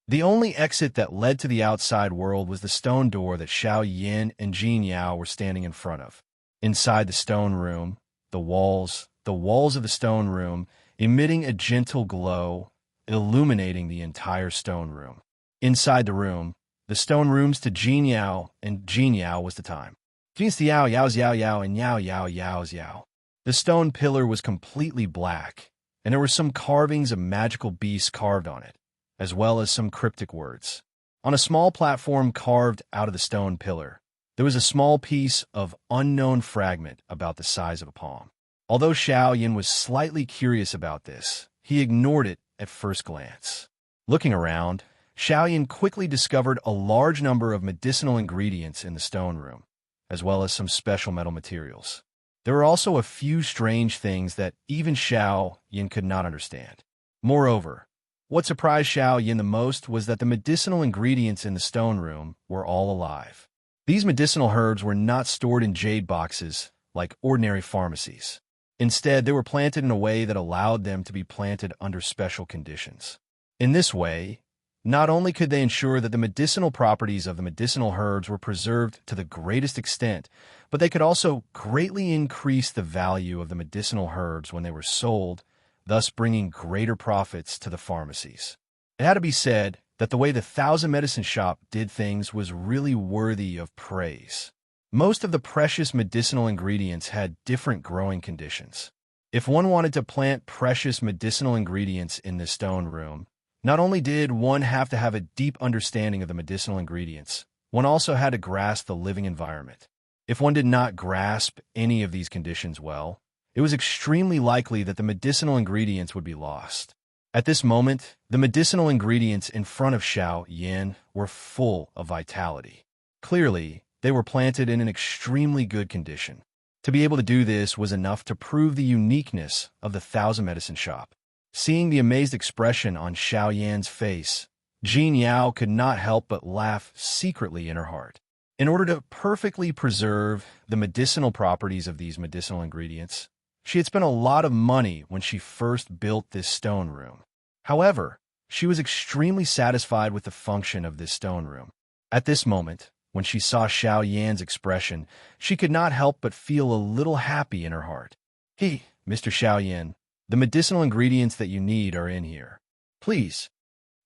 The only exit that led to the outside world was the stone door that Xiao Yan and Jin Yao were standing in front of. Inside the stone room, the walls of the stone room, emitting a gentle glow, illuminating the entire stone room. Inside the room, the stone rooms to Jin Yao and Jin Yao was the time. Jin's Yao, Yao's Yao Yao, and Yao Yao Yao's Yao. The stone pillar was completely black, and there were some carvings of magical beasts carved on it, as well as some cryptic words. On a small platform carved out of the stone pillar, there was a small piece of unknown fragment about the size of a palm. Although Xiao Yan was slightly curious about this, he ignored it at first glance. Looking around, Xiaoyan quickly discovered a large number of medicinal ingredients in the stone room, as well as some special metal materials. There were also a few strange things that even Xiaoyan could not understand. Moreover, what surprised Xiaoyan the most was that the medicinal ingredients in the stone room were all alive. These medicinal herbs were not stored in jade boxes like ordinary pharmacies. Instead, they were planted in a way that allowed them to be planted under special conditions. In this way, not only could they ensure that the medicinal properties of the medicinal herbs were preserved to the greatest extent, but they could also greatly increase the value of the medicinal herbs when they were sold, thus bringing greater profits to the pharmacies. It had to be said that the way the Thousand Medicine Shop did things was really worthy of praise. Most of the precious medicinal ingredients had different growing conditions. If one wanted to plant precious medicinal ingredients in the stone room, not only did one have to have a deep understanding of the medicinal ingredients, one also had to grasp the living environment. If one did not grasp any of these conditions well, it was extremely likely that the medicinal ingredients would be lost. At this moment, the medicinal ingredients in front of Xiaoyan were full of vitality. Clearly, they were planted in an extremely good condition. To be able to do this was enough to prove the uniqueness of the Thousand Medicine Shop. Seeing the amazed expression on Xiaoyan's face, Jin Yao could not help but laugh secretly in her heart. In order to perfectly preserve the medicinal properties of these medicinal ingredients, she had spent a lot of money when she first built this stone room. However, she was extremely satisfied with the function of this stone room. At this moment, when she saw Xiaoyan's expression, she could not help but feel a little happy in her heart. "Hey, Mr. Xiaoyan, the medicinal ingredients that you need are in here. Please."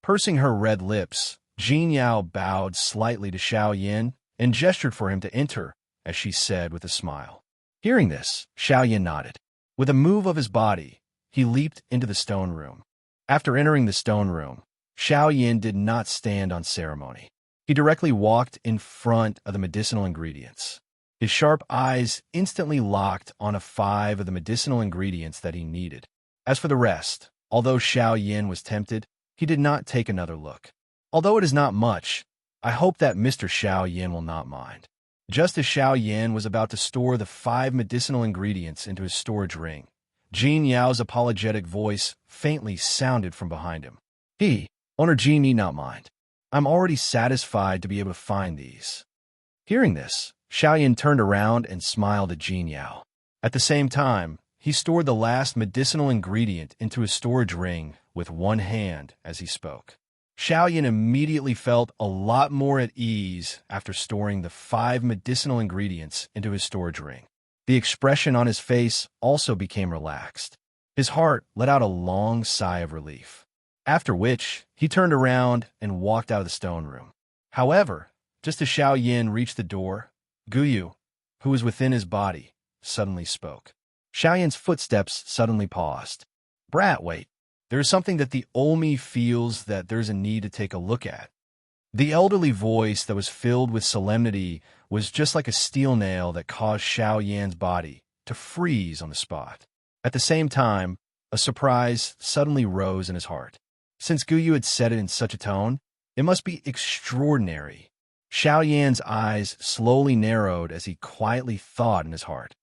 Pursing her red lips, Jin Yao bowed slightly to Xiaoyan and gestured for him to enter, as she said with a smile. Hearing this, Xiaoyan nodded. With a move of his body, he leaped into the stone room. After entering the stone room, Xiaoyan did not stand on ceremony. He directly walked in front of the medicinal ingredients. His sharp eyes instantly locked on 5 of the medicinal ingredients that he needed. As for the rest, although Xiaoyan was tempted, he did not take another look. Although it is not much, I hope that Mr. Xiaoyan will not mind. Just as Xiaoyan was about to store the 5 medicinal ingredients into his storage ring, Jin Yao's apologetic voice faintly sounded from behind him. Owner Jin need not mind. I'm already satisfied to be able to find these. Hearing this, Xiaoyan turned around and smiled at Jin Yao. At the same time, he stored the last medicinal ingredient into his storage ring with one hand as he spoke. Xiaoyan immediately felt a lot more at ease after storing the 5 medicinal ingredients into his storage ring. The expression on his face also became relaxed. His heart let out a long sigh of relief. After which, he turned around and walked out of the stone room. However, just as Xiaoyan reached the door, Guyu, who was within his body, suddenly spoke. Xiaoyan's footsteps suddenly paused. Brat, wait. There is something that the Olmi feels that there's a need to take a look at. The elderly voice that was filled with solemnity was just like a steel nail that caused Xiaoyan's body to freeze on the spot. At the same time, a surprise suddenly rose in his heart. Since Guyu had said it in such a tone, it must be extraordinary. Xiaoyan's eyes slowly narrowed as he quietly thought in his heart.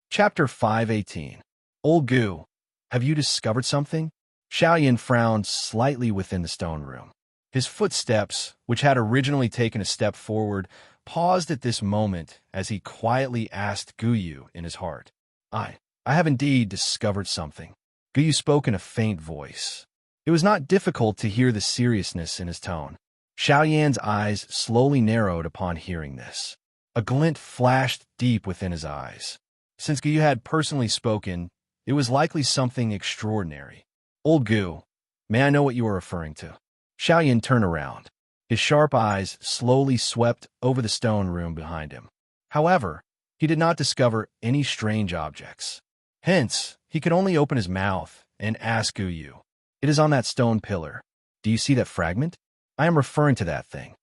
Chapter 518. Old Gu, have you discovered something? Xiaoyan frowned slightly within the stone room. His footsteps, which had originally taken a step forward, paused at this moment as he quietly asked Guyu in his heart. I have indeed discovered something. Guyu spoke in a faint voice. It was not difficult to hear the seriousness in his tone. Xiaoyan's eyes slowly narrowed upon hearing this. A glint flashed deep within his eyes. Since Guyu had personally spoken, it was likely something extraordinary. Old Gu, may I know what you are referring to? Xiaoyan turned around. His sharp eyes slowly swept over the stone room behind him. However, he did not discover any strange objects. Hence, he could only open his mouth and ask Guyu. It is on that stone pillar. Do you see that fragment? I am referring to that thing.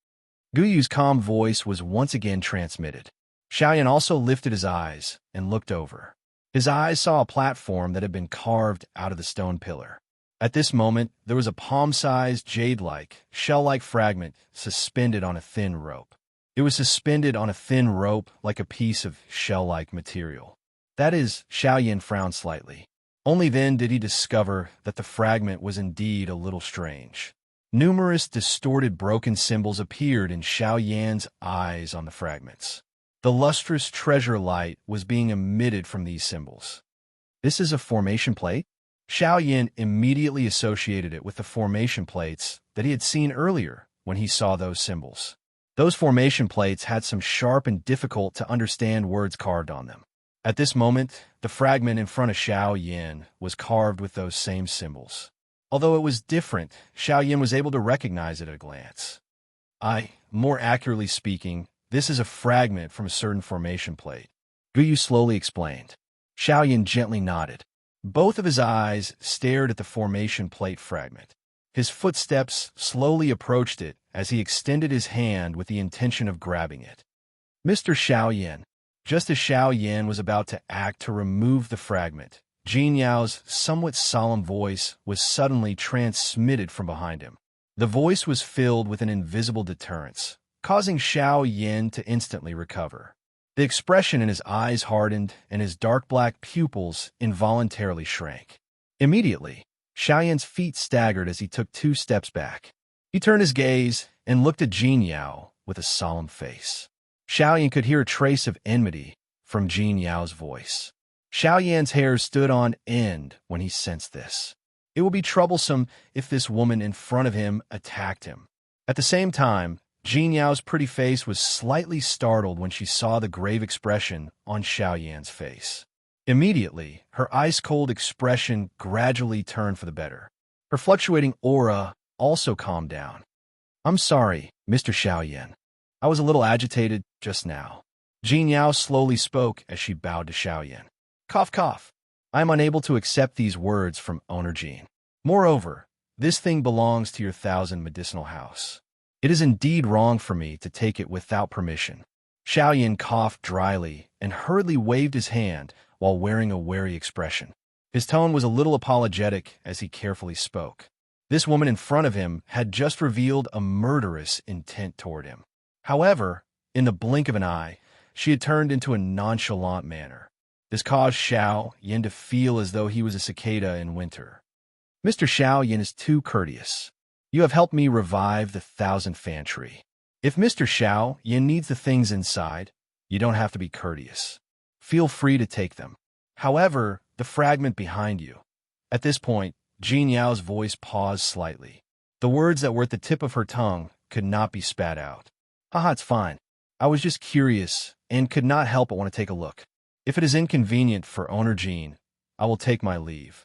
Guyu's calm voice was once again transmitted. Xiaoyan also lifted his eyes and looked over. His eyes saw a platform that had been carved out of the stone pillar. At this moment, there was a palm-sized, jade-like, shell-like fragment suspended on a thin rope. It was suspended on a thin rope like a piece of shell-like material. That is, Xiao Yan frowned slightly. Only then did he discover that the fragment was indeed a little strange. Numerous distorted broken symbols appeared in Xiao Yan's eyes on the fragments. The lustrous treasure light was being emitted from these symbols. This is a formation plate? Xiao Yan immediately associated it with the formation plates that he had seen earlier when he saw those symbols. Those formation plates had some sharp and difficult-to-understand words carved on them. At this moment, the fragment in front of Xiao Yan was carved with those same symbols. Although it was different, Xiao Yan was able to recognize it at a glance. More accurately speaking, this is a fragment from a certain formation plate, Guyu slowly explained. Xiao Yan gently nodded. Both of his eyes stared at the formation plate fragment. His footsteps slowly approached it as he extended his hand with the intention of grabbing it. Mr. Xiao Yan. Just as Xiao Yan was about to act to remove the fragment, Jin Yao's somewhat solemn voice was suddenly transmitted from behind him. The voice was filled with an invisible deterrence, causing Xiao Yan to instantly recover. The expression in his eyes hardened, and his dark black pupils involuntarily shrank. Immediately, Xiao Yan's feet staggered as he took 2 steps back. He turned his gaze and looked at Jin Yao with a solemn face. Xiao Yan could hear a trace of enmity from Jin Yao's voice. Xiao Yan's hair stood on end when he sensed this. It would be troublesome if this woman in front of him attacked him. At the same time, Jin Yao's pretty face was slightly startled when she saw the grave expression on Xiao Yan's face. Immediately, her ice-cold expression gradually turned for the better. Her fluctuating aura also calmed down. "I'm sorry, Mr. Xiao Yan. I was a little agitated just now." Jin Yao slowly spoke as she bowed to Xiao Yan. "Cough, cough. I am unable to accept these words from owner Jin. Moreover, this thing belongs to your 1,000 medicinal house. It is indeed wrong for me to take it without permission." Xiao Yan coughed dryly and hurriedly waved his hand while wearing a wary expression. His tone was a little apologetic as he carefully spoke. This woman in front of him had just revealed a murderous intent toward him. However, in the blink of an eye, she had turned into a nonchalant manner. This caused Xiao Yan to feel as though he was a cicada in winter. "Mr. Xiao Yan is too courteous. You have helped me revive the 1,000 fan tree. If Mr. Xiao Yan needs the things inside, you don't have to be courteous. Feel free to take them. However, the fragment behind you." At this point, Jin Yao's voice paused slightly. The words that were at the tip of her tongue could not be spat out. "Haha, it's fine. I was just curious and could not help but want to take a look. If it is inconvenient for owner Jin, I will take my leave."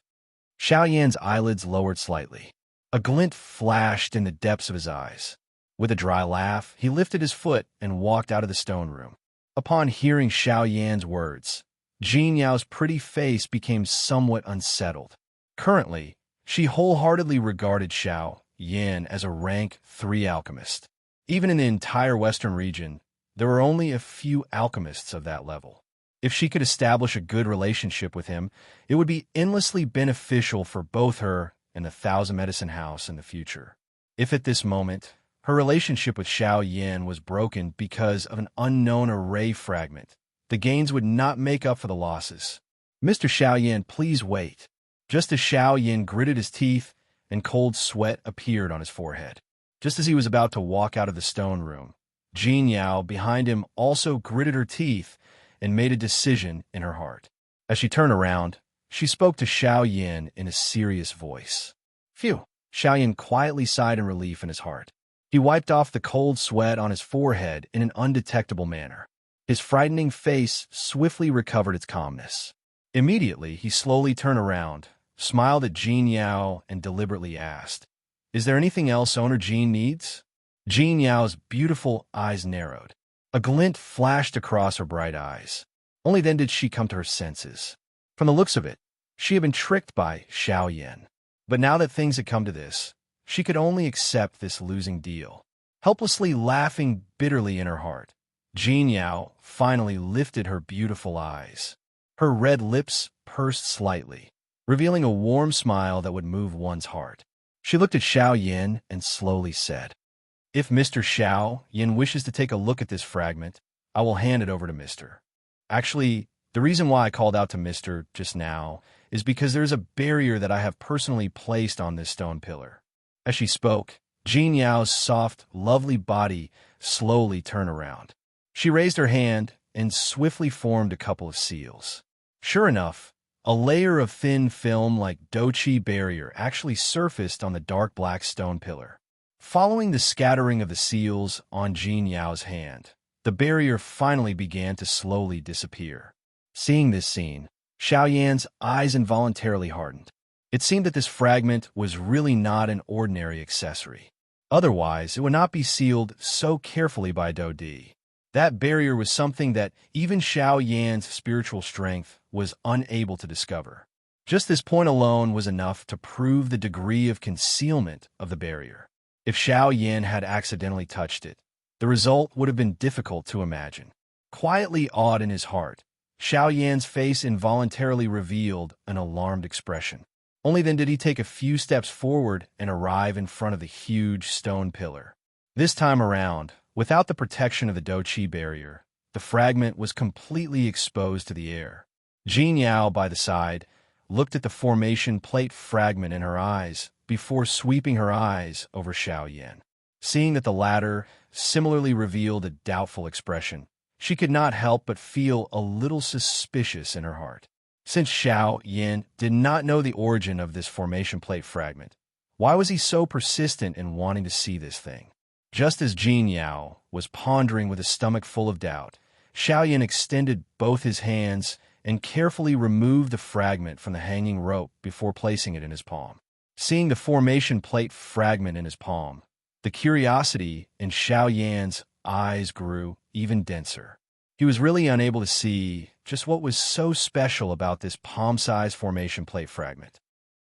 Xiao Yan's eyelids lowered slightly. A glint flashed in the depths of his eyes. With a dry laugh, he lifted his foot and walked out of the stone room. Upon hearing Xiao Yan's words, Jin Yao's pretty face became somewhat unsettled. Currently, she wholeheartedly regarded Xiao Yan as a rank 3 alchemist. Even in the entire Western region, there were only a few alchemists of that level. If she could establish a good relationship with him, it would be endlessly beneficial for both her and the 1,000 Medicine House in the future. If at this moment, her relationship with Xiao Yan was broken because of an unknown array fragment, the gains would not make up for the losses. "Mr. Xiao Yan, please wait." Just as Xiao Yan gritted his teeth and cold sweat appeared on his forehead. Just as he was about to walk out of the stone room, Jin Yao behind him also gritted her teeth and made a decision in her heart. As she turned around, she spoke to Xiao Yan in a serious voice. "Phew!" Xiao Yan quietly sighed in relief in his heart. He wiped off the cold sweat on his forehead in an undetectable manner. His frightening face swiftly recovered its calmness. Immediately, he slowly turned around, smiled at Jin Yao, and deliberately asked, "Is there anything else owner Jin needs?" Jin Yao's beautiful eyes narrowed. A glint flashed across her bright eyes. Only then did she come to her senses. From the looks of it, she had been tricked by Xiao Yan. But now that things had come to this, she could only accept this losing deal. Helplessly laughing bitterly in her heart, Jin Yao finally lifted her beautiful eyes. Her red lips pursed slightly. revealing a warm smile that would move one's heart. She looked at Xiao Yin and slowly said, "If Mr. Xiao Yin wishes to take a look at this fragment, I will hand it over to Mr. Actually, the reason why I called out to Mr. just now is because there's a barrier that I have personally placed on this stone pillar." As she spoke, Jin Yao's soft, lovely body slowly turned around. She raised her hand and swiftly formed a couple of seals. Sure enough, a layer of thin film like Doqi barrier actually surfaced on the dark black stone pillar. Following the scattering of the seals on Jin Yao's hand, the barrier finally began to slowly disappear. Seeing this scene, Xiao Yan's eyes involuntarily hardened. It seemed that this fragment was really not an ordinary accessory. Otherwise, it would not be sealed so carefully by Do Di. That barrier was something that even Xiao Yan's spiritual strength was unable to discover. Just this point alone was enough to prove the degree of concealment of the barrier. If Xiao Yan had accidentally touched it, the result would have been difficult to imagine. Quietly awed in his heart, Xiao Yan's face involuntarily revealed an alarmed expression. Only then did he take a few steps forward and arrive in front of the huge stone pillar. This time around, without the protection of the Doqi barrier, the fragment was completely exposed to the air. Jin Yao, by the side, looked at the formation plate fragment in her eyes before sweeping her eyes over Xiao Yan. Seeing that the latter similarly revealed a doubtful expression, she could not help but feel a little suspicious in her heart. Since Xiao Yan did not know the origin of this formation plate fragment, why was he so persistent in wanting to see this thing? Just as Jin Yao was pondering with a stomach full of doubt, Xiao Yan extended both his hands and carefully removed the fragment from the hanging rope before placing it in his palm. Seeing the formation plate fragment in his palm, the curiosity in Xiao Yan's eyes grew even denser. He was really unable to see just what was so special about this palm-sized formation plate fragment.